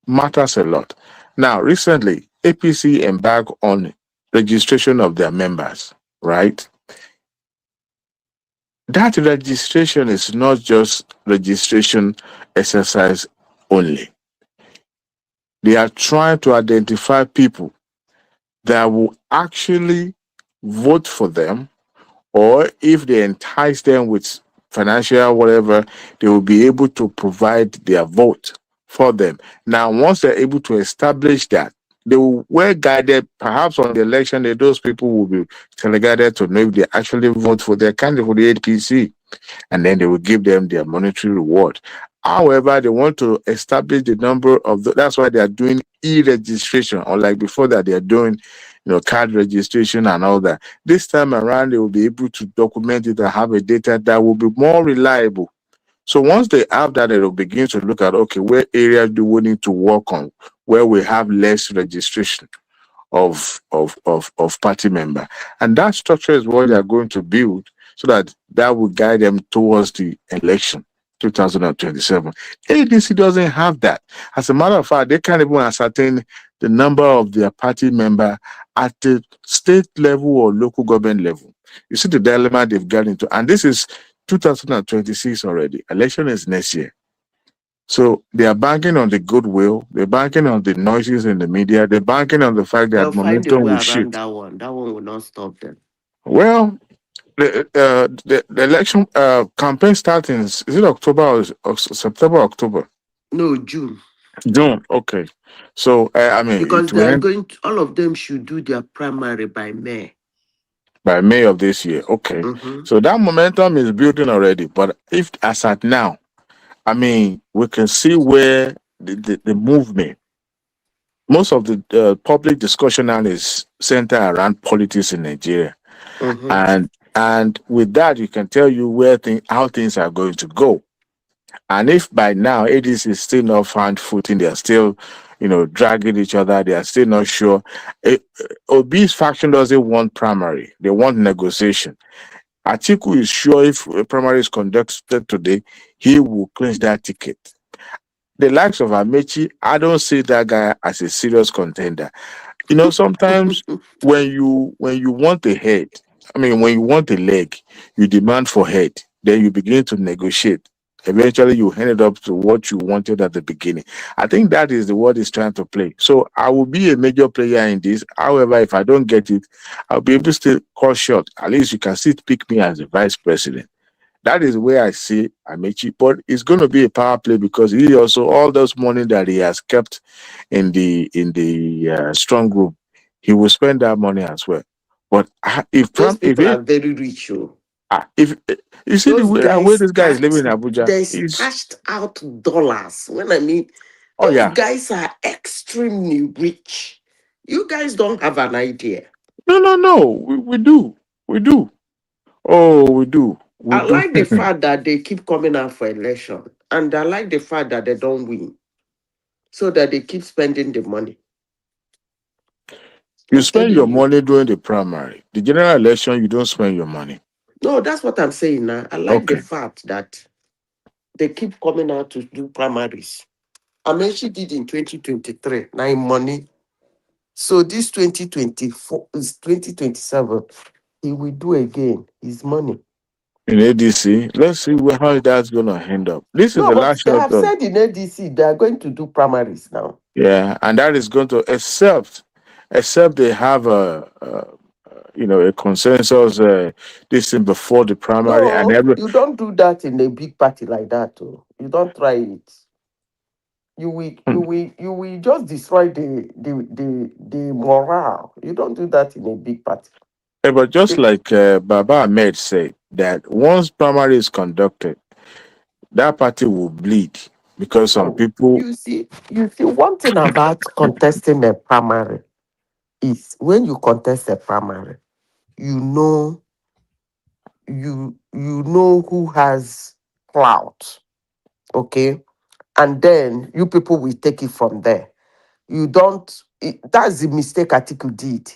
matters a lot. Now, recently, APC embarked on registration of their members. right? That registration is not just registration exercise only. They are trying to identify people that will actually vote for them, or if they entice them with financial whatever, they will be able to provide their vote for them. Now, once they're able to establish that, they will well guided, perhaps on the election day, those people will be teleguided to know if they actually vote for their candidate for the APC, and then they will give them their monetary reward. However, they want to establish the number of that's why they are doing e-registration, unlike before that they are doing, card registration and all that. This time around, they will be able to document it and have a data that will be more reliable. So once they have that, they will begin to look at, okay, where areas do we need to work on, where we have less registration of party member, and that structure is what they are going to build, so that will guide them towards the election 2027. ADC doesn't have that. As a matter of fact, they can't even ascertain the number of their party member at the state level or local government level. You see the dilemma they've got into, and this is 2026 already. Election is next year. So they are banking on the goodwill, they're banking on the noises in the media, they're banking on the fact They'll that find a momentum way will around shift. that one. That one will not stop them. Well, the election campaign starting is it October or September, October? No, June. June, okay. So I mean, Because it will they are end going to, all of them should do their primary by May. by May of this year. Okay. Mm-hmm. So that momentum is building already. But if as at now, I mean, we can see where the movement, most of the public discussion now is centered around politics in Nigeria, Mm-hmm. and with that, you can tell you how things are going to go. And if by now ADC is still not found footing, they are still, dragging each other. They are still not sure. Obi's faction doesn't want primary; they want negotiation. Atiku is sure if a primary is conducted today, he will clinch that ticket. The likes of Amechi, I don't see that guy as a serious contender. Sometimes when you want a head, when you want a leg, you demand for head, then you begin to negotiate. Eventually, you hand it up to what you wanted at the beginning. I think that is the word he's trying to play. So I will be a major player in this. However, if I don't get it, I'll be able to still call shot. At least you can still pick me as the vice president. That is where I see Amechi, but it's going to be a power play because he also all those money that he has kept in the strong group, he will spend that money as well. But Those if people it are very rich. Oh. if you see Those the way guys this guy is living in Abuja, they is stashed out dollars. When I mean, oh those yeah, guys are extremely rich. You guys don't have an idea. no, we do. Oh, we I do. like the fact that they keep coming out for election, and I like the fact that they don't win, so that they keep spending the money. You I'm spend your telling you. money during the primary. The general election, you don't spend your money. No, that's what I'm saying now. I like the Okay. fact that they keep coming out to do primaries. I mean, she did in 2023, 9 money. So this 2024 is 2027. He will do again. His money. In ADC, let's see how that's going to end up. This is No, the but last they shot have of, said in ADC they are going to do primaries now. yeah, and that is going to except they have a consensus this thing before the primary and No, every. you don't do that in a big party like that. Oh. You don't try it. You will just destroy the morale. You don't do that in a big party. But just like Baba Ahmed said, that once primary is conducted, that party will bleed because some No, people. you see one thing about contesting a primary is when you contest a primary, you know you know who has clout, okay? And then you people will take it from there. You don't that's the mistake Atiku did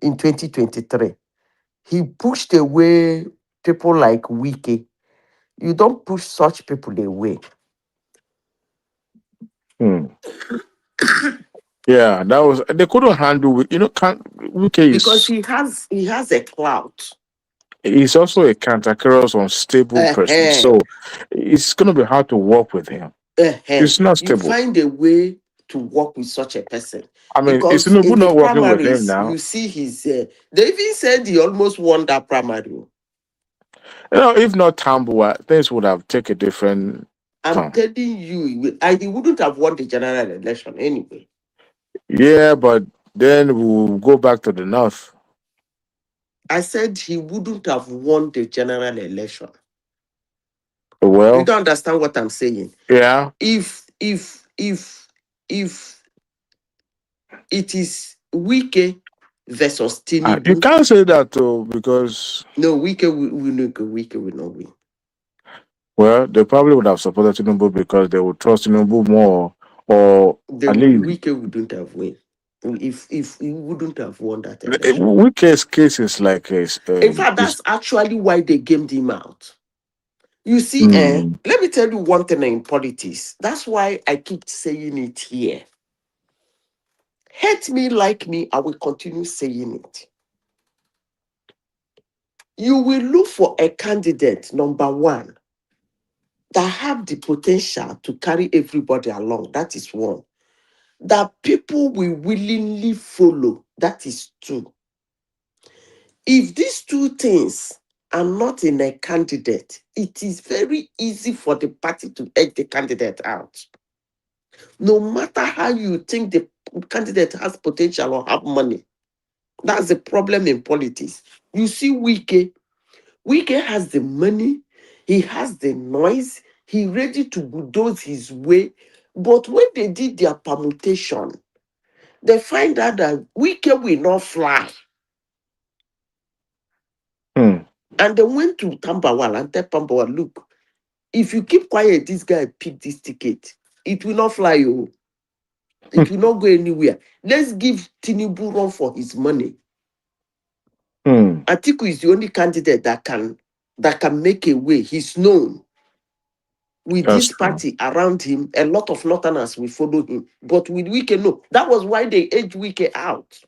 in 2023. He pushed away people like Wiki. You don't push such people away. Hmm. Yeah, that was they couldn't handle it. You know, Wike because is he has a clout. he's also a cantankerous, unstable person. Uh-huh. So it's gonna be hard to work with him. Uh-huh. It's not You stable. find a way to work with such a person. I mean, is Because in Tinubu the not working with him primaries, now? you see his. They even said he almost won that primary. You know, if not Tambua, things would have taken a different I'm turn. telling you, he wouldn't have won the general election anyway. Yeah, but then we'll go back to the north. I said he wouldn't have won the general election. Well, You don't understand what I'm saying. yeah. If it is Wike versus Tinubu, You can't say that though, because no, Wike will not win. well, they probably would have supported Tinubu because they would trust Tinubu more, or at least Wike wouldn't have win. If he wouldn't have won that election. Wike's case is like a, In fact, is, that's actually why they gamed him out. You see, mm, let me tell you one thing in politics. That's why I keep saying it here. Hate me, like me, I will continue saying it. You will look for a candidate, number one, that have the potential to carry everybody along. That is one. That people will willingly follow. That is two. If these two things are not in a candidate, it is very easy for the party to edge the candidate out. No matter how you think the candidate has potential or have money, that's the problem in politics. You see, Wike has the money, he has the noise, he ready to bulldoze his way. But when they did their permutation, they find out that Wike will not fly. And they went to Tambawal and tell Tambawal, look, if you keep quiet, this guy pick this ticket, it will not fly you. It will not go anywhere. Let's give Tinubu run for his money. Atiku is the only candidate that can make a way. He's known. With that's this party around him, a lot of Northerners will follow him. But with Wike, no. That was why they edged Wike out.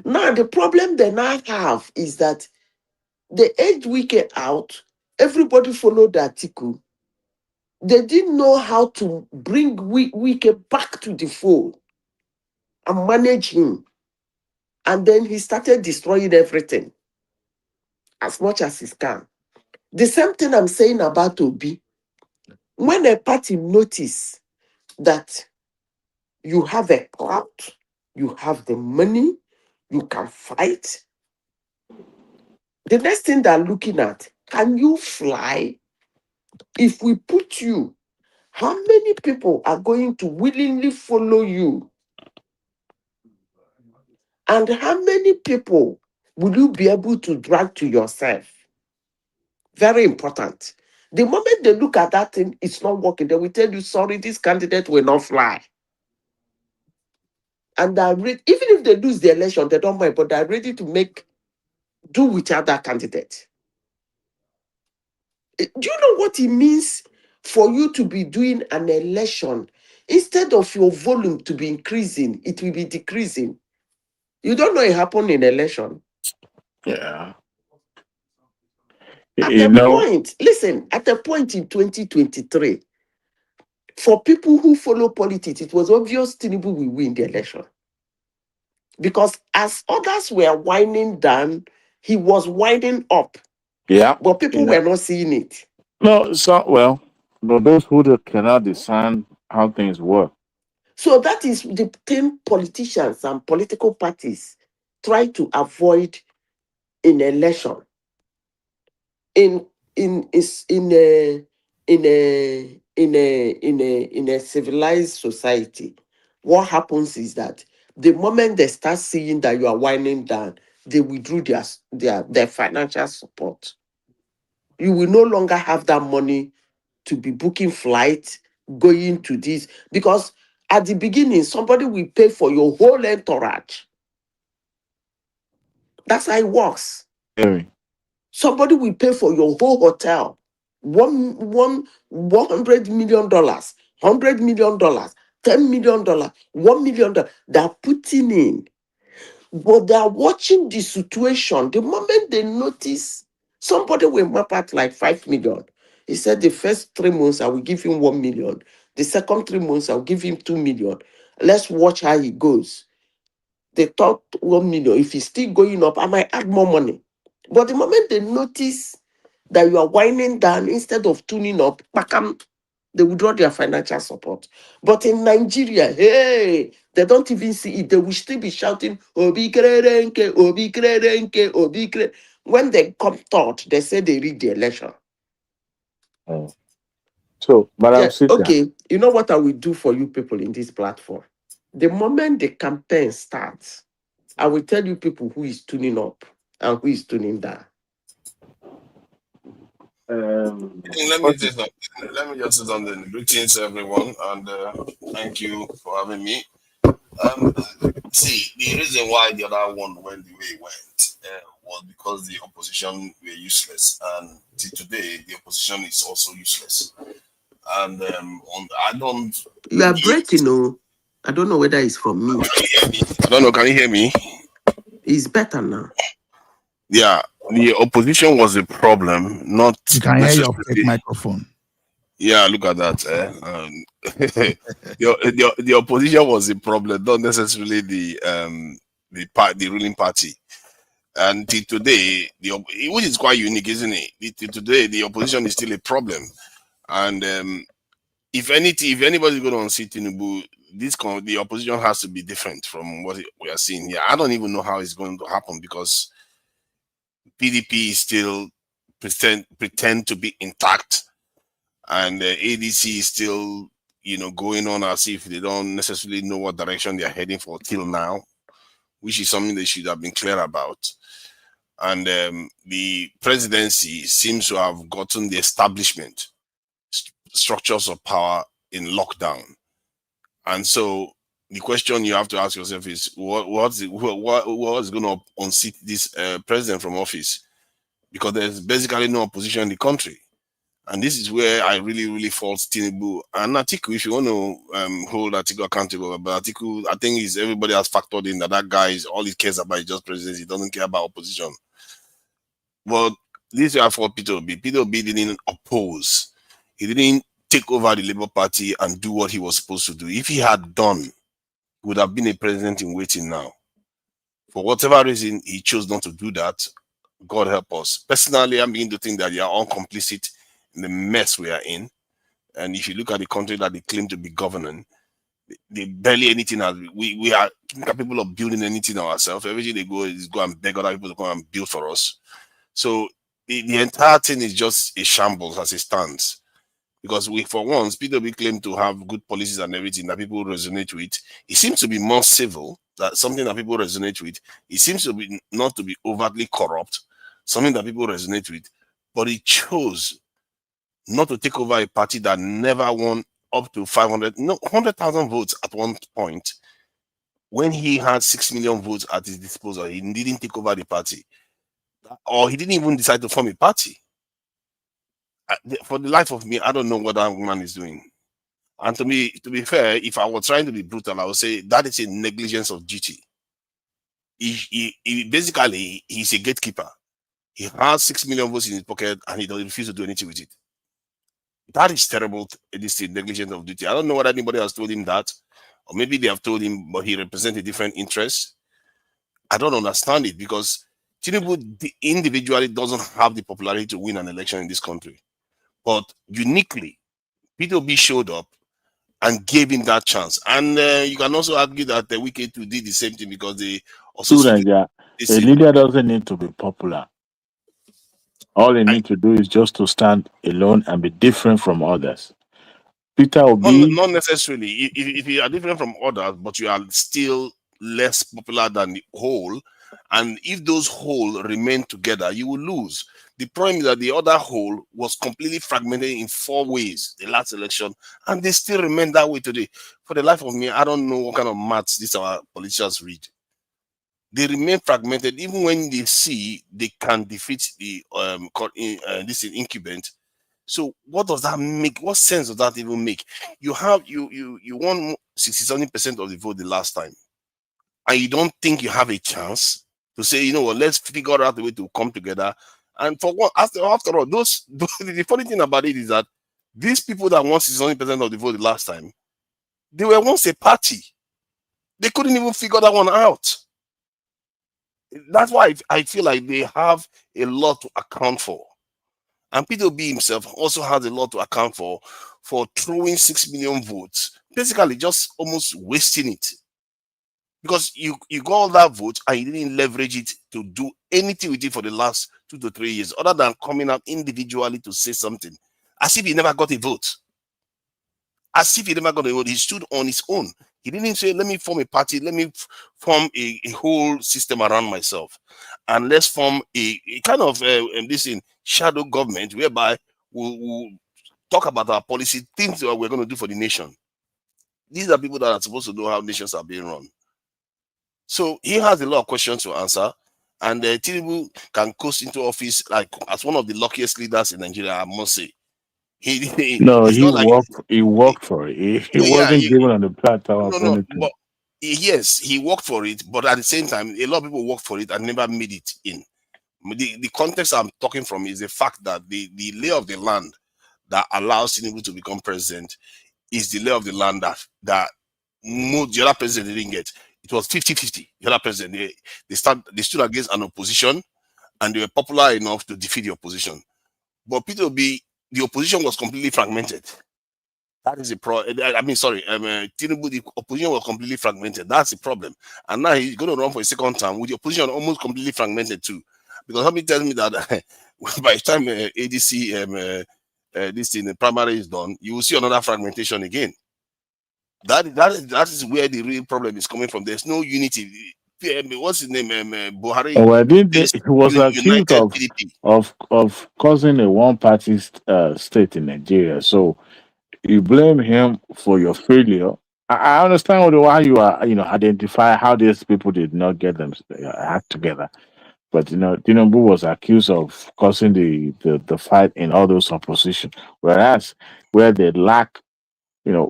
Now, the problem they now have is that they edged Wike out. Everybody followed Atiku. They didn't know how to bring Wike back to the fold and manage him. And then he started destroying everything as much as he can. The same thing I'm saying about Obi. When a party notice that you have a clout, you have the money, you can fight, the next thing they're looking at, can you fly? If we put you, how many people are going to willingly follow you? And how many people will you be able to drag to yourself? Very important. The moment they look at that thing, it's not working, they will tell you, sorry, this candidate will not fly. And even if they lose the election, they don't mind, but they're ready to do with other candidate. Do you know what it means for you to be doing an election? Instead of your volume to be increasing, it will be decreasing. You don't know it happened in election. yeah. At You a know, point, listen, at a point in 2023, for people who follow politics, it was obvious Tinubu will win the election. Because as others were winding down, he was winding up. yeah. But people were not seeing it. No, so well, but those who cannot discern how things work. So that is the thing politicians and political parties try to avoid in election. In a civilized society, what happens is that the moment they start seeing that you are winding down, they withdrew their financial support. You will no longer have that money to be booking flights, going to this, because at the beginning, somebody will pay for your whole entourage. That's how it works. Somebody will pay for your whole hotel. $100 million, $100 million, $10 million, $1 million. They're putting in, but they're watching the situation. The moment they notice somebody will map out like 5 million, he said the first 3 months I will give him 1 million. The second 3 months I'll give him 2 million. Let's watch how he goes. They thought 1 million. If he's still going up, I might add more money. But the moment they notice that you are winding down instead of tuning up, bakam, they withdraw their financial support. But in Nigeria, hey, they don't even see it. They will still be shouting, Obi Krerenke, Obi Krerenke, Obi Kre. When they come third, they say they read the election. So, Madam Yeah, Sita, okay. You know what I will do for you people in this platform? The moment the campaign starts, I will tell you people who is tuning up and who is tuning down. Let me say something. Let me just say something. Greetings, everyone, and thank you for having me. See, the reason why the other one went the way it went was because the opposition were useless, and till today the opposition is also useless. And I don't. You are breaking, oh. I don't know whether it's from me. I don't know. Can you hear me? It's better now. Yeah, the opposition was a problem, not You can hear your fake necessarily. microphone. Yeah, look at that. The opposition was a problem, not necessarily the ruling party. And till today, which is quite unique, isn't it? Till today, the opposition is still a problem. And if anybody's going to unseat Tinubu, the opposition has to be different from what we are seeing here. I don't even know how it's going to happen because PDP is still pretend to be intact, and ADC is still, going on as if they don't necessarily know what direction they're heading for till now, which is something they should have been clear about. And the presidency seems to have gotten the establishment structures of power in lockdown. And so the question you have to ask yourself is, what's going to unseat this president from office? Because there's basically no opposition in the country. And this is where I really, really fault Tinubu. And Atiku, if you want to hold Atiku accountable, but Atiku, I think everybody has factored in that guy is all he cares about is just presidency. He doesn't care about opposition. But this is where I fault Peter Obi. Peter Obi didn't oppose. He didn't take over the Labour Party and do what he was supposed to do. If he had done, he would have been a president in waiting now. For whatever reason, he chose not to do that. God help us. Personally, I'm beginning to think that they are all complicit in the mess we are in. And if you look at the country that they claim to be governing, they barely anything as we are capable of building anything ourselves. Everything they go is go and beg other people to come and build for us. So the entire thing is just a shambles as it stands. Because for once, PWB claim to have good policies and everything that people resonate with. It seems to be more civil, that something that people resonate with. It seems to be not to be overtly corrupt, something that people resonate with. But it chose not to take over a party that never won up to 100,000 votes at one point. When he had 6 million votes at his disposal, he didn't take over the party. Or he didn't even decide to form a party. For the life of me, I don't know what that man is doing. And to be fair, if I were trying to be brutal, I would say that is a negligence of duty. He basically, he's a gatekeeper. He has 6 million votes in his pocket and he doesn't refuse to do anything with it. That is terrible. It is a negligence of duty. I don't know whether anybody has told him that, or maybe they have told him, but he represents a different interest. I don't understand it because Tinubu individually doesn't have the popularity to win an election in this country. But uniquely, Peter Obi showed up and gave him that chance. And you can also argue that the Wike too did the same thing because they also... a leader doesn't need to be popular. All he needs to do is just to stand alone and be different from others. Peter Obi... Not necessarily. If you are different from others, but you are still less popular than the whole, and if those whole remain together, you will lose. The problem is that the other whole was completely fragmented in 4 ways the last election, and they still remain that way today. For the life of me, I don't know what kind of maths these our politicians read. They remain fragmented even when they see they can defeat the this incumbent. So what does that make? What sense does that even make? You have you won 67% of the vote the last time, and you don't think you have a chance to say, you know what, let's figure out a way to come together. And for what, after all, the funny thing about it is that these people that won 67% of the vote the last time, they were once a party. They couldn't even figure that one out. That's why I feel like they have a lot to account for. And Peter Obi himself also has a lot to account for throwing 6 million votes, basically just almost wasting it. Because you got all that vote and you didn't leverage it to do anything with it for the last 2 to 3 years, other than coming out individually to say something, as if he never got a vote. As if he never got a vote. He stood on his own. He didn't say, let me form a party, let me form a whole system around myself, and let's form a kind of this in shadow government whereby we'll talk about our policy, things that we're going to do for the nation. These are people that are supposed to know how nations are being run. So he has a lot of questions to answer, and Tinubu can coast into office like as one of the luckiest leaders in Nigeria, I must say. No, It's he not like worked for it. He yeah, wasn't given on the platter of no, anything. but yes, he worked for it, but at the same time, a lot of people worked for it and never made it in. The context I'm talking from is the fact that the lay of the land that allows Tinubu to become president is the lay of the land that the other president didn't get. It was 50-50. The other president, they stood against an opposition, and they were popular enough to defeat the opposition. But Peter Obi, the opposition was completely fragmented. That is the problem. I mean, sorry, Tinubu, the opposition was completely fragmented. That's the problem. And now he's going to run for a second term with the opposition almost completely fragmented too. Because somebody tells me that by the time ADC this thing, the primary is done, you will see another fragmentation again. That is where the real problem is coming from. There's no unity. What's his name? Buhari. Well, he was accused United PDP. of causing a one-party state in Nigeria. So you blame him for your failure. I understand why you are, identify how these people did not get them act together. But Tinubu was accused of causing the fight in all those opposition, whereas where they lack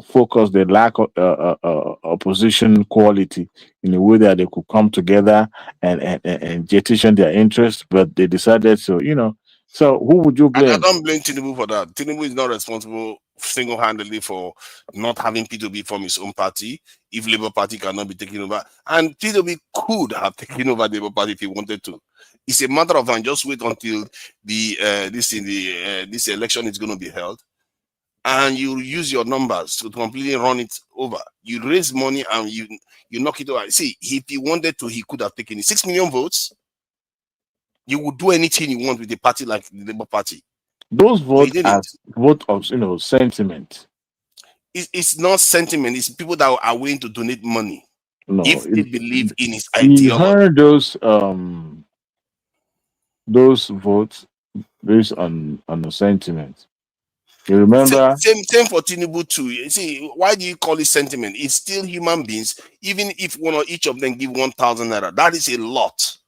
focus, they lack opposition quality in a way that they could come together and jettison their interests, but they decided to. So who would you I blame? don't blame Tinubu for that. Tinubu is not responsible single-handedly for not having P2B form his own party if Labour Party cannot be taken over. And P2B could have taken over the Labour Party if he wanted to. It's a matter of time. Just wait until this election is going to be held, and you use your numbers to completely run it over. You raise money and you knock it over. See, if he wanted to, he could have taken it. 6 million votes. You would do anything you want with a party like the Labour Party. Those votes are vote of sentiment. It's not sentiment. It's people that are willing to donate money if they believe in his He ideology. heard those votes based on the sentiment. You remember? Same for Tinubu too. You see, why do you call it sentiment? It's still human beings. Even if one or each of them give 1,000 naira, that is a lot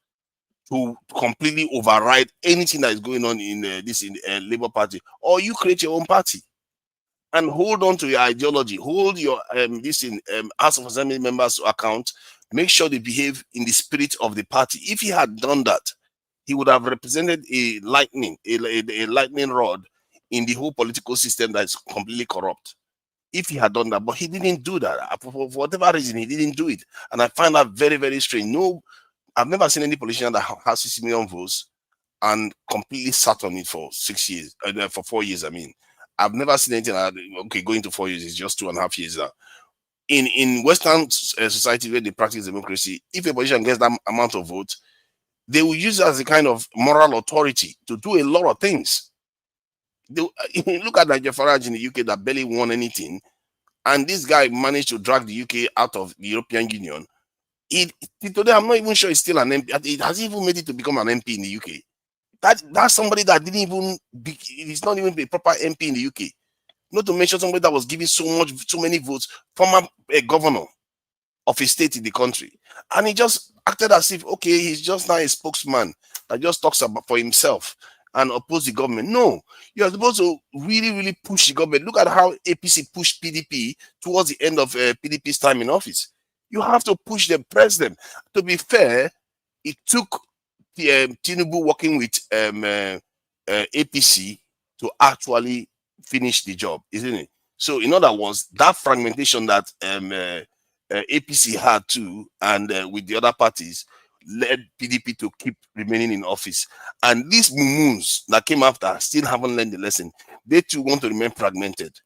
to completely override anything that is going on in Labour Party. Or you create your own party and hold on to your ideology. Hold your House of Assembly members account. Make sure they behave in the spirit of the party. If he had done that, he would have represented a lightning rod in the whole political system that is completely corrupt. If he had done that, but he didn't do that. For whatever reason, he didn't do it. And I find that very, very strange. No, I've never seen any politician that has 6 million votes and completely sat on it for 6 years, for 4 years. I mean, I've never seen anything like that. Okay, going to 4 years is just 2.5 years now. In Western society where they practice democracy, if a politician gets that amount of votes, they will use it as a kind of moral authority to do a lot of things. Look at Nigel Farage in the UK that barely won anything, and this guy managed to drag the UK out of the European Union. Today, I'm not even sure he's still an MP. It has even made it to become an MP in the UK. That's somebody that didn't even he's not even a proper MP in the UK. Not to mention somebody that was giving so many votes, former governor of a state in the country, and he just acted as if, okay, he's just now a spokesman that just talks about for himself. and oppose the government. No, you are supposed to really, really push the government. Look at how APC pushed PDP towards the end of PDP's time in office. You have to push them, press them. To be fair, it took Tinubu working with APC to actually finish the job, isn't it? So, in other words, that fragmentation that APC had too, and with the other parties, led PDP to keep remaining in office. And these mumus that came after still haven't learned the lesson. They too want to remain fragmented,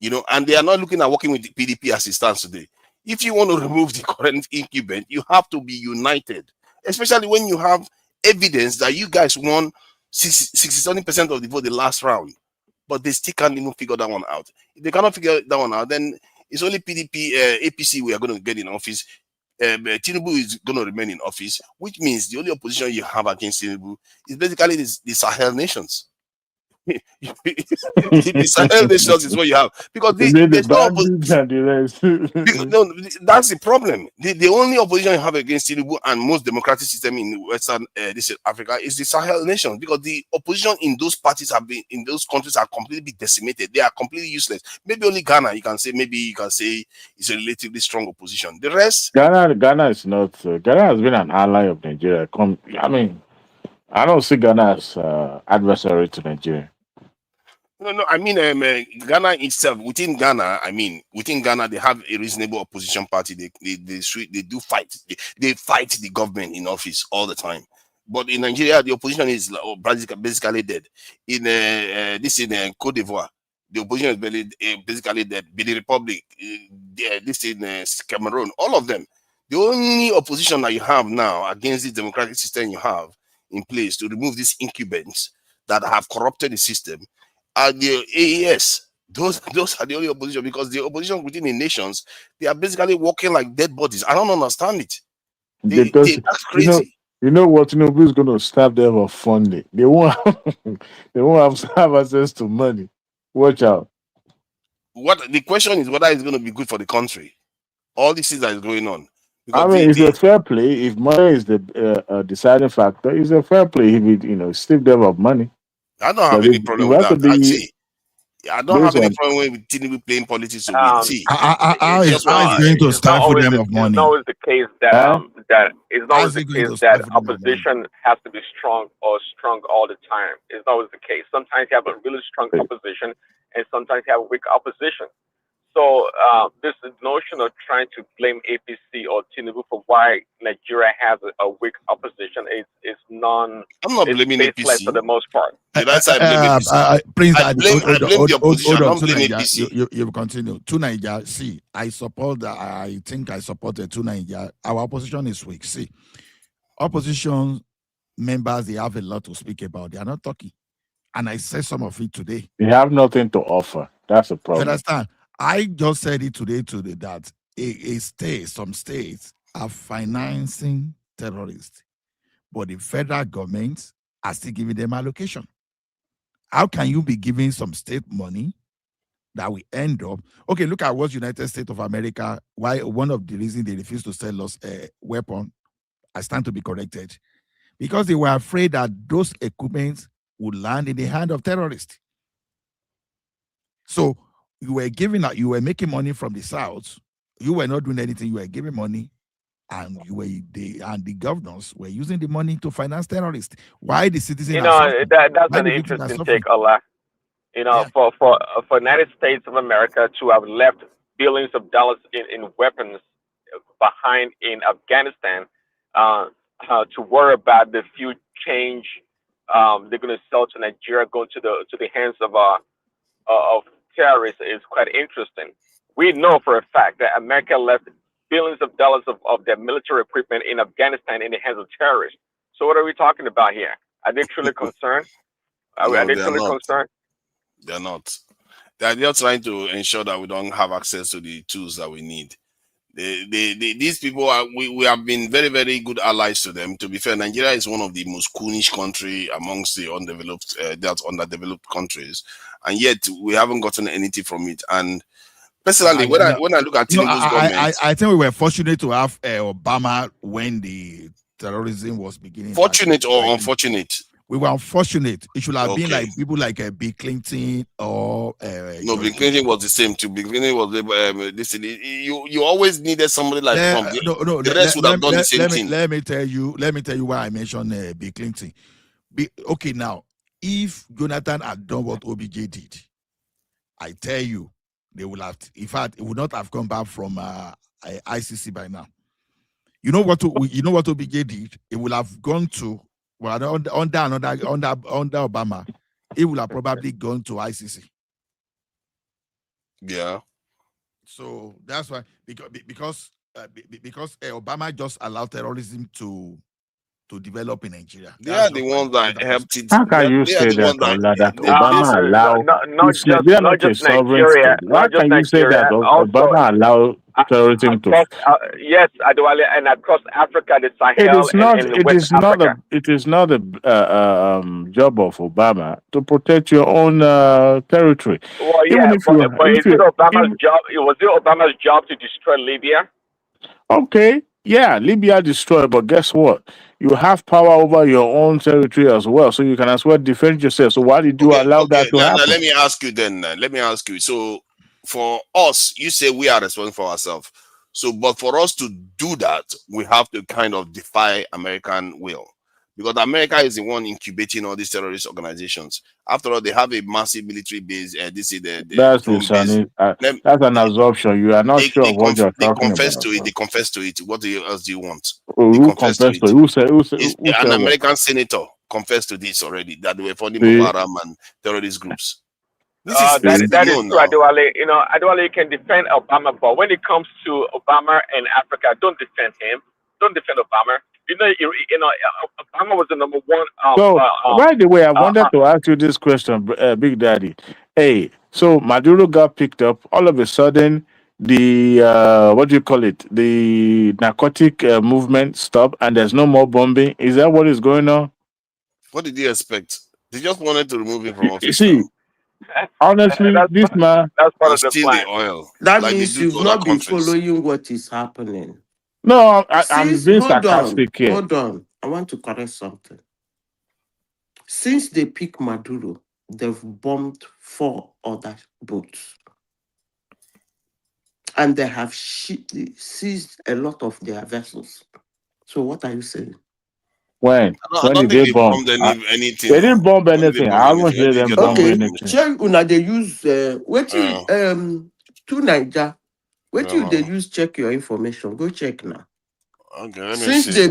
and they are not looking at working with the PDP as it stands today. If you want to remove the current incumbent, you have to be united, especially when you have evidence that you guys won 67% of the vote the last round, but they still can't even figure that one out. If they cannot figure that one out, then it's only PDP, APC we are going to get in office. Tinubu is going to remain in office, which means the only opposition you have against Tinubu is basically the Sahel nations. The Sahel nations is what you have, because there's no no, that's the problem. The only opposition you have against Tinubu and most democratic system in Western Africa is the Sahel nations, because the opposition in those parties in those countries are completely decimated. They are completely useless. Maybe only Ghana you can say it's a relatively strong opposition. The rest, Ghana is not. Ghana has been an ally of Nigeria. I don't see Ghana as adversary to Nigeria. No, I mean, Ghana itself, within Ghana, they have a reasonable opposition party. They do fight. They fight the government in office all the time. But in Nigeria, the opposition is basically dead. In Cote d'Ivoire, the opposition is basically dead. Benin Republic, this in Cameroon, all of them. The only opposition that you have now against the democratic system you have in place to remove these incumbents that have corrupted the system are the AES. Those are the only opposition, because the opposition within the nations, they are basically walking like dead bodies. I don't understand it. That's crazy. You know what? Tinubu is going to stab them for funding. They won't have access to money. Watch out. What the question is, whether it's going to be good for the country. All this is that is going on. It's a fair play. If money is the deciding factor, it's a fair play. If it, strip them of money. I don't have any problem with that. I don't have any problem with Tinubu playing politics to win. See, how is going to stifle them of money? It's not always the case that opposition has to be strong all the time. It's not always the case. Sometimes you have a really strong opposition, and sometimes you have a weak opposition. So this notion of trying to blame APC or Tinubu for why Nigeria has a weak opposition is non. I'm not blaming APC for the most part. That's I blame APC. Prince, I blame the opposition. I don't blame APC. You continue. To Nigeria, see, I support that. I think I supported to Nigeria. Our opposition is weak. See, opposition members, they have a lot to speak about. They are not talking, and I said some of it today. They have nothing to offer. That's a problem. You understand? I just said it today that some states are financing terrorists, but the federal government are still giving them allocation. How can you be giving some state money that we end up? Okay, look at what United States of America, why one of the reasons they refused to sell us a weapon, I stand to be corrected, because they were afraid that those equipments would land in the hand of terrorists. So you were making money from the South. You were not doing anything. You were giving money, and the governors were using the money to finance terrorists. Why the citizens? That's an interesting take, Allah. For United States of America to have left billions of dollars in weapons behind in Afghanistan, to worry about the few change they're going to sell to Nigeria going to the hands of terrorists is quite interesting. We know for a fact that America left billions of dollars of their military equipment in Afghanistan in the hands of terrorists. So what are we talking about here? Are they truly concerned? Are they truly concerned? They're not. They're just trying to ensure that we don't have access to the tools that we need. These people we have been very, very good allies to them. To be fair, Nigeria is one of the most coonish country amongst the underdeveloped countries, and yet we haven't gotten anything from it. And personally, when I look at Tinubu's government, I think we were fortunate to have Obama when the terrorism was beginning. Fortunate or unfortunate? We were unfortunate. It should have been Okay. like people like Bill Clinton or No, Bill Clinton was the same too. Bill Clinton was this. You always needed somebody like Trump. The rest would have done the same thing. Let me tell you why I mentioned Bill Clinton. Okay, now if Jonathan had done what OBJ did, I tell you, they would have. In fact, it would not have come back from ICC by now. You know what OBJ did? It would have gone to under Obama. It would have probably gone to ICC. Yeah. So that's why because Obama just allowed terrorism to develop in Nigeria. They are the ones that helped it. How can you say that, Ola, that Obama allowed Nigeria not a sovereign state? Why can you say that Obama allowed terrorism to? Yes, Adewale, and across Africa, the Sahel, It is not. and It West is not Africa. a. It is not a job of Obama to protect your own territory. Well, yeah, but is it Obama's job? Was it Obama's job to destroy Libya? Okay, yeah, Libya destroyed, but guess what? You have power over your own territory as well, so you can as well defend yourself. So why did you allow that to happen? Now, let me ask you then. Let me ask you. So, for us, you say we are responsible for ourselves. So, but for us to do that, we have to kind of defy American will, because America is the one incubating all these terrorist organizations. After all, they have a massive military base. This is That's an assumption. You are not sure of what you're talking about. They confess to it. What else do you want? Who confessed to it? Who said an American senator confessed to this already, that they were funding Boko Haram and terrorist groups. That is true, Adewale. You know, Adewale, you can defend Obama, but when it comes to Obama and Africa, don't defend him. Don't defend Obama. You know, Obama was the number one. By the way, I wanted to ask you this question, Big Daddy. Hey, so Maduro got picked up. All of a sudden, the what do you call it? The narcotic movement stopped, and there's no more bombing. Is that what is going on? What did you expect? They just wanted to remove him from office. You see, honestly, this man that's part of the steal plan. the oil. That like means they do to you've other not been countries. following what is happening. No, I'm being sarcastic here. Hold on. I want to correct something. Since they picked Maduro, they've bombed 4 other boats. And they have seized a lot of their vessels. So what are you saying? When did they bomb? Anything. They didn't bomb anything. I haven't heard them bomb anything. Check una they use to Niger. They use check your information. Go check now. Okay, Since they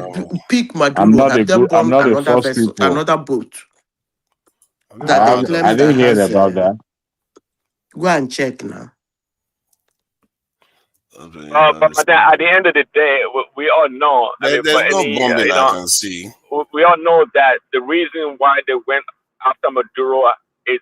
pick Maduro, I'm not have them bombed another vessel, people. another boat. I didn't hear about that. Go and check now. But at the end of the day, we all know. There's no bombing I can see. We all know that the reason why they went after Maduro is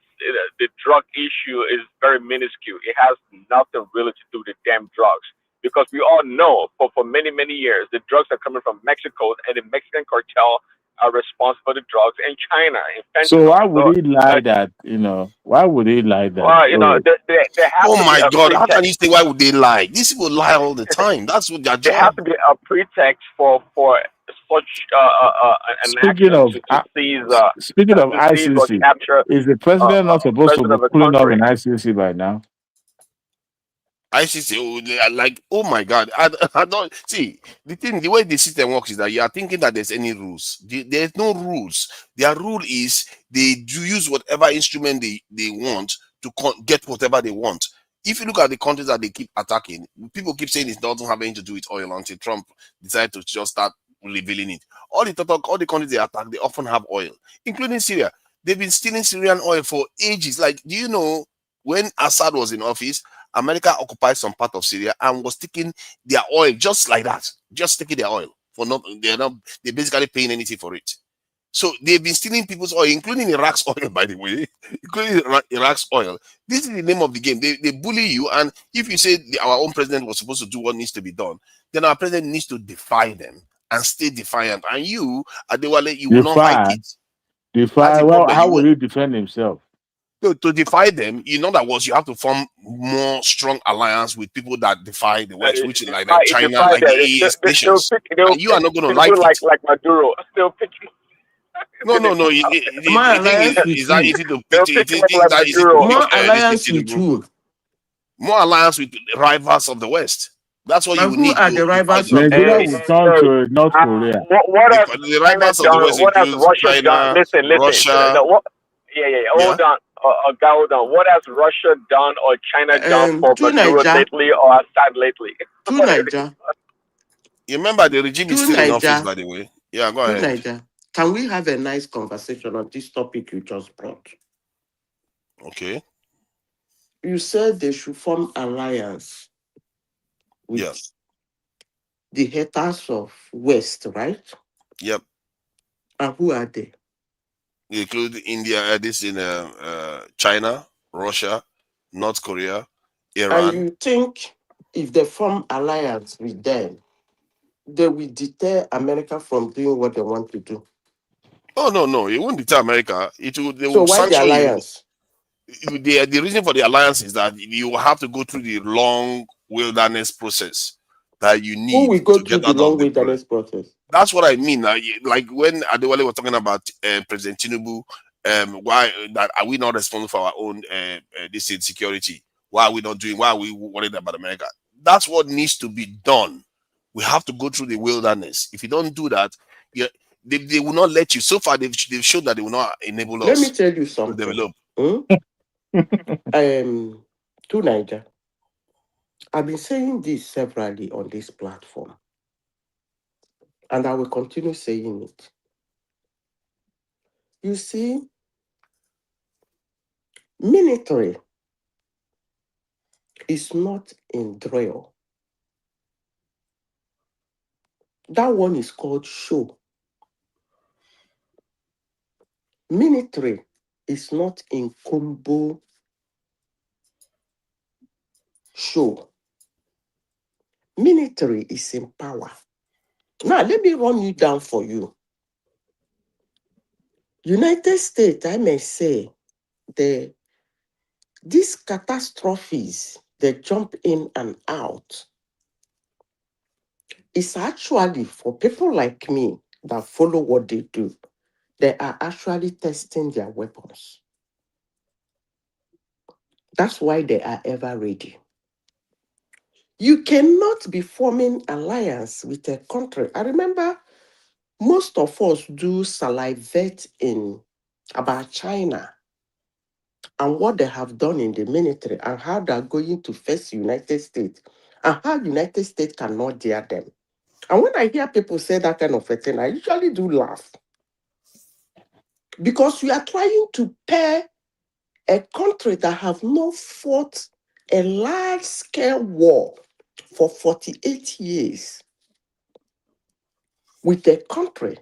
the drug issue is very minuscule. It has nothing really to do with the damn drugs, because we all know for many years the drugs are coming from Mexico, and the Mexican cartel are responsible for the drugs in China. So why would he lie that? Why would he lie that? Well, they have. Oh my God! How can you say why would they lie? These people lie all the time. That's what their job. There has to be a pretext for such an Speaking of ICC, is the president not supposed to be pulling up in ICC by now? ICC, they are like, oh my God! I don't see the way the system works is that you are thinking that there's any rules. There's no rules. Their rule is they do use whatever instrument they want to get whatever they want. If you look at the countries that they keep attacking, people keep saying it doesn't have anything to do with oil until Trump decided to just start revealing it. All the countries they attack, they often have oil, including Syria. They've been stealing Syrian oil for ages. Like, do you know when Assad was in office, America occupied some part of Syria and was taking their oil just like that, just taking their oil for they're basically paying anything for it. So they've been stealing people's oil, including Iraq's oil, by the way, including Iraq's oil. This is the name of the game. They bully you, and if you say our own president was supposed to do what needs to be done, then our president needs to defy them and stay defiant. And you, Adewale, you will not like it. Defy? Well, how will he defend himself? To defy them, in other words, you have to form more strong alliance with people that defy the West, which is like China, like the AES nations. You are not going to like it. Like Maduro, still pick. No. More The thing alliance with is that who? easy to They'll pitch. pick him up It is like that a easy to hero. pitch More this thing alliance with Tinubu. who? More alliance with rivals of the West. That's what And you who need are the to fight rivals this. of the Nigeria Hey, will West? turn hey, to North Korea. what has The China rivals of the done? West What has includes Russia done? China, Listen. Russia. What? Yeah. Yeah. Hold on. Guy, hold on. What has Russia done or China done for To Maduro Niger, lately or Assad lately? to Niger, You remember the regime is to still in office, Niger, by the way. Yeah, go to ahead. Niger. Can we have a nice conversation on this topic you just brought? Okay. You said they should form alliance with Yeah. the haters of West, right? Yep. And who are they? They include India, this in China, Russia, North Korea, And Iran. you think if they form alliance with them, they will deter America from doing what they want to do? Oh no, it won't deter America. They So will why the sanction you. alliance? The reason for the alliance is that you will have to go through the long wilderness process that you Who need will go to through get the out of long the problem. wilderness process? That's what I mean. Like when Adewale was talking about President Tinubu, why that are we not responsible for our own this security? Why are we not doing? Why are we worried about America? That's what needs to be done. We have to go through the wilderness. If you don't do that, they will not let you. So far, they've shown that they will not enable Let me us tell you to something. develop. To Niger, I've been saying this severally on this platform, and I will continue saying it. You see, military is not in drill. That one is called show. Military is not in combo show. Military is in power. Now, let me run you down for you. United States, I may say, these catastrophes, they jump in and out. It's actually for people like me that follow what they do. They are actually testing their weapons. That's why they are ever ready. You cannot be forming alliance with a country. I remember most of us do salivate about China and what they have done in the military and how they're going to face United States and how United States cannot dare them. And when I hear people say that kind of a thing, I usually do laugh. Because you are trying to pair a country that have not fought a large-scale war for 48 years with a country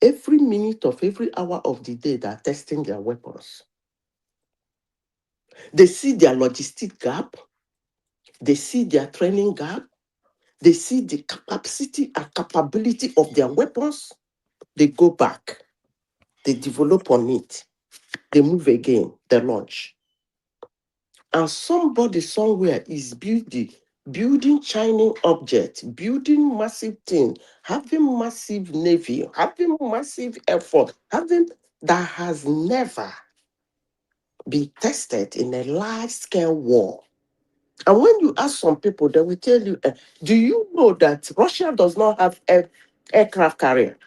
every minute of every hour of the day that are testing their weapons. They see their logistic gap, they see their training gap, they see the capacity and capability of their weapons. They go back, they develop on it, they move again, they launch. And somebody somewhere is building Chinese objects, building massive thing, having massive navy, having massive effort, having that has never been tested in a large-scale war. And when you ask some people, they will tell you, do you know that Russia does not have aircraft carrier?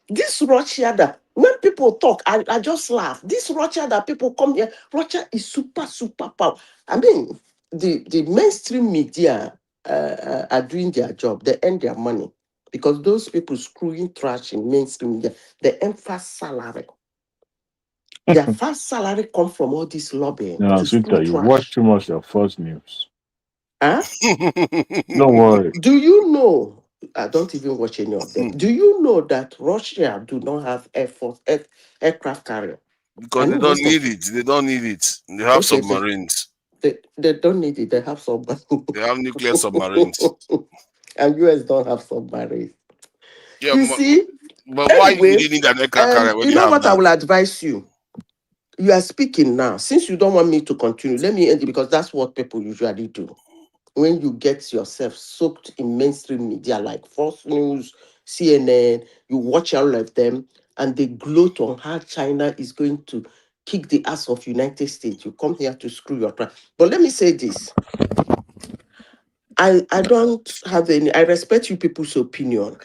This Russia that, when people talk, I just laugh. This Russia that people come here, Russia is super power. I mean, the mainstream media are doing their job. They earn their money because those people screwing trash in mainstream media, they earn fast salary. Their fast salary come from all this lobbying No, to screw Sita, you watch trash. too much of Fox News. Huh? Don't worry. Do you know? I don't even watch any of them. Do you know that Russia do not have aircraft carrier? Because I they know don't most of need it. They don't need it. They have okay, submarines. they don't need it. They have submarines. They have nuclear submarines. And US don't have submarines. Yeah, You see? but why would Anyway, you need an aircraft carrier when you you know have what I that? will advise you? You are speaking now. Since you don't want me to continue, let me end it because that's what people usually do. When you get yourself soaked in mainstream media like Fox News, CNN, you watch all of them, and they gloat on how China is going to kick the ass of United States. You come here to screw your plan. But let me say this. I don't have any, I respect you people's opinion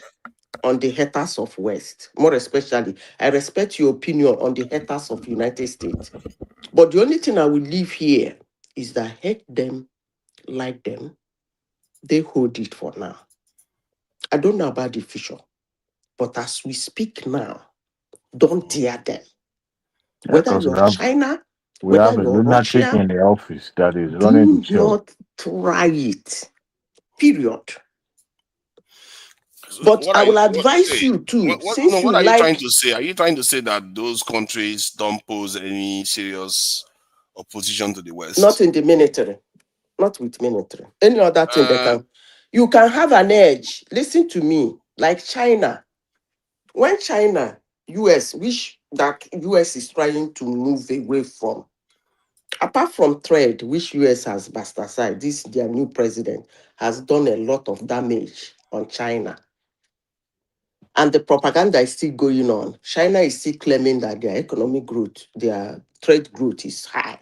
on the haters of West. More especially, I respect your opinion on the haters of United States. But the only thing I will leave here is that hate them, like them, they hold it for now. I don't know about the future, but as we speak now, don't dare them. Yeah, Whether because you're China, we whether have a you're lunatic Russia, in the office that is running the do show. not try it. Period. So But what I are you will what advise say? you too, What no, since what you are you trying like, to say? Are you trying to say that those countries don't pose any serious opposition to the not West? in the military, not with military, any other thing they Uh, can, you can have an edge. Listen to me, like China. When China, US, which that US is trying to move away from, apart from trade, which US has bastardized, this their new president has done a lot of damage on China. And the propaganda is still going on. China is still claiming that their economic growth, their trade growth is high.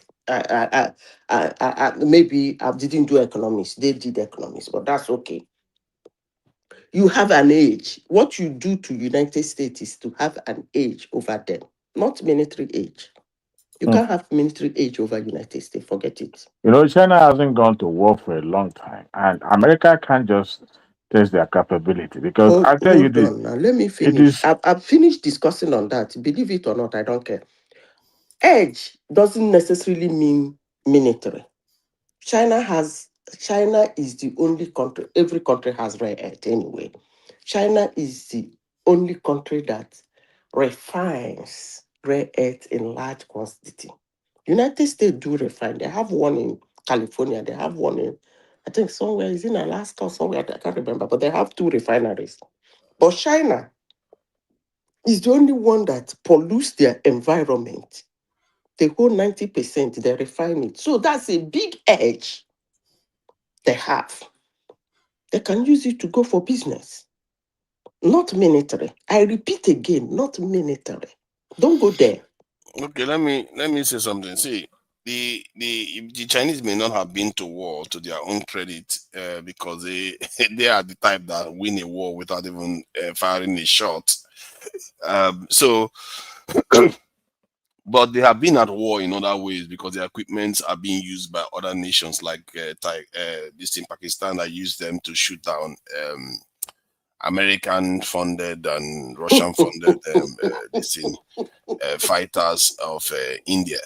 Maybe I didn't do economics, they did economics, but that's okay. You have an age. What you do to United States is to have an age over them, not military age. You Hmm. can't have military age over United States. Forget it. You know, China hasn't gone to war for a long time, and America can't just test their capability because I tell you Hold this, on now. Let me it finish. is. I've finished discussing on that. Believe it or not, I don't care. Edge doesn't necessarily mean military. China is the only country, every country has rare earth anyway. China is the only country that refines rare earth in large quantity. United States do refine. They have one in California. They have one in, I think somewhere is in Alaska or somewhere. I can't remember, but they have 2 refineries. But China is the only one that pollutes their environment. They hold 90%, they refine it. So that's a big edge they have. They can use it to go for business, not military. I repeat again, not military. Don't go there. okay, let me say something. See, the Chinese may not have been to war to their own credit because they they are the type that win a war without even firing a shot. So but they have been at war in other ways because their equipments are being used by other nations like this in Pakistan that use them to shoot down American funded and Russian funded this in fighters of India.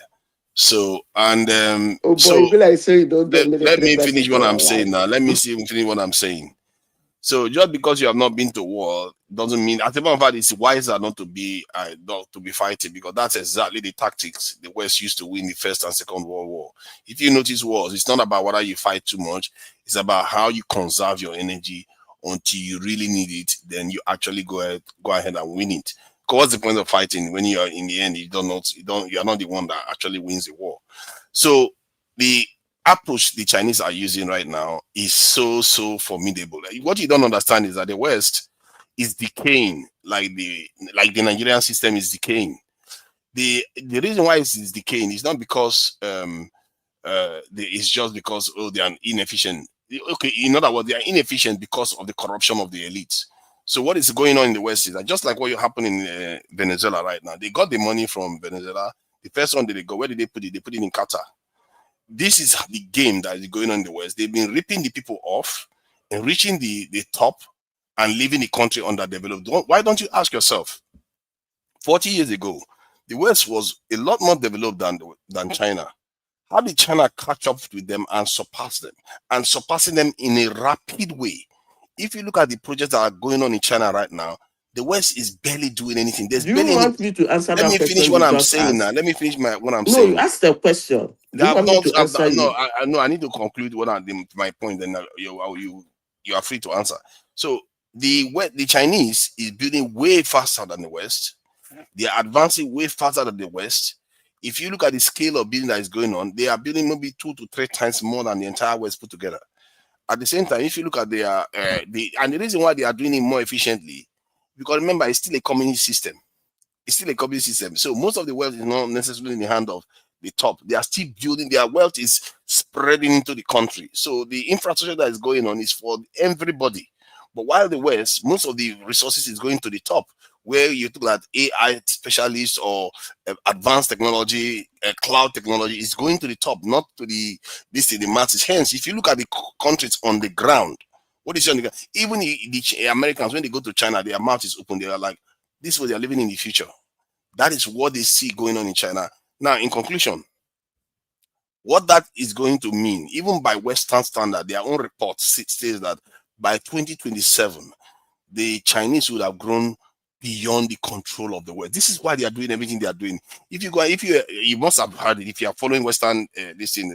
So and Oh boy, so you be like say you don't get let military me person finish what for I'm your saying life. now. Let me see finish what I'm saying. So just because you have not been to war doesn't mean, at the moment, fact, it's wiser not to be fighting because that's exactly the tactics the West used to win the First and Second World War. If you notice wars, it's not about whether you fight too much; it's about how you conserve your energy until you really need it. Then you actually go ahead and win it. Because what's the point of fighting when you are in the end you are not the one that actually wins the war. So the approach the Chinese are using right now is so formidable. What you don't understand is that the West is decaying, like the Nigerian system is decaying. The reason why it is decaying is not because it's just because they are inefficient. Okay, in other words, they are inefficient because of the corruption of the elites. So what is going on in the West is that just like what happening in Venezuela right now, they got the money from Venezuela. The first one that they go, where did they put it? They put it in Qatar. This is the game that is going on in the West. They've been ripping the people off and reaching the top and leaving the country underdeveloped. Why don't you ask yourself, 40 years ago, the West was a lot more developed than China. How did China catch up with them and surpass them? And surpassing them in a rapid way. If you look at the projects that are going on in China right now, the West is barely doing anything. There's Do you barely any. want me to answer Let that me finish question what you I'm just saying now. asked? Let me finish what I'm No, you saying. asked the question. Do you I've want me not. to answer No. you? I need to conclude my point. Then you are free to answer. So the Chinese is building way faster than the West. They are advancing way faster than the West. If you look at the scale of building that is going on, they are building maybe 2 to 3 times more than the entire West put together. At the same time, if you look at and the reason why they are doing it more efficiently Because remember, it's still a communist system. It's still a communist system. So most of the wealth is not necessarily in the hand of the top. They are still building, their wealth is spreading into the country. So the infrastructure that is going on is for everybody. But while the West, most of the resources is going to the top, where you look at AI specialists or advanced technology, cloud technology is going to the top, not to the masses. Hence, if you look at the countries on the ground, what is on the ground? Even the Americans, when they go to China, their mouth is open. They are like, this is what they are living in the future. That is what they see going on in China. Now, in conclusion, what that is going to mean, even by Western standard, their own report says that by 2027, the Chinese would have grown beyond the control of the world. This is why they are doing everything they are doing. If you must have heard it. If you are following Western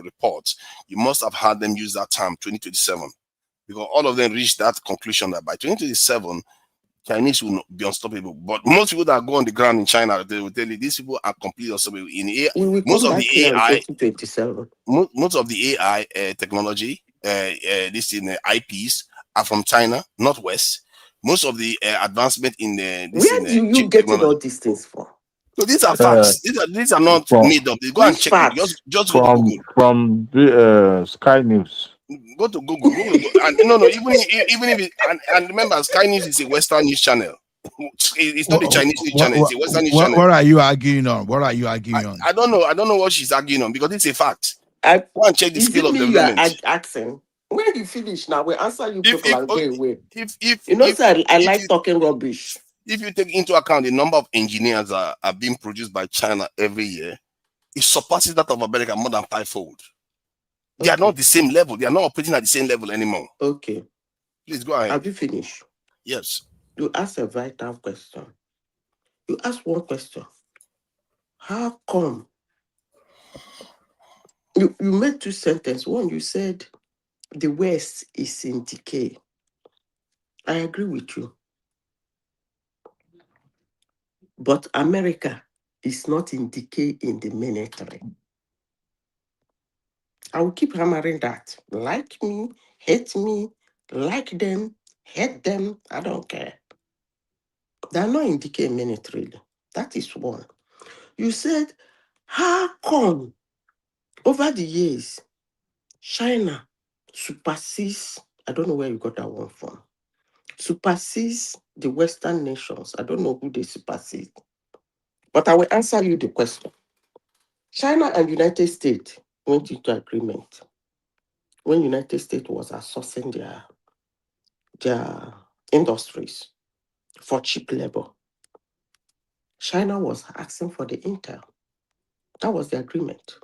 reports, you must have heard them use that term 2027, because all of them reached that conclusion that by 2027, Chinese will not be unstoppable. But most people that go on the ground in China, they will tell you these people are completely unstoppable. We will Most come of back the here in AI, 2027. most of the AI technology, IPs are from China, not West. Most of the advancement in Where do you chip get technology. all these things from? So these are facts. These are not From made up. Go and check it. Just go to Google. from the Sky News. Go to Google. And no, even if it, and remember, Sky News is a Western news channel. It's not a Chinese news channel. It's a Western news channel. What are you arguing on? What are you arguing on? I don't know. I don't know what she's arguing on, because it's a fact. Go and check the Is scale it of me you development. are asking? When you finish now, we'll answer you people and go away. If You know, sir, I if like you- talking rubbish. If you take into account the number of engineers that are being produced by China every year, it surpasses that of America more than fivefold. They are not the same level. They are not operating at the same level anymore. Okay. Please go ahead. Have you finished? Yes. You ask a vital question. You ask one question. How come? You made two sentences. One, you said the West is in decay. I agree with you. But America is not in decay in the military. I will keep hammering that. Like me, hate me, like them, hate them, I don't care. They are not in decay militarily. That is one. You said, how come over the years, China supersedes, I don't know where you got that one from, supersedes the Western nations. I don't know who they supersede. But I will answer you the question. China and United States went into agreement when United States was outsourcing their industries for cheap labor. China was asking for the Intel. That was the agreement.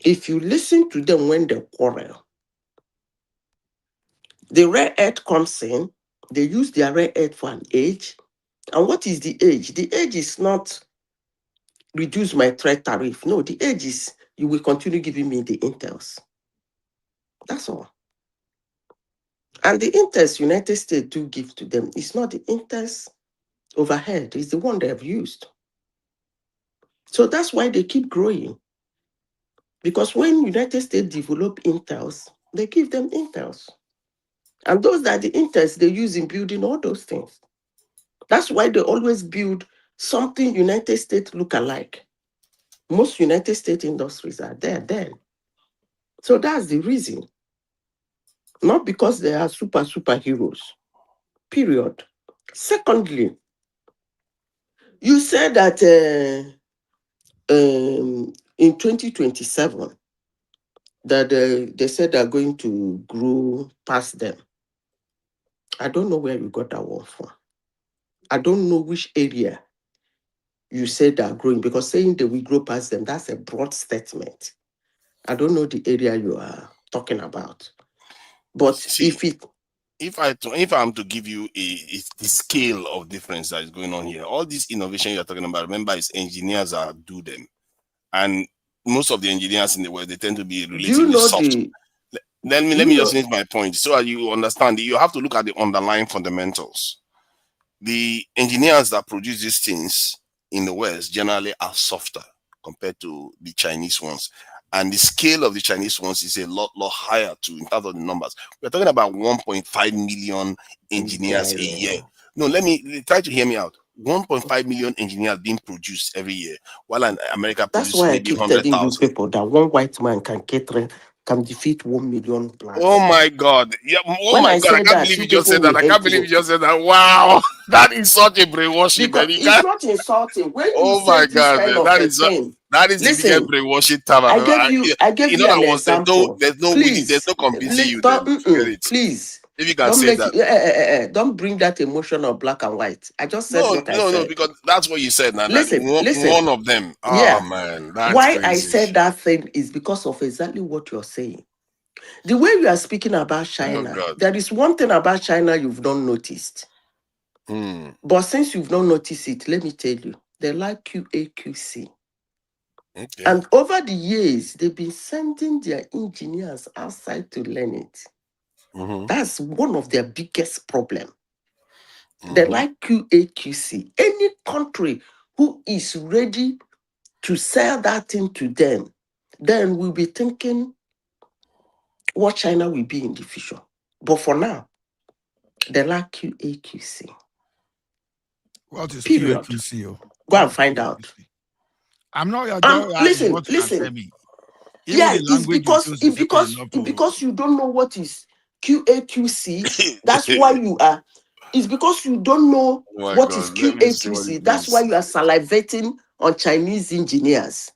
If you listen to them when they quarrel, the rare earth comes in, they use their rare earth for an age. And what is the age? The age is not reduce my trade tariff. No, the age is you will continue giving me the Intels. That's all. And the Intels United States do give to them. It's not the Intels overhead, it's the one they have used. So that's why they keep growing. Because when United States develop Intels, they give them Intels. And those are the Intels they use in building all those things. That's why they always build something United States look alike. Most United States industries are there then. So that's the reason. Not because they are superheroes. Period. Secondly, you said that in 2027, that they said they're going to grow past them. I don't know where you got that one from. I don't know which area you said they're growing, because saying they will grow past them, that's a broad statement. I don't know the area you are talking about. But See, if I'm to give you the scale of difference that is going on here, all this innovation you're talking about, remember, it's engineers that do them. And most of the engineers in the world, they tend to be relatively soft. Let me just finish my point so that you understand. You have to look at the underlying fundamentals. The engineers that produce these things in the West generally are softer compared to the Chinese ones. And the scale of the Chinese ones is a lot higher too in terms of the numbers. We're talking about 1.5 million engineers a year. No, let me try to hear me out. 1.5 million engineers being produced every year, while America That's produces why I maybe keep telling you 100,000. people that one white man can defeat 1 million blacks. Oh my God! Yeah. Oh When my I God! I said can't that, believe you you just people said that. will I can't hate believe me. you just said that. Wow, that is such a brainwashing, Because man. You it's can't. not insulting. When you Oh my say this God, kind man. of That a is thing, the biggest listen, brainwashing time I've I ever. gave In you other an words, example. there's no winning, there's Please, no convincing you. Then forget it. please, If you can don't say make that. don't bring that emotion of black and white. I just said No, what I no, no, said. because that's what you said. Now that Listen. one of them. Oh Yeah. man, that's Why I crazy. said that thing is because of exactly what you're saying. The way you are speaking about Oh China, God. there is one thing about China you've not noticed. But since you've not noticed it, let me tell you, they like QAQC. Okay. And over the years, they've been sending their engineers outside to learn it. That's one of their biggest problems. They like QAQC. Any country who is ready to sell that thing to them, then we'll be thinking what China will be in the future. But for now, they like QAQC. What is Period. QAQC? Go and find out. I'm not your dog. Listen. What you can tell me. Even Yeah, the language you choose is simple enough to. because you don't know what is QAQC. That's why you are. It's because you don't know Oh my what is God, let me see what QAQC. it That's why is. you are salivating on Chinese engineers.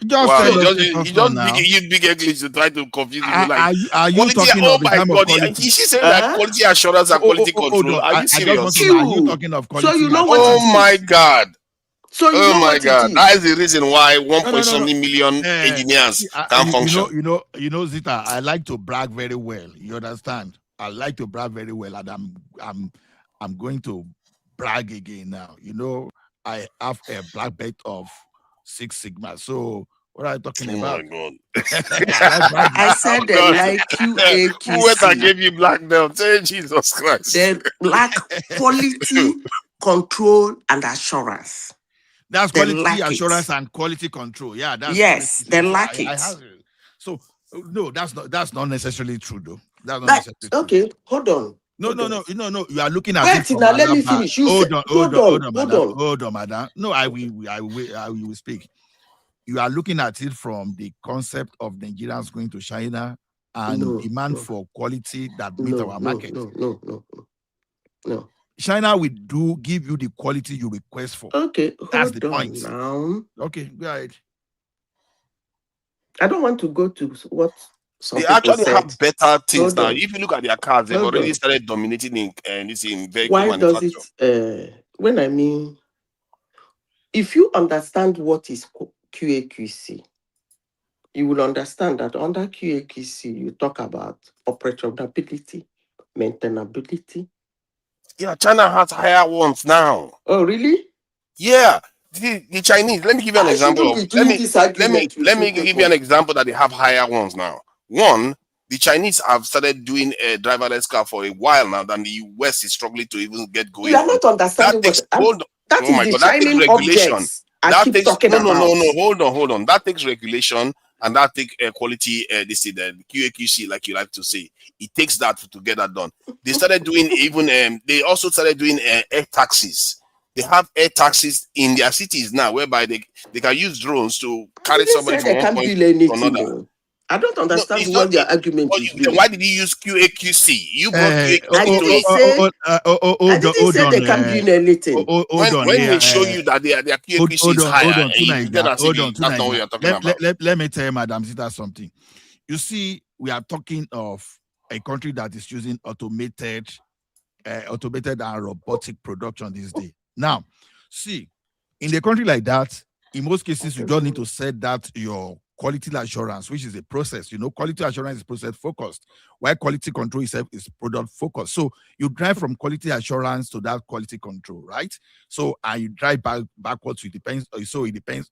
Just Wow, tell us you straight on now. use big English to try to confuse people. Like Are you quality. talking Oh of a my time of God, quality? is she saying that quality assurance and quality Hold control? on. Are you I just want serious? to know, are you talking of quality? So you know what Oh it my is. God. So you Oh know my what God, it that is. is the reason why one No. point something million engineers can't function. You know, Zita. I like to brag very well. You understand? I like to brag very well, and I'm going to brag again now. You know, I have a black belt of 6 Sigma. So what are you talking Oh about? my God. I like bragging. I said they like Who went and QAQC. gave you black belt? Say Jesus Christ. They lack quality control and assurance. That's They quality lack assurance it. and quality control. Yeah, that's Yes, quality. they So lack I it. have it. So no, that's not necessarily true though. That's not That's necessarily true. okay. Hold on. No. You are looking at it Wait, from now let another me back. finish. You Hold said, on, madam. No, I will speak. You are looking at it from the concept of Nigerians going to China and demand for quality that meet our market. No. China will give you the quality you request for. Okay, That's the hold on point. now. Okay, go ahead. I don't want to go to what some They people actually said. have better things Hold now. on. If you look at their cars, they've Hold already on. started dominating in vehicle Why does manufacture. it when I mean if you understand what is QAQC, you will understand that under QAQC you talk about operability, maintainability. Yeah, China has higher ones now. Oh, really? Yeah. The Chinese, let me give you an I example shouldn't of be doing this argument with let you me give you an people. example that they have higher ones now. One, the Chinese have started doing a driverless car for a while now, than the West is struggling to even get going You are on. not understanding That takes that oh is my the God, that takes shining regulation. objects I That keep takes talking about. hold on. That takes regulation and that takes quality the QAQC, like you like to say. It takes that to get that done. They started doing even they also started doing air taxis. They have air taxis in their cities now, whereby they can use drones to carry They somebody said from they one can't point build to anything. another. No. I don't No, understand it's not. what your argument is Then doing. why did you use QAQC? You brought QAQC I into didn't it. say I didn't Hold say on. they can't build anything. Hold on. When they show you that their QAQC is higher, Hold on. you pretend as if To that's not what Niger. you're talking about. Let me tell Madam Zita something. You see, we are talking of a country that is using automated and robotic production these days. Now, see, in a country like that, in most cases, you just need to set that your quality assurance, which is a process. You know, quality assurance is process focused, while quality control itself is product focused. So you drive from quality assurance to that quality control, right? So and you drive backwards. It depends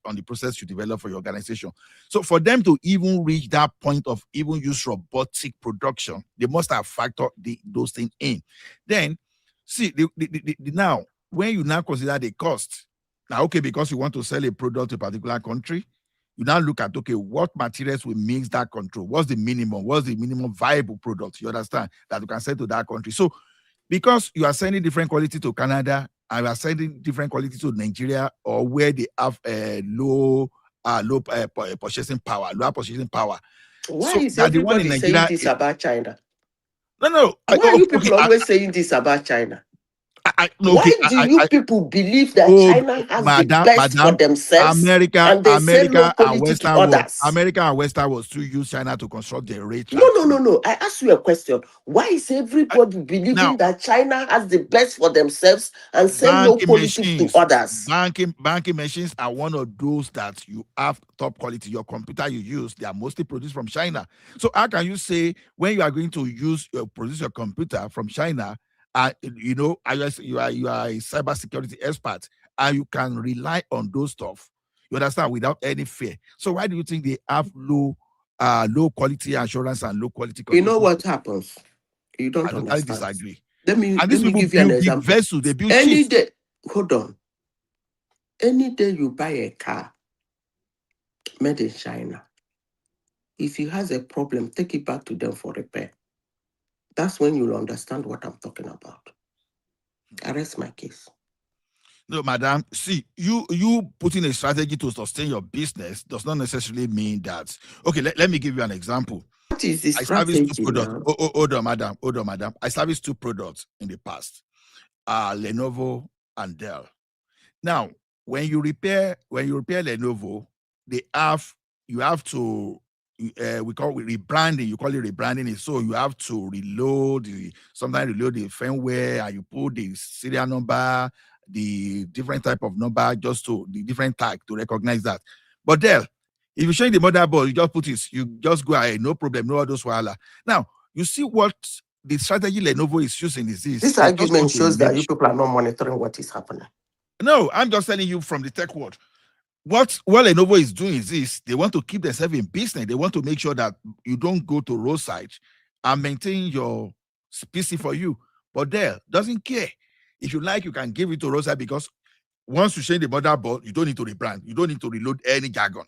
on the process you develop for your organization. So for them to even reach that point of even use robotic production, they must have factored those things in. Then see now when you now consider the cost. Now, okay, because you want to sell a product to a particular country, you now look at, okay, what materials will mix that control? What's the minimum? What's the minimum viable product? You understand? That you can sell to that country. So because you are sending different quality to Canada and you are sending different quality to Nigeria, or where they have low purchasing power, lower purchasing power. Why So is that the one in everybody saying Nigeria, this about China? no. Why are you people Okay, always saying this about China? no, Why okay, do you people believe that China has the best for Madam, themselves and they sell low quality to others? America and Western was to use China to construct the rail No, tracks. no. I ask you a question. Why is everybody believing that China has the best for themselves and sell low Banking quality to machines, others? banking machines are one of those that you have top quality. Your computer you use, they are mostly produced from China. So how can you say when you are going to produce your computer from China, you know, you are a cybersecurity expert, and you can rely on those stuff, you understand, without any fear? So why do you think they have low quality assurance and low quality You know control? what happens? You don't I totally understand. disagree. Let me And these people give you an build big example. vessels, they build Any ships. day, hold on. Any day you buy a car made in China, if it has a problem, take it back to them for repair. That's when you'll understand what I'm talking about. I rest my case. No, madam, see, you putting a strategy to sustain your business does not necessarily mean that. Okay, let me give you an example. What is the I service two strategy products. now? Hold on, madam. I serviced two products in the past, Lenovo and Dell. Now, when you repair Lenovo, you have to we call it rebranding. You call it rebranding. So you have to sometimes reload the firmware, and you put the serial number, the different type of number, just to the different tag to recognize that. But Dell, if you change the motherboard, you just put it, you just go ahead, no problem, no all those wahala. Now, you see what the strategy Lenovo is using is this. This argument shows that you people are not monitoring what is happening. No, I'm just telling you from the tech world. What Lenovo is doing is this: they want to keep themselves in business. They want to make sure that you don't go to roadside and maintain your PC for you. But Dell doesn't care. If you like, you can give it to roadside, because once you change the motherboard, you don't need to rebrand. You don't need to reload any jargon.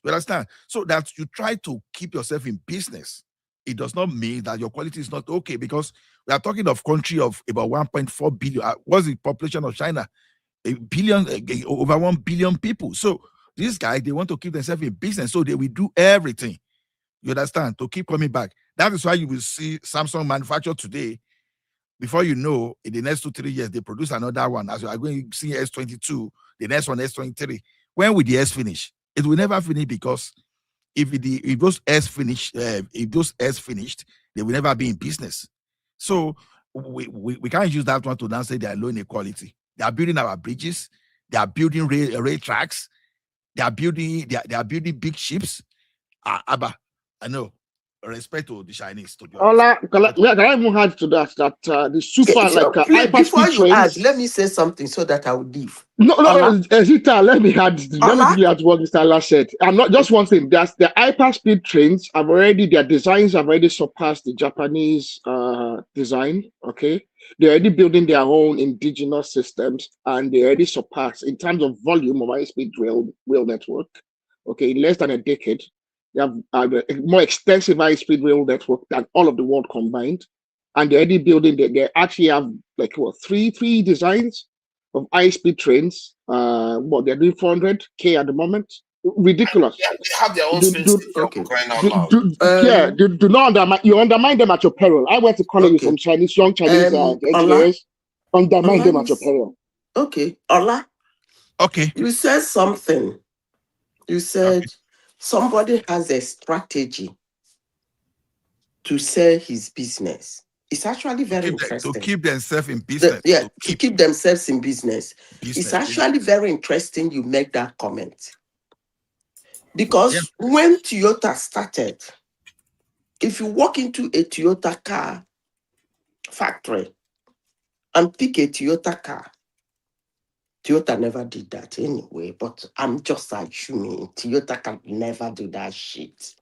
You understand? So that you try to keep yourself in business. It does not mean that your quality is not okay, because we are talking of country of about 1.4 billion. What's the population of China? Over 1 billion people. So these guys, they want to keep themselves in business, so they will do everything, you understand, to keep coming back. That is why you will see Samsung manufacture today. Before you know, in the next 2-3 years, they produce another one. As you are going to see S22, the next one S23. When will the S finish? It will never finish, because if those S finished, they will never be in business. So we can't use that one to now say they are low inequality. They are building our bridges. They are building rail tracks. They are building big ships. Abba, I know. Respect to the Chinese. To be honest. Can I even add to that the super Please, before hyperspeed you trains? add, let me say something so that I will leave. No, Zita, let me quickly add what Mr. Allah said. I'm not just one thing. There's the hyperspeed trains their designs have already surpassed the Japanese design. Okay, they're already building their own indigenous systems, and they already surpassed in terms of volume of high-speed rail network. Okay, in less than a decade, they have a more extensive high-speed rail network than all of the world combined, and they're already building. They actually have three designs of high-speed trains. They're doing 400K at the moment. Ridiculous. Yeah, they have their own space station, crying out loud. Do not undermine them at your peril. I went to college with some young Chinese engineers. Undermine them at your peril. Okay, Ola. Okay. You said something. You said somebody has a strategy to sell his business. It's actually very interesting. To keep themselves in business. To keep themselves in business. It's actually very interesting you make that comment. Because when Toyota started, if you walk into a Toyota car factory and pick a Toyota car, Toyota never did that anyway, but I'm just assuming Toyota can never do that shit.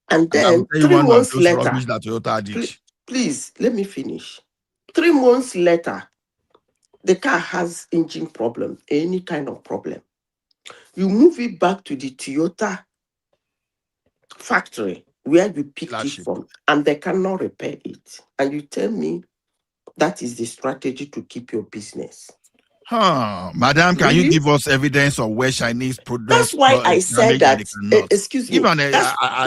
And then 3 months later, that Toyota did. Please, let me finish. 3 months later, the car has engine problem, any kind of problem. You move it back to the Toyota factory where you picked it from, and they cannot repair it. And you tell me that is the strategy to keep your business. Madam, can Really? you give us evidence of where Chinese products That's why I said damage and they that. cannot? Excuse me. Give an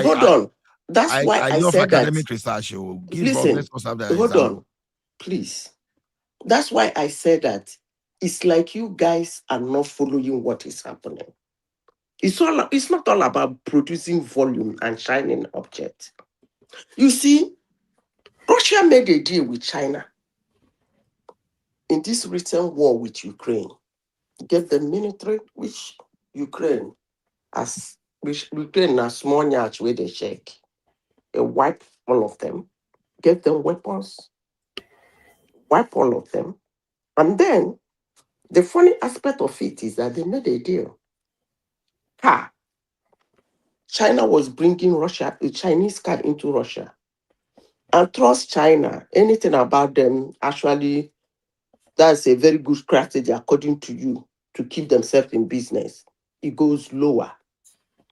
Hold on. That's why I I love said that. academic research. Give us, Listen, let's us have that hold example. on, please. That's why I said that it's like you guys are not following what is happening. It's not all about producing volume and shining object. You see, Russia made a deal with China in this recent war with Ukraine. Get the military, which Ukraine has small yachts where they shake. They wipe all of them, get them weapons, wipe all of them. And then the funny aspect of it is that they made a deal. China was bringing a Chinese car into Russia. And trust China, anything about them, actually, that's a very good strategy according to you to keep themselves in business. It goes lower.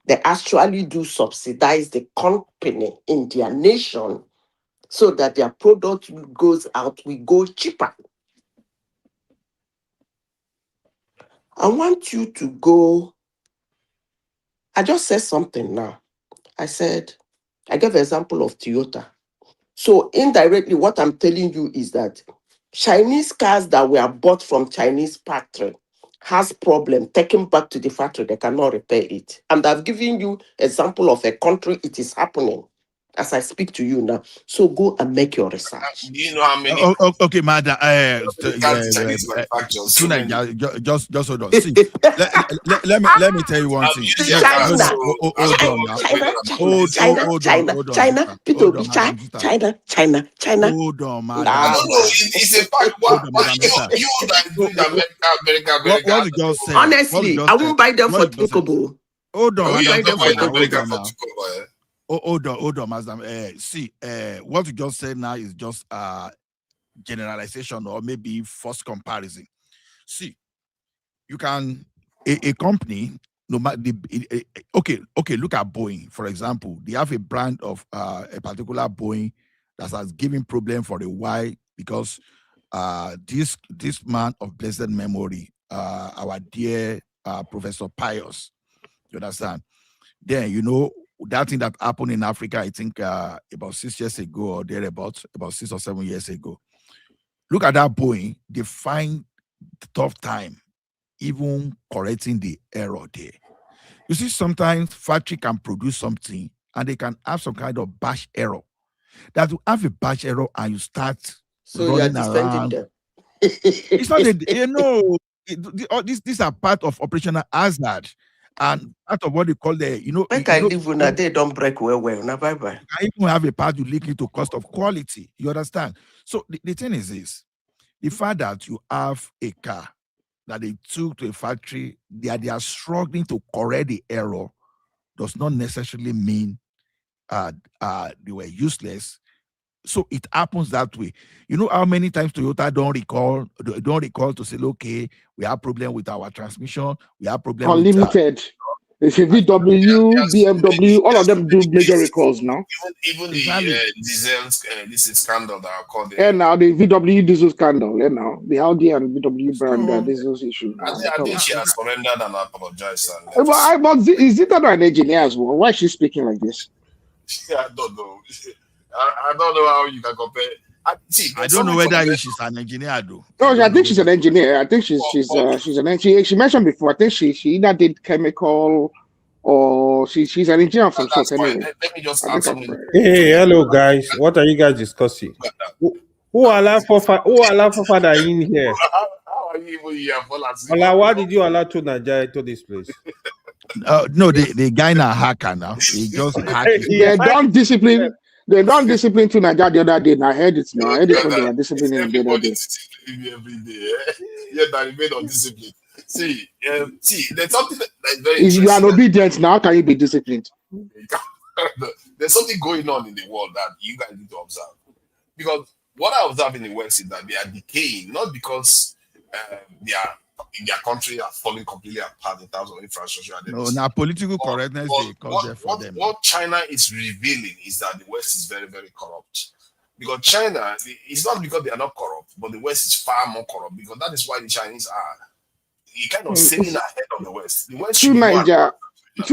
They actually do subsidize the company in their nation so that their product goes out, we go cheaper. I want you to go. I just said something now. I gave an example of Toyota. So indirectly, what I'm telling you is that Chinese cars that were bought from Chinese factory has problem taken back to the factory, they cannot repair it. And I've given you example of a country it is happening as I speak to you now. So go and make your research. Do you know how many Okay, madam. cars the Chinese manufacture? So many. Just hold on. See, let me tell you one thing. China, Peter Obi, China. Hold on, madam. I don't know. It's a fact. What you that do in America. What you just said? Honestly, I won't buy them for Tukobo. Hold on, madam. Hold on, madam. See, what you just said now is just generalization or maybe false comparison. See, you can a company, no matter okay, look at Boeing, for example. They have a brand of a particular Boeing that has given problem for a while because this man of blessed memory, our dear Professor Pius, you understand? Then that thing that happened in Africa, I think about 6 years ago or thereabouts, about 6 or 7 years ago. Look at that Boeing. They find the tough time even correcting the error there. You see, sometimes factory can produce something and they can have some kind of batch error. That you have a batch error and you start running around. It's not these are part of operational hazard. And part of what they call the, they don't break well. Now, bye-bye. You can even have a part you link into cost of quality. You understand? So the thing is this: the fact that you have a car that they took to a factory, they are struggling to correct the error, does not necessarily mean they were useless. So it happens that way. You know how many times Toyota don't recall to say, okay, we have problem with our transmission, we have problem Unlimited. It's a VW, BMW, all of them do major recalls now. Even the diesel, this is scandal that are called. And now the VW diesel scandal. And now the Audi and VW brand diesel issue. I think she has surrendered and apologized. But is it not an engineer as well? Why is she speaking like this? I don't know. I don't know how you can compare. I don't know whether she's an engineer though. No, I think she's an engineer. I think she's an engineer. She mentioned before. I think she either did chemical or she's an engineer of some sort. Anyway. Let me just ask something. Hey, hello guys. What are you guys discussing? Who allow father in here? How are you even here? Why did you allow to Nigeria to this place? No, the guy now hacker now. He just hacked. They don't discipline. They don't discipline to Nigeria the other day. I heard it now. I heard it when they were disciplining the other day. Every day, yeah, that remain on discipline. See, there's something that's very If you are obedient now, can you be disciplined? There's something going on in the world that you guys need to observe. Because what I observe in the West is that they are decaying, not because their country are falling completely apart in terms of infrastructure. No, now political correctness they cause there for them. What China is revealing is that the West is very, very corrupt. Because China, it's not because they are not corrupt, but the West is far more corrupt, because that is why the Chinese are kind of sailing ahead of the West. The West should To be more.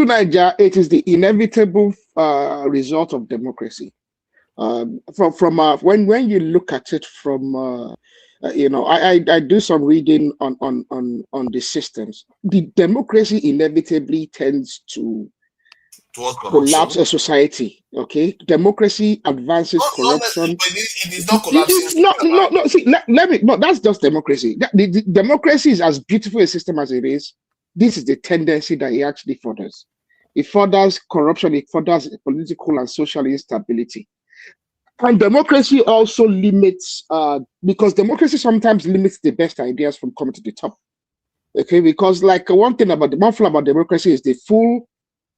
Niger, it is the inevitable result of democracy. When you look at it from I do some reading on the systems. The democracy inevitably tends to collapse a society. Okay, democracy advances corruption. It is not collapsing. No. See, let me. No, that's just democracy. The democracy is as beautiful a system as it is. This is the tendency that it actually furthers. It furthers corruption. It furthers political and social instability. And democracy also limits, because democracy sometimes limits the best ideas from coming to the top. Okay, because like one thing about democracy is the fool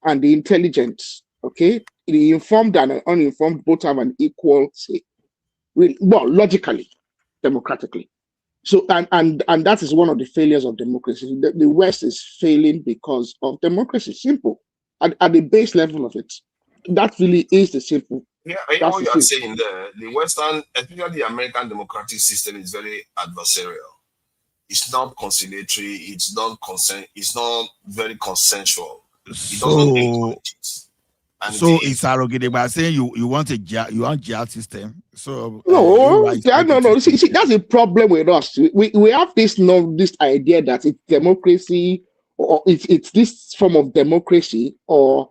and the intelligent. Okay, the informed and uninformed both have an equal say. Well, logically, democratically. So and that is one of the failures of democracy. The West is failing because of democracy. Simple. At the base level of it, that really is the simple. Yeah, I know what you are saying there. The Western, especially the American democratic system, is very adversarial. It's not conciliatory. It's not very consensual. It doesn't encourage it. And so it's arrogant by saying you want jail system. So no. See, that's a problem with us. We have this idea that it's democracy, or it's this form of democracy, or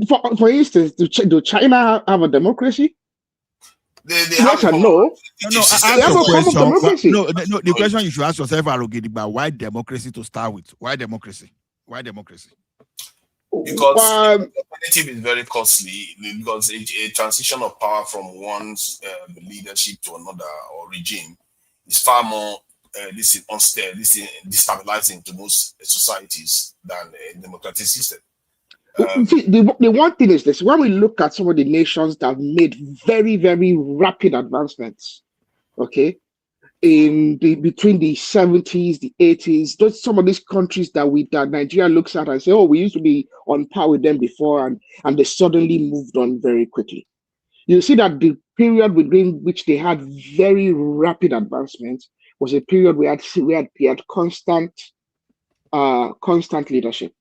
for instance, do China have a democracy? They yes and no. The question you should ask yourself, arrogant, about why democracy to start with? Why democracy? Because alternative is very costly, because a transition of power from one's leadership to another or regime is far more destabilizing to most societies than a democratic system. See, the one thing is this: when we look at some of the nations that have made very, very rapid advancements, okay, between the 70s, the 80s, those some of these countries that Nigeria looks at and say, oh, we used to be on par with them before, and they suddenly moved on very quickly. You see that the period within which they had very rapid advancements was a period we had constant leadership.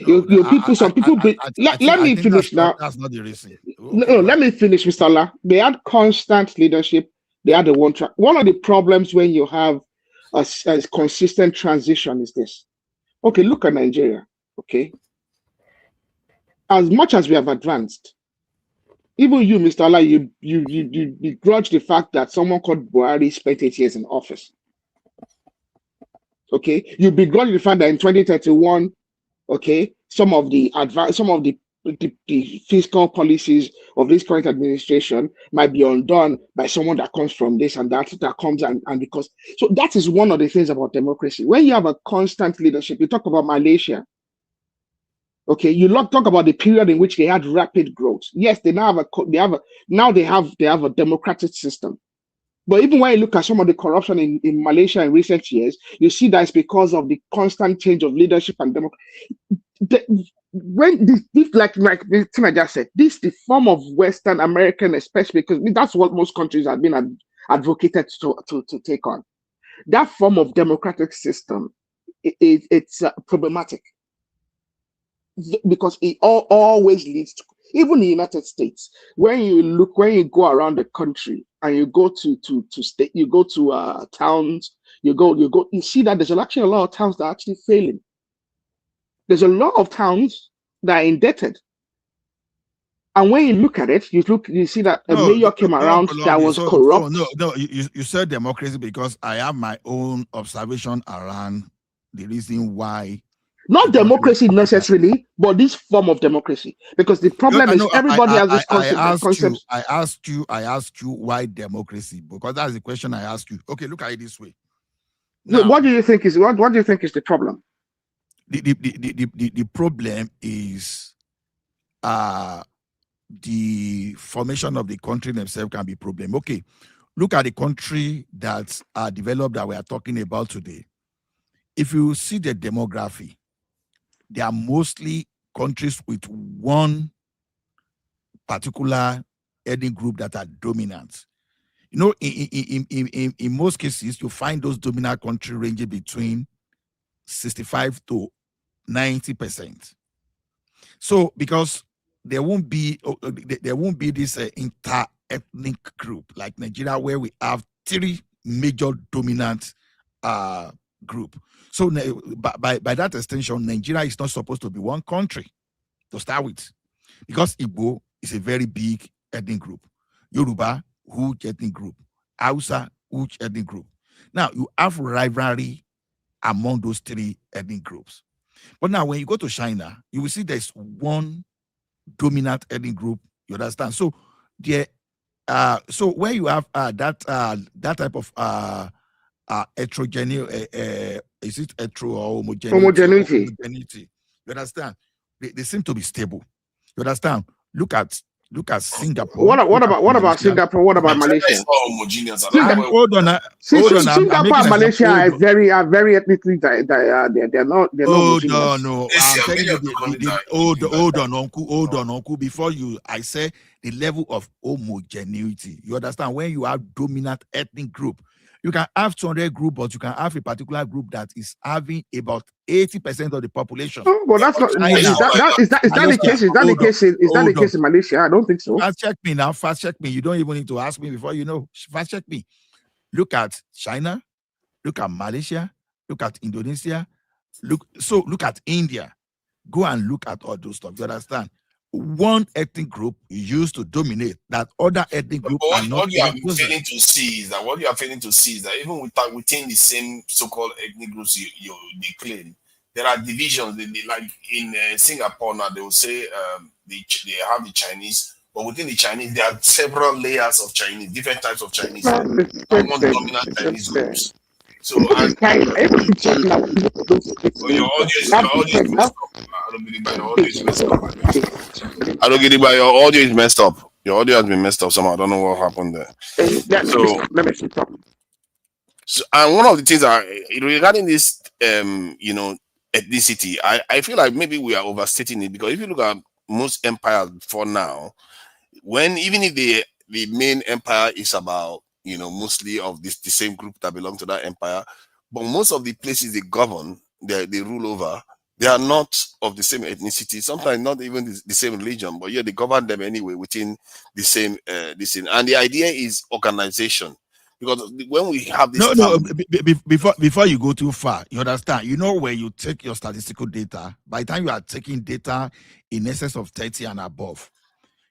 Let me finish now. That's not the reason. No, let me finish, Mr. Allah. They had constant leadership. They had one track. One of the problems when you have a consistent transition is this. Okay, look at Nigeria. Okay, as much as we have advanced, even you, Mr. Allah, you begrudge the fact that someone called Buhari spent 8 years in office. Okay, you begrudge the fact that in 2031. Okay, some of the fiscal policies of this current administration might be undone by someone that comes from this and that comes and because. So that is one of the things about democracy. When you have a constant leadership, you talk about Malaysia. Okay, you talk about the period in which they had rapid growth. Yes, they now have a democratic system. But even when you look at some of the corruption in Malaysia in recent years, you see that it's because of the constant change of leadership and democracy. When this like the thing I just said, this is the form of Western American, especially because that's what most countries have been advocated to take on. That form of democratic system, it's problematic because it always leads to, even in the United States, when you go around the country and you go to state, you go to towns, you see that there's actually a lot of towns that are actually failing. There's a lot of towns that are indebted. And when you look at it, you see that a mayor came around that was corrupt. You said democracy because I have my own observation around the reason why. Not democracy necessarily, but this form of democracy. Because the problem is everybody has this concept. I asked you why democracy, because that's the question I asked you. Okay, look at it this way. Now, what do you think is the problem? The problem is the formation of the country themselves can be a problem. Okay, look at the country that are developed that we are talking about today. If you see the demography, they are mostly countries with one particular ethnic group that are dominant. You know, in most cases, you find those dominant countries ranging between 65 to 90%. So because there won't be this inter-ethnic group like Nigeria, where we have 3 major dominant group. So by that extension, Nigeria is not supposed to be one country to start with, because Igbo is a very big ethnic group, Yoruba, huge ethnic group, Hausa, huge ethnic group. Now you have rivalry among those 3 ethnic groups. But now when you go to China, you will see there's one dominant ethnic group. You understand? So there, so where you have that type of heterogeneity, is it hetero or homogeneity? Homogeneity. You understand? They seem to be stable. You understand? Look at Singapore. What about Singapore? What about Malaysia? Hold Singapore and Malaysia are very ethnically they're not homogeneous. No. I'm telling you, hold on, uncle. Before I say the level of homogeneity. You understand? When you have dominant ethnic group, you can have 200 group, but you can have a particular group that is having about 80% of the population. Oh, but that's not. Is that the case? Is that the case in Malaysia? I don't think so. Fast check me now. Fast check me. You don't even need to ask me before you know. Fast check me. Look at China. Look at Malaysia. Look at Indonesia. Look at India. Go and look at all those stuff. You understand? One ethnic group used to dominate that other ethnic group. What you are failing to see is that even within the same so-called ethnic groups they claim, there are divisions. Like in Singapore now, they will say they have the Chinese, but within the Chinese there are several layers of Chinese, different types of Chinese among dominant Chinese groups. So your audio is messed up. I don't believe your audio is messed up. I don't get it, but your audio is messed up. Your audio has been messed up somehow. I don't know what happened there. So and one of the things regarding this ethnicity, I feel like maybe we are overstating it, because if you look at most empires for now, even if the main empire is about mostly of the same group that belong to that empire, but most of the places they govern, they rule over, they are not of the same ethnicity, sometimes not even the same religion, but yeah, they govern them anyway within the same and the idea is organization, because when we have this before you go too far, you understand, where you take your statistical data, by the time you are taking data in excess of 30 and above,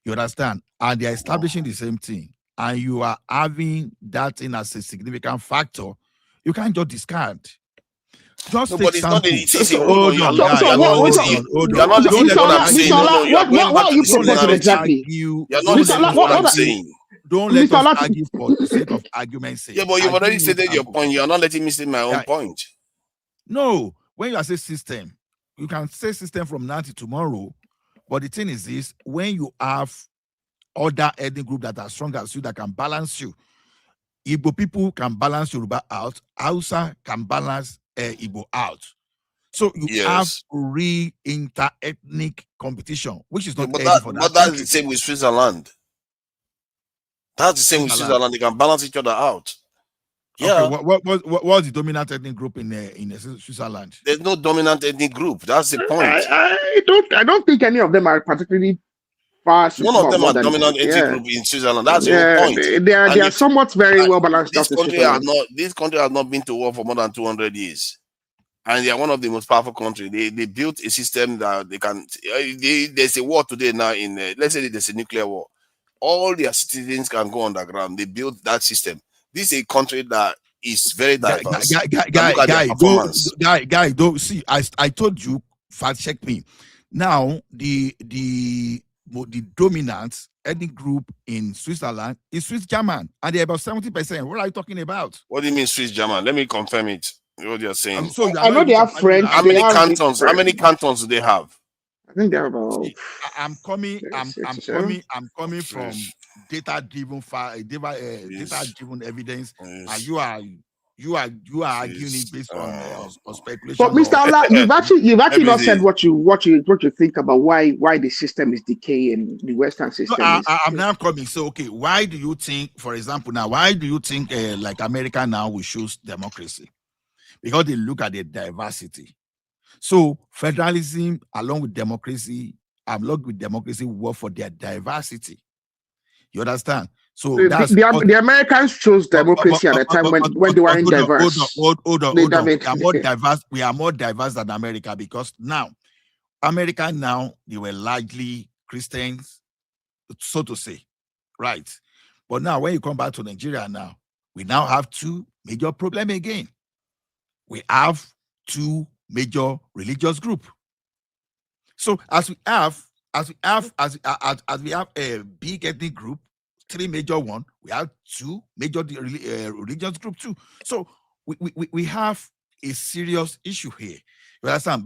you understand, and they are establishing the same thing, and you are having that in as a significant factor, you can't just discard. Just take sample. Hold on. What are you proposing exactly? Don't let us argue for the sake of argument's sake. Yeah, but you've already stated your point. You are not letting me state my own point. No, when you are saying system, you can say system from now to tomorrow. But the thing is this: when you have other ethnic group that are strong as you, that can balance you, Igbo people can balance Yoruba out, Hausa can balance Igbo out. So you have real inter-ethnic competition, which is not easy for that. But that's the same with Switzerland. That's the same with Switzerland. They can balance each other out. Yeah. Okay, what's the dominant ethnic group in Switzerland? There's no dominant ethnic group. That's the point. I don't think any of them are particularly far. None of them are dominant ethnic group in Switzerland. That's the whole point. They are somewhat very well balanced. This country has not been to war for more than 200 years. And they are one of the most powerful countries. They built a system that they can. There's a war today now in. Let's say there's a nuclear war. All their citizens can go underground. They built that system. This is a country that is very diverse. Guy, don't see. I told you, fact check me. Now the dominant ethnic group in Switzerland is Swiss German, and they're about 70%. What are you talking about? What do you mean Swiss German? Let me confirm it. What you're saying. So I know they have French. How many cantons? How many cantons do they have? I think they're about. I'm coming from data-driven evidence, and you are You are arguing it based on speculation. But Mr. Allah, you've actually not said what you think about why the system is decaying, the Western system. I'm now coming. So okay, why do you think, for example, now why do you think like America now will choose democracy? Because they look at the diversity. So federalism along with democracy work for their diversity. You understand? So the Americans chose democracy at a time when they weren't diverse. Hold on. We are more diverse than America, because now America now they were largely Christians, so to say, right? But now when you come back to Nigeria now, we now have two major problems again. We have two major religious groups. So as we have a big ethnic group, three major one, we have two major religious group too. So we have a serious issue here. You understand?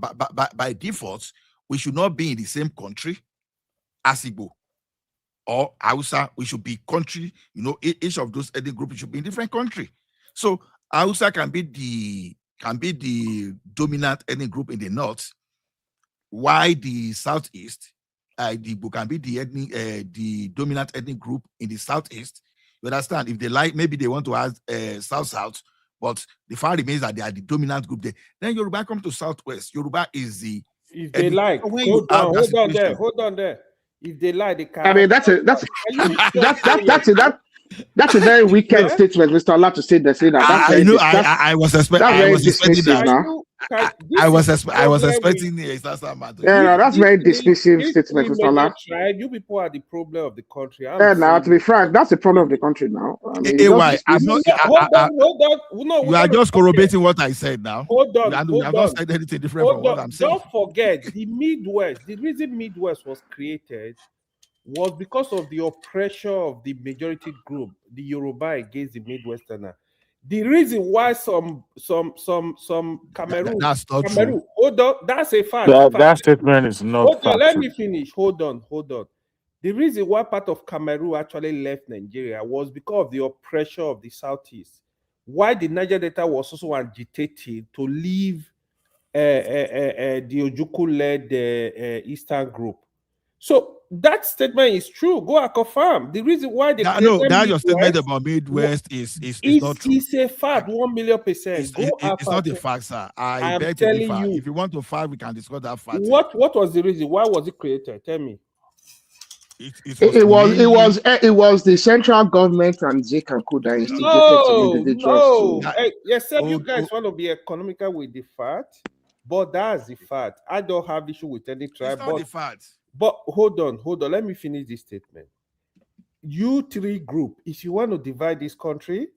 By default, we should not be in the same country as Igbo or Hausa. We should be country, each of those ethnic groups should be in different country. So Hausa can be the dominant ethnic group in the north, while the southeast, the Igbo can be the dominant ethnic group in the southeast. You understand? If they like, maybe they want to add south, but the fact remains that they are the dominant group there. Then Yoruba come to southwest. Yoruba is the. If they like, hold on there. If they like, they can. I mean, that's a very wicked statement, Mr. Allah, to say that. I was expecting that. I was expecting the that's very dismissive statement, Mr. Allah. You people are the problem of the country. Now, to be frank, that's the problem of the country now. I mean, hold on. You are just corroborating what I said now. Hold on. You have not said anything different from what I'm saying. Don't forget, the Midwest. The reason Midwest was created was because of the oppression of the majority group, the Yoruba, against the Midwesterner. The reason why some Cameroon, that's not Cameroon, true. hold on, that's a fact. That statement is not hold on, let me finish. Hold on. The reason why part of Cameroon actually left Nigeria was because of the oppression of the Southeast. Why the Niger Delta was also agitated to leave the Ojukwu-led Eastern group. So that statement is true. Go and confirm. The reason why they that your statement about Midwest is not true. It's a fact, 1,000,000%. It's not a fact, sir. I beg to differ. If you want to fight, we can discuss that fact. What was the reason? Why was it created? Tell me. It was the central government and Zik and Kuda instigated individuals. Yes, sir. You guys want to be economical with the fact, but that's the fact. I don't have issue with any tribe. It's not the fact. But hold on. Let me finish this statement. You three group, if you want to divide this country,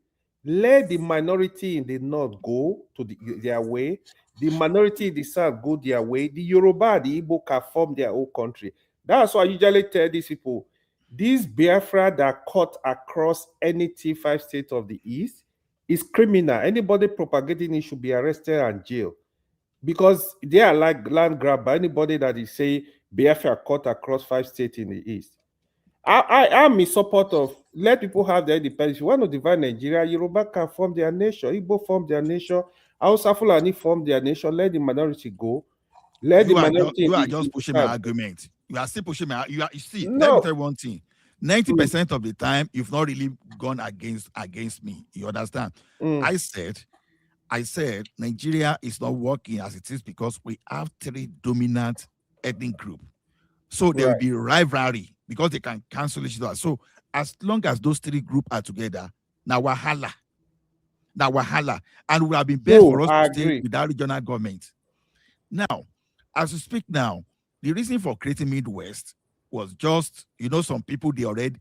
let the minority in the north go to their way. The minority in the south go their way. The Yoruba, the Igbo can form their own country. That's why I usually tell these people, this Biafra that cut across any T5 state of the East is criminal. Anybody propagating it should be arrested and jailed. Because they are like land grabber. Anybody that is say Biafra cut across 5 states in the East. I am in support of let people have their independence. If you want to divide Nigeria, Yoruba can form their nation. Igbo form their nation. Hausa Fulani form their nation. Let the minority go. You are just pushing my argument. You are still pushing my. You see. Let me tell you one thing. 90% of the time, you've not really gone against me. You understand? I said Nigeria is not working as it is because we have 3 dominant ethnic groups. So there will be rivalry because they can cancel each other. So as long as those 3 groups are together, now wahala. And we have been best for us to stay without regional government. Now, as we speak now, the reason for creating Midwest was just, some people, they already,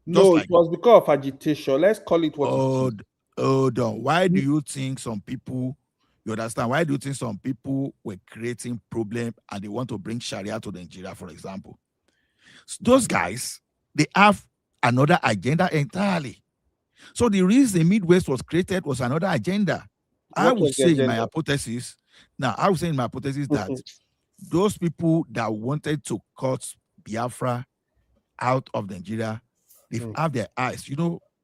No, it was because of agitation. Let's call it what it is. Hold on. Why do you think some people, you understand, why do you think some people were creating problem and they want to bring Sharia to Nigeria, for example? Those guys, they have another agenda entirely. So the reason Midwest was created was another agenda. I would say in my hypothesis that those people that wanted to cut Biafra out of Nigeria, they have their eyes.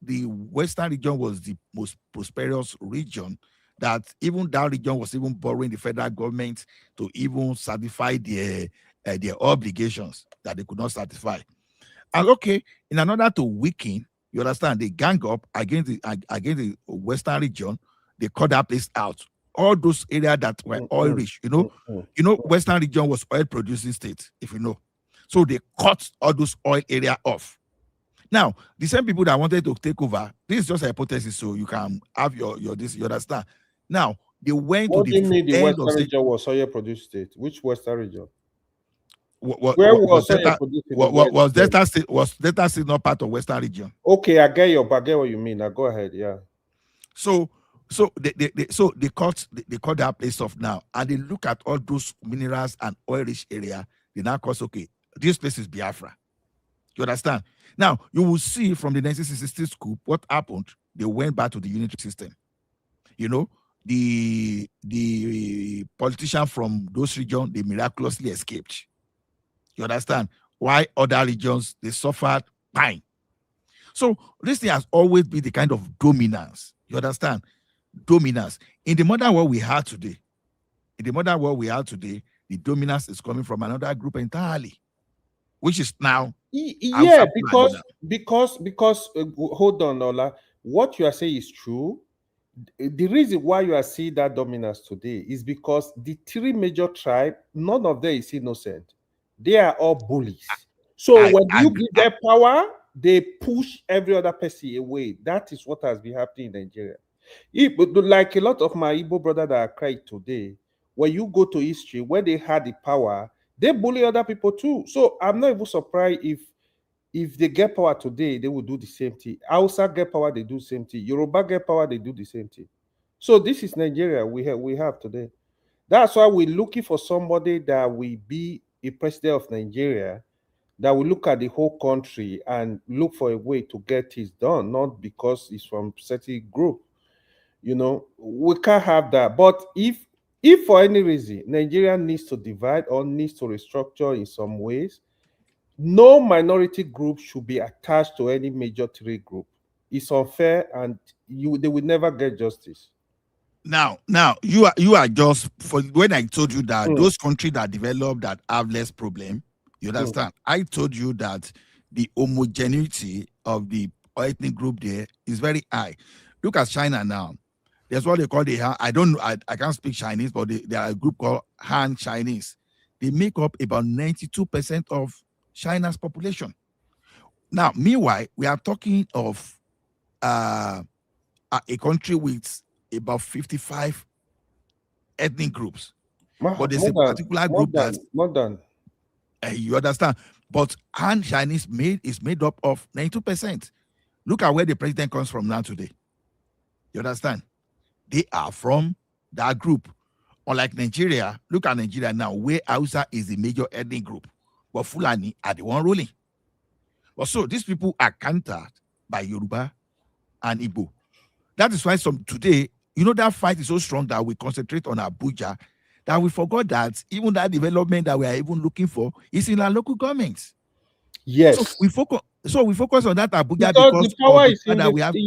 the Western region was the most prosperous region, that even that region was even borrowing the federal government to even satisfy their obligations that they could not satisfy. And okay, in order to weaken, you understand, they gang up against the Western region, they cut that place out. All those areas that were oil rich, Western region was oil producing state, if you know. So they cut all those oil area off. Now, the same people that wanted to take over, this is just a hypothesis, so you can have your this, you understand. Now, they went What to do you mean the end of Western state. region was oil produced state? Which Western region? Where was oil produced in the West? was Delta State not part of Western region? Okay, I get what you mean. Now go ahead, yeah. So they cut that place off now, and they look at all those minerals and oil-rich area. They now cause, okay, this place is Biafra. You understand? Now you will see from the 1960 scoop what happened. They went back to the unitary system. You know, the politician from those regions, they miraculously escaped. You understand? Why other regions, they suffered pain. So this thing has always been the kind of dominance. You understand? Dominance. In the modern world we have today, the dominance is coming from another group entirely, which is now. Yeah, because hold on, Ola. What you are saying is true. The reason why you are seeing that dominance today is because the three major tribes, none of them is innocent. They are all bullies. So when you give them power, they push every other person away. That is what has been happening in Nigeria. Like a lot of my Igbo brothers that are crying today, when you go to history, when they had the power, they bully other people too. So I'm not even surprised if they get power today, they will do the same thing. Hausa get power, they do the same thing. Yoruba get power, they do the same thing. So this is Nigeria we have today. That's why we're looking for somebody that will be a president of Nigeria, that will look at the whole country and look for a way to get things done, not because it's from certain group. We can't have that. But if for any reason Nigeria needs to divide or needs to restructure in some ways, no minority group should be attached to any major three group. It's unfair, and they will never get justice. Now you are just, for when I told you that those countries that develop that have less problem, you understand? I told you that the homogeneity of the ethnic group there is very high. Look at China now. There's what they call I can't speak Chinese, but there are a group called Han Chinese. They make up about 92% of China's population. Now, meanwhile, we are talking of a country with about 55 ethnic groups. But there's a particular group that's not done. You understand? But Han Chinese is made up of 92%. Look at where the president comes from now today. You understand? They are from that group. Unlike Nigeria, look at Nigeria now, where Hausa is the major ethnic group, but Fulani are the one ruling. But so these people are countered by Yoruba and Igbo. That is why today, that fight is so strong that we concentrate on Abuja, that we forgot that even that development that we are even looking for is in our local governments. Yes. So we focus on that Abuja because the power is in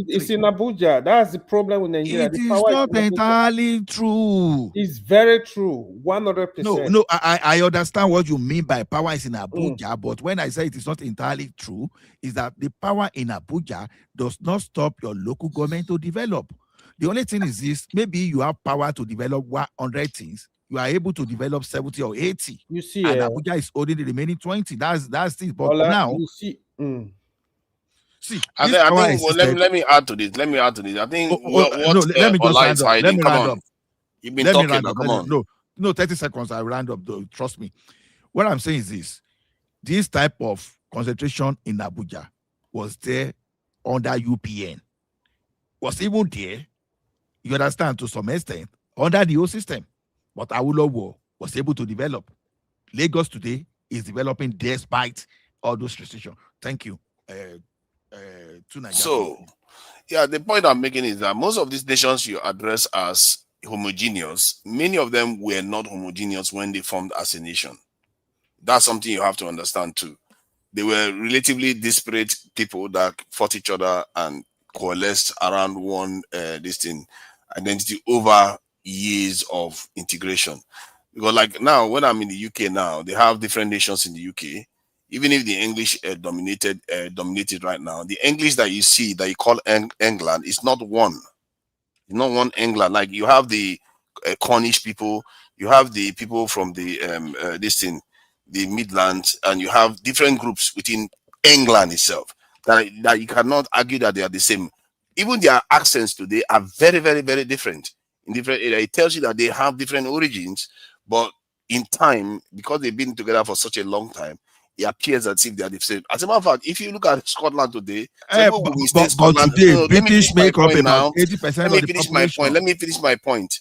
it's in Abuja. That's the problem with Nigeria. It is not entirely true. It's very true, 100%. No, I understand what you mean by power is in Abuja, but when I say it is not entirely true, is that the power in Abuja does not stop your local government to develop. The only thing is this: maybe you have power to develop 100 things, you are able to develop 70 or 80. You see, and Abuja is holding the remaining 20. That's it. But Ola, now, you see. See, I think let me add to this. I think let me just round up. Let me round up. You've been talking now. Come on. No, 30 seconds. I round up. Though. Trust me. What I'm saying is this type of concentration in Abuja was there under UPN. Was even there, you understand, to some extent, under the old system. But Awolowo was able to develop. Lagos today is developing despite all those restrictions. Thank you. So, the point I'm making is that most of these nations you address as homogeneous, many of them were not homogeneous when they formed as a nation. That's something you have to understand too. They were relatively disparate people that fought each other and coalesced around one this thing identity over years of integration. Because like now, when I'm in the UK now, they have different nations in the UK. Even if the English dominated right now, the English that you see that you call England is not one. It's not one England. Like you have the Cornish people, you have the people from the this thing, the Midlands, and you have different groups within England itself that you cannot argue that they are the same. Even their accents today are very, very, very different in different areas. It tells you that they have different origins, but in time, because they've been together for such a long time, it appears as if they are the same. As a matter of fact, if you look at Scotland today, people will mistake Scotland. today, No, let me British finish my make up point about now. 80% Let me of the finish my point. population. Let me finish my point.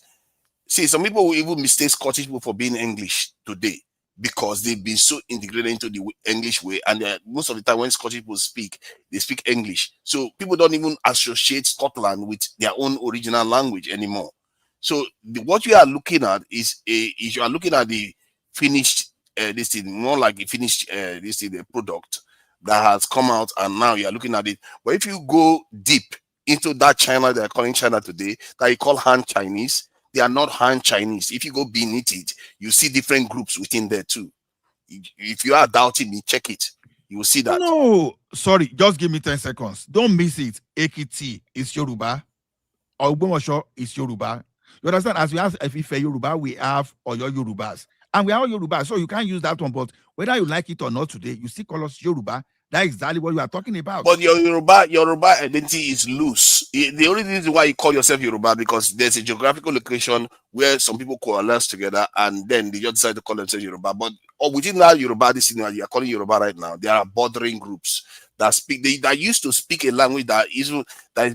See, some people will even mistake Scottish people for being English today because they've been so integrated into the English way, and most of the time when Scottish people speak, they speak English. So people don't even associate Scotland with their own original language anymore. So what you are looking at is you are looking at the finished this thing, more like a finished this thing, the product that has come out, and now you are looking at it. But if you go deep into that China they're calling China today, that you call Han Chinese, they are not Han Chinese. If you go beneath it, you see different groups within there too. If you are doubting me, check it. You will see that. No, sorry, just give me 10 seconds. Don't miss it. Ekiti is Yoruba. Ogbomosho is Yoruba. You understand? As we have Ife Yoruba, we have Oyo Yorubas. And we are all Yoruba, so you can't use that one. But whether you like it or not today, you still call us Yoruba. That is exactly what you are talking about. But your Yoruba identity is loose. The only reason why you call yourself Yoruba because there's a geographical location where some people coalesce together and then they just decide to call themselves Yoruba. But within that Yoruba, this thing that you are calling Yoruba right now, there are bordering groups that speak that used to speak a language that is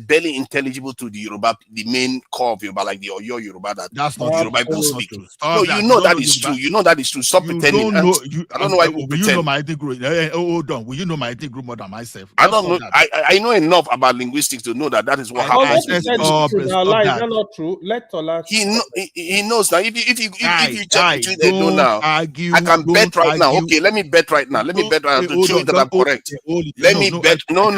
barely intelligible to the Yoruba, the main core of Yoruba, like the Oyo Yoruba that that's not Yoruba people true. speak. Stop No, that. you know that know is Yoruba. true. You know that is true. Stop You pretending. don't know. I don't know why people will pretend. you know my ethnic group? Hold on. Will you know my ethnic group more than myself? I don't know. I know enough about linguistics to know that that is what happens. Stop lies. That's not true. Let Tola. He knows now. If you check between don't Edo now, argue, I can bet right now. argue. Okay, let me bet right now. Let me bet right now to show you that I'm correct. Let me no, bet. No.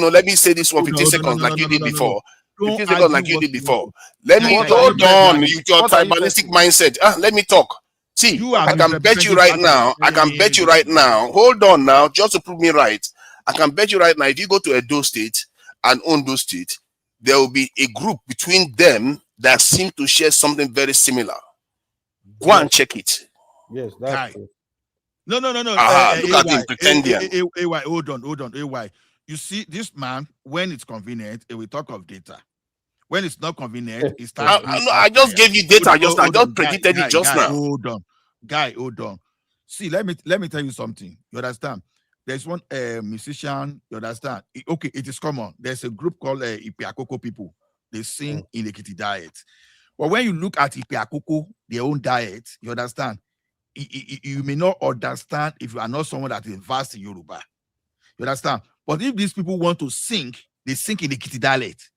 Let me say this for 15 no, seconds like you did before. 15 seconds argue like you what did you before. want. Let me hold on. betting? You your What are you tribalistic mindset. Let me talk. See, You are I can bet you misrepresenting right part of now. I can bet you right now. Hold on now, just to prove me right. I can bet you right now. If you go to Edo State and Ondo State, there will be a group between them that seem to share something very similar. Go and check it. Yes, that's true. No. Look at him pretending. AY, hold on. AY. You see, this man, when it's convenient, he will talk of data. When it's not convenient, he starts. I just gave you data just now. I just predicted it just now. Hold on. See, let me tell you something. You understand? There's one musician. You understand? Okay, it is common. There's a group called Ipiakoko people. They sing in the Ekiti diet. But when you look at Ipiakoko, their own diet, you understand? You may not understand if you are not someone that is vast in Yoruba. You understand? But if these people want to sing, they sing in the Ekiti dialect.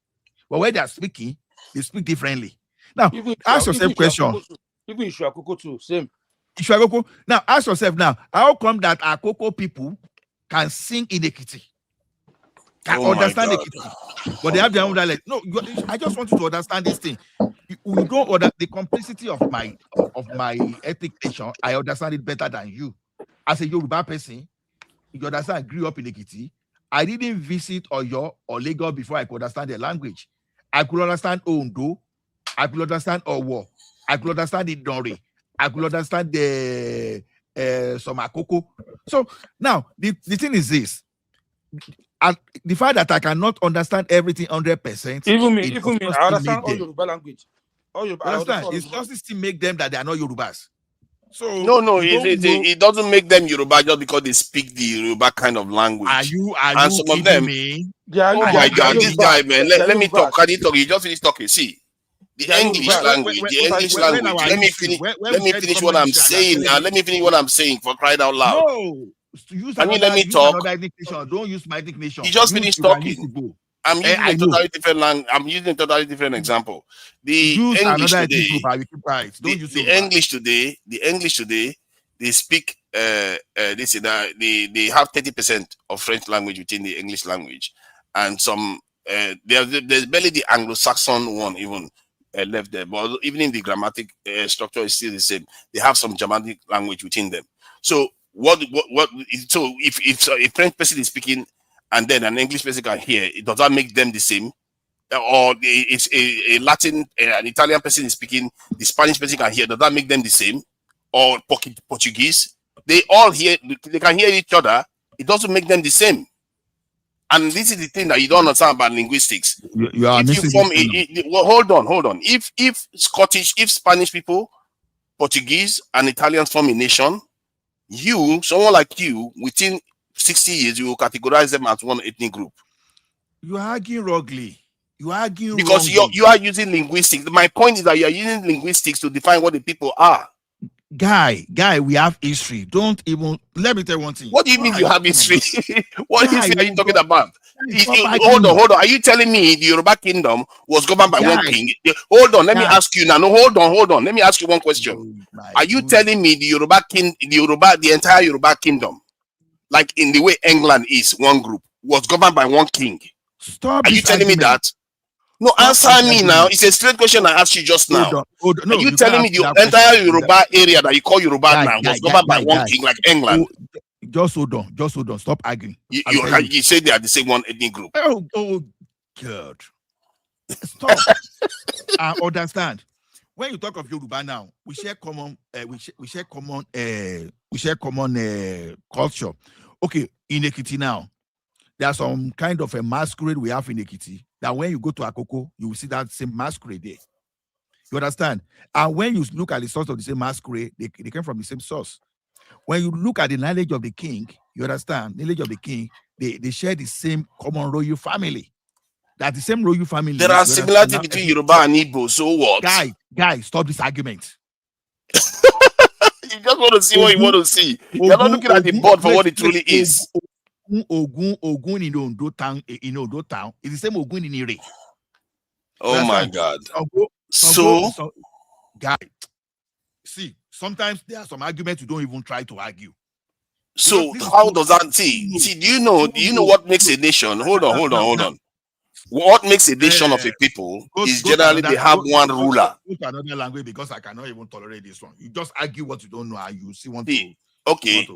But when they are speaking, they speak differently. Now, ask yourself a question. Even Ishuakoko too, same. Ishuakoko. Now, ask yourself now, how come that Akoko people can sing in Ekiti? Can understand Ekiti? But they have their own dialect. No, I just want you to understand this thing. We don't order the complexity of my ethnic nation. I understand it better than you. As a Yoruba person, you understand I grew up in Ekiti. I didn't visit Oyo or Lagos before I could understand the language. I could understand Ondo. I could understand Owo. I could understand the Dori. I could understand the Somakoko. So now the thing is this. The fact that I cannot understand everything 100%. Even me, I understand all Yoruba language. Understand? It's just to make them that they are not Yorubas. So no, it doesn't make them Yoruba just because they speak the Yoruba kind of language. Are you some of them? Me? Oh my God, this guy, man. Let me talk. Can you talk? You just finish talking. See, the English language. Let me finish what I'm saying. Let me finish what I'm saying for crying out loud. No. Can you let me talk? Don't use my dictation. You just finished talking. I'm using a totally different language. I'm using a totally different example. The English today, they speak. They say that they have 30% of French language within the English language, and some there's barely the Anglo-Saxon one even left there, but even in the grammatic structure is still the same. They have some Germanic language within them. So so if a French person is speaking and then an English person can hear, does that make them the same? Or it's a Latin, an Italian person is speaking, the Spanish person can hear, does that make them the same? Or Portuguese? They all hear, they can hear each other. It doesn't make them the same. And this is the thing that you don't understand about linguistics. You are if you form well, hold on. If Spanish people, Portuguese, and Italians form a nation, someone like you, within 60 years, you will categorize them as one ethnic group. You are arguing wrongly. You are arguing because wrongly. you are using linguistics. My point is that you are using linguistics to define what the people are. Guy, we have history. Don't even let me tell you one thing. What do you mean you have history? What history are you talking about? Hold on. Are you telling me the Yoruba kingdom was governed by one king? Hold on, let me ask you now. No, hold on. Let me ask you one question. Are you telling me the entire Yoruba kingdom, like in the way England is one group, was governed by one king? Stop. Are you telling me that? No, answer me now. It's a straight question I asked you just now. Hold on. No, are you telling me the entire Yoruba area that you call Yoruba now was governed by one king like England? Just hold on. Stop arguing. You say they are the same one ethnic group. Oh God. Stop. I understand. When you talk of Yoruba now, we share common culture. Okay, in Ekiti now, there's some kind of a masquerade we have in Ekiti that when you go to Akoko, you will see that same masquerade there. You understand? And when you look at the source of the same masquerade, they came from the same source. When you look at the lineage of the king, you understand, lineage of the king, they share the same common royal family. That the same royal family. There are similarities between Yoruba and Igbo, so what? Guy, stop this argument. You just want to see what you want to see. You're not looking at the board for what it truly is. Ogun in Ondo town is the same Ogun in Ire. Oh my God. So, guy, see, sometimes there are some arguments you don't even try to argue. So how does that see? Do you know what makes a nation? Hold on. What makes a nation of a people is generally they have one ruler. Go to another language because I cannot even tolerate this one. You just argue what you don't know and you see one. Okay,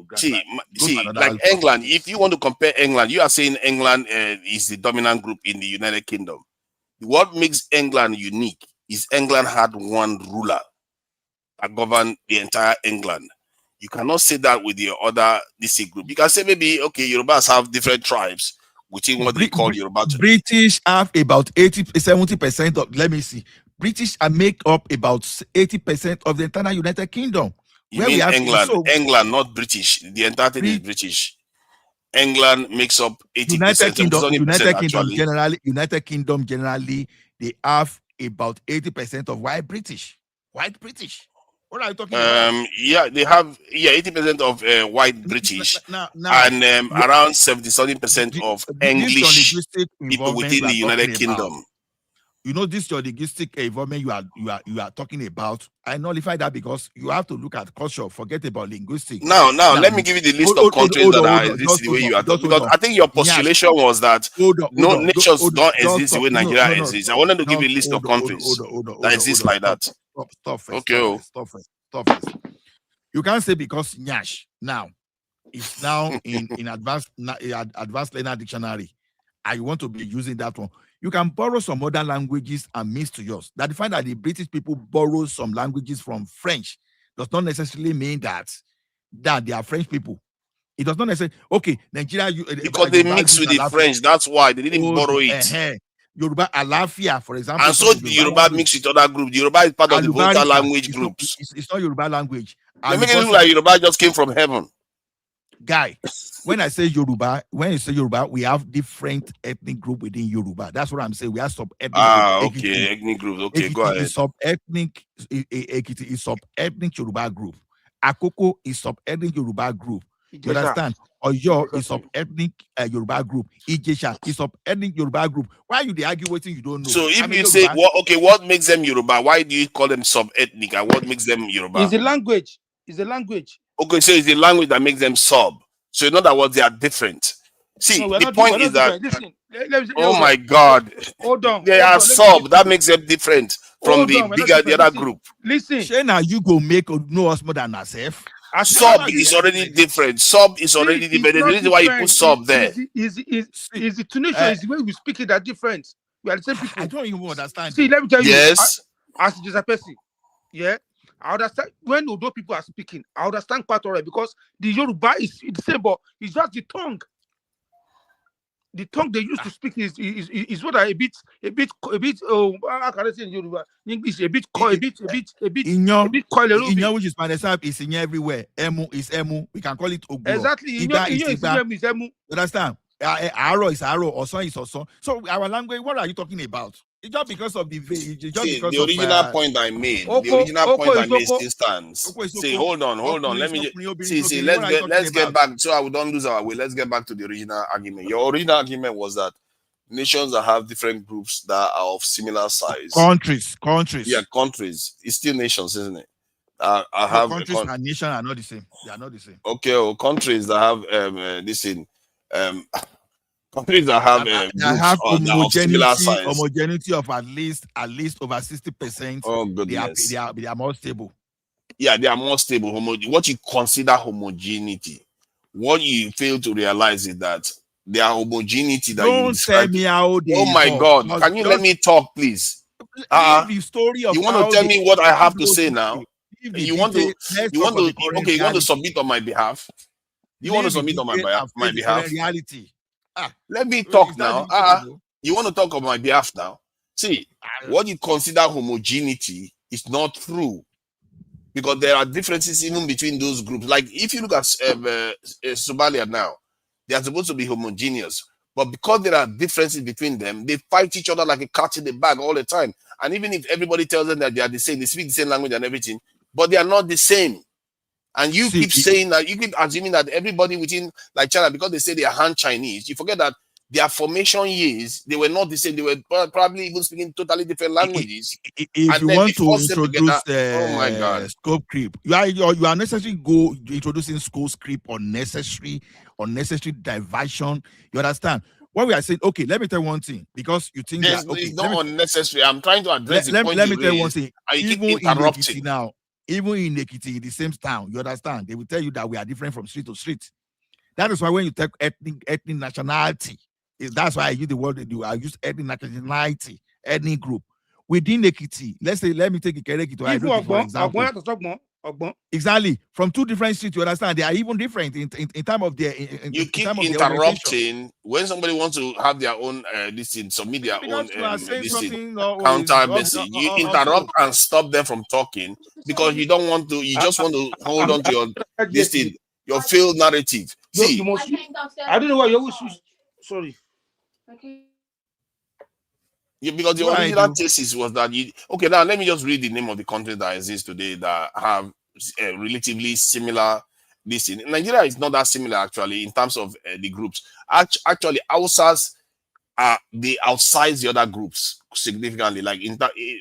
like England, if you want to compare England, you are saying England is the dominant group in the United Kingdom. What makes England unique is England had one ruler that governed the entire England. You cannot say that with your other DC group. You can say maybe, okay, Yorubas have different tribes within what they call Yoruba. British have about 70% of, let me see, British make up about 80% of the entire United Kingdom. You mean England? England, not British. The entire thing is British. England makes up 80%. United Kingdom generally, they have about 80% of white British. White British. What are you talking about? Yeah, they have 80% of white British and around 70% of English people within the United Kingdom. You know, this your linguistic involvement you are talking about. I nullify that because you have to look at culture. Forget about linguistics. Now, let me give you the list of countries that are exist the way you are talking. Because I think your postulation was that no nations don't exist the way Nigeria exists. I wanted to give you a list of countries that exist like that. Stop first. You can't say because Nyash now is now in advanced learner dictionary. I want to be using that one. You can borrow some other languages and mix to yours. That the fact that the British people borrow some languages from French does not necessarily mean that they are French people. It does not necessarily. Okay, Nigeria. Because they mix with the French. That's why they didn't borrow it. Yoruba Alafia, for example. And so the Yoruba mix with other groups. The Yoruba is part of the Volta language groups. It's not Yoruba language. They make it look like Yoruba just came from heaven. Guy, when you say Yoruba, we have different ethnic group within Yoruba. That's what I'm saying. We have sub-ethnic. Ethnic groups. Okay, go ahead. Ekiti is sub-ethnic Yoruba group. Akoko is sub-ethnic Yoruba group. You understand? Oyo is sub-ethnic Yoruba group. Ijesha is sub-ethnic Yoruba group. Why you argue waiting you don't know? So if you say, what makes them Yoruba? Why do you call them sub-ethnic? And what makes them Yoruba? It's the language. Okay, so it's the language that makes them sub. So in other words, they are different. See, No, we're the not point we're is not that, different. Listen, let me oh hold my on. God, Hold on. they Hold are on. Let me sub. give That you. makes them different from Hold the on. We're not bigger, the different. other Listen. group. Listen. Shana, you go make know us more than ourselves. As you Sub how you is already different. Sub is see, already it's different. There's a not reason why you put different. sub there. Is the tunation Uh, is the way we speak it that different. We are the same people. I don't even understand. See, let me tell you. Yes. As a person, yeah, I understand when Odo people are speaking. I understand quite alright because the Yoruba is the same, but it's just the tongue. The tongue they used to speak is what a bit how can I say in Yoruba? In English a bit coil Inyo, which is Padesab, is in everywhere. Emu is emu. We can call it Oguro. Exactly. Iba is Iba. Is emu. You understand? Arrow is arrow. Oson is oson. So our language, what are you talking about? It's just because of the just See, because the of original point I made, still stands. See, hold on. Let me see. Let's get back. So we don't lose our way. Let's get back to the original argument. Your original argument was that nations that have different groups that are of similar size. Countries. Yeah, countries. It's still nations, isn't it? Countries and nations are not the same. They are not the same. Okay, well, countries that have countries that have groups have similar size. Homogeneity of at least over 60%. Oh goodness. They are more stable. Yeah, they are more stable. What you consider homogeneity, what you fail to realize is that their homogeneity that you describe. Tell me how they oh my evolve. God! Can you let me talk, please? The story of you want to tell me what I have to say now? You want to submit on my behalf? You want to submit on my behalf? Reality. Let me talk now. You want to talk on my behalf now? See, what you consider homogeneity is not true, because there are differences even between those groups. Like if you look at Somalia now, they are supposed to be homogeneous, but because there are differences between them, they fight each other like a cat in the bag all the time. And even if everybody tells them that they are the same, they speak the same language and everything, but they are not the same. And you keep saying that, you keep assuming that everybody within, like China, because they say they are Han Chinese, you forget that their formation years, they were not the same. They were probably even speaking totally different languages. If you want to introduce oh my God, scope creep, you are necessarily introducing scope creep, unnecessary diversion. You understand? What we are saying, okay, let me tell you one thing, because you think that it's not unnecessary. I'm trying to address the point. Let me tell you one thing. Even in Ekiti now, even in Ekiti, in the same town, you understand? They will tell you that we are different from street to street. That is why when you take ethnic nationality, that's why I use the word I use ethnic nationality, ethnic group. Within Ekiti, let me take Ekiti for example. Exactly. From two different streets, you understand? They are even different in terms of their. You keep interrupting when somebody wants to have their own submit their own counter message. You interrupt and stop them from talking because you don't want to. You just want to hold on to your your failed narrative. See, I don't know why you sorry. Yeah, because the original thesis was that okay. Now let me just read the name of the countries that exist today that have relatively similar. Nigeria is not that similar actually in terms of the groups. Actually, Hausas they outsize the other groups significantly. Like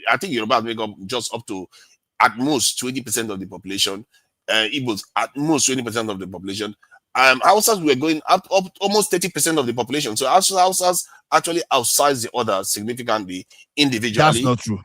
I think Yoruba make up just up to at most 20% of the population. Igbos at most 20% of the population. Hausas were going up almost 30% of the population. So Hausas actually outsize the others significantly individually. That's not true.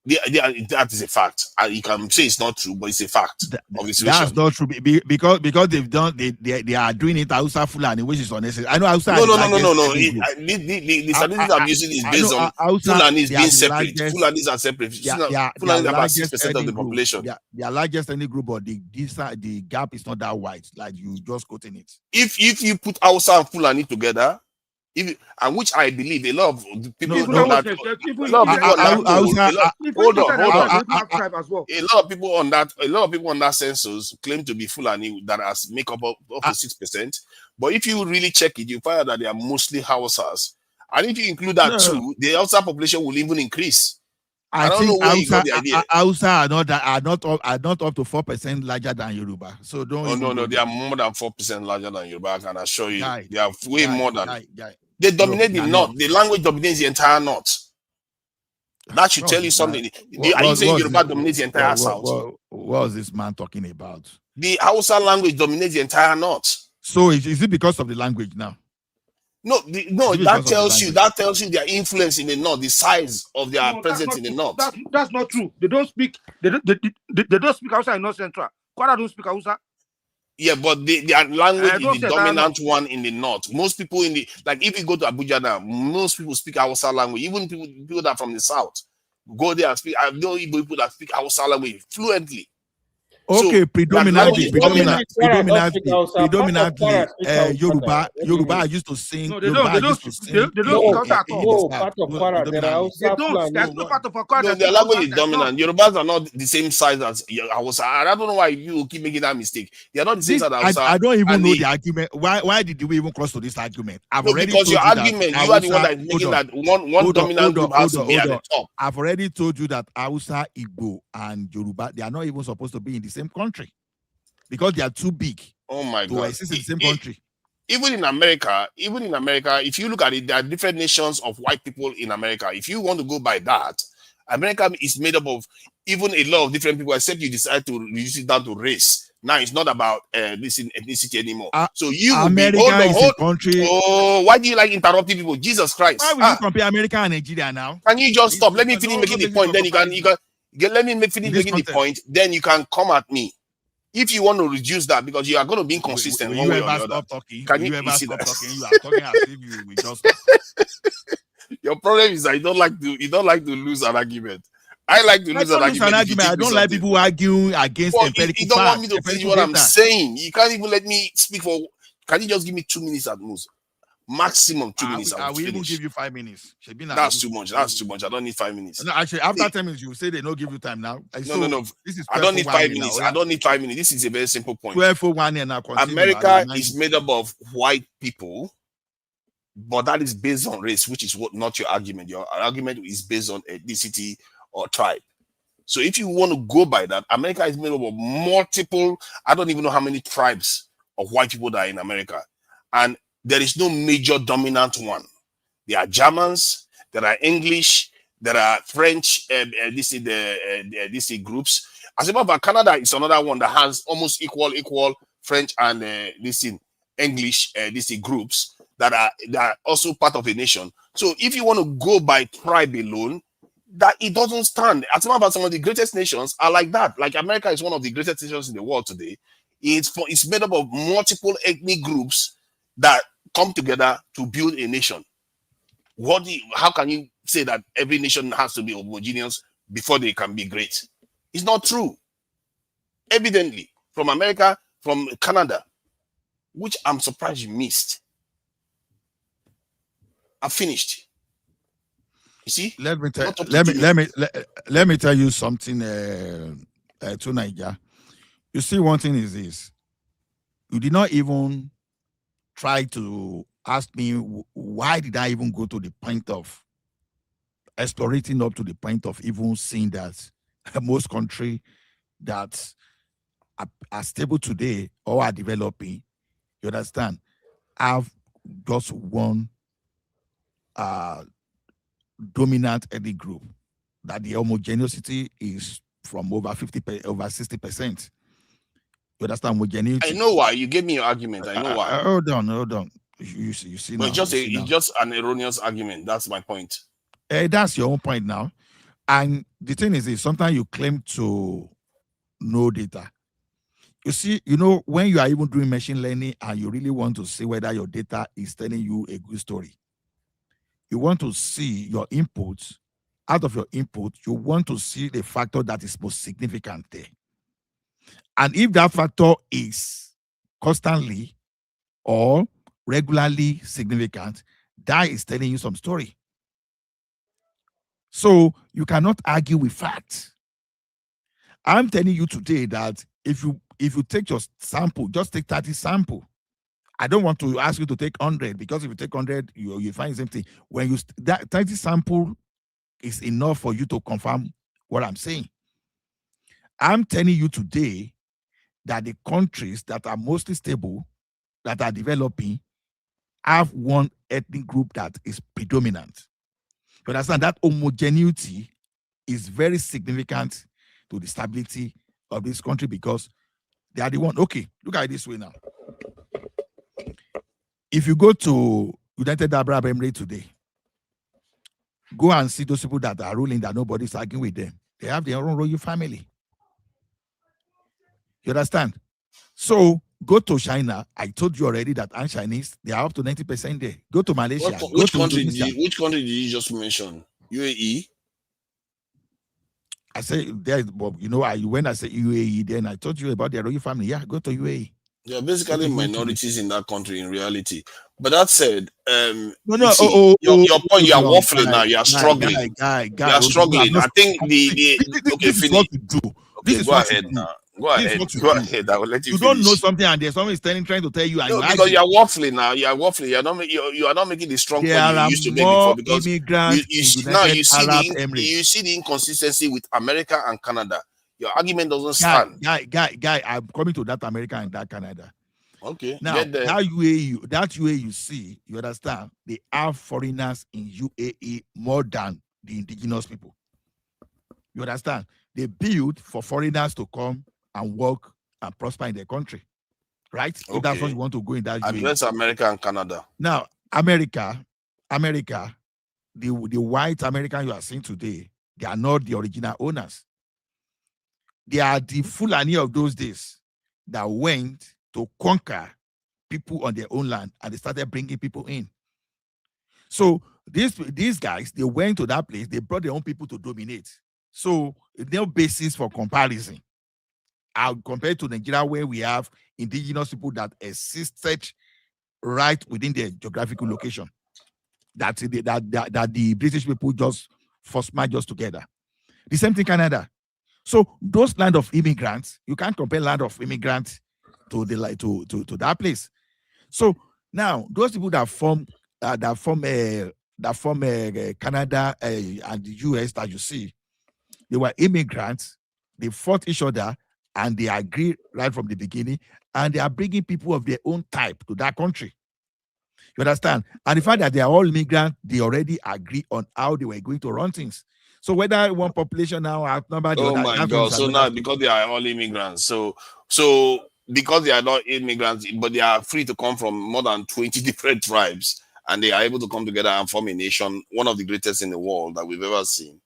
That is a fact. You can say it's not true, but it's a fact. That's not true because they've done they are doing it Hausa Fulani, which is unnecessary. I know Hausa. No. The statistics I'm using is based on Fulanis being separate. Fulanis are separate. Fulanis are about 6% of the population. Their largest ethnic group, but the gap is not that wide. Like you just quoting it. If you put Hausa and Fulani together, and which I believe a lot of people on that. A lot of people on that census claim to be Fulani that has make up to 6%. But if you really check it, you find out that they are mostly Hausas. And if you include that too, the Hausa population will even increase. I don't know where you got the idea. Hausa are not up to 4% larger than Yoruba. So don't. No, they are more than 4% larger than Yoruba. I can assure you, they are way more than. They dominate the north. The language dominates the entire north. That should tell you something. Are you saying Yoruba dominates the entire south? What is this man talking about? The Hausa language dominates the entire north. So is it because of the language now? No, that tells you their influence in the north, the size of their presence in the north. That's not true. They don't speak. They don't speak Hausa in North Central. Kwara don't speak Hausa. Yeah, but their language is the dominant one in the north. Most people if you go to Abuja now, most people speak Hausa language. Even people that are from the south go there and speak. I know people that speak Hausa language fluently. Okay, So, predominantly, Yoruba. Yoruba used to sing. No, they don't. They don't speak Hausa at all. Part of Kwara, there are Hausa plan. There's no part of Kwara. No, their language is dominant. Yorubas are not the same size as Hausa. I don't know why you keep making that mistake. They are not the same size as Hausa. I don't even know the argument. Why did we even cross to this argument? Because your argument, you are the one that is making that one dominant group has to be at the top. I've already told you that Hausa, Igbo, and Yoruba, they are not even supposed to be in the same country because they are too big. Oh my God! To exist in the same country. Even in America, if you look at it, there are different nations of white people in America. If you want to go by that, America is made up of even a lot of different people, except you decide to reduce it down to race. Now it's not about this ethnicity anymore. So you America is a country. Oh, why do you like interrupting people? Jesus Christ! Why will you compare America and Nigeria now? Can you just stop? Let me finish making the point. Then you can let me finish making the point. Then you can come at me. If you want to reduce that, because you are going to be inconsistent. Will you ever stop talking? Can you ever stop talking? You are talking as if you will just stop. Your problem is that you don't like to lose an argument. I like to lose an argument. I don't like people arguing against empirical facts. You don't want me to finish what I'm saying. You can't even let me speak for. Can you just give me 2 minutes at most? Maximum 2 minutes. I will even give you 5 minutes. That's too much. That's too much. I don't need 5 minutes. No, actually, after 10 minutes, you say they don't give you time now. No. This is I don't need 5 minutes. I don't need 5 minutes. This is a very simple point. 12:01 and now America is made up of white people, but that is based on race, which is not your argument. Your argument is based on ethnicity or tribe. So if you want to go by that, America is made up of multiple. I don't even know how many tribes of white people that are in America, and there is no major dominant one. There are Germans, there are English, there are French, these groups. As a matter of fact, Canada is another one that has almost equal French and English, these groups that are also part of a nation. So if you want to go by tribe alone, that it doesn't stand. As a matter of fact, some of the greatest nations are like that. Like America is one of the greatest nations in the world today. It's made up of multiple ethnic groups that come together to build a nation. How can you say that every nation has to be homogeneous before they can be great? It's not true. Evidently, from America, from Canada, which I'm surprised you missed. I finished. You see? Let me tell you something to Niger. You see, one thing is this. You did not even try to ask me why did I even go to the point of exploring up to the point of even seeing that most countries that are stable today or are developing, you understand, have just one dominant ethnic group, that the homogeneity is from over 60%. You understand homogeneity? I know why. You gave me your argument. I know why. Hold on. You see but now. It's just an erroneous argument. That's my point. That's your own point now. And the thing is this, sometimes you claim to know data. You see, when you are even doing machine learning and you really want to see whether your data is telling you a good story, you want to see your inputs. Out of your input, you want to see the factor that is most significant there. And if that factor is constantly or regularly significant, that is telling you some story. So you cannot argue with facts. I'm telling you today that if you take your sample, just take 30 sample. I don't want to ask you to take 100, because if you take 100, you find the same thing. When that 30 sample is enough for you to confirm what I'm saying. I'm telling you today that the countries that are mostly stable, that are developing, have one ethnic group that is predominant. You understand that homogeneity is very significant to the stability of this country, because they are the one. Okay, look at it this way now. If you go to United Arab Emirates today. Go and see those people that are ruling that nobody's arguing with them. They have their own royal family. You understand? So go to China. I told you already that Chinese, they are up to 90% there. Go to Malaysia. Which to country? Indonesia. Which country did you just mention? UAE. I say there, Bob. You know, when I say UAE, then I told you about the royal family. Yeah, go to UAE. They are basically minorities in that country in reality. But that said, no, see, your point, you are waffling now. You are struggling. Guy, you are struggling. I think okay, this is what you do. Okay, go ahead now. Go ahead. Go ahead. I will let you. You don't know something, and there's someone standing trying to tell you. No, because you are waffling now. You are waffling. You are not making the strong point you used to make before. Because you see the inconsistency with America and Canada. Your argument doesn't stand. Guy, I'm coming to that America and that Canada. Okay. Now that UAE you see, you understand, they have foreigners in UAE more than the indigenous people. You understand? They build for foreigners to come and work and prosper in their country. Right? Okay. If that's what you want to go in that UAE. Address America and Canada. Now, America, the white American you are seeing today, they are not the original owners. They are the Fulani of those days that went to conquer people on their own land, and they started bringing people in. So these guys, they went to that place, they brought their own people to dominate. So there's no basis for comparison. Compared to Nigeria, where we have indigenous people that existed right within their geographical location, that the British people just forced merge us together. The same thing Canada. So those land of immigrants, you can't compare land of immigrants to that place. So now those people that form Canada and the US that you see, they were immigrants. They fought each other and they agreed right from the beginning, and they are bringing people of their own type to that country. You understand? And the fact that they are all immigrants, they already agree on how they were going to run things. So whether one population now outnumbered the other, my God! So now because they are all immigrants, so because they are not immigrants, but they are free to come from more than 20 different tribes, and they are able to come together and form a nation, one of the greatest in the world that we've ever seen.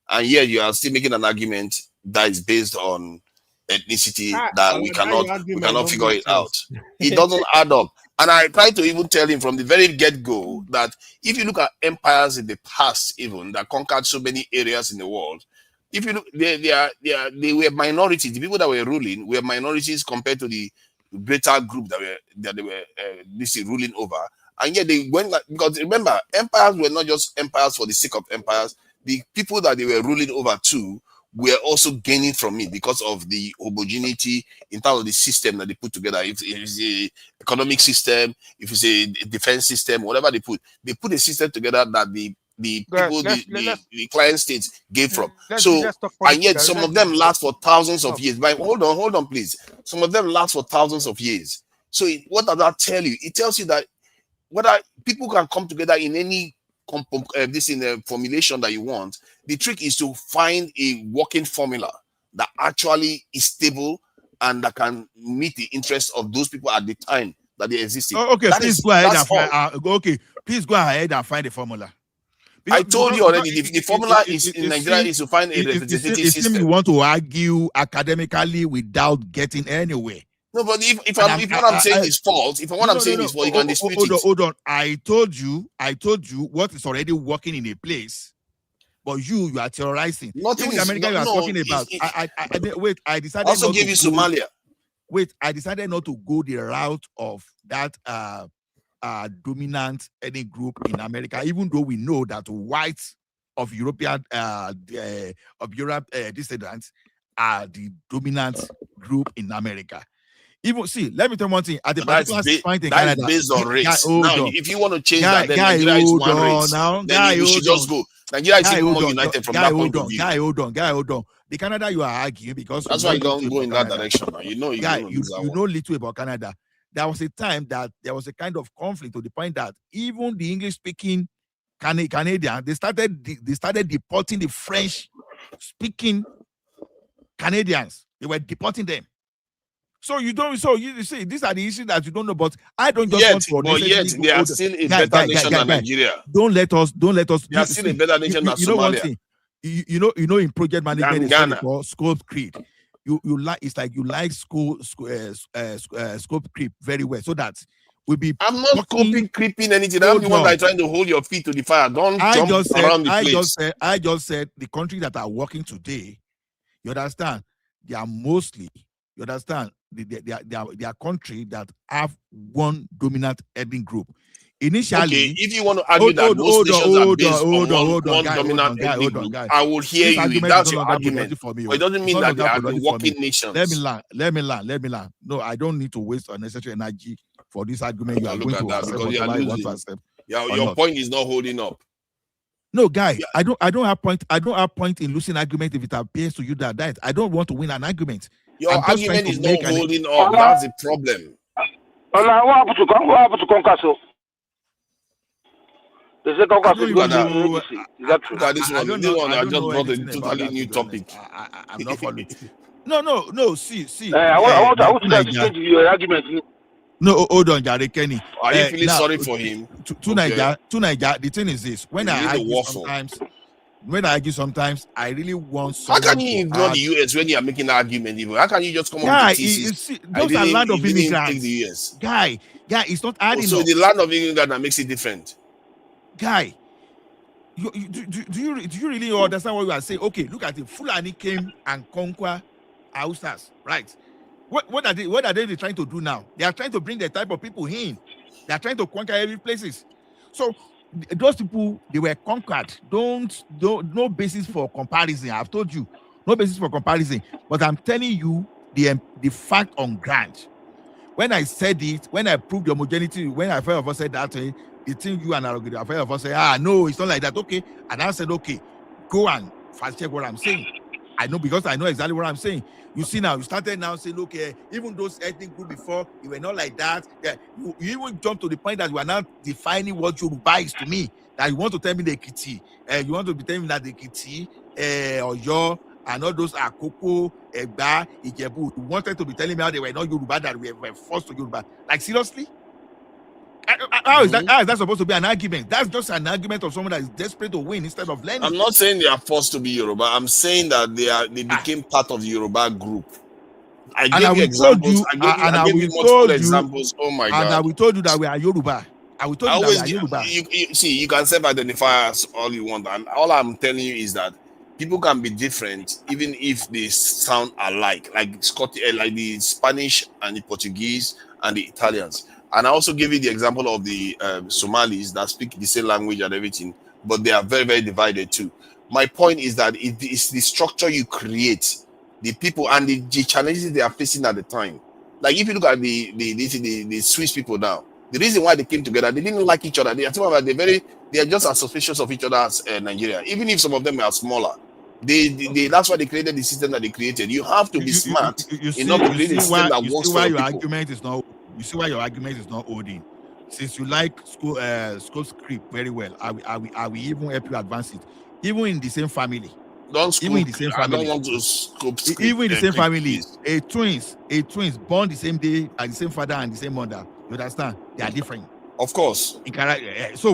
And yet you are still making an argument that is based on ethnicity that we cannot figure it out. It doesn't add up. And I try to even tell him from the very get-go that if you look at empires in the past, even that conquered so many areas in the world, if you look, they were minorities. The people that were ruling were minorities compared to the greater group that they were ruling over. And yet they went, because remember, empires were not just empires for the sake of empires. The people that they were ruling over too were also gaining from it because of the homogeneity in terms of the system that they put together. If it's a economic system, if it's a defense system, whatever they put a system together that the people, the client states gave from. And yet some of them last for thousands of years. But hold on, please. Some of them last for thousands of years. So what does that tell you? It tells you that whether people can come together in any this in a formulation that you want. The trick is to find a working formula that actually is stable and that can meet the interests of those people at the time that they existed. Please go ahead and find. Please go ahead and find the formula. I told you already. The formula is in Nigeria is to find a representative system. You want to argue academically without getting anywhere. No, but if what I'm saying is false, if what I'm saying is false, you can dispute it. Hold on. I told you what is already working in a place, but you are terrorizing. Nothing is America you are talking about. I decided also not give to you Somalia. I decided not to go the route of that dominant any group in America, even though we know that whites of European descendants are the dominant group in America. Even see, let me tell you one thing. At the particular point in Canada, based on race. Now, if you want to change that, then Nigeria is one race. Then you should just go. Nigeria is even more united from that point of view. Guy, hold on. The Canada you are arguing because that's why you don't go in that direction. You know, you know little about Canada. There was a time that there was a kind of conflict to the point that even the English-speaking Canadians they started deporting the French-speaking Canadians. They were deporting them. So you don't. So you see, these are the issues that you don't know. But I don't just Yet, want to but unnecessarily yet go they are hold. still a better nation than Nigeria. Don't let us. They are still a better nation than You know one Somalia. thing. You know in project management is what they Ghana. call scope creep. You like it's like you like scope creep very well, so that we'll be. I'm not creeping anything. I'm the one that is trying to hold your feet to the fire. Don't jump around the place. I just said the countries that are working today, you understand, they are mostly, you understand, they are countries that have one dominant ethnic group. Initially, okay, if you want to argue that most nations are based on one dominant ethnic group, I will hear you. If that's your argument, but it doesn't mean that they are the working nations. Let me learn. No, I don't need to waste unnecessary energy for this argument. You are going to accept whatever you want to accept. Your point is not holding up. No, guy, I don't have point in losing argument if it appears to you that I don't want to win an argument. Your argument is not holding up. That's the problem. What happened to Konkaso? They say Konkaso is going to ADC. Is that true? This one I just brought a totally new topic. I'm not following. No. See. I want to change your argument. No, hold on, Jare Kenny. Are you feeling sorry for him? To Niger, the thing is this: when I argue sometimes, I really want. How can you ignore the US when you are making an argument? Even how can you just come up with thesis? Those are land of immigrants. Guy, it's not adding up. So the land of immigrants that makes it different. Guy, do you really understand what you are saying? Okay, look at it. Fulani came and conquer Hausas, right? What are they trying to do now? They are trying to bring the type of people in. They are trying to conquer every places. So those people, they were conquered. No basis for comparison. I've told you, no basis for comparison. But I'm telling you the fact on ground. When I said it, when I proved the homogeneity, when I felt of us said that, the thing you and I felt of us say, no, it's not like that. Okay, and I said, okay, go and fast check what I'm saying. I know because I know exactly what I'm saying. You see now, you started now saying, okay, even those ethnic groups before, you were not like that. You even jump to the point that you are now defining what Yoruba is to me. That you want to tell me the Ekiti, you want to be telling me that the Ekiti, Oyo, and all those are Akoko, Egba, Ijebu. You wanted to be telling me how they were not Yoruba, that we were forced to Yoruba. Like seriously? How is that supposed to be an argument? That's just an argument of someone that is desperate to win instead of learning. I'm not saying they are forced to be Yoruba. I'm saying that they became part of the Yoruba group. I gave you examples. I gave you multiple examples. Oh my God! And we told you that we are Yoruba. We told you that we are Yoruba. You can self-identify as all you want, and all I'm telling you is that people can be different even if they sound alike, like the Spanish and the Portuguese and the Italians. And I also gave you the example of the Somalis that speak the same language and everything, but they are very, very divided too. My point is that it is the structure you create, the people and the challenges they are facing at the time. Like if you look at the Swiss people now, the reason why they came together, they didn't like each other. They are just as suspicious of each other as Nigeria, even if some of them are smaller. That's why they created the system that they created. You have to be smart enough to create a system that works for people. You see why your argument is not holding. Since you like school script very well, I will even help you advance it. Even in the same family. I don't want to scope script. Even in the same family, a twins born the same day by the same father and the same mother. You understand? They are different. Of course. So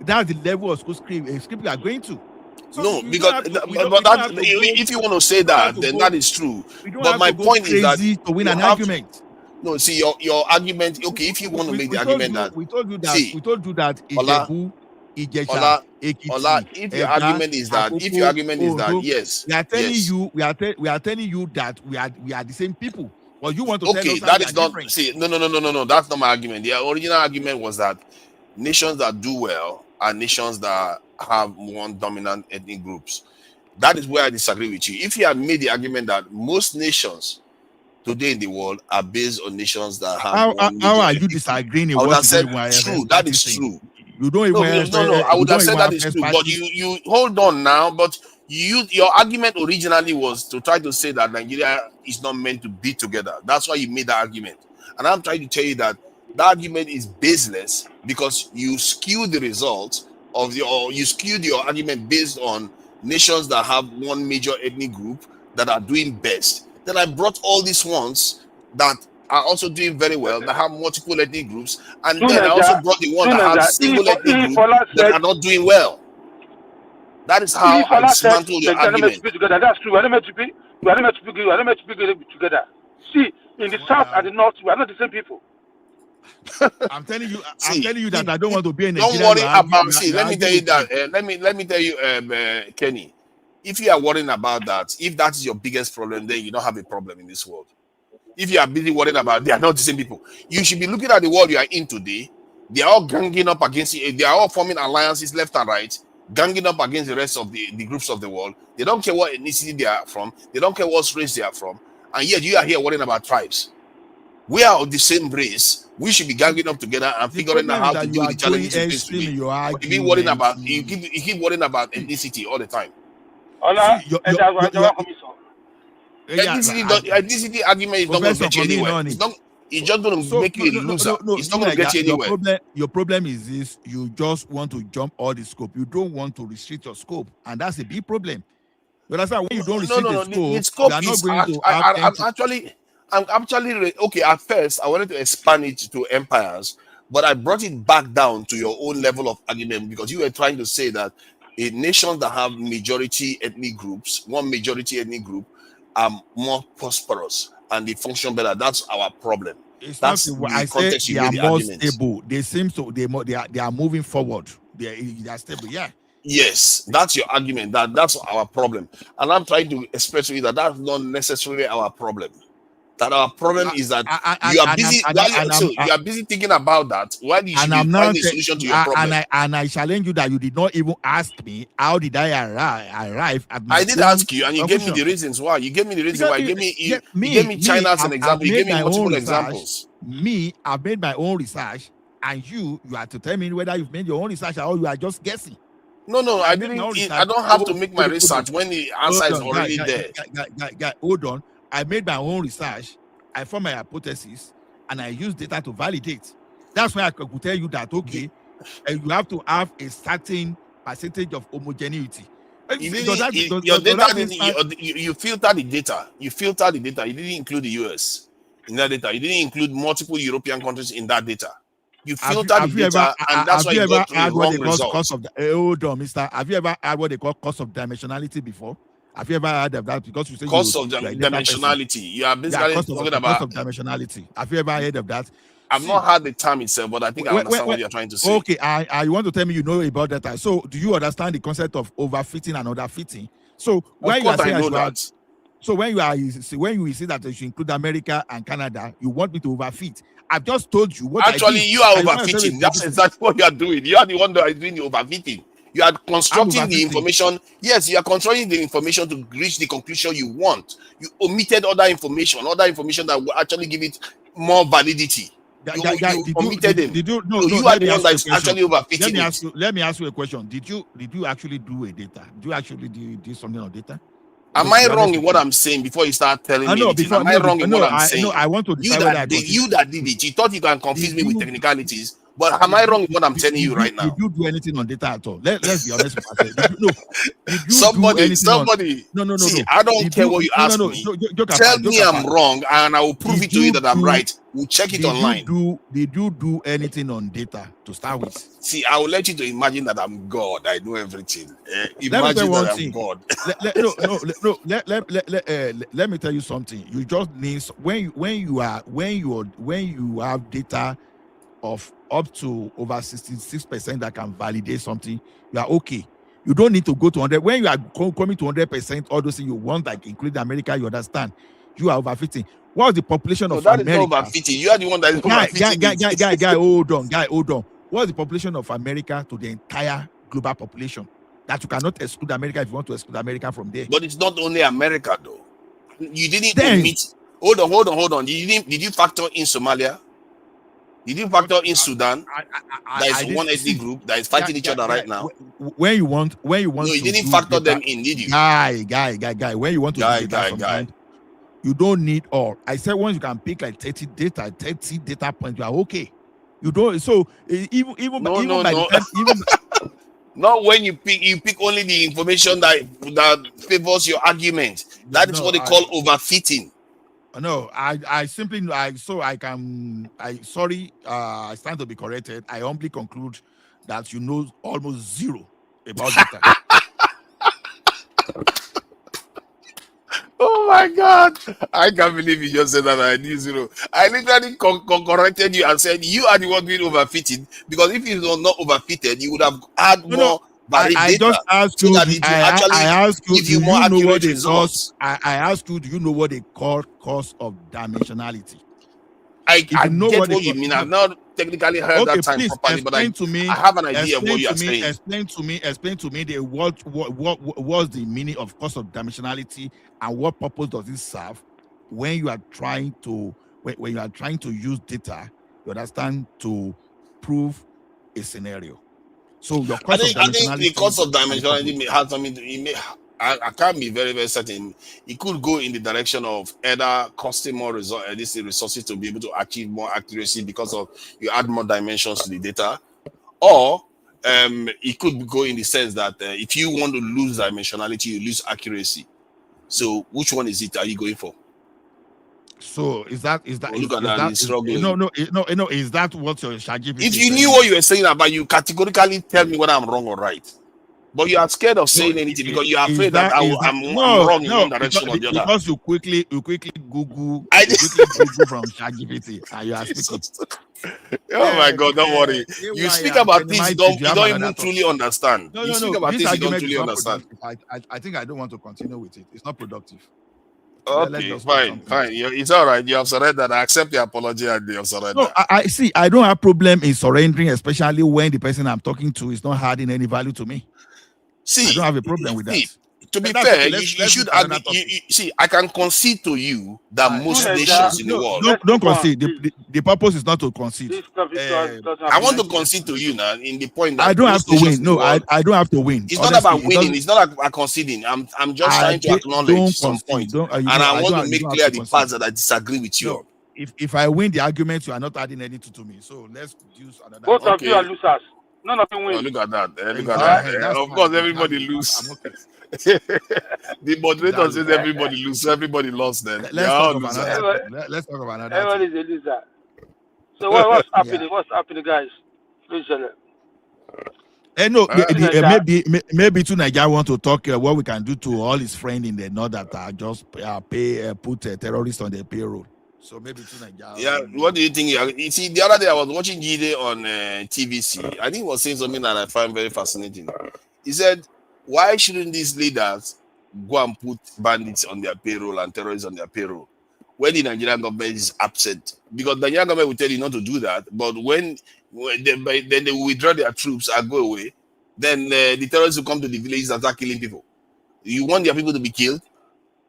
that's the level of school script you are going to. So no, because if you want to say that, then that is true. But my point is that to win an argument. No, see your argument. Okay, if you want to make the argument that we told you that Ijebu, Ijesha, Ekiti, if your argument is that, yes, we are telling you that we are the same people. Well, you want to tell us that is not different. See, no, that's not my argument. The original argument was that nations that do well are nations that have one dominant ethnic groups. That is where I disagree with you. If you had made the argument that most nations today in the world are based on nations that have how are you disagreeing? I would have said true. That is true. You don't even no. I would have said that is true. But you hold on now. But your argument originally was to try to say that Nigeria is not meant to be together. That's why you made that argument. And I'm trying to tell you that argument is baseless because you skewed the results you skewed your argument based on nations that have one major ethnic group that are doing best. Then I brought all these ones that are also doing very well, that have multiple ethnic groups, and Soon then I as also that- brought the one soon that as have that- single if- ethnic if group Ola but said- are not doing well. That is how If I Allah said dismantle your Nigerian are meant to argument. be together, that's true. We are not meant to be. We are not meant to be. We are not meant to be together. See, in the south and the north, we are not the same people. I'm telling you See, that I don't want to be in don't Nigeria. worry You are about. you are- See, you are let me tell arguing you with me. that. Let me tell you, Kenny. If you are worrying about that, if that is your biggest problem, then you don't have a problem in this world. If you are busy worrying about, they are not the same people. You should be looking at the world you are in today. They are all ganging up against you. They are all forming alliances left and right, ganging up against the rest of the groups of the world. They don't care what ethnicity they are from. They don't care what race they are from. And yet you are here worrying about tribes. We are of the same race. We should be ganging up together and figuring out how to deal with the challenges we face today. But you keep worrying about you keep worrying about ethnicity all the time. Allah, Ethnicity argument is not going to get you anywhere. It's just going to make you a loser. It's not going to get you anywhere. Your problem is this: you just want to jump all the scope. You don't want to restrict your scope, and that's a big problem. You understand? When you don't restrict the scope, you are not going to have I'm actually okay. At first, I wanted to expand it to empires, but I brought it back down to your own level of argument because you were trying to say that a nation that have majority ethnic groups, one majority ethnic group, are more prosperous and they function better. That's our problem. That's the context you made the argument. Stable. They seem so. They are moving forward. They are stable. Yeah. Yes, that's your argument. That's our problem, and I'm trying to express to you that that's not necessarily our problem. That our problem is that you are busy. You are busy thinking about that. Why you should be finding a solution to your problem? And I challenge you that you did not even ask me how did I arrive at my I did ask you, and you gave me the reasons why. You gave me the reason why. You gave me China as an example. You gave me multiple examples. I've made my own research, and you are to tell me whether you've made your own research or you are just guessing. No, I didn't. I don't have to make my research when the answer is already there. Hold on. I made my own research, I formed my hypothesis, and I used data to validate. That's why I could tell you that, okay, you have to have a certain percentage of homogeneity. You filter the data. You didn't include the US in that data. You didn't include multiple European countries in that data. You filter the data, and that's why you got to the wrong results. Hold on, mister. Have you ever had what they call cost of dimensionality before? Have you ever heard of that? Because you say cost of dimensionality. You are basically talking about cost of dimensionality. Have you ever heard of that? I've not heard the term itself, but I think I understand what you're trying to say. Okay, I want to tell me you know about that. So, do you understand the concept of overfitting and underfitting? So, when you are saying when you see that you should include America and Canada, you want me to overfit. I've just told you what. Actually, you are overfitting. That's exactly what you are doing. You are the one that is doing the overfitting. You are constructing the information. Yes, you are constructing the information to reach the conclusion you want. You omitted other information that will actually give it more validity. You omitted them. You are the one that is actually overfitting it. Let me ask you a question. Did you actually do a data? Did you actually do something on data? Am I wrong in what I'm saying before you start telling me anything? Am I wrong in what I'm saying? No, I want to decide you that did it. You thought you can confuse me with technicalities. But am I wrong in what I'm telling you right now? Did you do anything on data at all? Let's be honest with ourselves. Somebody. No. See, I don't care what you ask me. Tell me I'm wrong, and I will prove it to you that I'm right. We'll check it online. Did you do anything on data to start with? See, I will let you to imagine that I'm God. I know everything. Imagine that I'm God. Let me tell you something. You just need when you have data of up to over 66% that can validate something, you are okay. You don't need to go to 100. When you are coming to 100%, all those things you want, like including America, you understand. You are overfitting. What's the population of America? That is not overfitting. You are the one that is overfitting. Guy, hold on. What's the population of America to the entire global population? That you cannot exclude America if you want to exclude America from there. But it's not only America, though. You didn't admit. Hold on. Did you factor in Somalia? Did you factor in Sudan? That is one ethnic group that is fighting each other right now. When you want. No, you didn't factor them in, did you? Guy. When you want to do data, you don't need all. I said once you can pick like 30 data points, you are okay. You don't. So even not when you pick only the information that favors your argument. That is what they call overfitting. No, I simply I stand to be corrected. I humbly conclude that you know almost zero about data. Oh my God! I can't believe you just said that I knew zero. I literally corrected you and said you are the one being overfitted, because if you were not overfitted, you would have had more varied I data just asked so you. that it will actually I asked you. give you Do more you know what accurate they cause? results. I asked you. Do you know what they call cost of dimensionality? I If you know get what they what you call, mean. I've not technically heard okay, that time please properly, but I explain to me. have an idea of what Explain you to are me. saying. Explain to me. What was the meaning of cost of dimensionality, and what purpose does it serve when you are trying to when you are trying to use data, you understand, to prove a scenario. So your cost of I think the dimensionality cost of and the purpose. dimensionality has something to I can't be very, very certain. It could go in the direction of either costing more resources to be able to achieve more accuracy because of you add more dimensions to the data, or it could go in the sense that if you want to lose dimensionality, you lose accuracy. So which one is it? Are you going for? So is that Look at that, he's struggling. no, is that what your ChatGPT If is you telling knew you? what you were saying about, you categorically tell me whether I'm wrong or right. But you are scared of saying anything because you are afraid that I'm wrong in one direction or the other. Because you quickly Google from ChatGPT and you are speaking. Oh my God, don't worry. You speak about things you don't even truly understand. No, you speak about this things you don't argument is truly not understand. productive. I think I don't want to continue with it. It's not productive. Let's Okay, just talk fine. something. It's all right. You have surrendered. I accept the apology and you have surrendered. No, I see. I don't have problem in surrendering, especially when the person I'm talking to is not adding any value to me. See, I don't have a problem with that. To be That's fair, okay. you Let's should move to another agree. topic. See, I can concede to you that most nations in the world. Don't concede. The purpose is not to concede. I want to concede to you now in the point that I don't have most to nations win. in the No, world, I don't have to win. it's Honestly, not about winning. It's not about conceding. I'm just trying to acknowledge some points, and I want to make clear the parts that I disagree with you on. If I win the argument, you are not adding anything to me. So let's use another. Both of you are losers. None of you win. Oh, look at that. Look at Exactly. that. Of course, everybody lose. Okay. The moderator says everybody lose, so everybody lost then. Let's talk about another. Let's talk about another. Everybody's a loser. So what's happening? Yeah. What's happening, guys? Please tell no, maybe to Nigeria want to talk what we can do to all his friends in the north that are just put terrorists on their payroll. So maybe to Nigeria. Yeah, what do you think? You see, the other day I was watching Gide on TVC. I think he was saying something that I find very fascinating. He said, why shouldn't these leaders go and put bandits on their payroll and terrorists on their payroll when the Nigerian government is absent? Because the Nigerian government will tell you not to do that, but when they will withdraw their troops and go away, then the terrorists will come to the villages and start killing people. You want their people to be killed?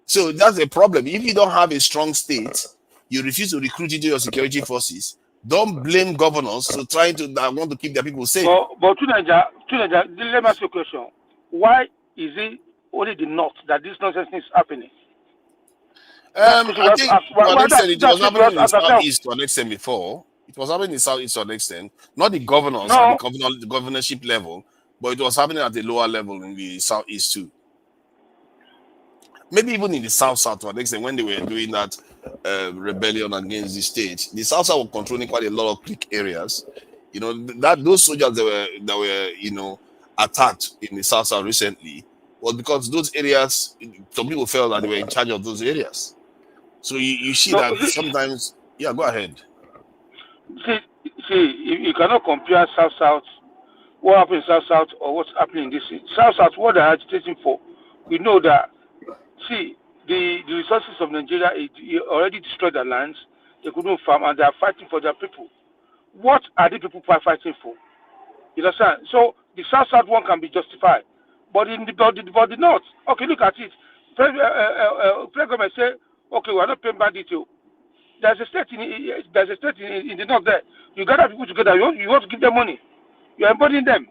So that's a problem. If you don't have a strong state, you refuse to recruit into your security forces. Don't blame governors for trying to want to keep their people safe. But to Nigeria, let me ask you a question. Why is it only the north that this nonsense is happening? I think to an extent it was happening in the southeast to an extent before. It was happening in the southeast to an extent. Not the governors at the governorship level, but it was happening at the lower level in the southeast too. Maybe even in the south to an extent when they were doing that rebellion against the state. The south were controlling quite a lot of clique areas. You know, that those soldiers that were attacked in the south recently was because those areas, some people felt that they were in charge of those areas. So you see that sometimes. Yeah, go ahead. See, you cannot compare south, what happened in south, or what's happening in this south. What they're agitating for, we know that. See, the resources of Nigeria already destroyed their lands. They couldn't farm, and they are fighting for their people. What are the people fighting for? You understand? So the south one can be justified, but in the north, okay, look at it. Government say, okay, we are not paying bandits. There's a state in the north there. You gather people together. You want to give them money. You are embodying them.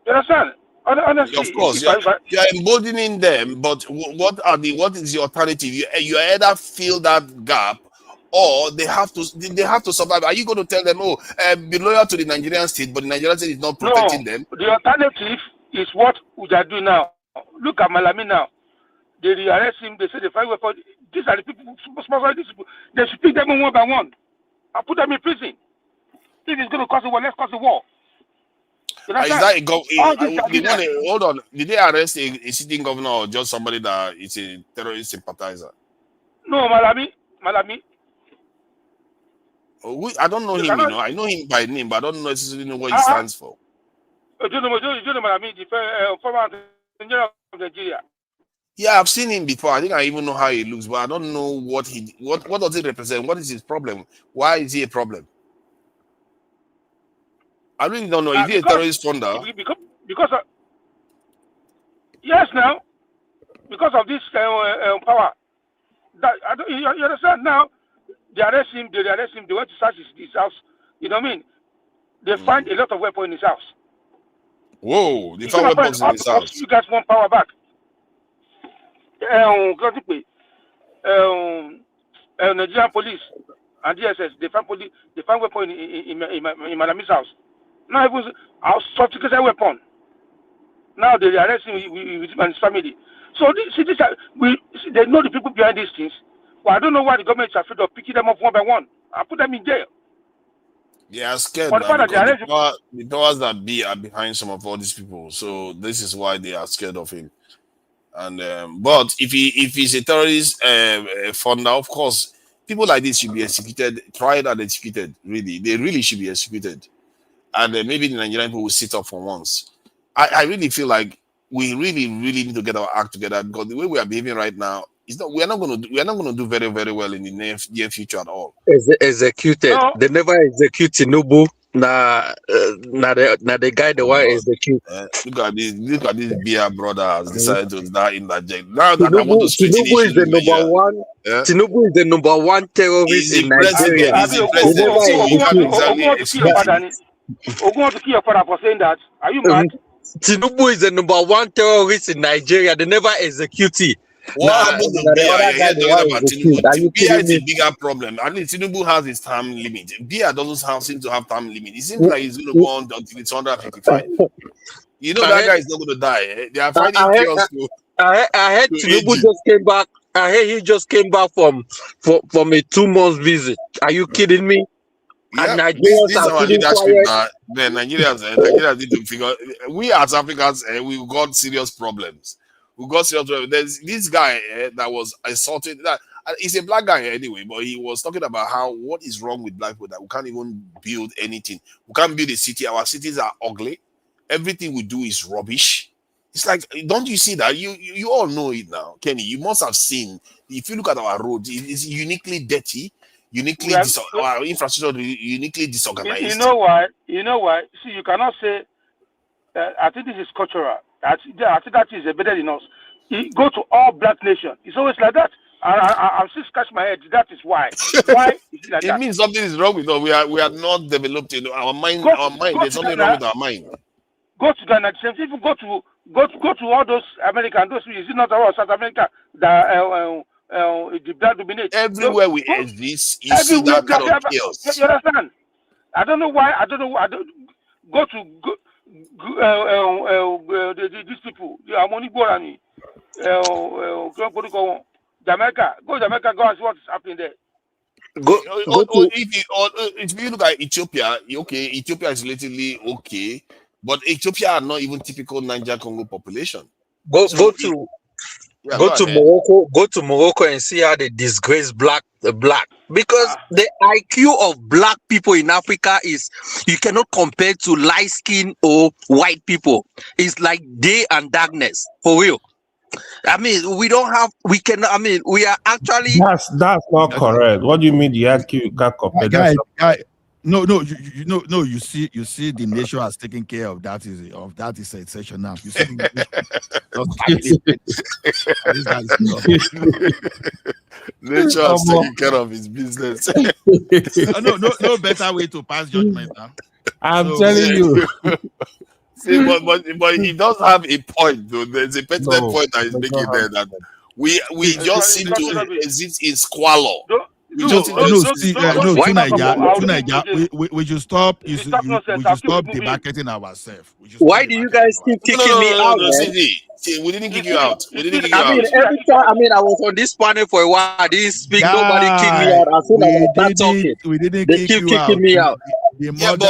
You understand? Honestly, of course, you are embodying them, but what is the alternative? You either fill that gap, or they have to survive. Are you going to tell them, be loyal to the Nigerian state, but the Nigerian state is not protecting them? The alternative is what we are doing now. Look at Malami now. They arrest him. They say they find weapons. These are the people sponsoring these people. They should pick them one by one and put them in prison. If it's going to cause a war, let's cause a war. Is that hold on? Did they arrest a sitting governor or just somebody that is a terrorist sympathizer? No, Malami. I don't know him. You know, I know him by name, but I don't necessarily know what he stands for. Malami, the former general of Nigeria. Yeah, I've seen him before. I think I even know how he looks, but I don't know what does he represent? What is his problem? Why is he a problem? I really don't know. Is he a terrorist funder? Because of, yes, now because of this power. You understand now? They arrest him. They went to search his house. You know what I mean? They find a lot of weapons in his house. Whoa! They found weapons in his house. You guys want power back? Nigerian police and DSS, they find weapon in Malami's house. Now it was a sophisticated weapon. Now they arrest him with him and his family. So they know the people behind these things. Well, I don't know why the government is afraid of picking them up one by one and put them in jail. They are scared because the powers that be are behind some of all these people. So this is why they are scared of him. And but if he's a terrorist funder, of course, people like this should be executed, tried and executed. Really, they really should be executed. And maybe the Nigerian people will sit up for once. I really feel like we really need to get our act together, because the way we are behaving right now is not. We are not going to do very, very well in the near future at all. Executed. No. They never execute Tinubu. Nah, the guy the one execute. Look at this beer brother has decided to die in that jail. Now that Tinubu, I want to straighten Tinubu is the number one. Yeah? Tinubu is the number one terrorist in Nigeria. He's the president, so you can't exactly excuse him. Ogun want to kill your father for saying that. Are you mad? Tinubu is the number one terrorist in Nigeria. They never execute it. What happened to Tinubu? Bia is a bigger problem. At least Tinubu has his term limit. Bia doesn't seem to have term limit. It seems like he's going to go on until it's 155. You know that guy is not going to die. They are finding chaos. I heard Tinubu just came back. I heard he just came back from a 2-month visit. Are you kidding me? Yeah, and Nigerians are our leadership now. Then Nigerians need to figure. We as Africans, we got serious problems. There's this guy that was assaulted. He's a black guy anyway, but he was talking about what is wrong with black people, that we can't even build anything. We can't build a city. Our cities are ugly. Everything we do is rubbish. It's like, don't you see that? You all know it now, Kenny. You must have seen. If you look at our roads, it's uniquely dirty. Our infrastructure is uniquely disorganized. You know why? See, you cannot say. I think this is cultural. I think that is better than us. You go to all black nations. It's always like that. I'm still scratching my head. That is why. Why is it like that? It means something is wrong with us. We are not developed. Our mind. There's something wrong with our mind. Go to Ghana. Even go to all those Americans. Is it not all South America that the black dominate? Everywhere we exist, you see that kind of chaos. You understand? I don't know why. Go to these people. Jamaica. Go to Jamaica. Go and see what's happening there. If you look at Ethiopia, okay, Ethiopia is relatively okay, but Ethiopia are not even typical Niger Congo population. Go to Morocco. Go to Morocco and see how they disgrace the black. Because the IQ of black people in Africa is, you cannot compare to light skin or white people. It's like day and darkness, for real. I mean, we are actually. That's not correct. What do you mean the IQ you can't compare? No. You see, the nation has taken care of that. Is a section now. You see, nature has taken care of his business. No better way to pass judgment now. I'm telling you. See, but he does have a point, though. There's a pertinent point that he's making there, that we just seem to exist in squalor. We just no, Naija, we should stop. We should stop demarketing ourselves. Why do you guys keep kicking me out, man? See, we didn't kick you out. We didn't kick you out. I mean, every time, I was on this panel for a while. I didn't speak. Nobody kicked me out. As soon as I start talking, they keep kicking me out. Yeah, but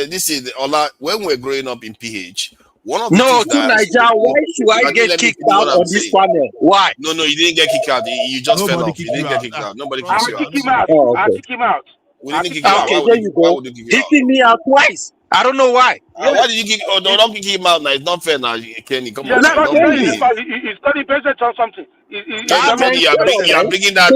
this is Ola. When we're growing up in PH, one of the no, things to Nigeria, why should I get kicked out on this panel? Why? No, you didn't get kicked out. You just fell off. You didn't get kicked out. Nobody kicked you out. I'll kick him out. We didn't kick you out. Okay, there you go. Kicking me out twice. I don't know why. Why did you kick? Oh, don't kick him out now. It's not fair now, Kenny. Come on. He's studying business or something. Kenny, you are bringing that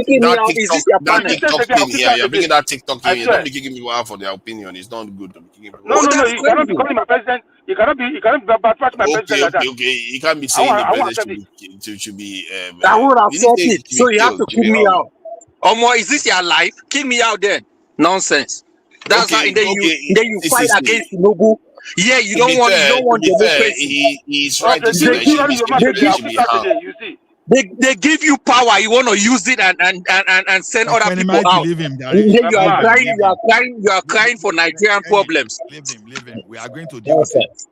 TikTok thing here. You're bringing that TikTok thing here. Don't be kicking people out for their opinion. It's not good to be kicking people out. No. You cannot be calling my president. You cannot be bypass my president like that. Okay. You can't be saying the president should be. I would have said it. So you have to kick me out. Omo, is this your life? Kick me out then. Nonsense. That's how. Then you fight against Tinubu. Yeah, you don't want democracy. He's right. They give you power. You want to use it and send other people out. You are crying for Nigerian problems. Leave him. We are going to deal with it.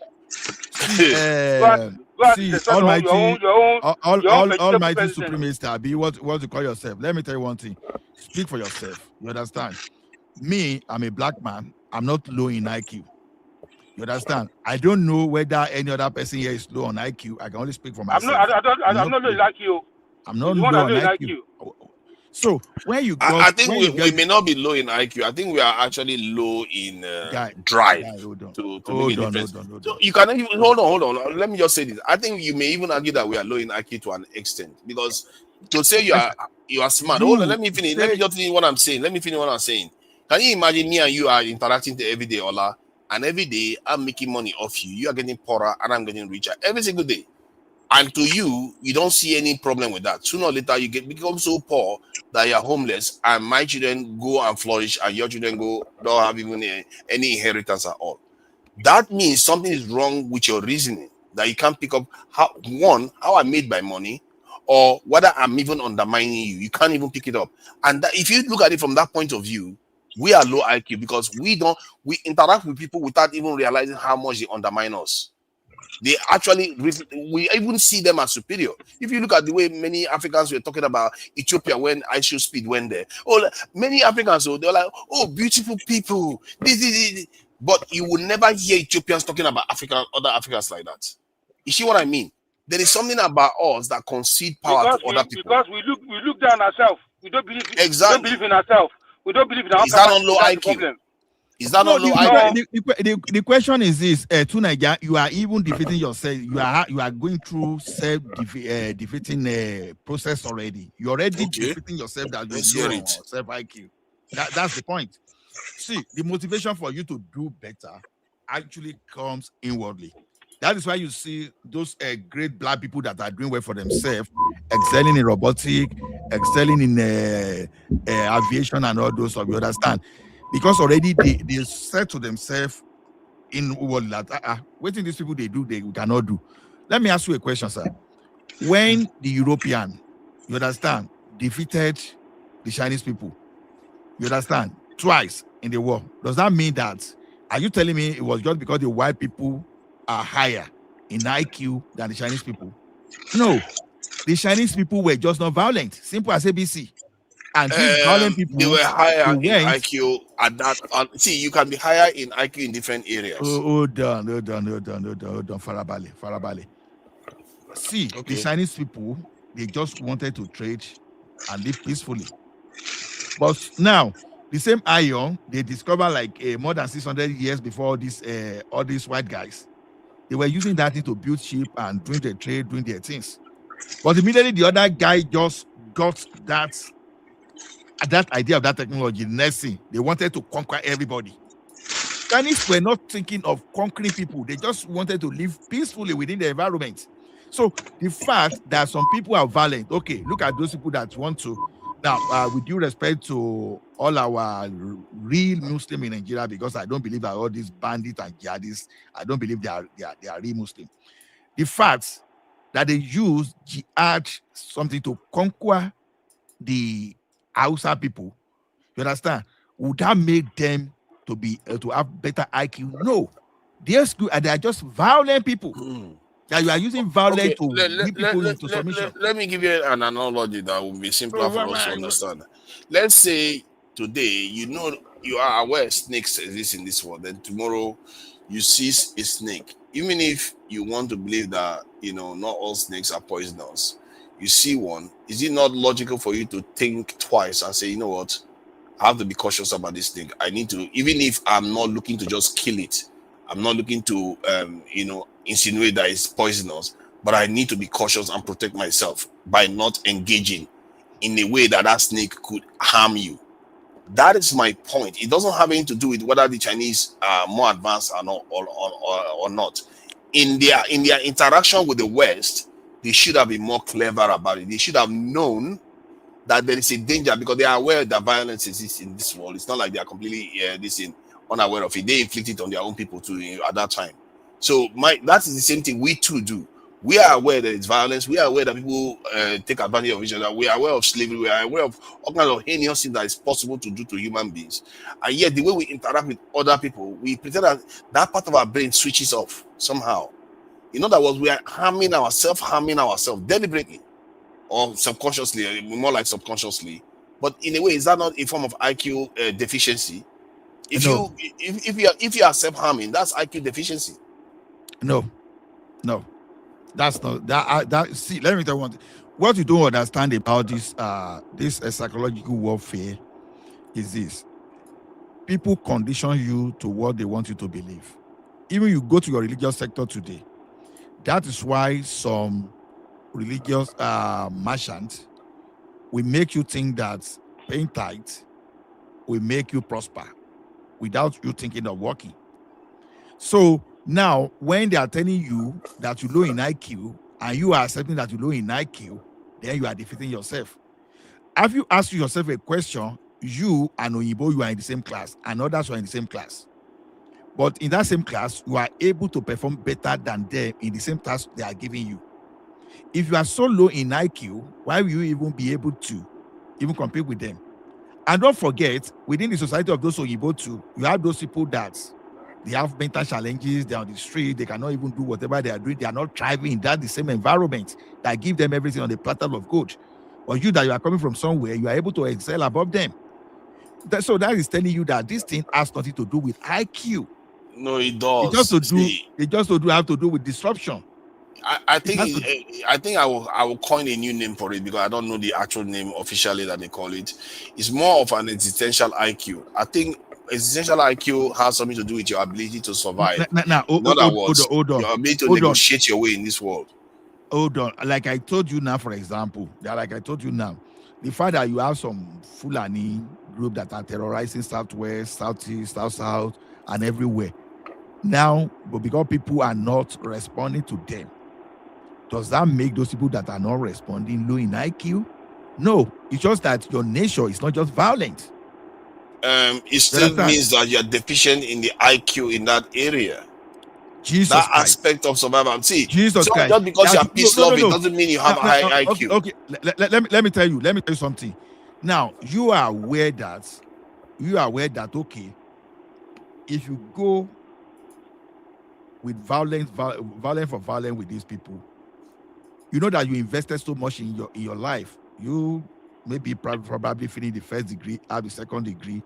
See, Almighty Supremist Abi, what you call yourself? Let me tell you one thing. Speak for yourself. You understand? Me, I'm a black man. I'm not low in IQ. You understand? I don't know whether any other person here is low on IQ. I can only speak for myself. I'm not low in IQ. I'm not low on IQ. So when you go, I think we may not be low in IQ. I think we are actually low in drive. Hold on. So you cannot even hold on. Let me just say this. I think you may even argue that we are low in IQ to an extent, because to say you are smart. Hold on, let me finish. Let me just finish what I'm saying. Can you imagine me and you are interacting every day, Ola, and every day I'm making money off you. You are getting poorer and I'm getting richer every single day. And to you, you don't see any problem with that. Sooner or later, you become so poor that you're homeless, and my children go and flourish, and your children don't have even any inheritance at all. That means something is wrong with your reasoning, that you can't pick up how I made my money, or whether I'm even undermining you. You can't even pick it up. And that, if you look at it from that point of view, we are low IQ because we interact with people without even realizing how much they undermine us. They actually, we even see them as superior. If you look at the way many Africans were talking about Ethiopia when ISO Speed went there, many Africans, they're like, oh, beautiful people. But you will never hear Ethiopians talking about other Africans like that. You see what I mean? There is something about us that concede power to other people. Because we look down ourselves. We don't believe. Exactly. We don't believe in ourselves. We don't believe in our. Is that on low IQ? Is that not low IQ? The question is this: to Nigeria, you are even defeating yourself. You are going through self-defeating process already. You're already defeating yourself that you're low self IQ. That's the point. See, the motivation for you to do better actually comes inwardly. That is why you see those great black people that are doing well for themselves, excelling in robotics, excelling in aviation and all those stuff. You understand? Because already they said to themselves in world that what these people they do, we cannot do. Let me ask you a question, sir. When the European, you understand, defeated the Chinese people, you understand, twice in the war, does that mean that, are you telling me it was just because the white people are higher in IQ than the Chinese people? No, the Chinese people were just not violent, simple as ABC. And these violent people, they were higher in IQ at that. See, you can be higher in IQ in different areas. Hold on, Farabale. See, the Chinese people, they just wanted to trade and live peacefully. But now, the same iron they discovered like more than 600 years before all these white guys. They were using that thing to build ship and doing their trade, doing their things. But immediately the other guy just got that idea of that technology. Next thing, they wanted to conquer everybody. Chinese were not thinking of conquering people. They just wanted to live peacefully within the environment. So the fact that some people are violent, okay, look at those people that want to. Now, with due respect to all our real Muslim in Nigeria, because I don't believe that all these bandits and jihadists, I don't believe they are real Muslim. The fact that they use jihad something to conquer the Hausa people, you understand? Would that make them to be to have better IQ? No, they are just violent people. That you are using violence Okay, to whip people into submission. let me give you an analogy that will be simpler for us to understand. Let's say today, you are aware snakes exist in this world, and tomorrow you see a snake. Even if you want to believe that, not all snakes are poisonous, you see one, is it not logical for you to think twice and say, you know what, I have to be cautious about this thing. I need to, even if I'm not looking to just kill it, I'm not looking to, insinuate that it's poisonous, but I need to be cautious and protect myself by not engaging in a way that snake could harm you. That is my point. It doesn't have anything to do with whether the Chinese are more advanced or not. In their interaction with the West, they should have been more clever about it. They should have known that there is a danger, because they are aware that violence exists in this world. It's not like they are completely unaware of it. They inflict it on their own people too at that time. So that is the same thing we too do. We are aware that it's violence. We are aware that people take advantage of each other. We are aware of slavery. We are aware of all kinds of heinous things that is possible to do to human beings. And yet, the way we interact with other people, we pretend that part of our brain switches off somehow. In other words, we are harming ourselves deliberately or subconsciously, more like subconsciously. But in a way, is that not a form of IQ deficiency? If you are self-harming, that's IQ deficiency. No, that's not that. See, let me tell you what you don't understand about this psychological warfare is this: people condition you to what they want you to believe. Even you go to your religious sector today, that is why some religious merchants will make you think that paying tithe will make you prosper without you thinking of working. So now, when they are telling you that you're low in IQ and you are accepting that you're low in IQ, then you are defeating yourself. Have you asked yourself a question? You and Oyibo, you are in the same class, and others are in the same class. But in that same class, you are able to perform better than them in the same task they are giving you. If you are so low in IQ, why will you even be able to even compete with them? And don't forget, within the society of those Oyibo too, you have those people that they have mental challenges, they're on the street, they cannot even do whatever they are doing, they are not thriving in the same environment that give them everything on the platter of gold. But you that you are coming from somewhere, you are able to excel above them. So that is telling you that this thing has nothing to do with IQ. No, it does. It just have to do with disruption. I think I will coin a new name for it, because I don't know the actual name officially that they call it. It's more of an existential IQ. I think existential IQ has something to do with your ability to survive. In other words, your ability to negotiate your way in this world. Hold on. Like I told you now, for example, the fact that you have some Fulani group that are terrorizing Southwest, Southeast, South, and everywhere. Now, but because people are not responding to them, does that make those people that are not responding low in IQ? No, it's just that your nature is not just violent. It still means that you're deficient in the IQ in that area. That aspect of survival. See, Jesus Christ. Just because you're peace loving doesn't mean you have a high IQ. Okay. Let me tell you something. Now, you are aware that okay, if you go with violence with these people, you know that you invested so much in your life. You maybe probably finish the first degree, have the second degree,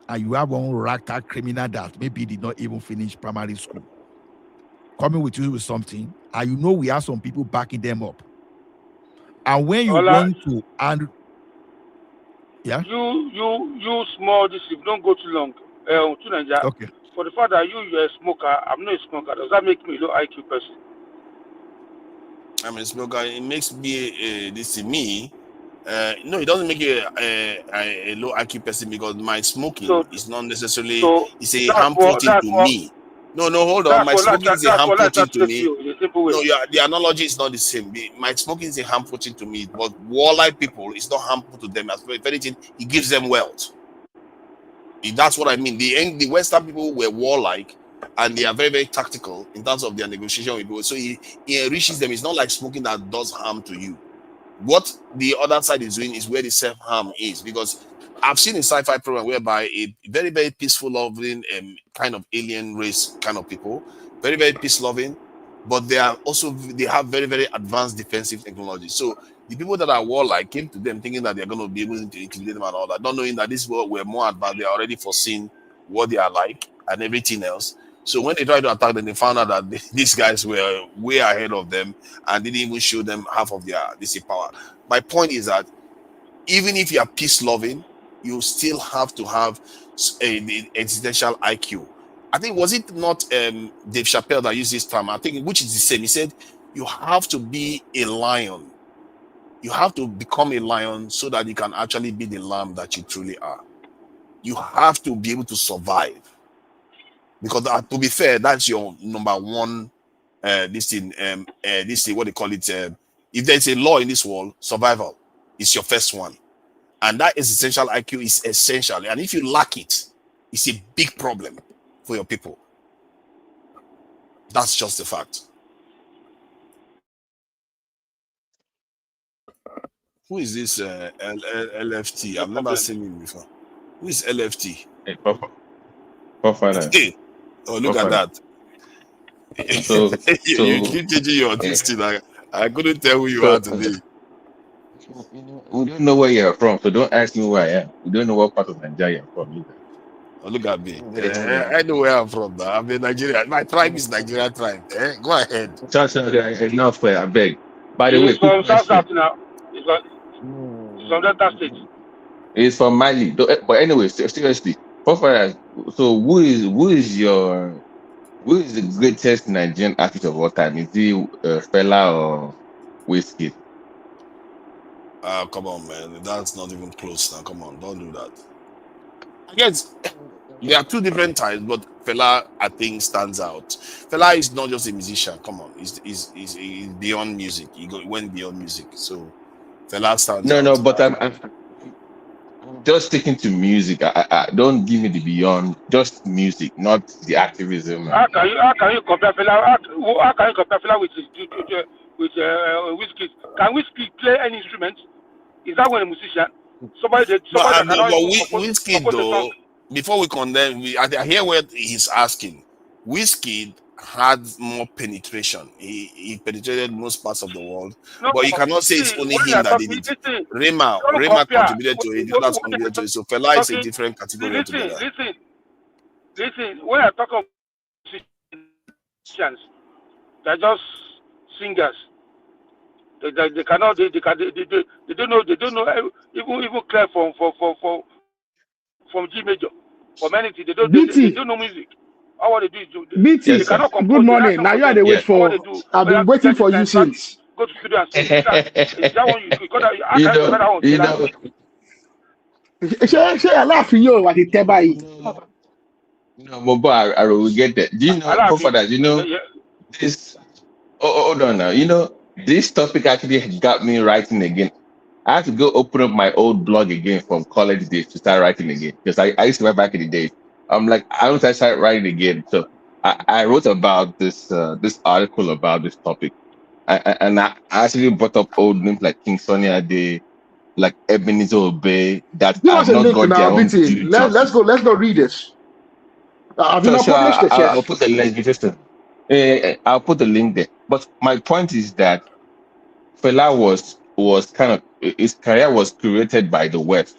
and you have one rata criminal that maybe did not even finish primary school coming with you with something, and you know we have some people backing them up. And when you want to, and yeah, you small this, if don't go too long, to Nigeria. Okay. For the fact that you're a smoker, I'm not a smoker. Does that make me a low IQ person? I'm a smoker. It makes me this to me. No, it doesn't make you a low IQ person, because my smoking is not necessarily it's a harmful thing to me. No, hold on. My smoking is a harmful thing to me. No, the analogy is not the same. My smoking is a harmful thing to me, but warlike people, it's not harmful to them. As if anything, it gives them wealth. That's what I mean. The Western people were warlike, and they are very, very tactical in terms of their negotiation with people. So it enriches them. It's not like smoking that does harm to you. What the other side is doing is where the self-harm is, because I've seen a sci-fi program whereby a very, very peaceful, loving kind of alien race kind of people, very, very peace loving, but they have very, very advanced defensive technology. So the people that are warlike came to them thinking that they're going to be able to intimidate them and all that, not knowing that this world were more advanced. They are already foreseen what they are like and everything else. So when they tried to attack them, they found out that these guys were way ahead of them and didn't even show them half of their power. My point is that even if you are peace loving, you still have to have the existential IQ. I think, was it not Dave Chappelle that used this term? I think, which is the same. He said, you have to be a lion. You have to become a lion so that you can actually be the lamb that you truly are. You have to be able to survive. Because to be fair, that's your number one, what they call it. If there's a law in this world, survival is your first one. And that existential IQ is essential. And if you lack it, it's a big problem for your people. That's just the fact. Who is this LFT? I've never seen him before. Who is LFT? Hey, Papa. Hey. Oh, look at that. So, you keep changing your this thing. I couldn't tell who you are today. We don't know where you're from, so don't ask me where I am. We don't know what part of Nigeria you're from either. Oh, look at me. I know where I'm from now. I'm a Nigerian. My tribe is Nigerian tribe. Go ahead. Enough, I beg. By the way, from South now. It's from Delta State. It's from Mali. But anyway, seriously, Papa, so who is the greatest Nigerian artist of all time? Is he Fela or Wizkid? Come on, man. That's not even close now. Come on, don't do that. I guess there are two different types, but Fela, I think, stands out. Fela is not just a musician. Come on, he's beyond music. He went beyond music. So Fela stands out. No, but I'm just sticking to music. I don't give me the beyond, just music, not the activism. How can you compare Fela? How can you compare Fela with Wizkid? Can Wizkid play any instrument? Is that one a musician? Wizkid, though, before we condemn, I hear what he's asking. Wizkid had more penetration. He penetrated most parts of the world. No, but you cannot say it's only him that did it. Rema contributed to it. The others contributed to it. So Fela is a different category altogether. Listen. When I talk of musicians, they're just singers. They don't know even clear from G major, from anything. They don't know music. All what they do is they cannot compose. Good morning. Now you are the wait for. I've been waiting for you since. Go to studio and sing. Is that one you got? I can't remember that one. Say laughing you what it tell you. No, Mobo, I will get that. Do you know, fathers? You know this. Hold on now. You know this topic actually got me writing again. I have to go open up my old blog again from college days to start writing again because I used to write back in the days. I'm like, I want to start writing again. So I wrote about this article about this topic, and I actually brought up old names like King Sunny Ade, like Ebenezer Obey. That have not got their own due Let's go read this. Have you not published it yet? I'll put the link. I'll put the link there. But my point is that Fela was kind of, his career was created by the West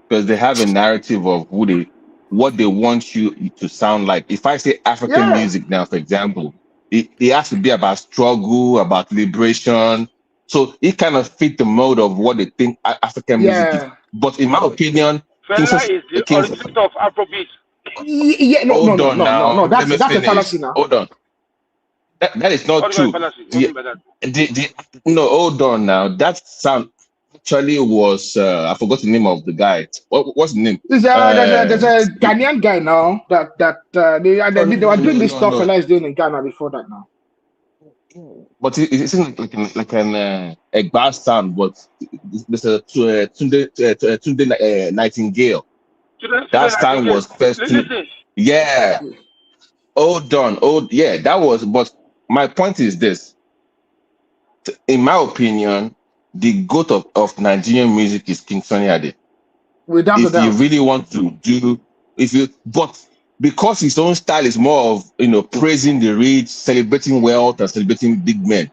because they have a narrative of what they want you to sound like. If I say African music now, for example, it has to be about struggle, about liberation. So it kind of fit the mode of what they think African music is. But in my opinion, Fela is the originator of Afrobeat. Yeah, no. That's a fallacy now. Hold on. That is not true. No, hold on now. That sound actually was I forgot the name of the guy. What's the name? There's a Ghanaian guy now they were doing this stuff Fela is doing in Ghana before that now. But it isn't like an Egba sound, but there's a Tunde Nightingale. That sound was first. Yeah. Hold on. That was. But my point is this. In my opinion, the goat of Nigerian music is King Sunny Ade. Without a If you doubt. really want to do, but because his own style is more of praising the rich, celebrating wealth, and celebrating big men.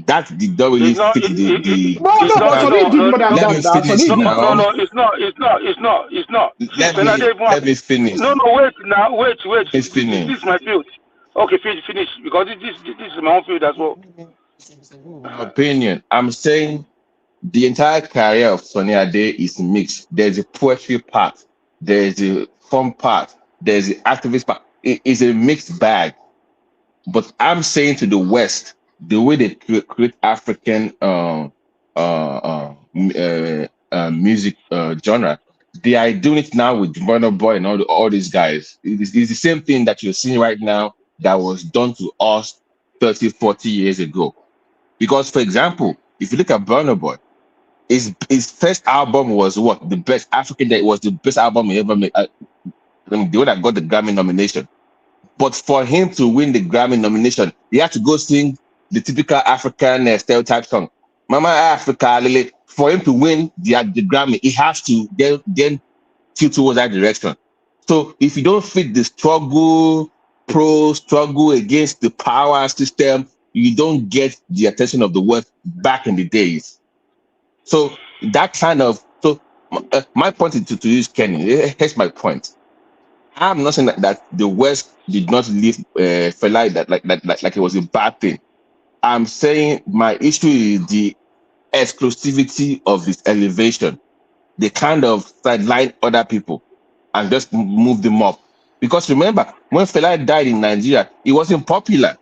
That did not really fit the. But Sonny did more than Let that me now. finish Sonny did. now. No, it's not. Let me finish. No, wait now, wait. Let's finish. This is my field. Okay, finish because this is my own field as well. My opinion. I'm saying the entire career of Sunny Ade is mixed. There's a poetry part, there's a fun part, there's the activist part. It is a mixed bag. But I'm saying to the West, the way they create African music genre, they are doing it now with Burna Boy and all these guys. It's the same thing that you're seeing right now that was done to us 30, 40 years ago. Because, for example, if you look at Burna Boy, his first album was what? The best African Day was the best album he ever made. The one that got the Grammy nomination. But for him to win the Grammy nomination, he had to go sing the typical African stereotype song, Mama Africa, Lily. For him to win the Grammy, he has to then tilt towards that direction. So if you don't fit the struggle against the power system, you don't get the attention of the West back in the days. So that kind of, my point is to use Kenny. Here's my point. I'm not saying that the West did not leave Fela like it was a bad thing. I'm saying my issue is the exclusivity of this elevation. They kind of sideline other people and just move them up. Because remember, when Fela died in Nigeria, he wasn't popular.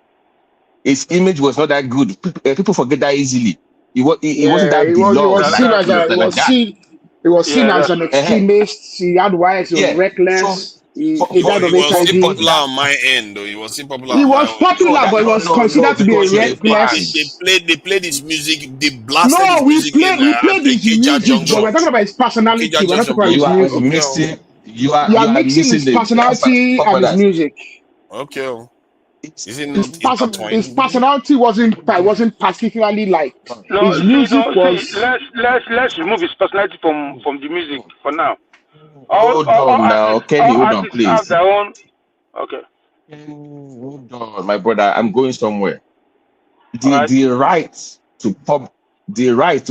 His image was not that good. People forget that easily. He wasn't that beloved. He was seen as an extremist. He had wives. He was reckless. He died of HIV. He was popular on my end, though. He was popular. He was popular, but he was considered to be a reckless. They played his music. They blasted No, his music. we played his music, but we're talking about his personality. We're not talking about his music. You are mixing his personality and his music. Okay. His personality wasn't particularly liked. No, his music was. Let's remove his personality from the music for now. Hold on, Kenny, hold on, please. Have their own. Okay. Hold on, my brother. I'm going somewhere. The right to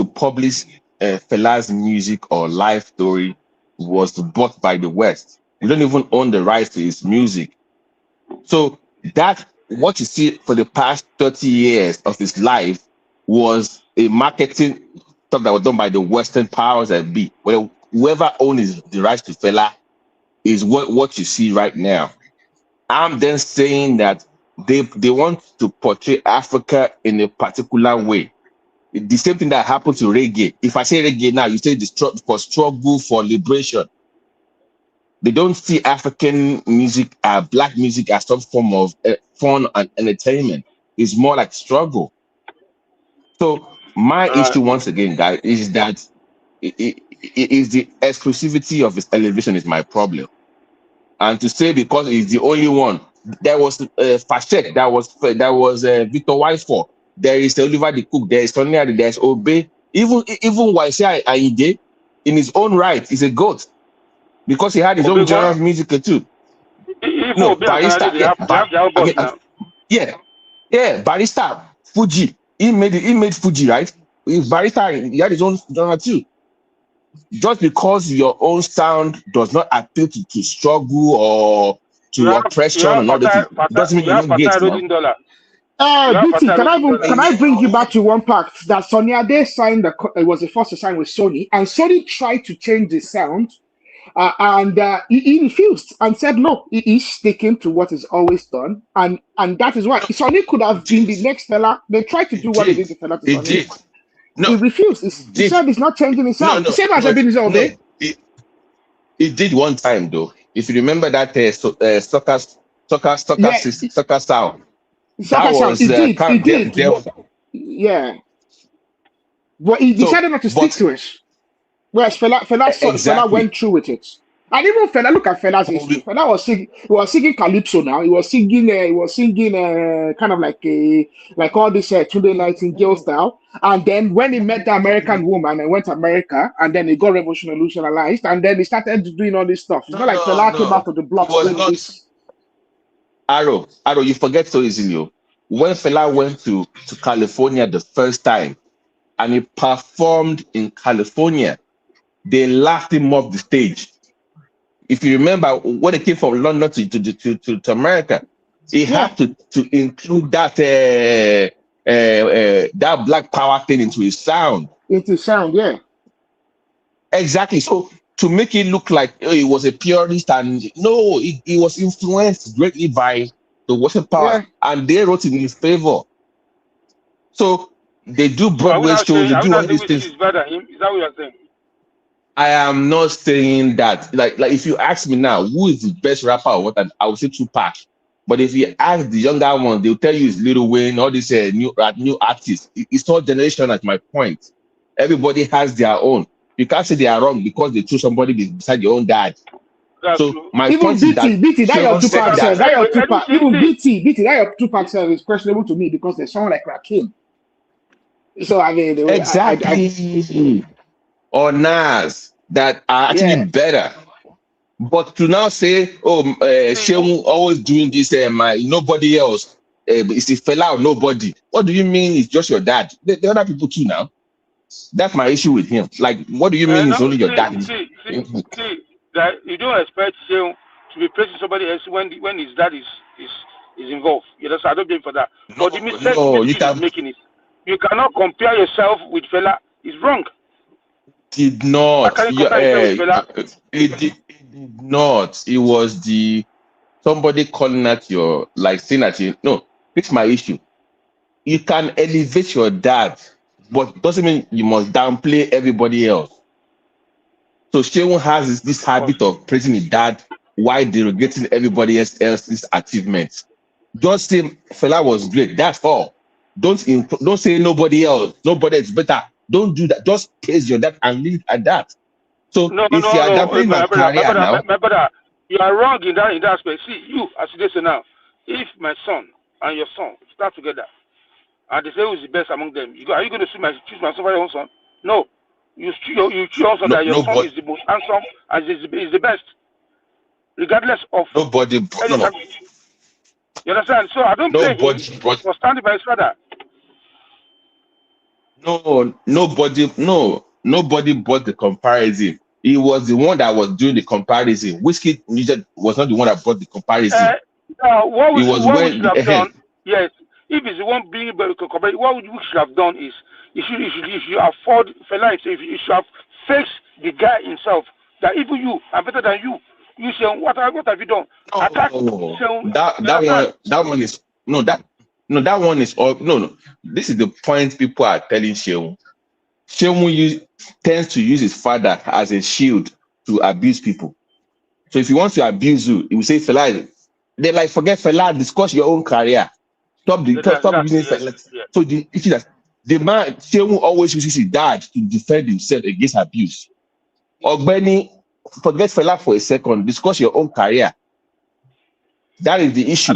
publish Fela's music or life story was bought by the West. We don't even own the rights to his music. So that what you see for the past 30 years of his life was a marketing stuff that was done by the Western powers that be. Well, whoever owns the rights to Fela is what you see right now. I'm then saying that they want to portray Africa in a particular way. The same thing that happened to reggae. If I say reggae now, you say for struggle for liberation. They don't see African music, black music, as some form of fun and entertainment. It's more like struggle. So my issue, once again, guys, is that it is the exclusivity of his elevation is my problem. And to say because he's the only one, there was Fashek, that was Victor Weisford, there is Oliver the Cook, there is Sonny Ade, there's Obey, even Waisha Aide, in his own right, is a goat. Because he had his own genre of music too. No, Barista. Barista, Fuji. He made Fuji, right? Barista, he had his own genre too. Just because your own sound does not appeal to struggle or to oppression and all that, doesn't mean you're not great. BT, can I bring you back to one part that Sonny Ade signed? It was the first to sign with Sony, and Sony tried to change the sound. And he refused and said no, he is sticking to what is always done, and that is why Sonny could have been the next fella. They tried to do what they did to fella to Sonny. No, he refused. He said he's not changing his sound. Same as Ebenezer his own day. He did one time though. If you remember that soccer sound. He did. Yeah. But he decided not to stick to it. Whereas Fela went through with it. And even Fela, look at Fela's history. Fela was singing calypso now. He was singing kind of like all this Tunde Nightingale style. And then when he met the American woman and went to America, and then he got revolutionized, and then he started doing all this stuff. It's not like Fela came out of the blocks doing this. Arrow, you forget so easily. When Fela went to California the first time and he performed in California, they laughed him off the stage. If you remember, when he came from London to America, he had to include that that Black Power thing into his sound. Yeah. Exactly. So to make it look like he was a purist, and no, he was influenced greatly by the Western power, and they wrote in his favor. So they do Broadway shows, they do all these things. Is better him? Is that what you're saying? I am not saying that. Like if you ask me now, who is the best rapper or what, I would say Tupac. But if you ask the younger ones, they'll tell you it's Lil Wayne, all these new artists. It's not generation at my point. Everybody has their own. You can't say they are wrong because they choose somebody beside your own dad. So my point is that BT, that your Tupac, even BT, that your Tupac self is questionable to me because there's someone like Rakim. So I mean, exactly. Or Nas that are actually better. But to now say, Shehu always doing this, nobody else, it's a fella or nobody. What do you mean it's just your dad? The other people too now. That's my issue with him. Like, what do you mean it's only your dad? See, that you don't expect Shehu to be praising somebody else when his dad is involved. You know, so I don't blame for that. But the mistake is making it. You cannot compare yourself with fella. It's wrong. Did not. It did not. It was somebody calling at your, like saying at you. No, fix my issue. You can elevate your dad, but doesn't mean you must downplay everybody else. So Shehu has this habit of praising his dad while derogating everybody else's achievements. Just say fella was great. That's all. Don't say nobody else. Nobody is better. Don't do that. Just praise your dad and leave it at that. So if you are doubling my career now, my brother, you are wrong in that aspect. See, you as you say now, if my son and your son start together, and they say who is the best among them, are you going to choose my son for your own son? No, you choose also that your son is the most handsome and is the best, regardless of nobody. No. You understand? So I don't blame him for standing by his father. No, nobody bought the comparison. He was the one that was doing the comparison. Whiskey was not the one that bought the comparison. What we should have done, yes, if he's the one being able to compare, what we should have done is, you should afford fella, you should have faced the guy himself, that even you are better than you. You say, what have you done? Attack. That one is all. No. This is the point people are telling Shehu. Shehu tends to use his father as a shield to abuse people. So if he wants to abuse you, he will say, fella, they like forget fella, discuss your own career. Stop using fella. So the issue that the man Shehu always uses his dad to defend himself against abuse. Or Benny, forget fella for a second, discuss your own career. That is the issue.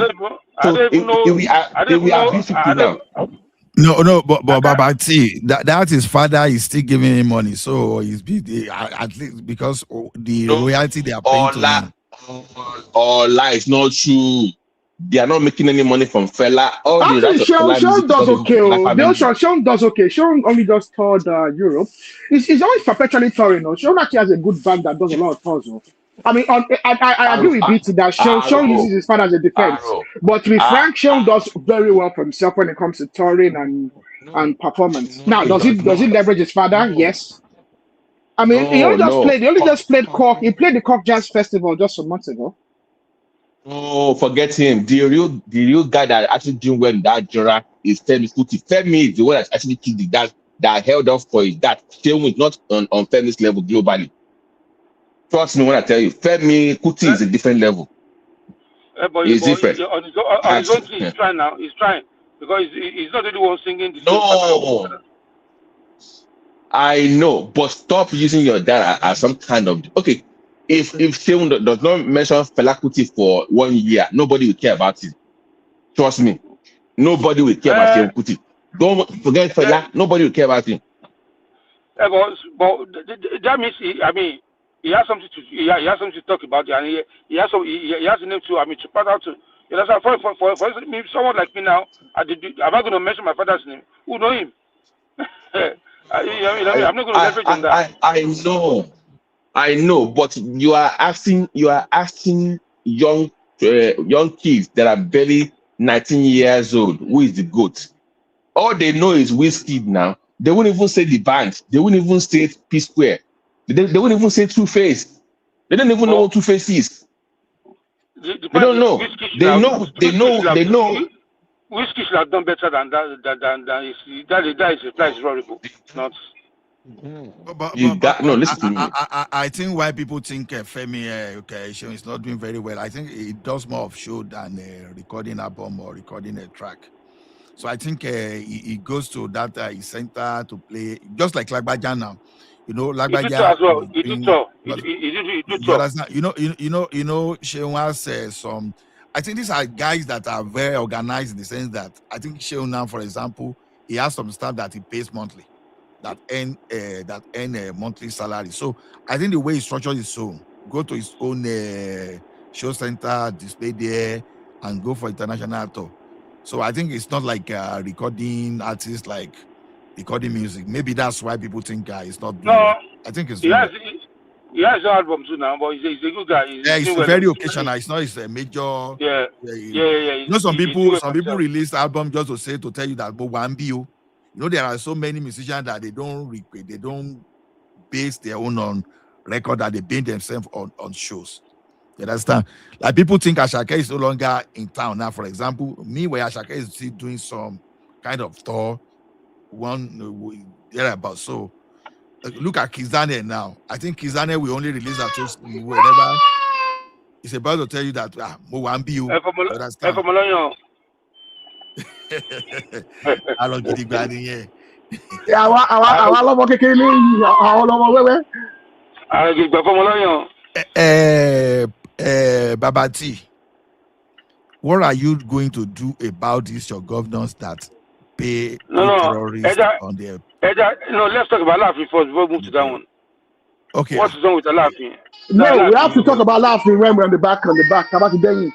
No, but see, that his father is still giving him money, so he's at least because the royalty they are paying to him. All lies, not true. They are not making any money from fella. Actually, Sean does okay. Sean does okay. Sean only does toured Europe. He's always perpetually touring. Sean actually has a good band that does a lot of tours. I mean, I agree with BT that Sean uses his father as a defense. But to be frank, Sean does very well for himself when it comes to touring and performance. Now, does he leverage his father? Yes. I mean, he only just played Cork. He played the Cork Jazz Festival just some months ago. Oh, forget him. The real guy that actually doing well in that genre is Femi Kuti. Femi is the one that actually took the dad that held off for his dad. Shehu is not on Femi's level globally. Trust me when I tell you, Femi Kuti is a different level. He's different. On his own thing, he's trying now. He's trying because he's not the one singing the song. No, I know, but stop using your dad as some kind of okay. if Seun does not mention Fela Kuti for 1 year, nobody will care about it. Trust me, nobody will care about Seun Kuti. Don't forget Fela. Nobody will care about him. But that means he has something to talk about, and he has a name to to pass out to. You know, for instance, someone like me now, I'm not going to mention my father's name. Who know him? I'm not going to leverage on that. I know, but you are asking young kids that are barely 19 years old who is the GOAT. All they know is Wizkid now. They won't even say the band. They won't even say P Square. They won't even say Two Face. They don't even know what Two Face is. They don't know. They know. Wizkid should have done better than that. That is horrible. Not. Listen to me. I think why people think Femi is not doing very well. I think it does more of show than recording album or recording a track. So I think he goes to that center to play, just like Lagbaja now. You know, Lagbaja. He did tour. You know, Sheun has some. I think these are guys that are very organized in the sense that I think Sheun now, for example, he has some stuff that he pays monthly, that earn a monthly salary. So I think the way he structured his own, go to his own show center, display there, and go for international tour. So I think it's not like recording artists, like recording music. Maybe that's why people think it's not doing well. I think it's he has an album too now, but he's a good guy. It's very occasional. It's not a major. Yeah. You know, some people release album just to tell you that you know, there are so many musicians that they don't base their own on record, that they base themselves on shows. You understand? Like people think Ashake is no longer in town now. For example, me, where Ashake is still doing some kind of tour, thereabouts. So look at Kizane now. I think Kizane will only release a toast whenever it's about to tell you that Mowambi. I don't get it bad in here. Babati, what are you going to do about this? Your governors that pay terrorists on their. No, let's talk about laughing first before we move to that one. Okay. What's wrong with the laughing? No, we have to talk about laughing when we're on the back. About the day.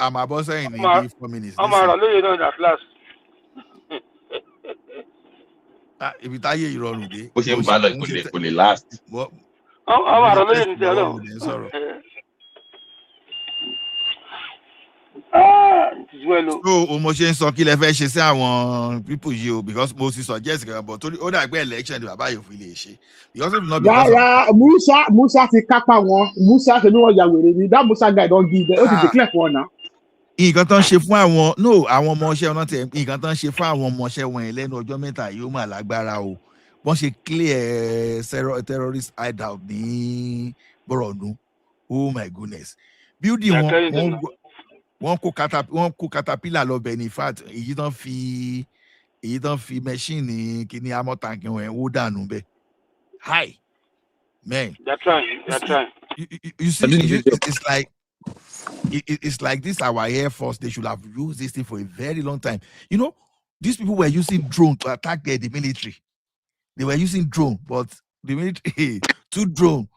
I'm about saying in 4 minutes. I'm that last. If you tell you run with it, last. So emotion sọ kí lẹ fẹ́ ṣe sí àwọn people yìí because mo sì suggest kan but ó dà pé election ni bàbá yóò fi lè ṣe because if not because Musa ti kápá wọn Musa ṣe ni wọn ya wèrè ni that Musa guy don give them ó ti declare for wọn now. Nǹkan tán ṣe fún àwọn àwọn ọmọọṣẹ́ wọn tẹ nǹkan tán ṣe fún àwọn ọmọọṣẹ́ wọn lẹ́nu ọjọ́ mẹ́ta yìí ó mà lágbára o wọ́n ṣe clear terrorist hideout ní Borno. Oh my goodness building wọ́n kó caterpillar lọ bẹ̀ ní fact èyí tán fi machine kíní amọ̀ tanki wọn ó dànù bẹ́ẹ̀ hi man. They're trying. You see it's like this our Air Force, they should have used this thing for a very long time. You know, these people were using drone to attack the military. They were using drone, but the military two drone.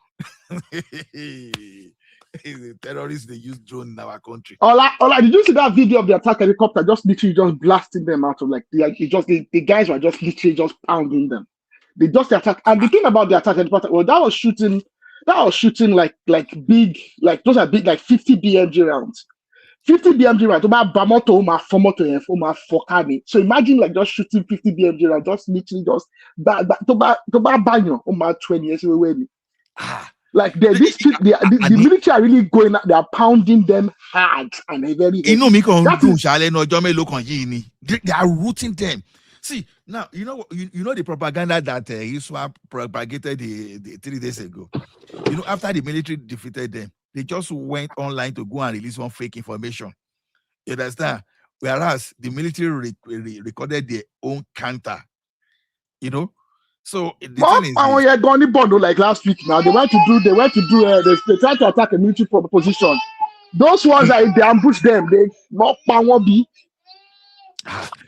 The terrorists, they use drone in our country. Ola, did you see that video of the attack helicopter just literally just blasting them out of like the guys were just literally just pounding them. They just attack. And the thing about the attack helicopter, well, that was shooting like big, like those are big, like 50 BMG rounds. 50 BMG rounds. So imagine like just shooting 50 BMG rounds, just literally just 20 years away. Like the military are really going out, they are pounding them hard and they very they are rooting them. See, now you know the propaganda that Iswa propagated the 3 days ago. You know, after the military defeated them, They just went online to go and release one fake information. You understand? Whereas the military recorded their own counter. You know? So the thing is this. Yeah, gone bond like last week now. They tried to attack a military position. Those ones they ambush them. They not power be.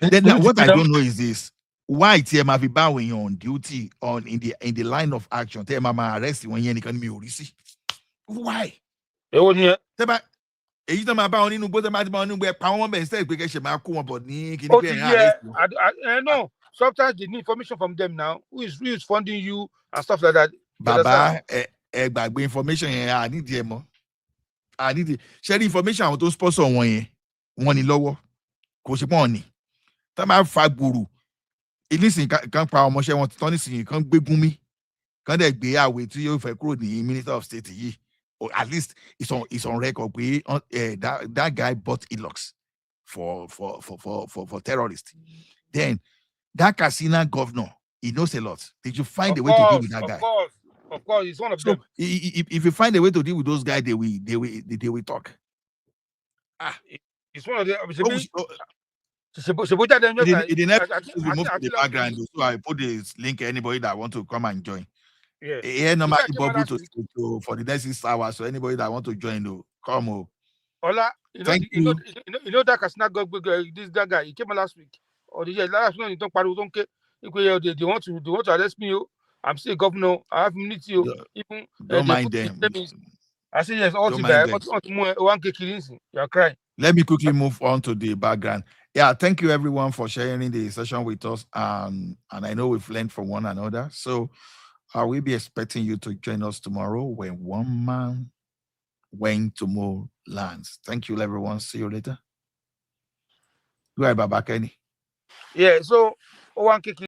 Then what I don't know is this: why TMA be bowing on duty in the line of action? TMA arrest when you can be why? Yeah. Èyí tó máa bá wọn nínú gbọ́dọ̀ máa ti bá wọn nínú pa wọ́n bẹ̀ instead pé kẹ́sẹ̀ máa kó wọn bọ̀ ní kíní pé I know. Sometimes they need information from them now. Who is funding you and stuff like that. Bàbá ẹ gbàgbé information yẹn I need ẹ mọ́. I need share information àwọn tó sponsor wọn yẹn wọ́n ní lọ́wọ́ kò ṣe pọ́n ní. Tá máa fa gbòòrò ìnísìn kan pa ọmọọṣẹ́ wọn tán nísìnyí kan gbé gúnmí kan dẹ̀ gbé àwẹ̀ tí yóò fẹ́ kúrò ní Minister of State yìí. Or at least it's on record. That guy bought Elox for terrorists. Then that Casina governor, he knows a lot. Did you find a way to deal with that guy? Of course, he's one of them. If you find a way to deal with those guys, they will talk. It's one of them. He didn't remove the background, so I put this link. Anybody that want to come and join. Yeah, no matter for the next 6 hours. So anybody that want to join, come. Ola, you know that Kasina this guy. He came last week or the year last week. They want to arrest me. I'm still governor. I have immunity. Don't mind them. I say yes. Also, you're crying. Let me quickly move on to the background. Yeah, thank you everyone for sharing the session with us. And I know we've learned from one another. So. I will be expecting you to join us tomorrow when One Man Went to More lands. Thank you, everyone. See you later. Goodbye, Baba Kenny. Yeah, so